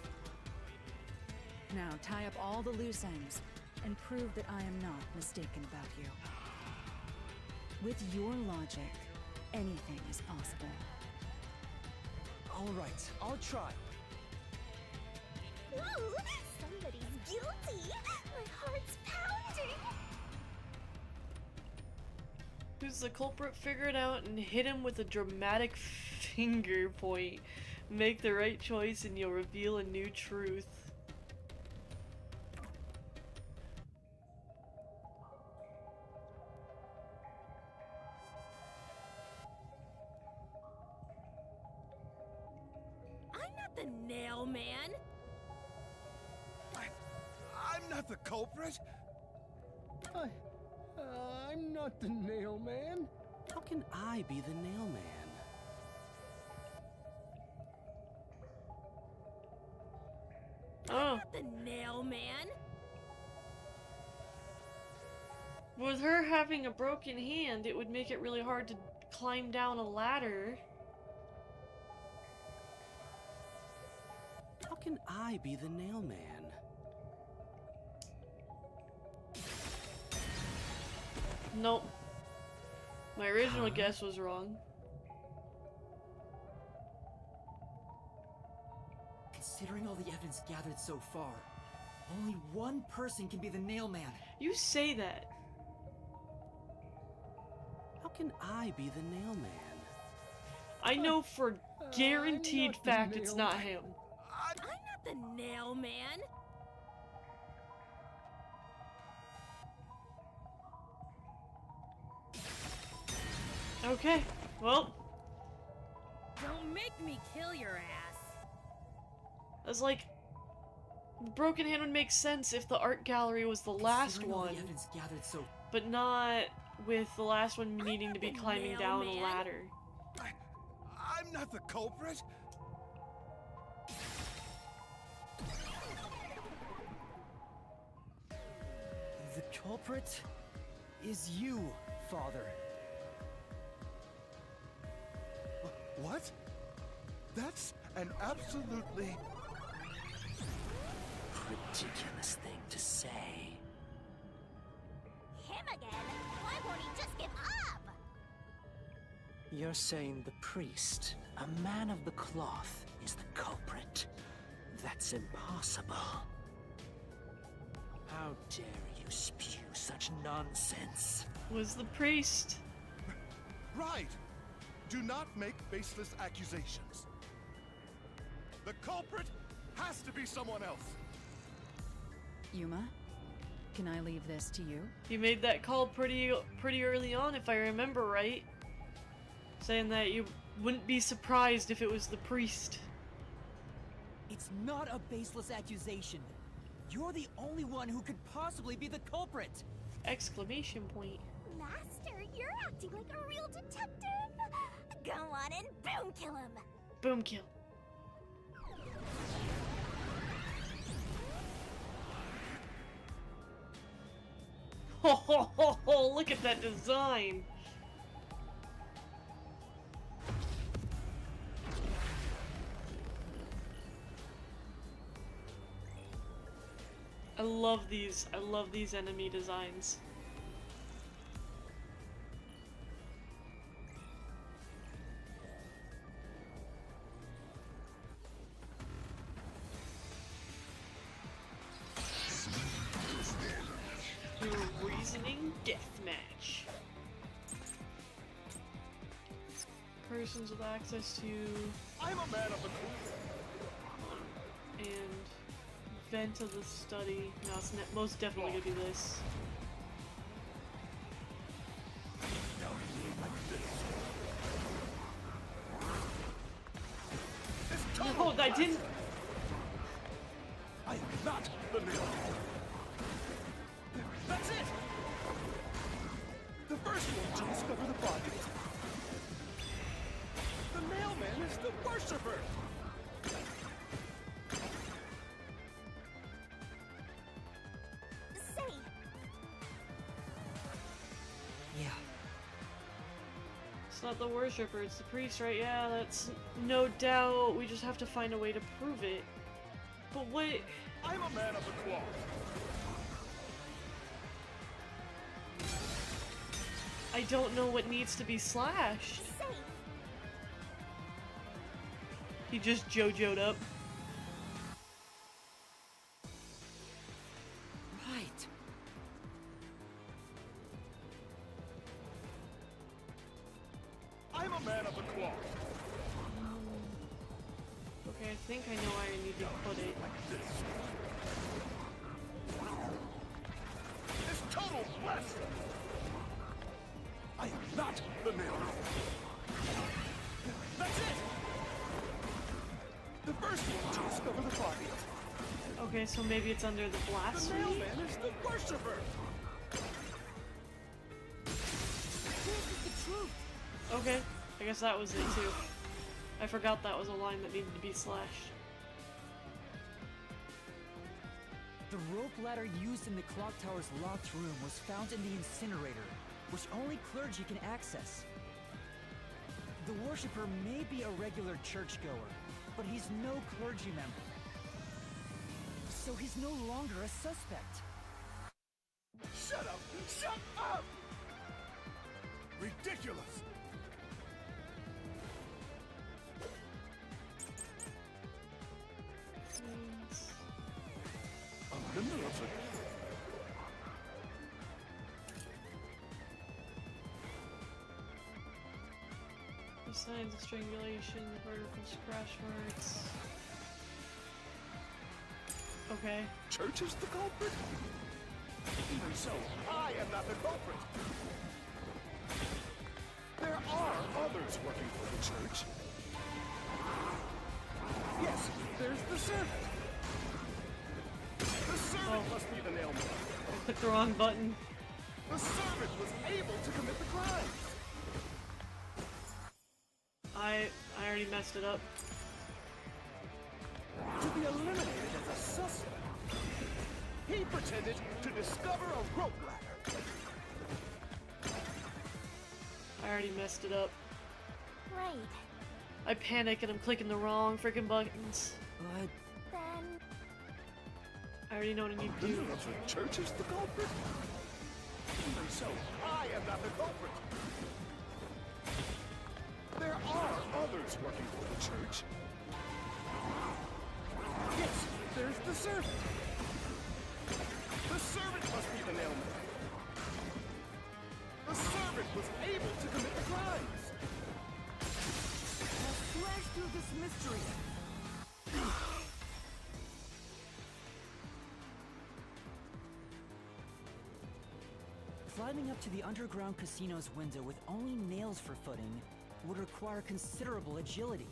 Now tie up all the loose ends and prove that I am not mistaken about you. With your logic, anything is possible. All right, I'll try. Ooh, somebody's guilty. My heart's pounding. Who's the culprit? Figure it out and hit him with a dramatic finger point. Make the right choice and you'll reveal a new truth. I'm not the nail man. I'm not the culprit. I'm not the nail man. How can I be the nail man? Oh. The nail man. With her having a broken hand, it would make it really hard to climb down a ladder. How can I be the nail man? Nope. My original guess was wrong. Considering all the evidence gathered so far, only one person can be the nail man. You say that. How can I be the nail man? I know for guaranteed fact it's not him. I'm not the nail man. Okay, well. Don't make me kill your ass. I was like, broken hand would make sense if the art gallery was the last Considering all one, the evidence gathered so but not with the last one needing to be climbing down a ladder. I'm not the culprit. The culprit is you, Father. What? That's an absolutely ridiculous thing to say. Him again? Why won't he just give up? You're saying the priest, a man of the cloth, is the culprit. That's impossible. How dare you spew such nonsense? Was the priest. right. Do not make baseless accusations. The culprit has to be someone else. Yuma, can I leave this to you? You made that call pretty early on, if I remember right. Saying that you wouldn't be surprised if it was the priest. It's not a baseless accusation. You're the only one who could possibly be the culprit. Exclamation point. Master, you're acting like a real detective. Go on and boom kill him. Boom kill. Ho ho ho ho! Look at that design. I love these enemy designs. Your reasoning deathmatch. Persons with access to I'm a man of the and vent of the study. No, it's most definitely gonna be this. No, I didn't. I am not the nail. That's it. The first one to discover the body. The mailman is the worshipper. Say, Yeah. It's not the worshipper, it's the priest, right? Yeah, that's no doubt. We just have to find a way to prove it. But what? I'm a man of the cloth. I don't know what needs to be slashed. say. He just JoJo'd up. Right. think I know where I need to put it. This total blasphemy! I am not the nail. That's it! The first one to discover the body. Okay, so maybe it's under the The blasphemy? mailman is the worshiper! Okay, I guess that was it too. I forgot that was a line that needed to be slashed. The rope ladder used in the clock tower's locked room was found in the incinerator, which only clergy can access. The worshipper may be a regular churchgoer, but he's no clergy member. So he's no longer a suspect. Shut up! Shut up! Ridiculous! A middle of it. The signs of strangulation, vertical scratch marks. Okay. Church is the culprit? Even so, I am not the culprit. There are others working for the church. Yes, there's the servant. The servant must be the nailman. I clicked the wrong button. The servant was able to commit the crimes. I already messed it up. To be eliminated as a suspect, he pretended to discover a rope ladder. I already messed it up. Right. I panic and I'm clicking the wrong freaking buttons. But Then I already know what I need to The do. church is the culprit. Even so, I am not the culprit. There are others working for the church. Yes, there's the servant. The servant must be the nailman. The servant was able to commit the crimes. I'll slash through this mystery. Climbing up to the underground casino's window with only nails for footing would require considerable agility.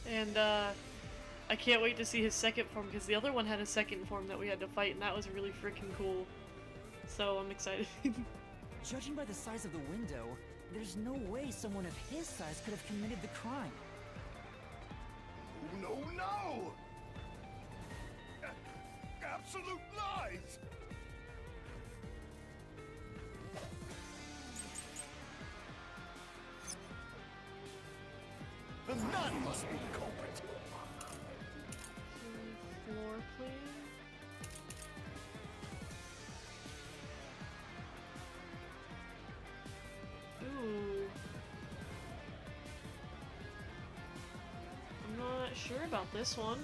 And I can't wait to see his second form because the other one had a second form that we had to fight and that was really freaking cool. So I'm excited. Judging by the size of the window, there's no way someone of his size could have committed the crime. No, no! Absolute lies! The nun must be the culprit. Floor plan. Ooh. I'm not sure about this one.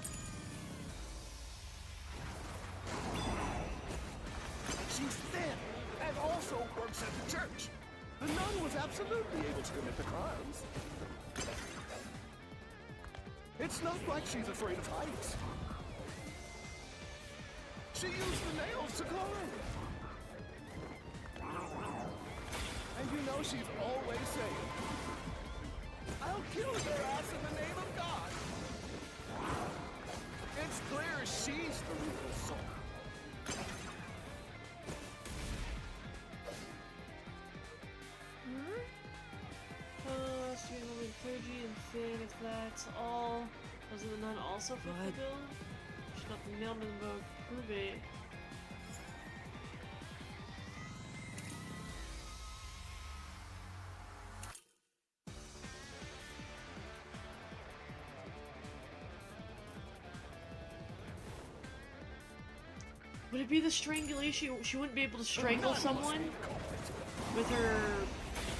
She's thin and also works at the church. The nun was absolutely able to commit the crimes. It's not like she's afraid of heights. She used the nails to climb. And you know she's always saying, I'll kill your ass in the name of God. It's clear she's the real soul. Student will be clergy and thin if that's all. Was the nun also fit the bill? She's not the mailman vote. Prove it. Would it be the strangulation? She wouldn't be able to strangle someone with her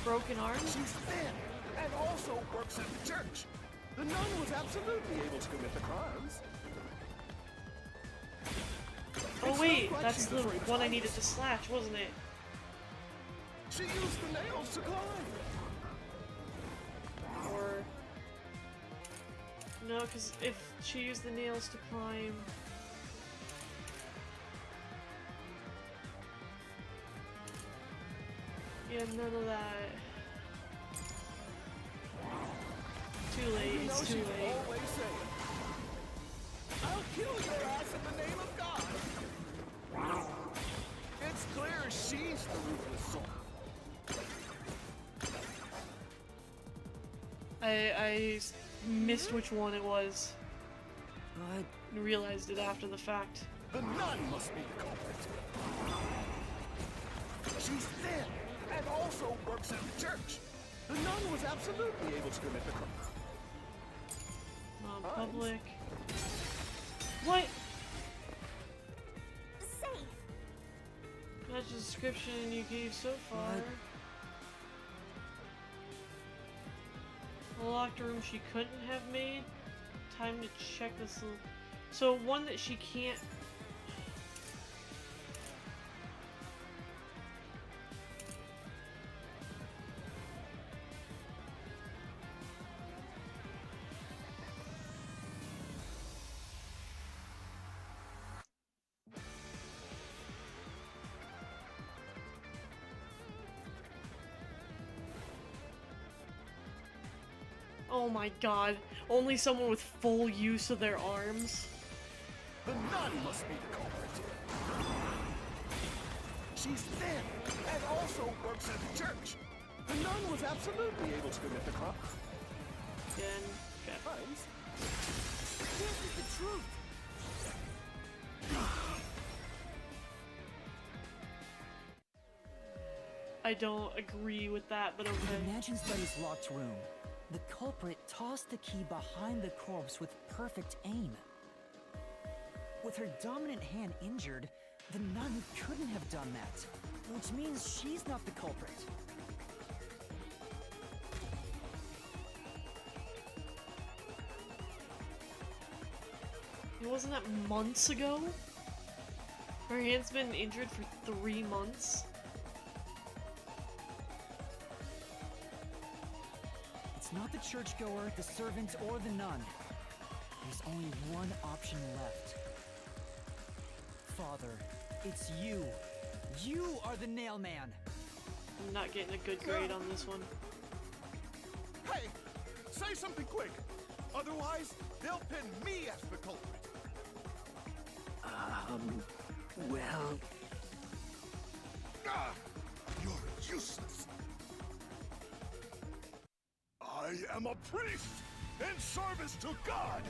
broken arms? She's thin and also works at the church. The nun was absolutely able to commit the crimes. Oh wait, that's the one I needed to slash, wasn't it? She used the nails to climb. Or No, because if she used the nails to climb... Yeah, none of that. Too late, it's too late. Always say it. I'll kill your ass in the name of God. It's clear she's the ruthless soul. I missed which one it was. But And realized it after the fact. The nun must be the culprit. She's thin and also works at the church. The nun was absolutely able to commit the crime. Non-public. What? Safe. That's the description you gave so far. A locked room she couldn't have made. Time to check this. So one that she can't. Oh my god. Only someone with full use of their arms. The nun must be the culprit. She's thin and also works at the church. The nun was absolutely able to commit the crime. Again. Okay. Times. Can't be the truth. I don't agree with that, but okay. Imagine Study's locked room. The culprit tossed the key behind the corpse with perfect aim. With her dominant hand injured, the nun couldn't have done that, which means she's not the culprit. Wasn't that months ago? Her hand's been injured for 3 months. It's not the churchgoer, the servant, or the nun. There's only one option left. Father, it's you. You are the nail man. I'm not getting a good grade on this one. Hey, say something quick. Otherwise, they'll pin me as the culprit. Well... Ah, you're useless. I am a priest in service to God.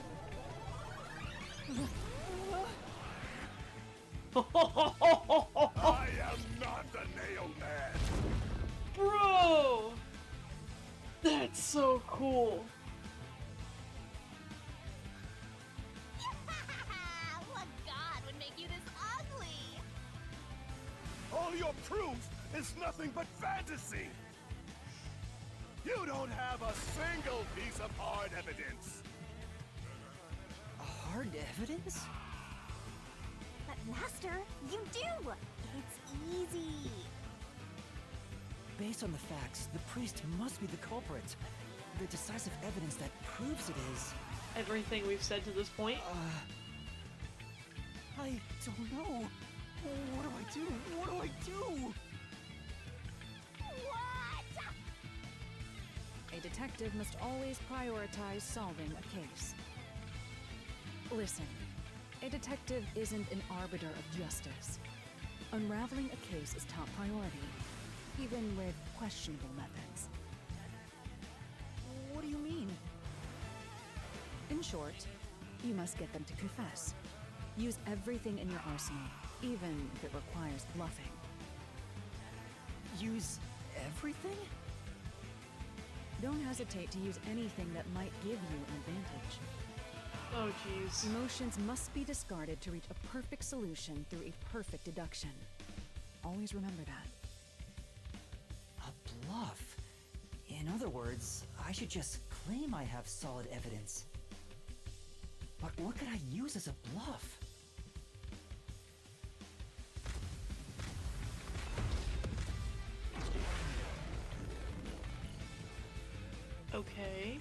I am not the nail man. Bro! That's so cool. What god would make you this ugly? All your proof is nothing but fantasy. You don't have a single piece of hard evidence. Hard evidence? But Master, you do! It's easy. Based on the facts, the priest must be the culprit. The decisive evidence that proves it is... Everything we've said to this point? I don't know. What do I do? What do I do? A detective must always prioritize solving a case. Listen, a detective isn't an arbiter of justice. Unraveling a case is top priority, even with questionable methods. What do you mean? In short, you must get them to confess. Use everything in your arsenal, even if it requires bluffing. Use everything? Don't hesitate to use anything that might give you an advantage. Oh, jeez. Emotions must be discarded to reach a perfect solution through a perfect deduction. Always remember that. A bluff? In other words, I should just claim I have solid evidence. But what could I use as a bluff? Okay.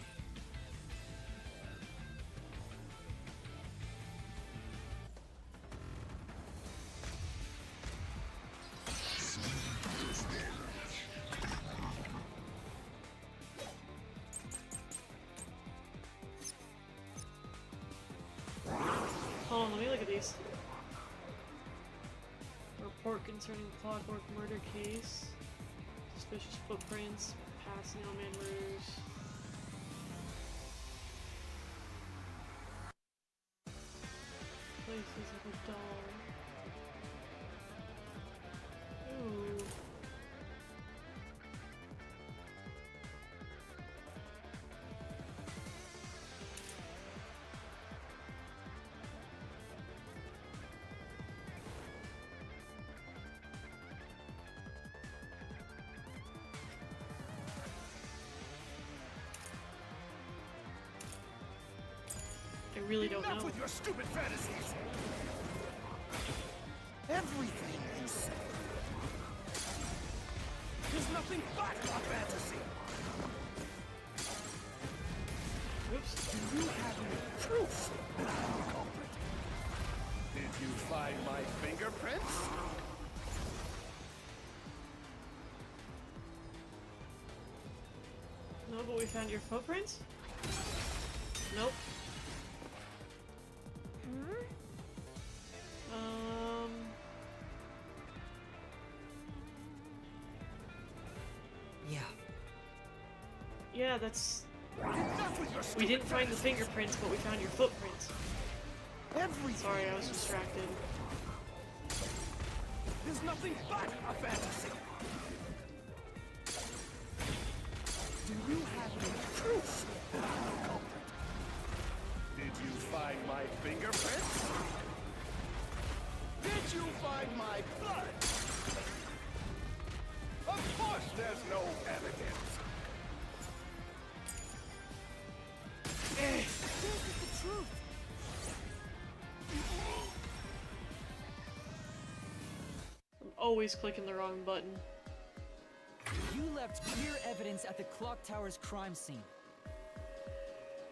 Oh, let me look at these. Report concerning Clockwork murder case. Suspicious footprints. Past Nailman murders. Places of a doll. Ooh. I really don't Enough know. with your stupid fantasies! Everything you say is nothing but a fantasy! Oops. Do you have any proof that I'm the culprit? Did you find my fingerprints? No, but we found your footprints? Nope. Yeah. Yeah, that's... Enough with your We stupid didn't find the fantasies. fingerprints, but we found your footprints. Everything Sorry, I was you say distracted. is nothing but a fantasy! Do you have any proof that I'm the culprit? Did you find my fingerprints? Did you find my blood? Of course there's no evidence. This is the truth. I'm always clicking the wrong button. You left clear evidence at the clock tower's crime scene.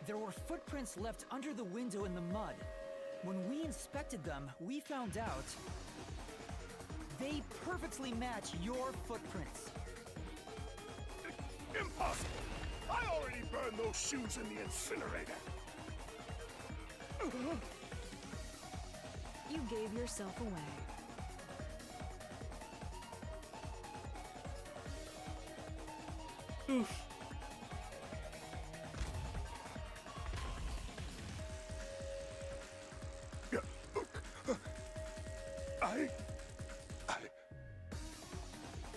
There were footprints left under the window in the mud. When we inspected them, we found out they perfectly match your footprints. Impossible! I already burned those shoes in the incinerator. You gave yourself away. Oof.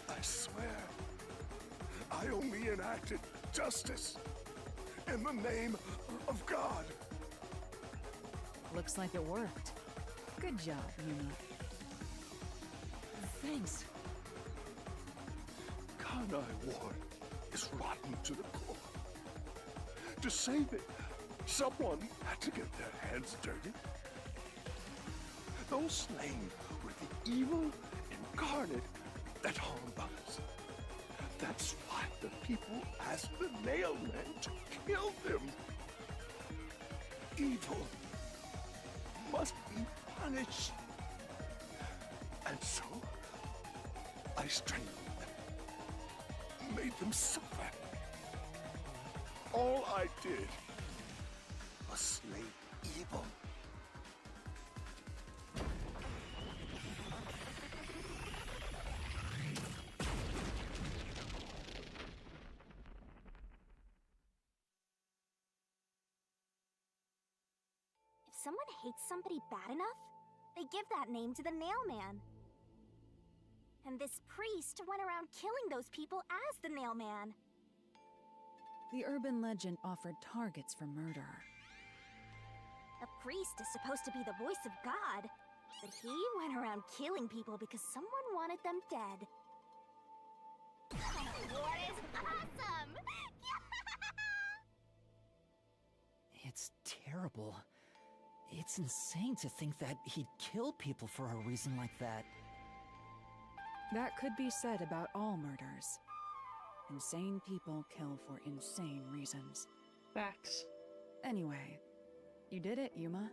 I swear, I only enacted justice in the name of God. Looks like it worked. Good job, Yuma. Thanks. Kanai Ward is rotten to the core. To save it, someone had to get their hands dirty. Those slain were the evil incarnate that harmed us. That's why the people asked the Nailmen to kill them. Evil must be punished. And so, I strangled them, made them suffer. All I did was slay evil. If someone hates somebody bad enough, they give that name to the Nailman. And this priest went around killing those people as the Nailman. The urban legend offered targets for murder. A priest is supposed to be the voice of God, but he went around killing people because someone wanted them dead. What is awesome! It's terrible. It's insane to think that he'd kill people for a reason like that. That could be said about all murders. Insane people kill for insane reasons. Facts. Anyway, you did it, Yuma.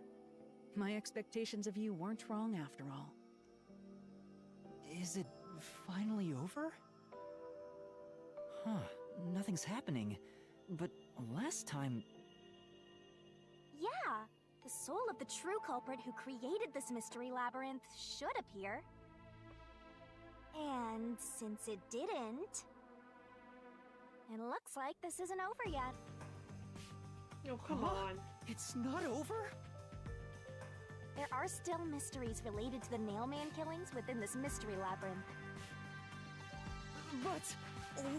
My expectations of you weren't wrong after all. Is it finally over? Huh, nothing's happening. But last time... Yeah, the soul of the true culprit who created this mystery labyrinth should appear. And since it didn't, it looks like this isn't over yet. Oh, come on. It's not over? There are still mysteries related to the Nailman killings within this mystery labyrinth. But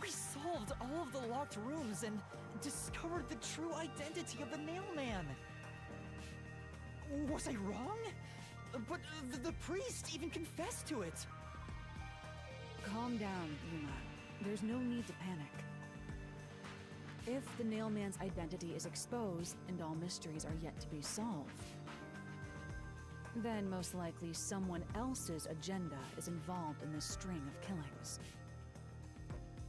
we solved all of the locked rooms and discovered the true identity of the Nailman. Was I wrong? But the priest even confessed to it. Calm down, Yuma. There's no need to panic. If the Nailman's identity is exposed and all mysteries are yet to be solved, then most likely someone else's agenda is involved in this string of killings.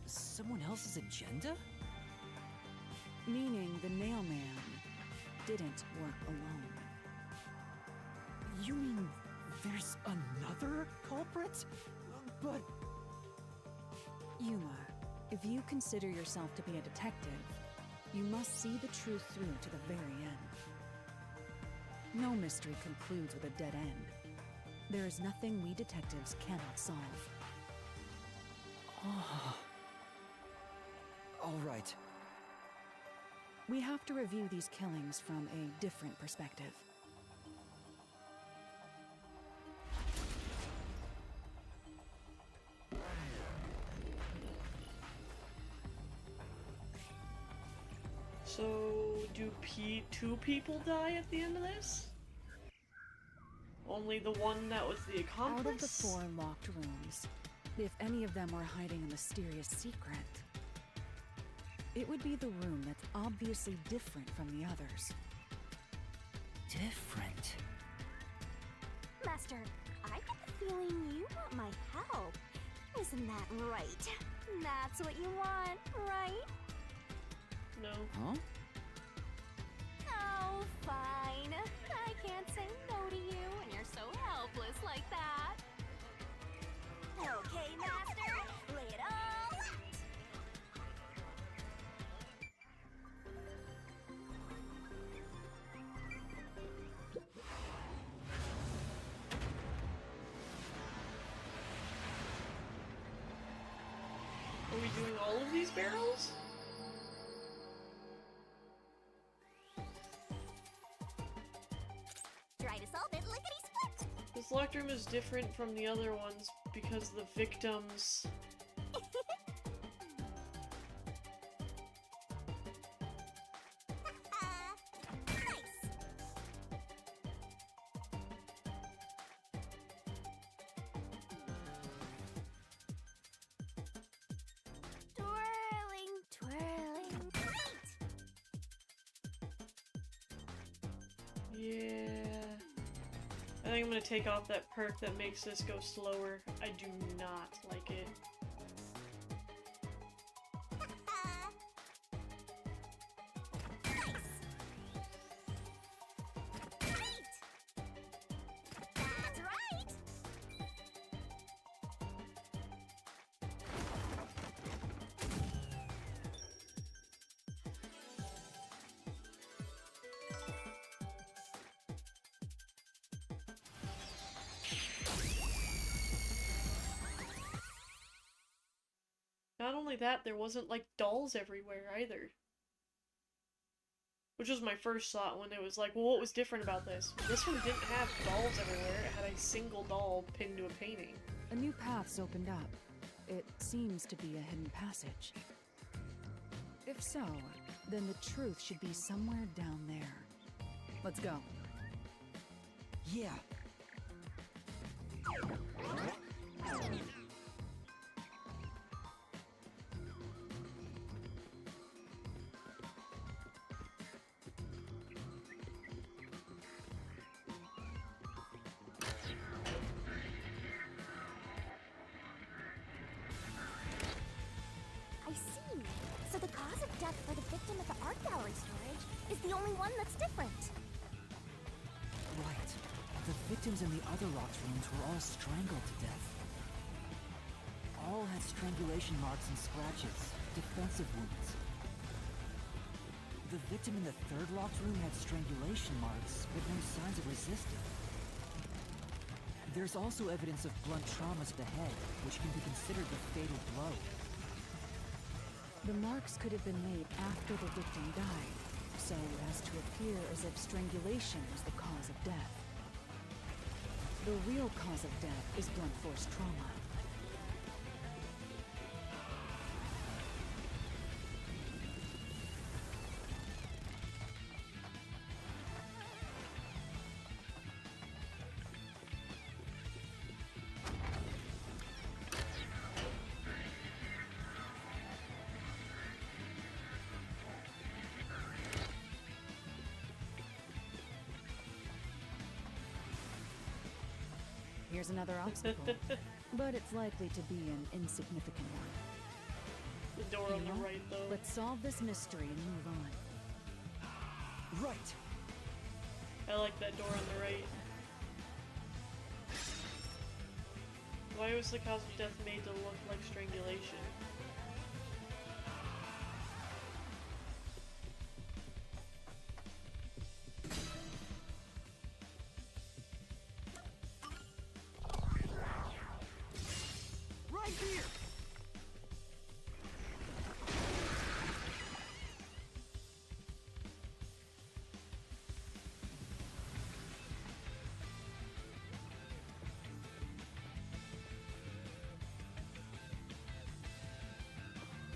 Someone else's agenda? Meaning the Nailman didn't work alone. You mean there's another culprit? But... Yuma, if you consider yourself to be a detective, you must see the truth through to the very end. No mystery concludes with a dead end. There is nothing we detectives cannot solve. Oh. All right. We have to review these killings from a different perspective. So, do two people die at the end of this? Only the one that was the accomplice? Out of the 4 locked rooms, if any of them were hiding a mysterious secret, it would be the room that's obviously different from the others. Different? Master, I get the feeling you want my help. Isn't that right? That's what you want, right? No. Huh? Oh, fine. I can't say no to you when you're so helpless like that. Okay, Master, lay it all out. Are we doing all of these barrels? Try to solve it lickety-split. This locked room is different from the other ones because the victims... Twirling, twirling, great! Yeah... I think I'm gonna take off that perk that makes this go slower. I do not like it. That's right! Not only that, there wasn't, like, dolls everywhere, either. Which was my first thought when it was like, well, what was different about this? This one didn't have dolls everywhere, it had a single doll pinned to a painting. A new path's opened up. It seems to be a hidden passage. If so, then the truth should be somewhere down there. Let's go. Yeah. I see. So the cause of death for the victim at the art gallery storage is the only one that's different. Right. The victims in the other locked rooms were all strangled to death. All had strangulation marks and scratches, defensive wounds. The victim in the third locked room had strangulation marks, but no signs of resisting. There's also evidence of blunt trauma to the head, which can be considered the fatal blow. The marks could have been made after the victim died, so as to appear as if strangulation was the cause of death. The real cause of death is blunt force trauma. Here's another obstacle, but it's likely to be an insignificant one. The door on the right, though. Let's solve this mystery and move on. Right. I like that door on the right. Why was the cause of death made to look like strangulation? Right here!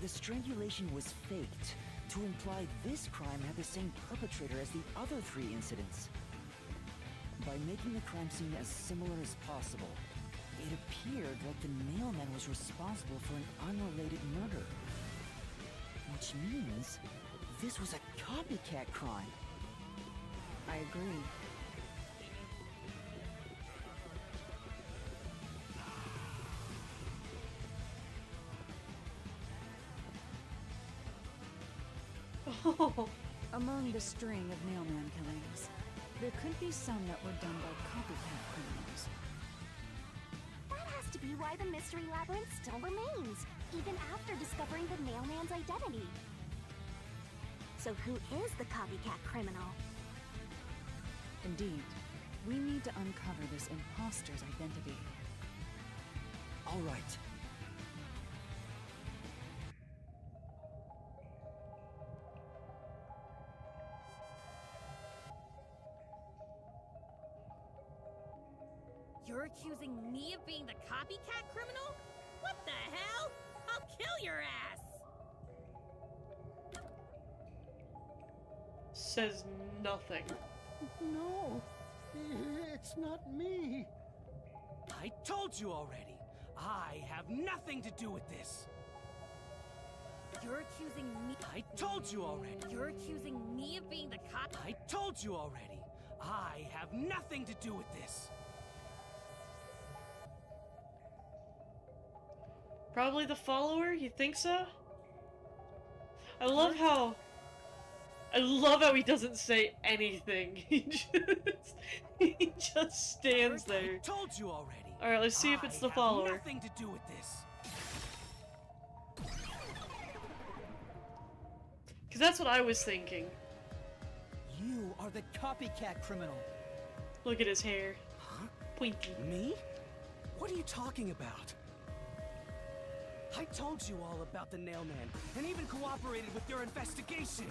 The strangulation was faked, to imply this crime had the same perpetrator as the other 3 incidents. By making the crime scene as similar as possible, it appeared like the mailman was responsible for an unrelated murder. Which means this was a copycat crime. I agree. Among the string of mailman killings, there could be some that were done by copycat criminals. That has to be why the mystery labyrinth still remains, even after discovering the mailman's identity. So who is the copycat criminal? Indeed, we need to uncover this imposter's identity. All right. You're accusing me of being the copycat criminal? What the hell? I'll kill your ass! Says nothing. No, it's not me. I told you already. I have nothing to do with this. You're accusing me. I told you already. You're accusing me of being the cop. I told you already. I have nothing to do with this. Probably the follower? You think so? I love how he doesn't say anything. He just stands there. I told you already. All right, let's see if it's the follower. I have nothing to do with this. Cause that's what I was thinking. You are the copycat criminal. Look at his hair. Huh? Pointy. Me? What are you talking about? I told you all about the Nailman, and even cooperated with your investigation.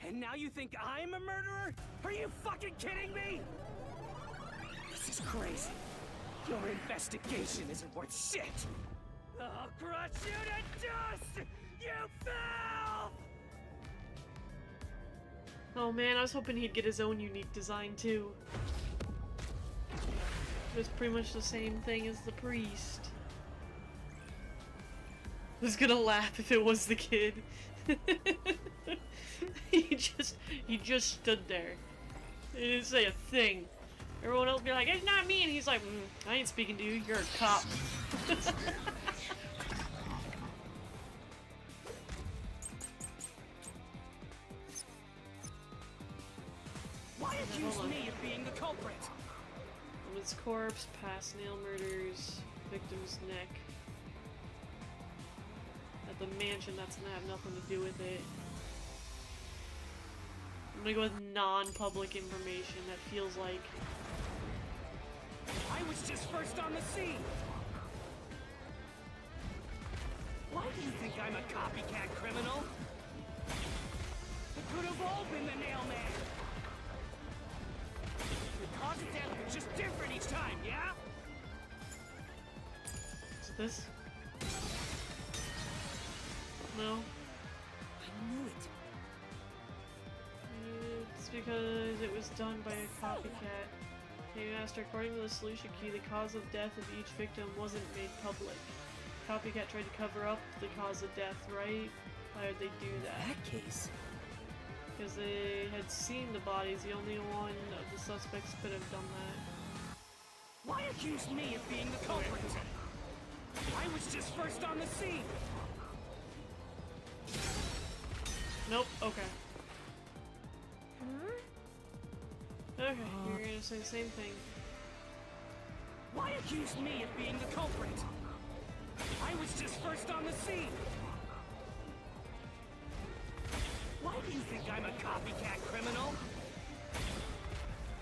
And now you think I'm a murderer? Are you fucking kidding me? This is crazy. Your investigation isn't worth shit. I'll crush you to dust, you filth! Oh man, I was hoping he'd get his own unique design too. It was pretty much the same thing as the priest. I was gonna laugh if it was the kid. he just stood there. He didn't say a thing. Everyone else be like, it's not me, and he's like, I ain't speaking to you, you're a cop. Why accuse me of being the culprit? Woman's corpse, past nail murders, victim's neck. of the mansion, that's gonna have nothing to do with it. I'm gonna go with non-public information that feels like... I was just first on the scene! Why do you think I'm a copycat criminal? It could have all been the Nailman! The cause of death was just different each time, yeah? Is this? No. I knew it. It's because it was done by a copycat. Hey Master, according to the solution key, the cause of death of each victim wasn't made public. Copycat tried to cover up the cause of death, right? Why would they do that? In that case... Because they had seen the bodies, the only one of the suspects could have done that. Why accuse me of being the culprit? I was just first on the scene! Nope, okay. Okay, you're gonna say the same thing. Why accuse me of being the culprit? I was just first on the scene! Why do you think I'm a copycat criminal?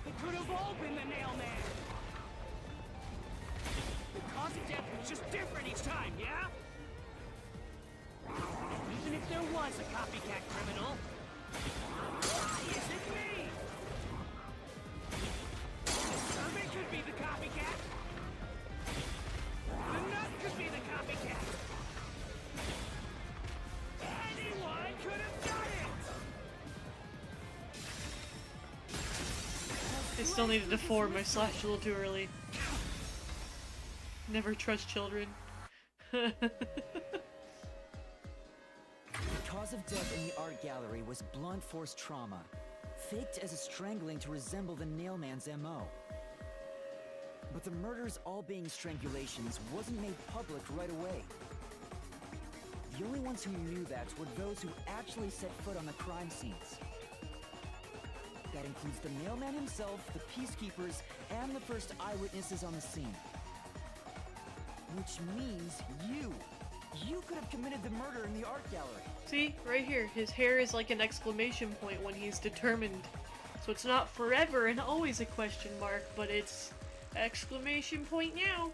It could have all been the Nailman! The cause of death was just different each time, yeah? Even if there was a copycat criminal, why is it me? The survey could be the copycat. The nut could be the copycat. Anyone could have done it! I still needed to forward my slash a little too early. Never trust children. The cause of death in the art gallery was blunt force trauma, faked as a strangling to resemble the Nailman's MO. But the murders all being strangulations wasn't made public right away. The only ones who knew that were those who actually set foot on the crime scenes. That includes the Nailman himself, the Peacekeepers, and the first eyewitnesses on the scene. Which means you! You could have committed the murder in the art gallery! See, right here, his hair is like an exclamation point when he's determined. So it's not forever and always a question mark, but it's exclamation point now.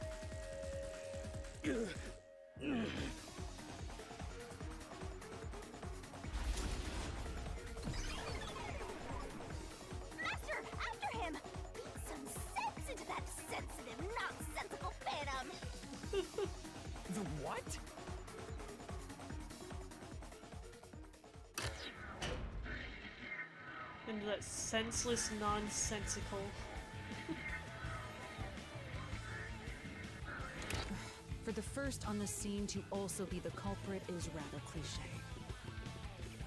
Master, after him! Beat some sense into that sensitive, nonsensical phantom! The what? Into that senseless, nonsensical. For the first on the scene to also be the culprit is rather cliche.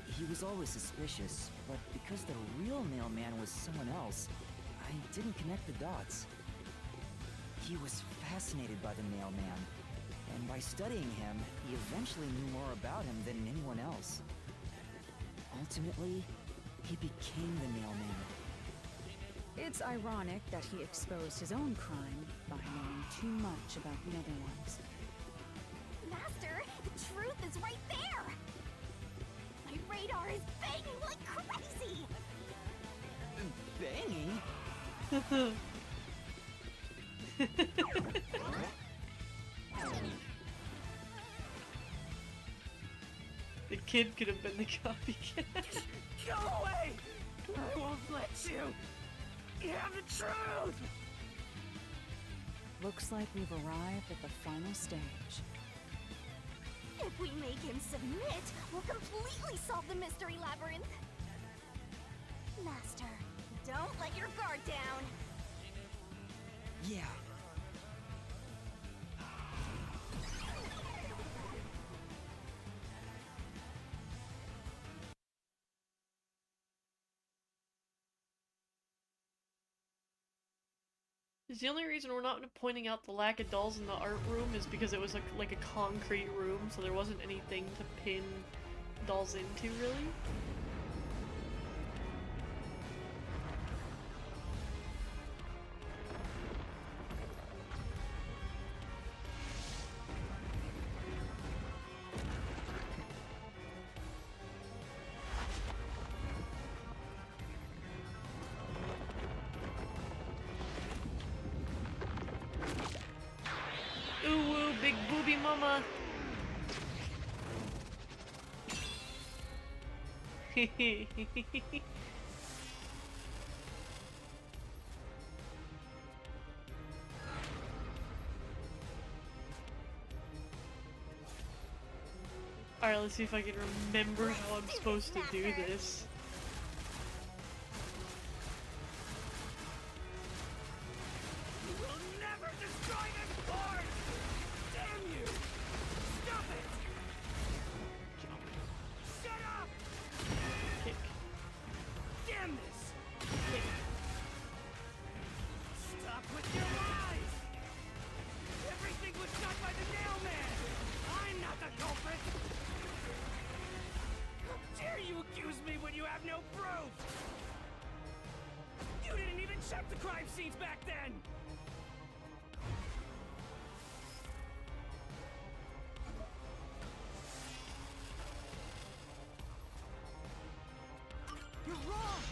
He was always suspicious, but because the real Nailman was someone else, I didn't connect the dots. He was fascinated by the Nailman, and by studying him, he eventually knew more about him than anyone else. Ultimately, he became the Nailman. It's ironic that he exposed his own crime by knowing too much about the other ones. Master, the truth is right there! My radar is banging like crazy! Banging? The kid could have been the copycat. Go away! I won't let you! You have the truth! Looks like we've arrived at the final stage. If we make him submit, we'll completely solve the mystery labyrinth. Master, don't let your guard down. Yeah. Is the only reason we're not pointing out the lack of dolls in the art room is because it was like a concrete room, so there wasn't anything to pin dolls into, really? Scooby Mama. Alright, let's see if I can remember how I'm supposed to do this. You will never destroy this fort! Damn you! Stop it! Shut up! Kick. Damn this! Stop with your lies! Everything was done by the Nailman! I'm not the culprit! How dare you accuse me when you have no proof? You didn't even check the crime scenes back then! You're wrong!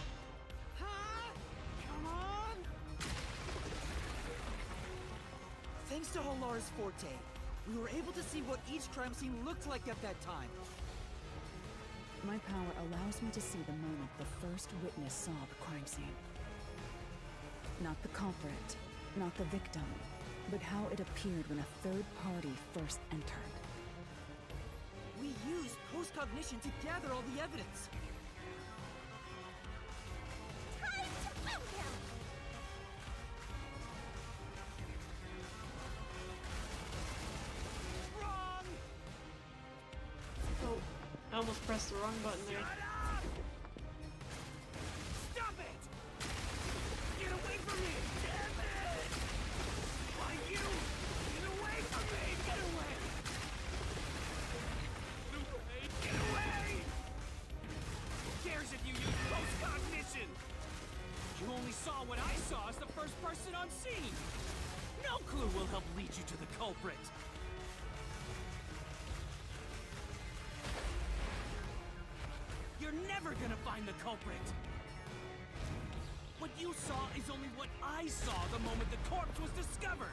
Huh? Come on! Thanks to Halara's forte, we were able to see what each crime scene looked like at that time. My power allows me to see the moment the first witness saw the crime scene. Not the culprit, not the victim, but how it appeared when a third party first entered. We used post-cognition to gather all the evidence. Time to find him! Wrong! Oh, I almost pressed the wrong button there. Shut up! Stop it! Get away from me! Damn it! Why you? Get away from me! Get away! Get away! Get away! Who cares if you use post-cognition? You only saw what I saw as the first person on scene! No clue will help lead you to the culprit! You're never gonna find the culprit! What you saw is only what I saw the moment the corpse was discovered!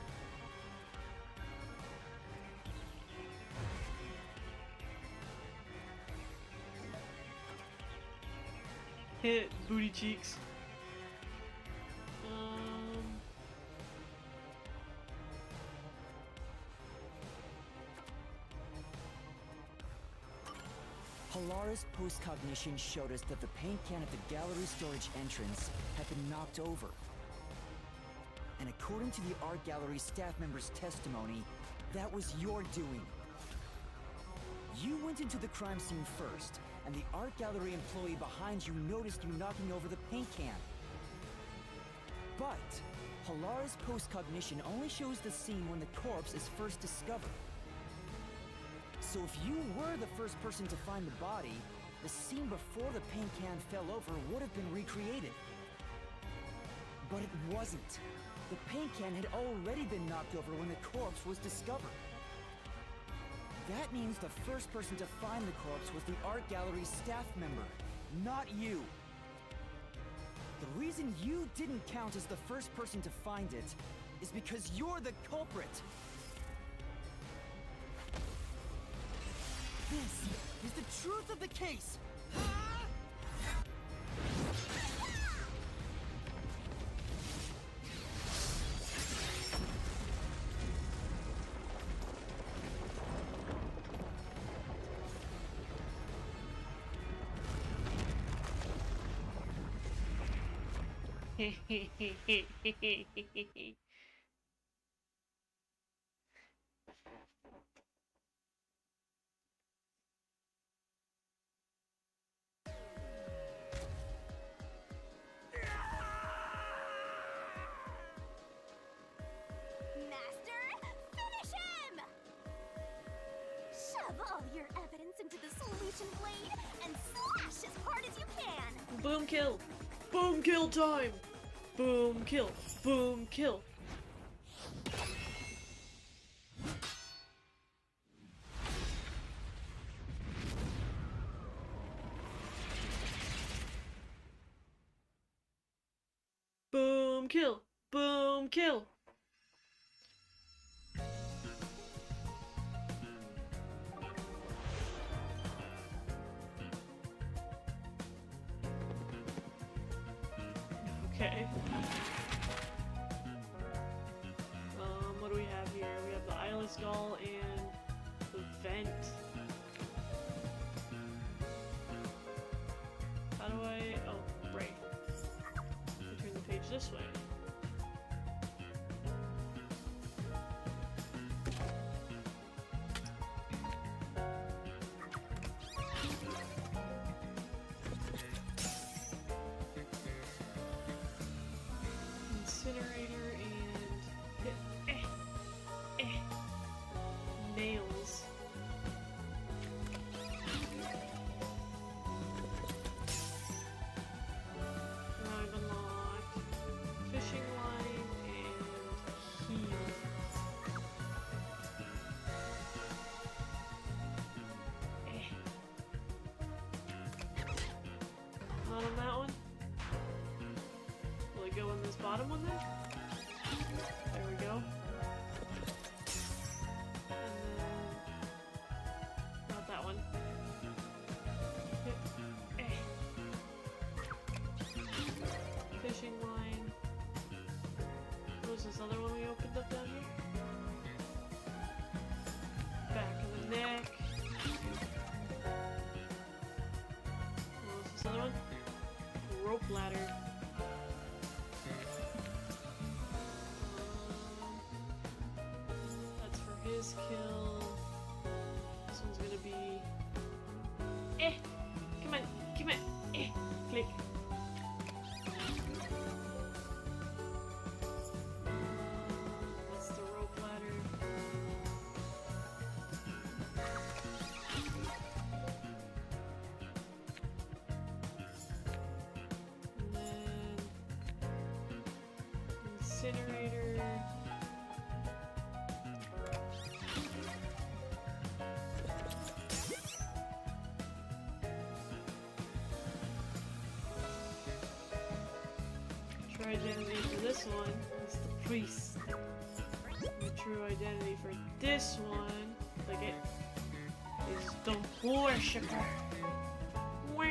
Hit booty cheeks. Halara's post-cognition showed us that the paint can at the gallery storage entrance had been knocked over. And according to the art gallery staff member's testimony, that was your doing. You went into the crime scene first, and the art gallery employee behind you noticed you knocking over the paint can. But Halara's post-cognition only shows the scene when the corpse is first discovered. So if you were the first person to find the body, the scene before the paint can fell over would have been recreated. But it wasn't. The paint can had already been knocked over when the corpse was discovered. That means the first person to find the corpse was the art gallery staff member, not you. The reason you didn't count as the first person to find it is because you're the culprit. This is the truth of the case! Master, finish him! Shove all your evidence into the solution blade and slash as hard as you can! Boom kill! Boom kill time! Boom kill! Boom kill! Boom kill! Boom kill! Okay. What do we have here? We have the eyeless doll and the vent. How do I... oh, right. Turn the page this way. Incinerator and nails. Now I've unlocked fishing line and heel. Not on that one. Will it go in this bottom one then? There we go. And then... not that one. Fishing line. What was this other one we opened up down here? Back of the neck. What was this other one? Rope ladder. That's for his kill. This one's gonna be... come on, come on, click. That's the rope ladder. And then... incinerator. True identity for this one is the priest. The true identity for this one, like it, is the worshipper. Wah.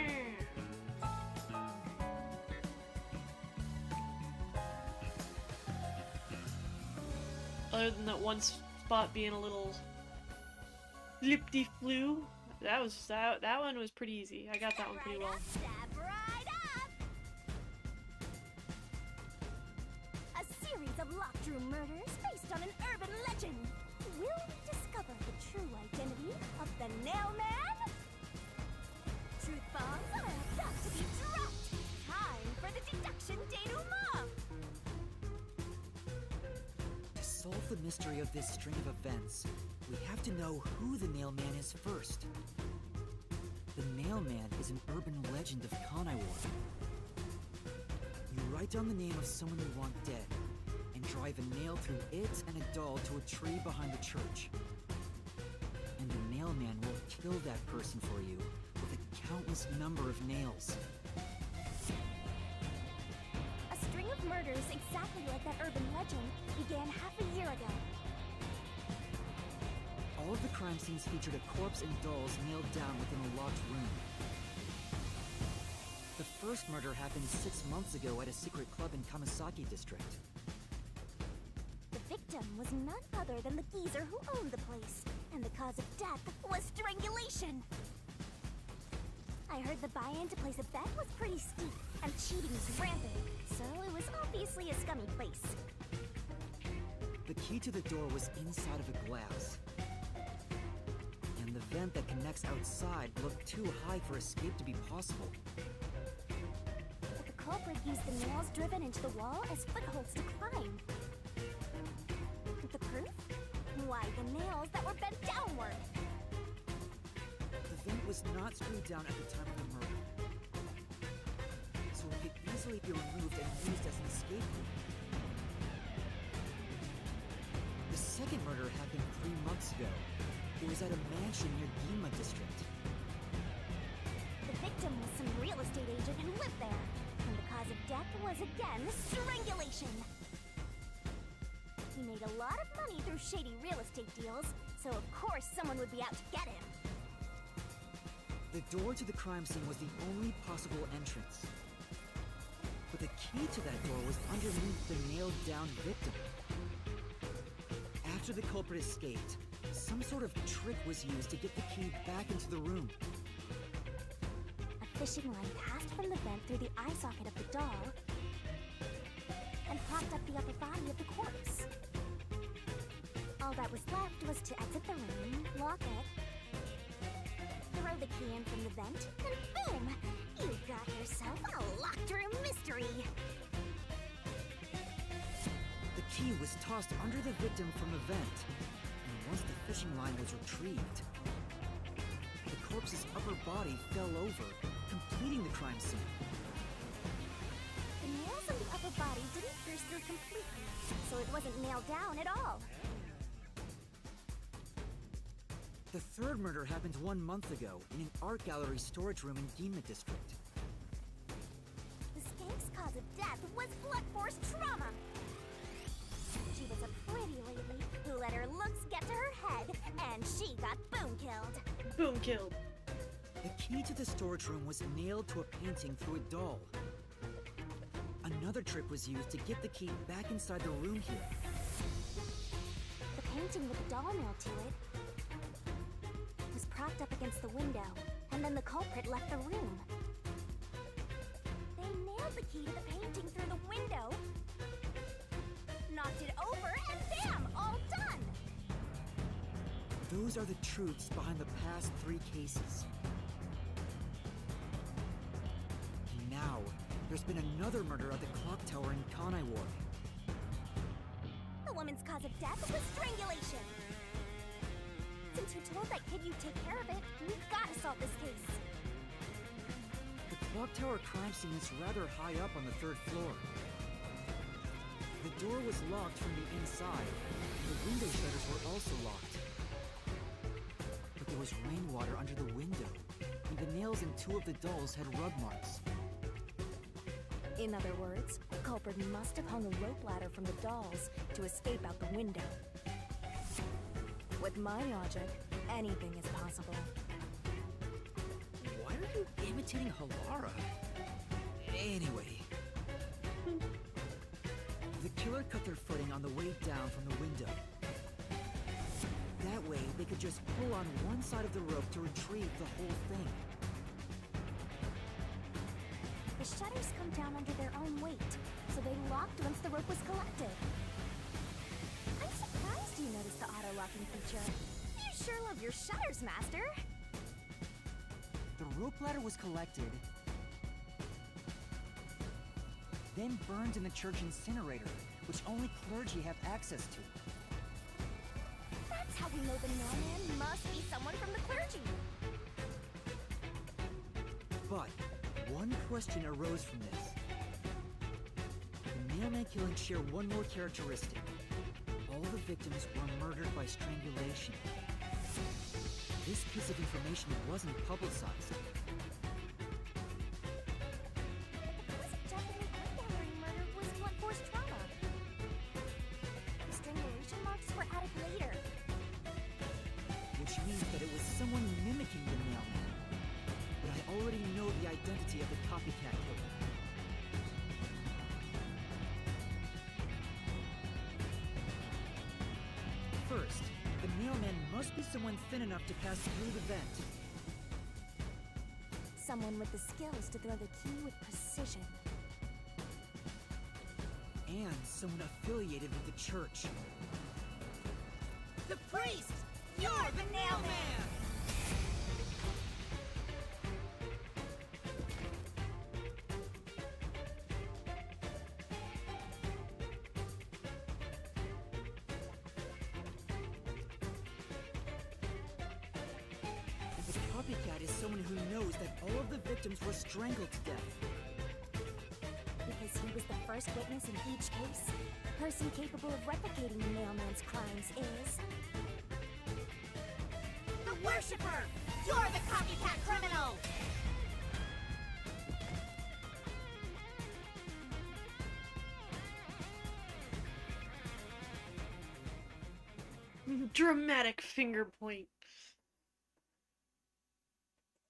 Other than that one spot being a little lip-de-flu, that one was pretty easy. I got that one pretty well. Step right up! A series of locked room murders based on an urban legend. Will we discover the true identity of the Nail Man? Truth bombs are about to be dropped. Time for the deduction denouement. To solve the mystery of this string of events, we have to know who the Nail Man is first. The Nail Man is an urban legend of Kanaiwar. You write down the name of someone you want dead, and drive a nail through it and a doll to a tree behind the church. And the Nail Man will kill that person for you with a countless number of nails. A string of murders exactly like that urban legend began half a year ago. All of the crime scenes featured a corpse and dolls nailed down within a locked room. The first murder happened 6 months ago at a secret club in Kamasaki district. The victim was none other than the geezer who owned the place, and the cause of death was strangulation. I heard the buy-in to place a bet was pretty steep, and cheating was rampant, so it was obviously a scummy place. The key to the door was inside of a glass. And the vent that connects outside looked too high for escape to be possible. But the culprit used the nails driven into the wall as footholds to climb. The proof? Why, the nails that were bent downward. The vent was not screwed down at the time of the murder, so it could easily be removed and used as an escape route. The second murder happened 3 months ago. It was at a mansion near Ginma district. The victim was some real estate agent who lived there, and the cause of death was again strangulation. He made a lot of money through shady real estate deals, so of course someone would be out to get him. The door to the crime scene was the only possible entrance. But the key to that door was underneath the nailed-down victim. After the culprit escaped, some sort of trick was used to get the key back into the room. A fishing line passed from the vent through the eye socket of the doll and propped up the upper body of the corpse. All that was left was to exit the room, lock it, throw the key in from the vent, and boom! You got yourself a locked room mystery! The key was tossed under the victim from the vent, and once the fishing line was retrieved, the corpse's upper body fell over, completing the crime scene. The nails on the upper body didn't pierce through completely, so it wasn't nailed down at all. The third murder happened 1 month ago in an art gallery storage room in Gima District. The skank's cause of death was blunt force trauma. She was a pretty lady who let her looks get to her head, and she got boom killed. Boom killed. The key to the storage room was nailed to a painting through a doll. Another trick was used to get the key back inside the room here. The painting with the doll nailed to it was propped up against the window, and then the culprit left the room. They nailed the key to the painting through the window, knocked it over, and bam! All done! Those are the truths behind the past 3 cases. And now, there's been another murder at the clock tower in Kanai Ward. The woman's cause of death was strangulation. Since you told that kid you'd take care of it, we've got to solve this case. The clock tower crime scene is rather high up on the 3rd floor. The door was locked from the inside, and the window shutters were also locked. But there was rainwater under the window, and the nails in 2 of the dolls had rub marks. In other words, the culprit must have hung a rope ladder from the dolls to escape out the window. With my logic, anything is possible. Why are you imitating Halara? Anyway. The killer cut their footing on the way down from the window. That way, they could just pull on one side of the rope to retrieve the whole thing. The shutters come down under their own weight, so they locked once the rope was collected. I'm surprised you noticed the auto-locking feature. You sure love your shutters, Master! The rope ladder was collected, then burned in the church incinerator, which only clergy have access to. That's how we know the mailman must be someone from the clergy! But one question arose from this. The mailman killings share one more characteristic. All the victims were murdered by strangulation. This piece of information wasn't publicized. The cause of death in the art gallery murder was blunt force trauma. The strangulation marks were added later. Which means that it was someone mimicking the mailman. But I already know the identity of the copycat killer. First, the mailman must be someone thin enough to pass through the vent. Someone with the skills to throw the key with precision. And someone affiliated with the church. The priest! You're the nailman! The copycat is someone who knows that all of the victims were strangled to death. Because he was the first witness in each case, the person capable of replicating the mailman's crimes is... The Worshipper! You're the copycat criminal! Dramatic finger point.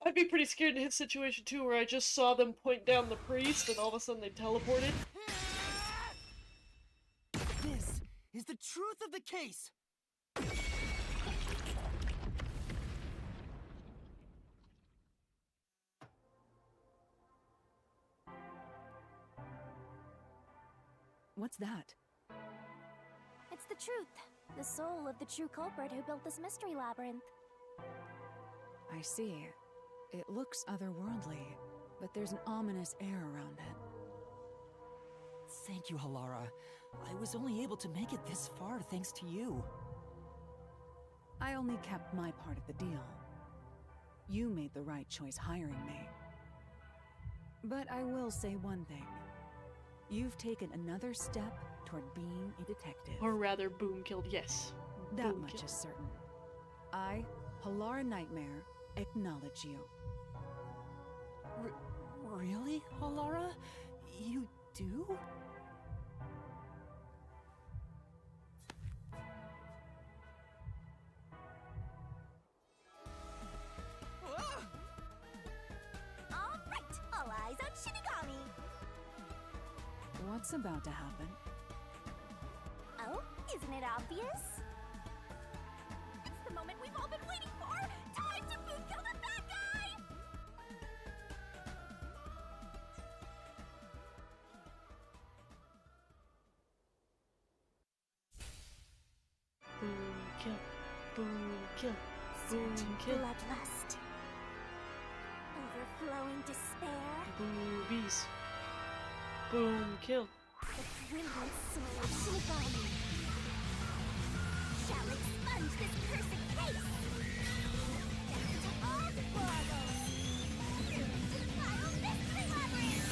I'd be pretty scared in his situation too, where I just saw them point down the priest and all of a sudden they teleported. This is the truth of the case! What's that? It's the truth. The soul of the true culprit who built this mystery labyrinth. I see. It looks otherworldly, but there's an ominous air around it. Thank you, Halara. I was only able to make it this far thanks to you. I only kept my part of the deal. You made the right choice hiring me. But I will say one thing. You've taken another step toward being a detective. Or rather, Boom killed, yes. That Boom much killed. is certain. I, Halara Nightmare, acknowledge you. Really, Halara? You do? Alright, all eyes on Shinigami! What's about to happen? Oh, isn't it obvious? It's the moment we've all been waiting for! Time to boom kill the bad guy! Boom kill. Boom kill. Boom kill. Bloodlust. Overflowing despair. Boobies. Boom kill. The brilliant soul of Shinigami. Shall expunge this cursed case. Death to all the Borgos. Defile mystery labyrinth.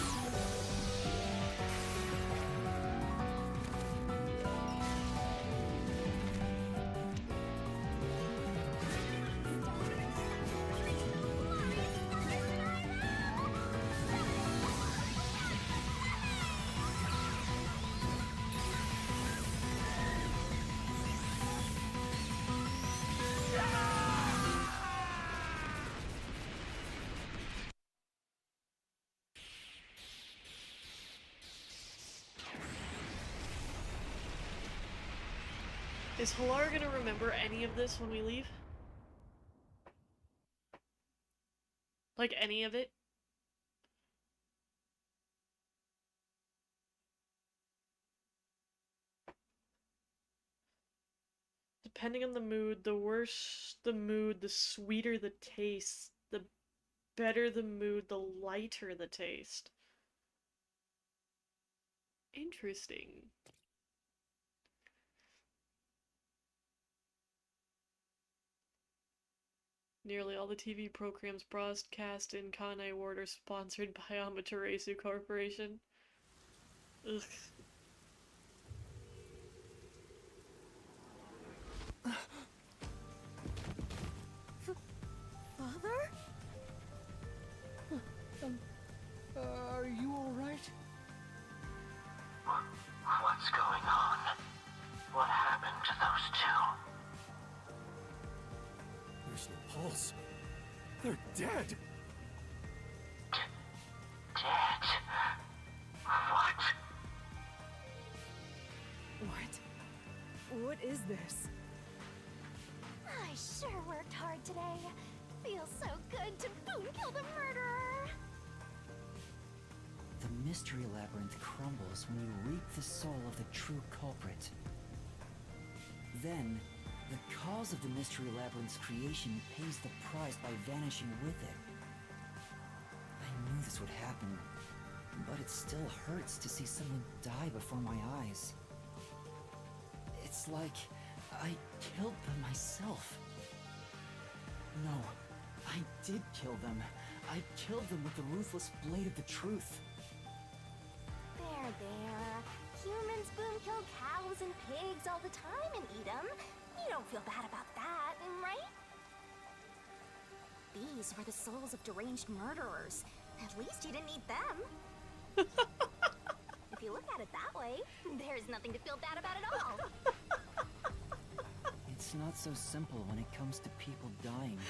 Is Halara gonna remember any of this when we leave? Like, any of it? Depending on the mood, the worse the mood, the sweeter the taste. The better the mood, the lighter the taste. Interesting. Nearly all the TV programs broadcast in Kanai Ward are sponsored by Amaterasu Corporation. Ugh. Father? Are you alright? What's going on? What happened to those two? There's no pulse. They're dead! Dead? What? What is this? I sure worked hard today. Feels so good to boom kill the murderer. The mystery labyrinth crumbles when you reap the soul of the true culprit. Then, the cause of the mystery labyrinth's creation pays the price by vanishing with it. I knew this would happen, but it still hurts to see someone die before my eyes. It's like I killed them myself. No, I did kill them. I killed them with the ruthless blade of the truth. There, there. Humans boom kill cows and pigs all the time and eat them. You don't feel bad about that, right? These were the souls of deranged murderers. At least you didn't eat them. If you look at it that way, there's nothing to feel bad about at all. It's It's not so simple when it comes to people dying.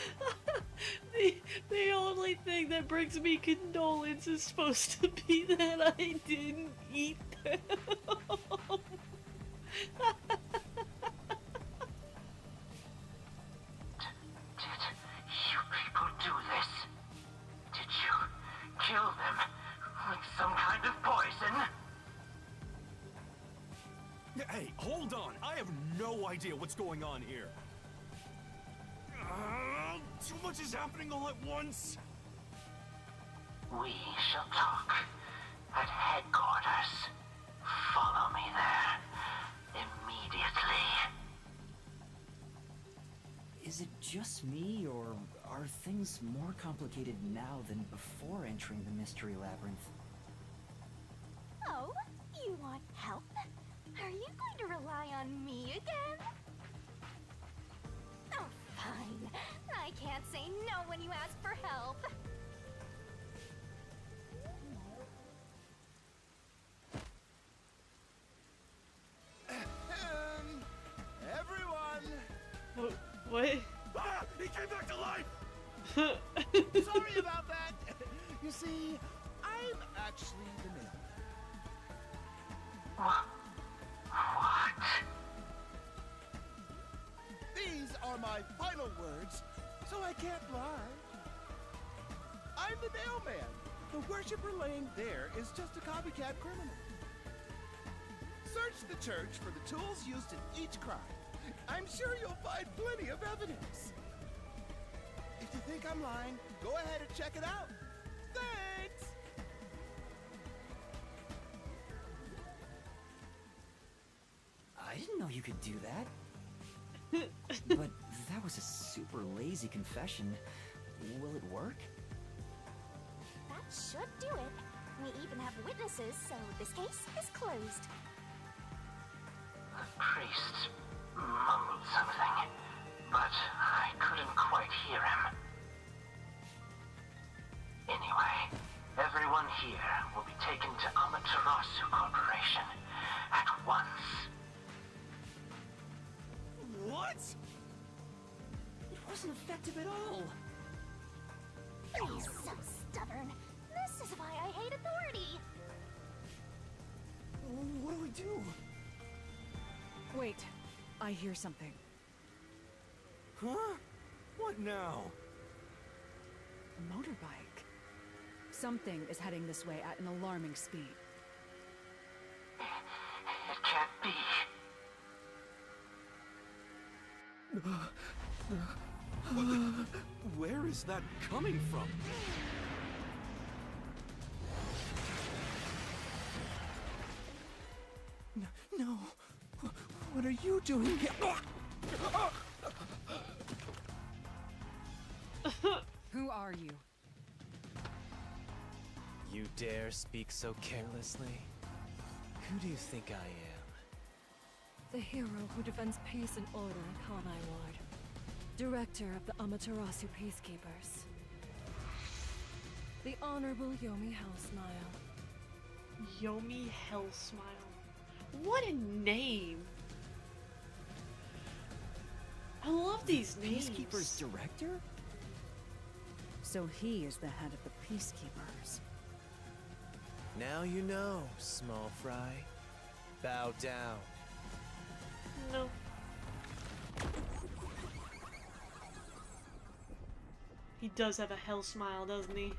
The only thing that brings me condolence is supposed to be that I didn't eat them. You people do this? Did you kill them with some kind of poison? Hey, hold on! I have no idea what's going on here. Too much is happening all at once. We shall talk at headquarters. Follow me there immediately. Is it just me, or are things more complicated now than before entering the Mystery Labyrinth? Oh, you want help? Are you going to rely on me again? Oh, fine. I can't say no when you ask for help. Everyone! What? Ah! He came back to life! Sorry about that! You see, I'm actually the mailman. What? These are my final words, so I can't lie. I'm the mailman. The worshiper laying there is just a copycat criminal. Search the church for the tools used in each crime. I'm sure you'll find plenty of evidence. If you think I'm lying, go ahead and check it out. Thanks! I didn't know you could do that. But that was a super lazy confession. Will it work? That should do it. We even have witnesses, so this case is closed. The priest mumbled something, but I couldn't quite hear him. Anyway, everyone here will be taken to Amaterasu Corporation at once. What? It wasn't effective at all. He's so stubborn. This is why I hate authority. What do we do? Wait, I hear something. Huh? What now? A motorbike. Something is heading this way at an alarming speed. It can't be. Where is that coming from? No. What are you doing here? Who are you? You dare speak so carelessly? Who do you think I am? The hero who defends peace and order in Kanai Ward. Director of the Amaterasu Peacekeepers. The Honorable Yomi Hellsmile. Yomi Hellsmile. What a name! I love these names. Peacekeepers director? So he is the head of the Peacekeepers. Now you know, small fry. Bow down. No. He does have a hell smile, doesn't he?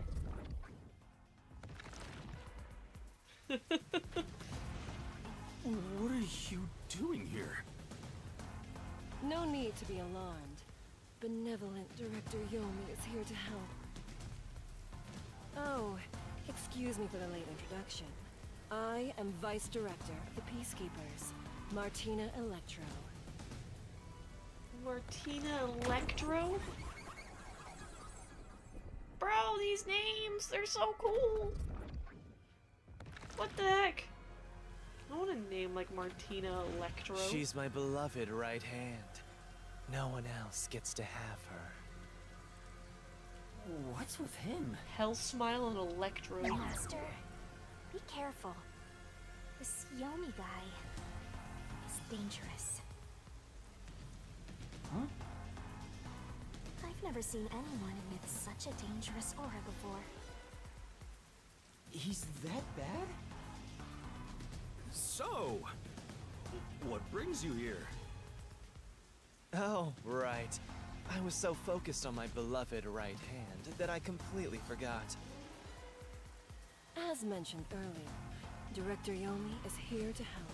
What are you doing here? No need to be alarmed. Benevolent Director Yomi is here to help. Oh, excuse me for the late introduction. I am Vice Director of the Peacekeepers, Martina Electro. Martina Electro? Bro, these names, they're so cool! What the heck? I want a name like Martina Electro. She's my beloved right hand. No one else gets to have her. What's with him? Hellsmile and Electro. Master, be careful. This Yomi guy is dangerous. never seen anyone emit such a dangerous aura before. He's that bad? So, what brings you here? Oh, right. I was so focused on my beloved right hand that I completely forgot. As mentioned earlier, Director Yomi is here to help.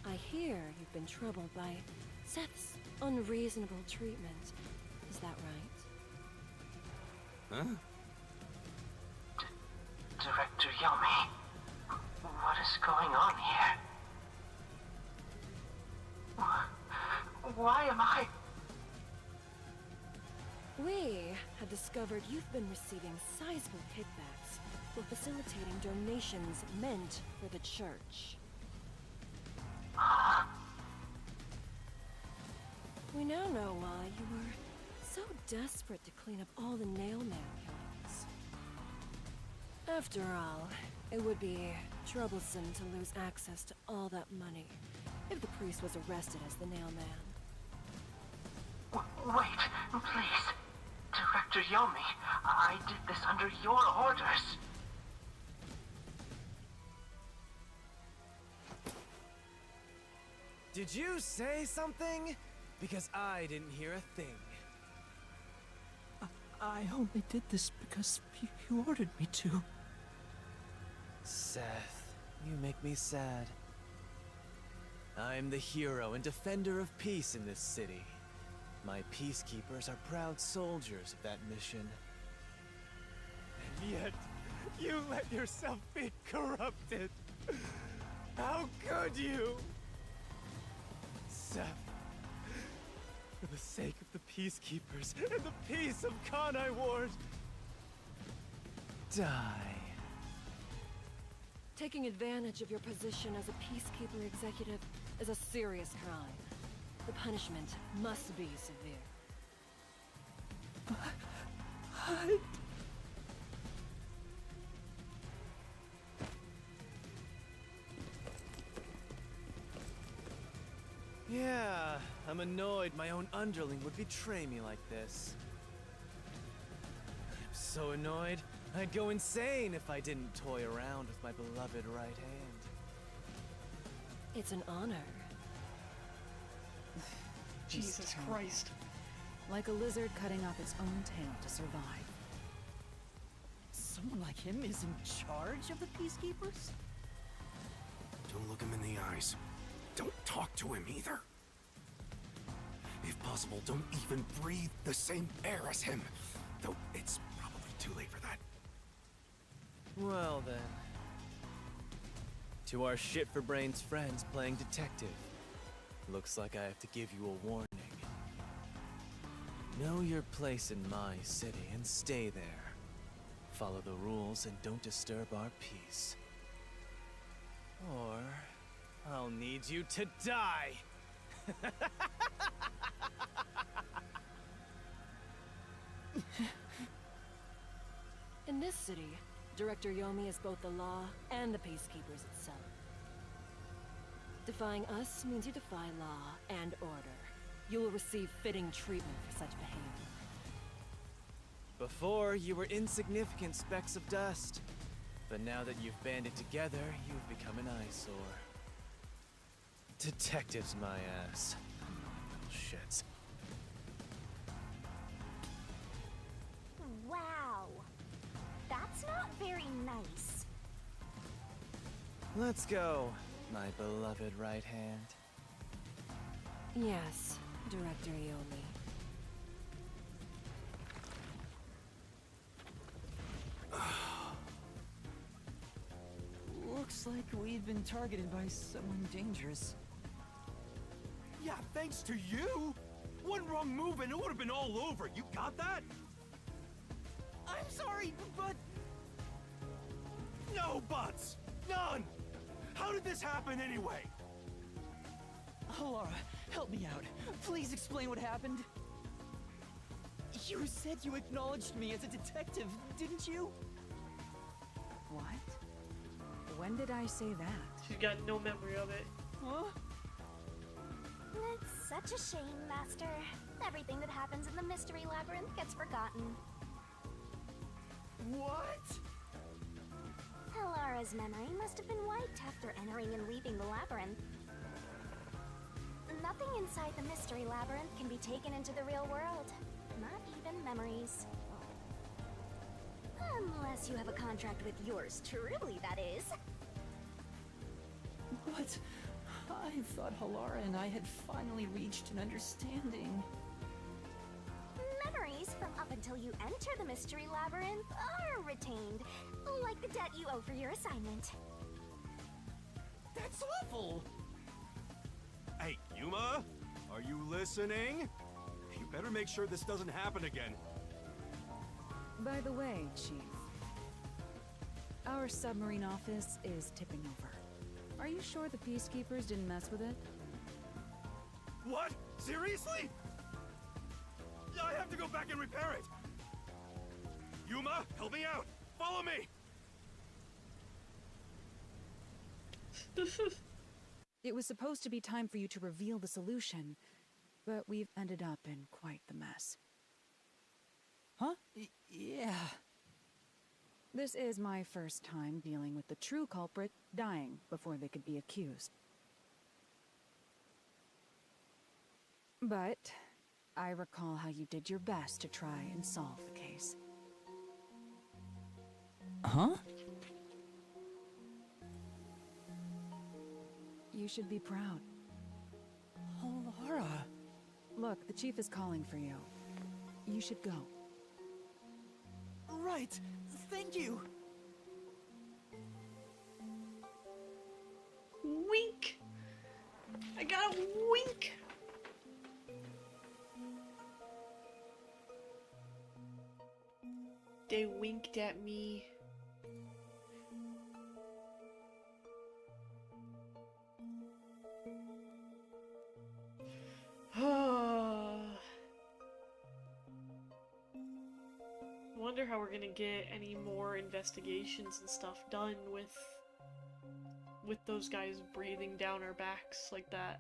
I hear you've been troubled by Seth's unreasonable treatment. Is that right? Huh? Director Yomi, what is going on here? Why am I... We have discovered you've been receiving sizable kickbacks for facilitating donations meant for the church. We now know why you were so desperate to clean up all the Nailman killings. After all, it would be troublesome to lose access to all that money if the priest was arrested as the Nailman. Wait, please. Director Yomi, I did this under your orders. Did you say something? Because I didn't hear a thing. I only did this because you ordered me to. Seth, you make me sad. I'm the hero and defender of peace in this city. My peacekeepers are proud soldiers of that mission. And yet, you let yourself be corrupted. How could you? Seth, for the sake of the peacekeepers and the peace of Kanai Ward, die. Taking advantage of your position as a peacekeeper executive is a serious crime. The punishment must be severe. But... Yeah, I'm annoyed my own underling would betray me like this. I'm so annoyed, I'd go insane if I didn't toy around with my beloved right hand. It's an honor. Jesus Christ. Like a lizard cutting off its own tail to survive. Someone like him is in charge of the Peacekeepers? Don't look him in the eyes. Don't talk to him either. If possible, don't even breathe the same air as him. Though it's probably too late for that. Well then. To our shit-for-brains friends playing detective. Looks like I have to give you a warning. Know your place in my city and stay there. Follow the rules and don't disturb our peace. Or I'll need you to die! In this city, Director Yomi is both the law and the Peacekeepers itself. Defying us means you defy law and order. You will receive fitting treatment for such behavior. Before, you were insignificant specks of dust. But now that you've banded together, you've become an eyesore. Detectives, my ass. Little shits. Wow. That's not very nice. Let's go, my beloved right hand. Yes, Director Yomi. Looks like we've been targeted by someone dangerous. Yeah, thanks to you. One wrong move and it would have been all over. You got that? I'm sorry, but... No buts! None! How did this happen anyway? Laura, help me out. Please explain what happened. You said you acknowledged me as a detective, didn't you? What? When did I say that? She's got no memory of it. Huh? It's such a shame, Master. Everything that happens in the Mystery Labyrinth gets forgotten. What? Halara's memory must have been wiped after entering and leaving the labyrinth. Nothing inside the Mystery Labyrinth can be taken into the real world. Not even memories. Unless you have a contract with yours truly, that is. But I thought Halara and I had finally reached an understanding. Memories from up until you enter the Mystery Labyrinth are retained, like the debt you owe for your assignment. That's awful! Hey, Yuma? Are you listening? You better make sure this doesn't happen again. By the way, Chief, our submarine office is tipping over. Are you sure the Peacekeepers didn't mess with it? What? Seriously? I have to go back and repair it! Yuma, help me out! Follow me! It was supposed to be time for you to reveal the solution, but we've ended up in quite the mess. Huh? Yeah. This is my first time dealing with the true culprit dying before they could be accused. But I recall how you did your best to try and solve the case. Huh? You should be proud. Halara. Look, the Chief is calling for you. You should go. Right. Thank you. Wink! I got a wink! They winked at me. Wonder how we're gonna get any more investigations and stuff done with those guys breathing down our backs like that.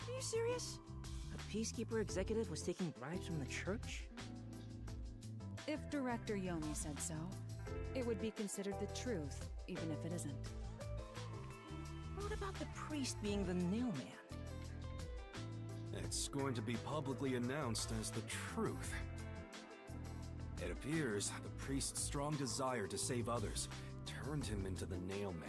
Are you serious? A Peacekeeper executive was taking bribes from the church? If Director Yomi said so, it would be considered the truth, even if it isn't. What about the priest being the nailman? It's going to be publicly announced as the truth. It appears the priest's strong desire to save others turned him into the nailman.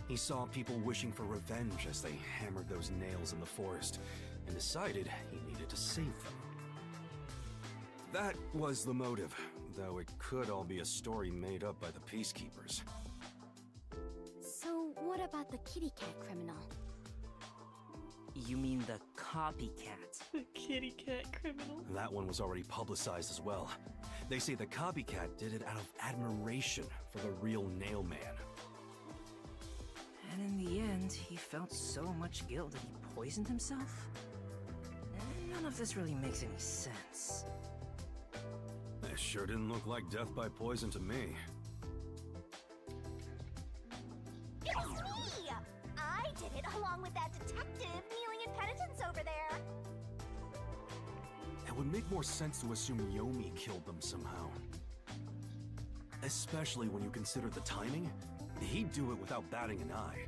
He saw people wishing for revenge as they hammered those nails in the forest, and decided he needed to save them. That was the motive, though it could all be a story made up by the Peacekeepers. So, what about the kitty cat criminal? You mean the copycat? The kitty cat criminal? That one was already publicized as well. They say the copycat did it out of admiration for the real nailman. And in the end, he felt so much guilt that he poisoned himself? None of this really makes any sense. It sure didn't look like death by poison to me. It's me! I did it along with that detective kneeling in penitence over there. It would make more sense to assume Yomi killed them somehow. Especially when you consider the timing. He'd do it without batting an eye.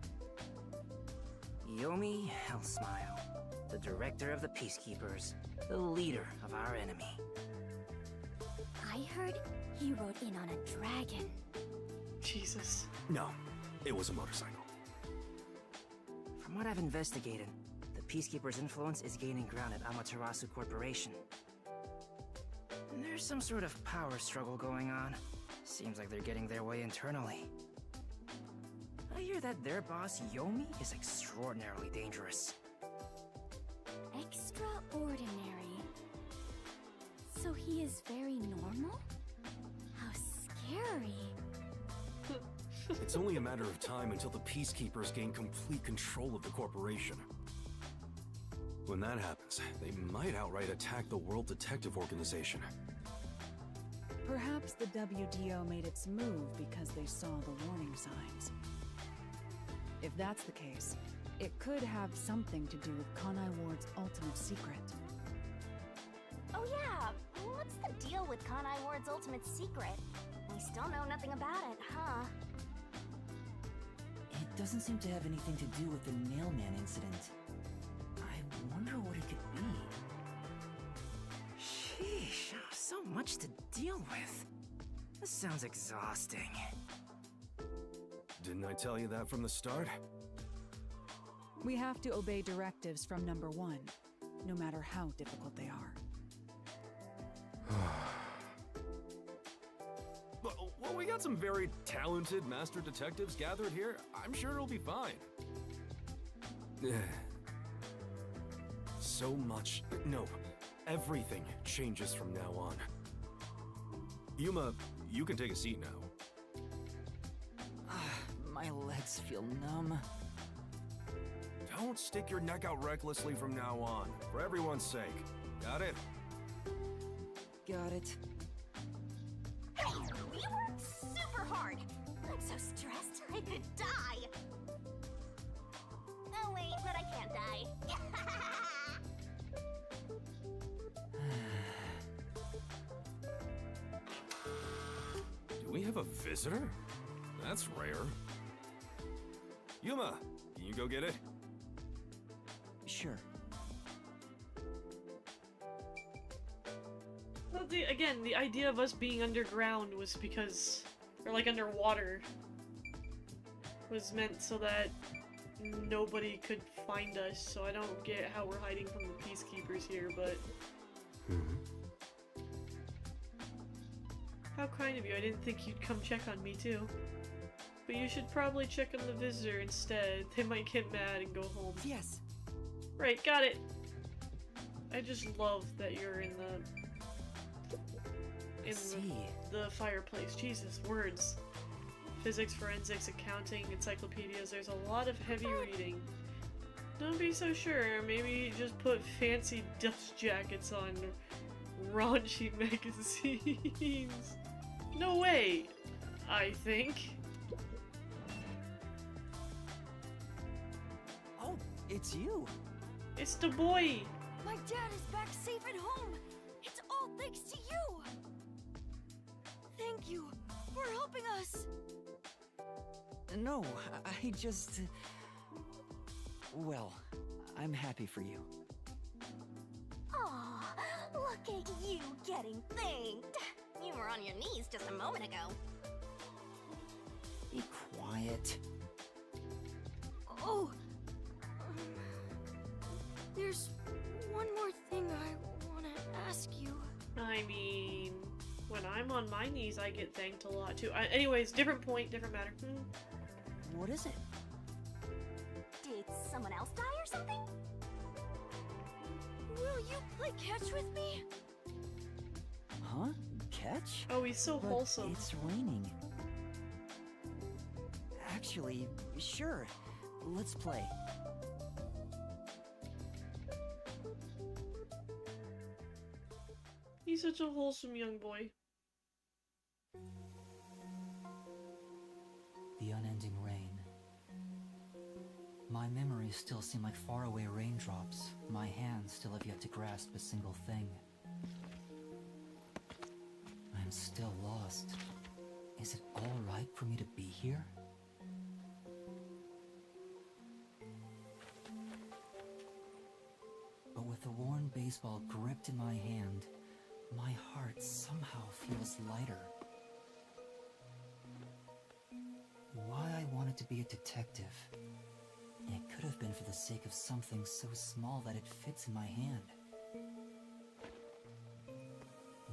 Yomi Hellsmile, the director of the Peacekeepers, the leader of our enemy. I heard he rode in on a dragon. Jesus. No, it was a motorcycle. From what I've investigated, the Peacekeepers' influence is gaining ground at Amaterasu Corporation. And there's some sort of power struggle going on. Seems like they're getting their way internally. I hear that their boss, Yomi, is extraordinarily dangerous. Extraordinary. So he is very normal? How scary. It's only a matter of time until the Peacekeepers gain complete control of the corporation. When that happens, they might outright attack the World Detective Organization. Perhaps the WDO made its move because they saw the warning signs. If that's the case, it could have something to do with Kanai Ward's ultimate secret. Oh yeah, what's the deal with Kanai Ward's ultimate secret? We still know nothing about it, huh? It doesn't seem to have anything to do with the Nailman incident. I wonder what it could be. Sheesh, so much to deal with. This sounds exhausting. Didn't I tell you that from the start? We have to obey directives from number 1, no matter how difficult they are. Well, we got some very talented master detectives gathered here. I'm sure it'll be fine. So much... No, everything changes from now on. Yuma, you can take a seat now. My legs feel numb. Don't stick your neck out recklessly from now on, for everyone's sake. Got it? Got it. Hey, we worked super hard! I'm so stressed, I could die! Oh wait, but I can't die. Do we have a visitor? That's rare. Yuma, can you go get it? Sure. Well, again, the idea of us being underground was because, or like underwater, was meant so that nobody could find us, so I don't get how we're hiding from the peacekeepers here, but... How kind of you, I didn't think you'd come check on me too. But you should probably check on the visitor instead. They might get mad and go home. Yes. Right, got it. I just love that you're in the fireplace. Jesus, words. Physics, forensics, accounting, encyclopedias. There's a lot of heavy reading. Don't be so sure. Maybe just put fancy dust jackets on raunchy magazines. No way, I think. Oh, it's you. It's the boy. My dad is back safe at home. It's all thanks to you. Thank you for helping us. No, I just... Well, I'm happy for you. Aw, look at you getting thanked. You were on your knees just a moment ago. Be quiet. Oh, there's one more thing I want to ask you. I mean, when I'm on my knees, I get thanked a lot too. Anyways, different point, different matter. What is it? Did someone else die or something? Will you play catch with me? Huh? Catch? Oh, he's so But wholesome. It's raining. Actually, sure. Let's play. He's such a wholesome young boy. The unending rain. My memories still seem like faraway raindrops. My hands still have yet to grasp a single thing. I'm still lost. Is it all right for me to be here? But with the worn baseball gripped in my hand, my heart somehow feels lighter. Why I wanted to be a detective. It could have been for the sake of something so small that it fits in my hand.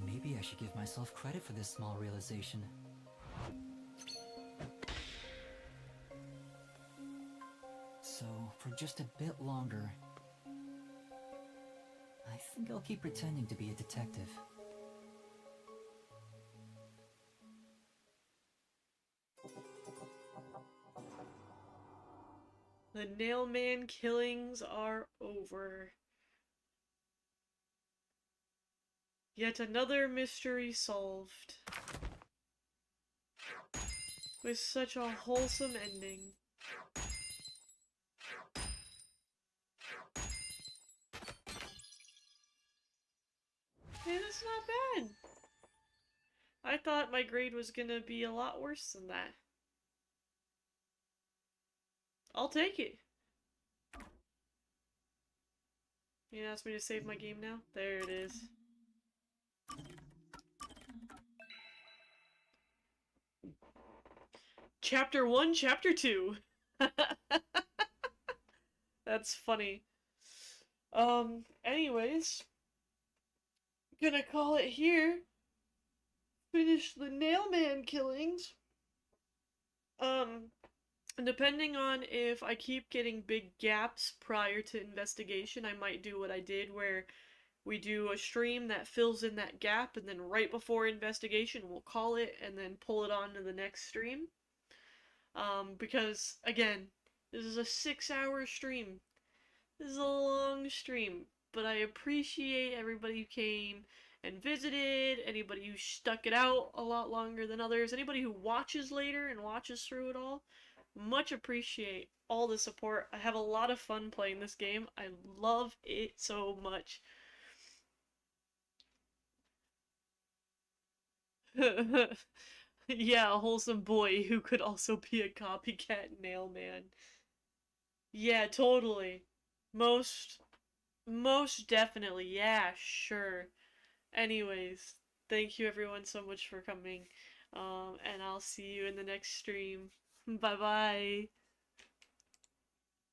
Maybe I should give myself credit for this small realization. So, for just a bit longer, I think I'll keep pretending to be a detective. The Nailman killings are over. Yet another mystery solved. With such a wholesome ending. Hey, that's not bad. I thought my grade was gonna be a lot worse than that. I'll take it. You asked me to save my game now? There it is. Chapter 1, Chapter 2. That's funny. Anyways. Gonna call it here. Finish the Nailman killings. Depending on if I keep getting big gaps prior to investigation, I might do what I did where we do a stream that fills in that gap, and then right before investigation we'll call it and then pull it on to the next stream. Because, again, this is a 6-hour stream. This is a long stream, but I appreciate everybody who came and visited, anybody who stuck it out a lot longer than others, anybody who watches later and watches through it all. Much appreciate all the support. I have a lot of fun playing this game. I love it so much. Yeah, a wholesome boy who could also be a copycat Nailman. Yeah, totally. Most definitely. Yeah, sure. Anyways, thank you everyone so much for coming. And I'll see you in the next stream. Bye bye.